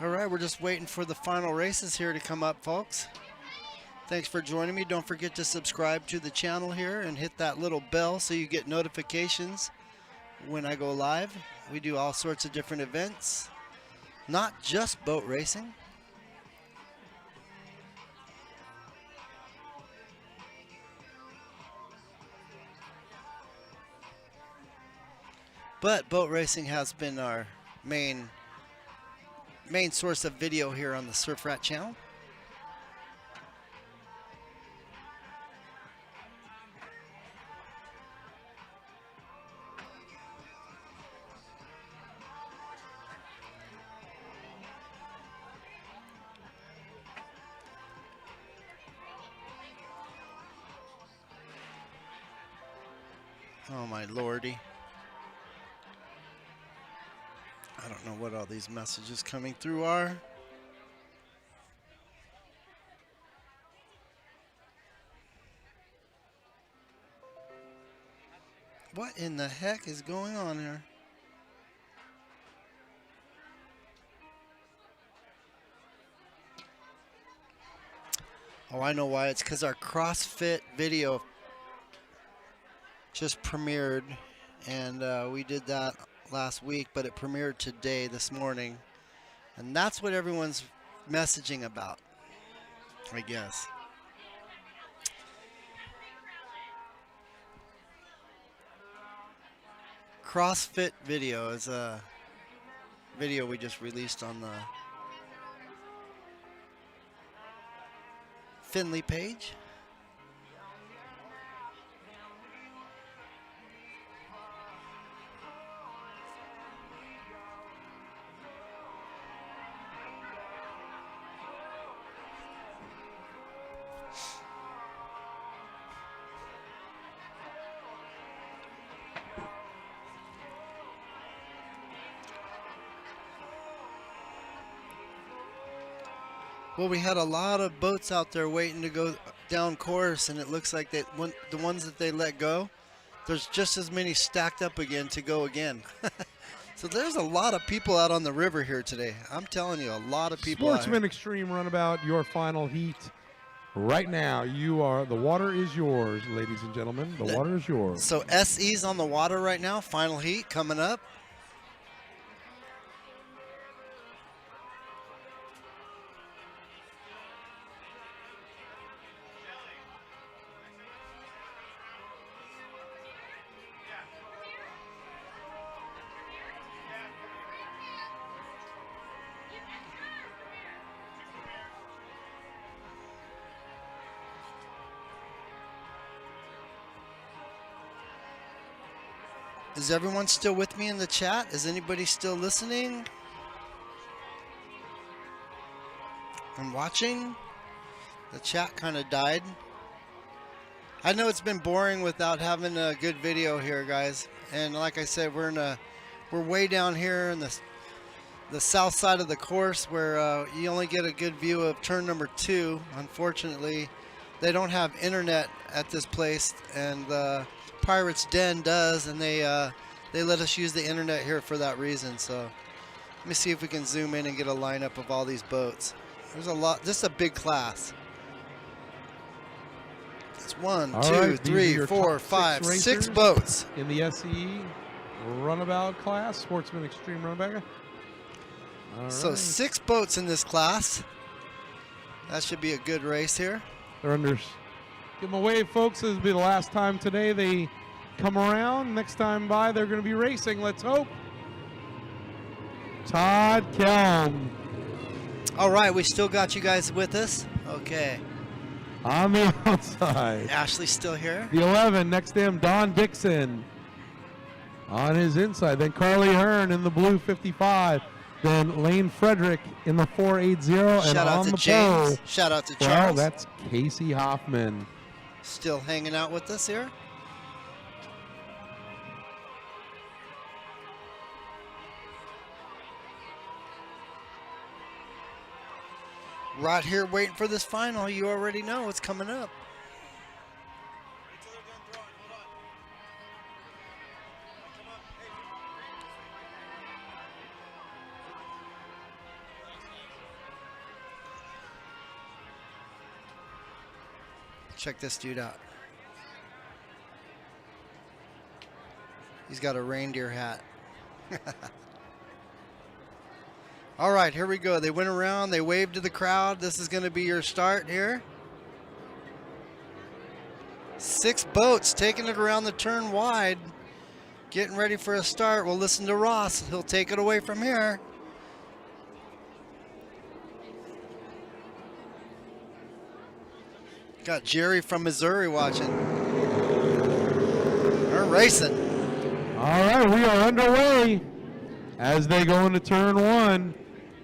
All right, we're just waiting for the final races here to come up, folks. Thanks for joining me. Don't forget to subscribe to the channel here and hit that little bell so you get notifications when I go live. We do all sorts of different events, not just boat racing. But boat racing has been our main source of video here on the Surf Rat channel. Oh my lordy. I don't know what all these messages coming through are. What in the heck is going on here? Oh, I know why. It's because our CrossFit video just premiered, and we did that last week, but it premiered today, this morning, and that's what everyone's messaging about, I guess. CrossFit video is a video we just released on the Finley page. Well, we had a lot of boats out there waiting to go down course, and it looks like that the ones that they let go, there's just as many stacked up again to go again. So there's a lot of people out on the river here today. I'm telling you, a lot of people out Sportsman here. Extreme Runabout, your final heat. Right now, the water is yours, ladies and gentlemen. The water is yours. So SE's on the water right now, final heat coming up. Is everyone still with me in the chat? Is anybody still listening and watching? The chat kind of died. I know it's been boring without having a good video here, guys. And like I said, we're way down here in the south side of the course where you only get a good view of turn number 2. Unfortunately, they don't have internet at this place, and Pirates Den does, and they let us use the internet here for that reason. So let me see if we can zoom in and get a lineup of all these boats. There's a lot. This is a big class. It's 1, 2, 3, 4, 5, 6 boats in the SE Runabout class, Sportsman Extreme Runabout. All So right. 6 boats in this class. That should be a good race here. They're under. Give them a wave, folks. This will be the last time today they come around. Next time by, they're going to be racing. Let's hope. Todd Kelm All right, we still got you guys with us. Okay. on the outside. Ashley's still here. The 11 next to him, Don Dixon on his inside. Then Carly Hearn in the blue 55. Then Lane Frederick in the 480 and Shout out on to the James. pole. Shout out to Well, Charles. that's Casey Hoffman. Still hanging out with us here. Right here waiting for this final. You already know what's coming up. Check this dude out. He's got a reindeer hat. All right, here we go. They went around, they waved to the crowd. This is going to be your start here. 6 boats taking it around the turn wide, getting ready for a start. We'll listen to Ross. He'll take it away from here. Got Jerry from Missouri watching. They're racing. All right, we are underway as they go into turn 1.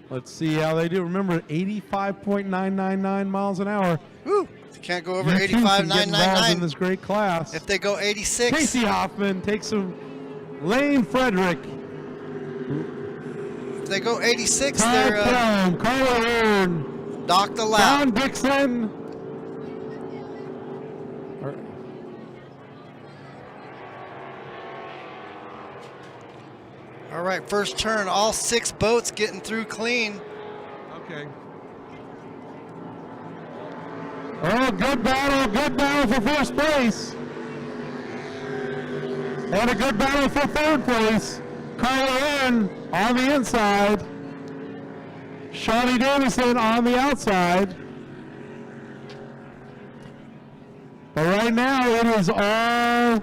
Let's see how they do. Remember, 85.999 miles an hour. Woo! Can't go over You too can get involved in 85.999. this great class. If they go 86, Casey Hoffman takes him. Lane Frederick. if they go 86, Todd they're Brown, Carla Hearn, docked the lap. John Dixon. All right. All right, first turn. All 6 boats getting through clean. Okay. Oh, good battle for first place. And a good battle for third place. Carla Hearn on the inside. Shawnee Davison on the outside. But right now it is all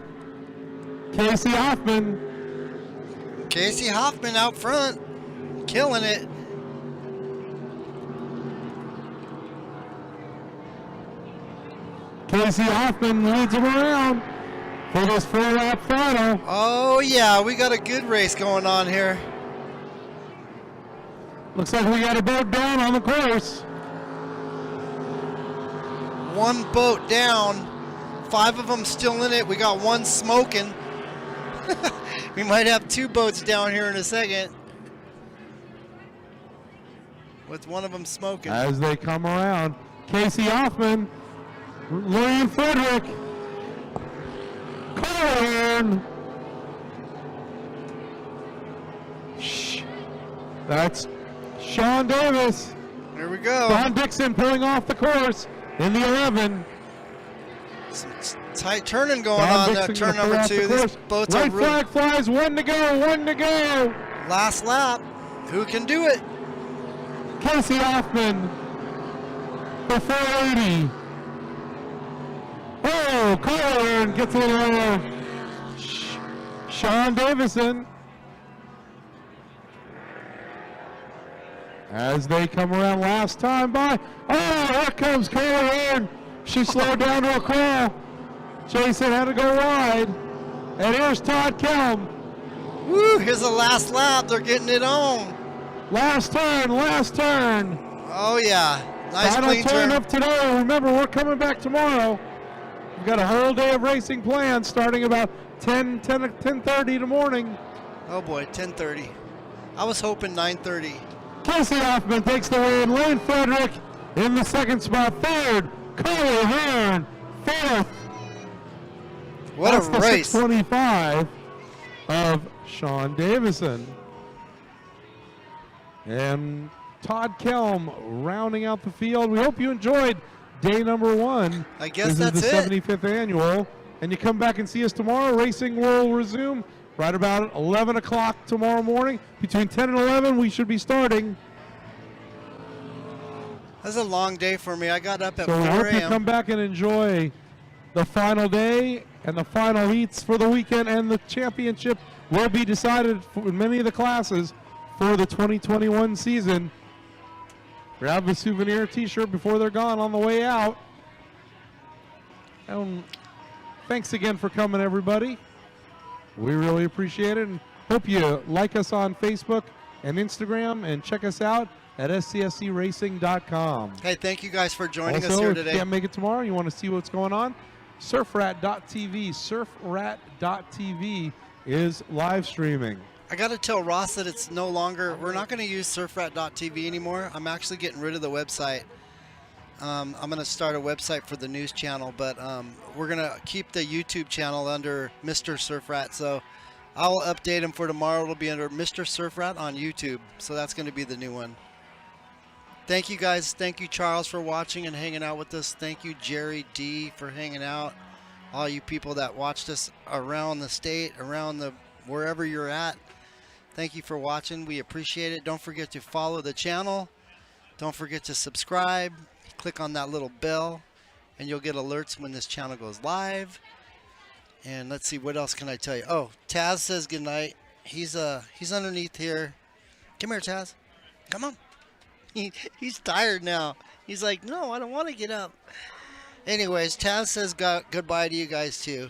Casey Hoffman. Casey Hoffman out front, killing it. Casey Hoffman leads him around for this 4-lap final. Oh yeah, we got a good race going on here. Looks like we got a boat down on the course. 1 boat down, 5 of them still in it. We got 1 smoking. We might have 2 boats down here in a second, with 1 of them smoking. As they come around, Casey Hoffman, Lane Frederick, Carla. That's Sean Davis. There we go. Don Dixon pulling off the course in the 11. Some tight turning going Don on Dixon there. Turn gonna pull number off 2. the These course. boats White are really flag flies, 1 to go. last lap. Who can do it? Casey Hoffman, the 480. Oh, Carla gets a little. Sean Davison. As they come around last time by. Oh, here comes Carla Hearn. She slowed down to a crawl. Jason had to go wide. And here's Todd Kelm. Woo, here's the last lap. They're getting it on. Last turn. Oh yeah, nice Final clean turn turn. of today. Remember, we're coming back tomorrow. We've got a whole day of racing planned starting about 10:30 in the morning. Oh boy, 10:30. I was hoping 9:30. Casey Hoffman takes the win. Lane Frederick in the second spot. Third, Carla Hearn. Fourth. What That's a the race. 625 of Sean Davison. And Todd Kelm rounding out the field. We hope you enjoyed day number 1. I guess this that's is the it. 75th annual. And you come back and see us tomorrow. Racing will resume right about 11 o'clock tomorrow morning. Between 10 and 11, we should be starting. That's a long day for me. I got up at So we 4 hope you a.m. come back and enjoy the final day and the final heats for the weekend, and the championship will be decided in many of the classes for the 2021 season. Grab a souvenir t-shirt before they're gone on the way out. Thanks again for coming, everybody. We really appreciate it, and hope you like us on Facebook, and Instagram, and check us out at scscracing.com. Hey, thank you guys for joining us Also, here if you today. can't make it tomorrow, you want to see what's going on, surfrat.tv. Surfrat.tv is live streaming. I got to tell Ross that it's no longer, we're not going to use surfrat.tv anymore. I'm actually getting rid of the website. I'm going to start a website for the news channel, but we're going to keep the YouTube channel under Mr. Surfrat. So I'll update him for tomorrow. It'll be under Mr. Surfrat on YouTube. So that's going to be the new one. Thank you guys. Thank you, Charles, for watching and hanging out with us. Thank you, Jerry D, for hanging out. All you people that watched us around the state, around the wherever you're at. Thank you for watching. We appreciate it. Don't forget to follow the channel. Don't forget to subscribe. Click on that little bell, and you'll get alerts when this channel goes live. And let's see, what else can I tell you? Oh, Taz says goodnight. He's underneath here. Come here, Taz. Come on. He's tired now. He's like, no, I don't want to get up. Anyways, Taz says goodbye to you guys too.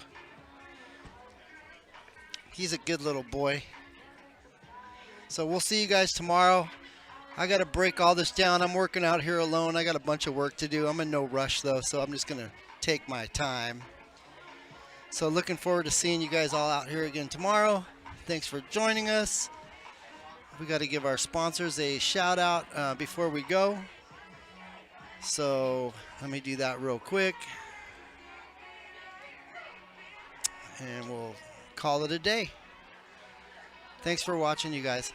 He's a good little boy. So we'll see you guys tomorrow. I got to break all this down. I'm working out here alone. I got a bunch of work to do. I'm in no rush though, so I'm just going to take my time. So looking forward to seeing you guys all out here again tomorrow. Thanks for joining us. We got to give our sponsors a shout out before we go. So let me do that real quick. And we'll call it a day. Thanks for watching, you guys.